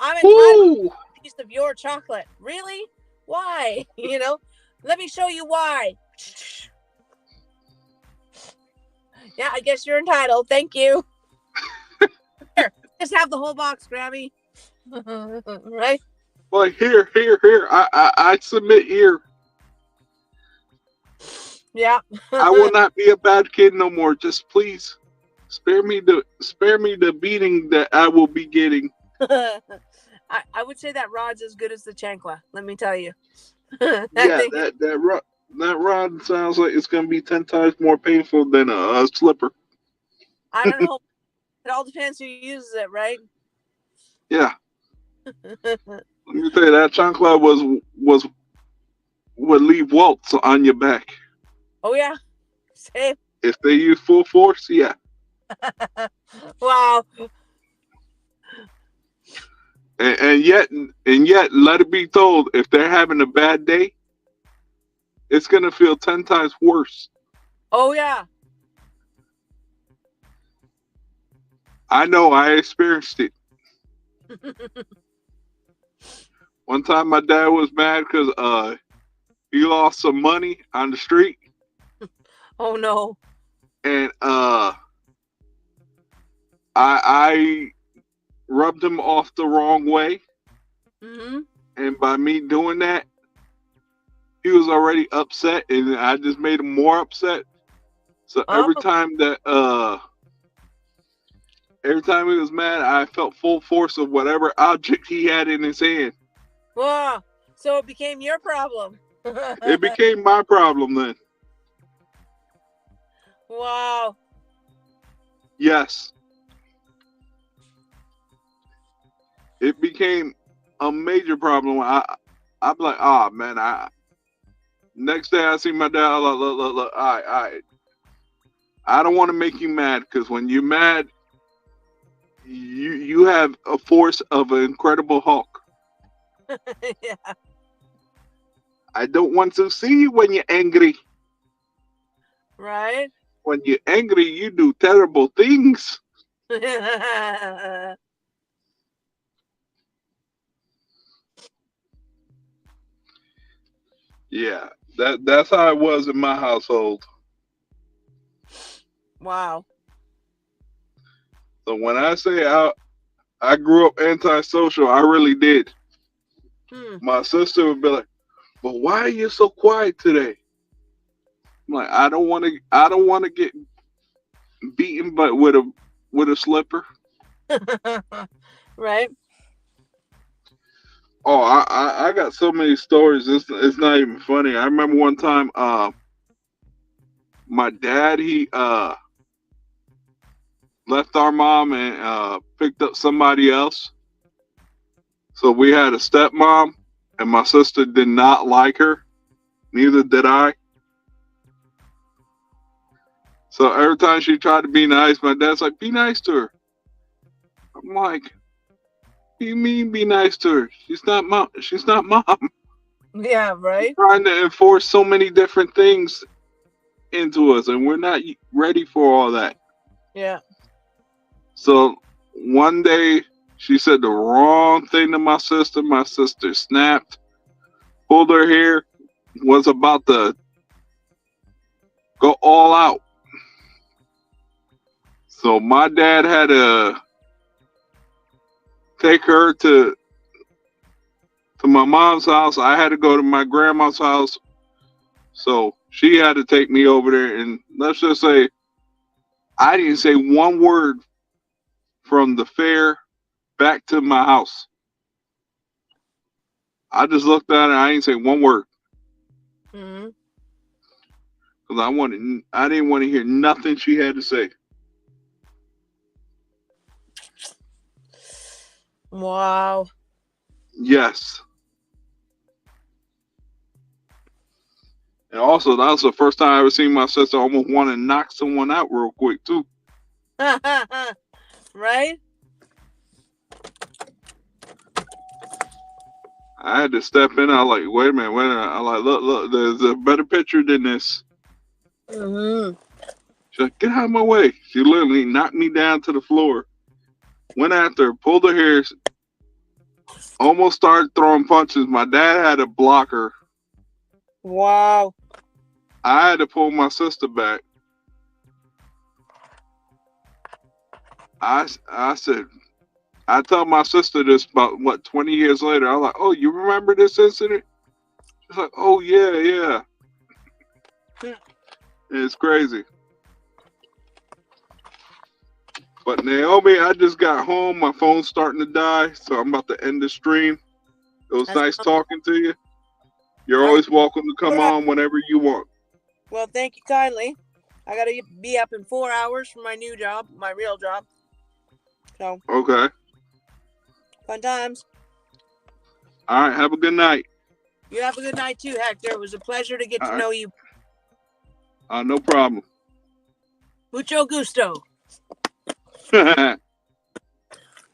I'm entitled to a piece of your chocolate. Really? Why? You know, let me show you why. Yeah, I guess you're entitled. Thank you. Here, just have the whole box, Grammy. Right? Well, here. I submit here. Yeah. I will not be a bad kid no more. Just please spare me the beating that I will be getting. I would say that rod's as good as the chancla. Let me tell you. that rod sounds like it's gonna be 10 times more painful than a slipper. I don't know. It all depends who uses it, right? Yeah. Let me tell you, that chancla would leave welts on your back. Oh yeah. Same. If they use full force, yeah. Wow. And yet, let it be told, if they're having a bad day, it's gonna feel 10 times worse. Oh yeah. I know. I experienced it. One time, my dad was mad because he lost some money on the street. Oh no. And I rubbed him off the wrong way. And by me doing that, he was already upset, and I just made him more upset. So every time he was mad, I felt full force of whatever object he had in his hand. Wow. So it became your problem. It became my problem then. Wow. Yes. It became a major problem. I'm like, man, next day I see my dad, look, I don't want to make you mad, because when you're mad, you have a force of an Incredible Hulk. Yeah. I don't want to see you when you're angry. Right? When you're angry, you do terrible things. Yeah, that's how it was in my household. Wow. So when I say I grew up antisocial, I really did. My sister would be like, "Well, why are you so quiet today?" I'm like, I don't want to get beaten, but with a slipper. Right. Oh, I got so many stories. It's not even funny. I remember one time, my dad, he left our mom and picked up somebody else. So we had a stepmom, and my sister did not like her. Neither did I. So every time she tried to be nice, my dad's like, "Be nice to her." I'm like, "What do you mean be nice to her? She's not mom. She's not mom." Yeah, right. You're trying to enforce so many different things into us, and we're not ready for all that. Yeah. So one day she said the wrong thing to my sister. My sister snapped, pulled her hair, was about to go all out. So my dad had to take her to my mom's house. I had to go to my grandma's house. So she had to take me over there, and let's just say I didn't say one word from the fair back to my house. I just looked at her. I didn't say one word. Mm-hmm. Because I didn't want to hear nothing she had to say. Wow. Yes. And also, that was the first time I ever seen my sister almost want to knock someone out real quick, too. Right? I had to step in. I was like, wait a minute. I was like, look, there's a better picture than this. Mm-hmm. She's like, get out of my way. She literally knocked me down to the floor. Went after her, pulled her hair, almost started throwing punches. My dad had to block her. Wow. I had to pull my sister back. I said, I told my sister this about, 20 years later. I was like, oh, you remember this incident? She's like, oh, yeah. It's crazy. But Naomi, I just got home. My phone's starting to die, so I'm about to end the stream. It was nice talking to you. You're always welcome to come on whenever you want. Well, thank you kindly. I got to be up in 4 hours for my new job, my real job. So. Okay. Fun times. All right. Have a good night. You have a good night too, Hector. It was a pleasure to get to know you. No problem. Mucho gusto.